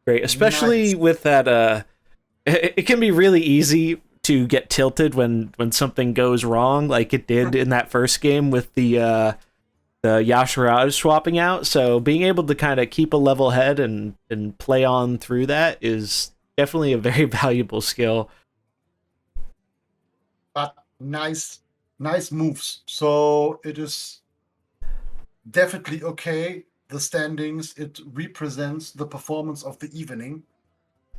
great, especially Nice. with that. It can be really easy to get tilted when something goes wrong, like it did in that first game with the Yashiraj swapping out. So being able to kind of keep a level head and play on through that is definitely a very valuable skill. But nice moves. So it is definitely okay. The standings, it represents the performance of the evening.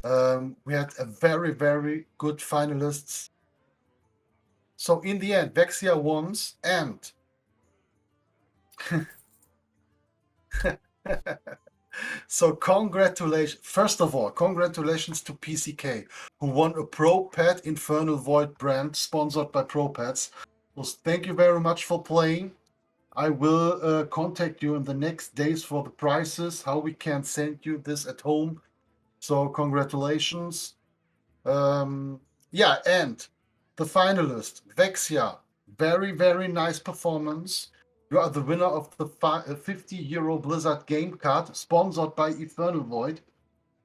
We had a very, very good finalists. So in the end, Vexia wins, and so congratulations. First of all, congratulations to PCK, who won a Pro Pet Infernal Void brand sponsored by Pro Pets. So thank you very much for playing. I will contact you in the next days for the prices, how we can send you this at home. So congratulations. Yeah, and the finalist, Vexia, very, very nice performance. You are the winner of the €50 Blizzard game card, sponsored by Eternal Void.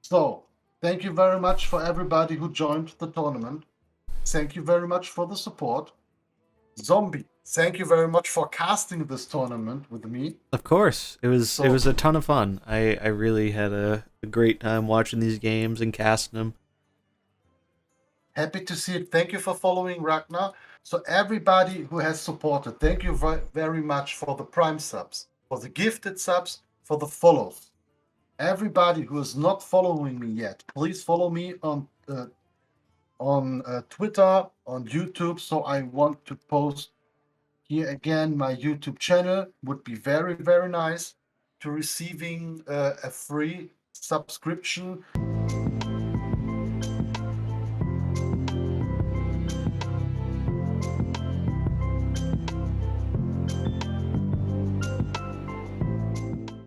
So, thank you very much for everybody who joined the tournament. Thank you very much for the support. Zombie, thank you very much for casting this tournament with me. Of course, it was a ton of fun. I really had a great time watching these games and casting them. Happy to see it. Thank you for following Ragnar. So everybody who has supported, thank you very much for the Prime subs, for the gifted subs, for the follows. Everybody who is not following me yet, please follow me on Twitter, on YouTube. So I want to post here again my YouTube channel. Would be very, very nice to receiving a free subscription.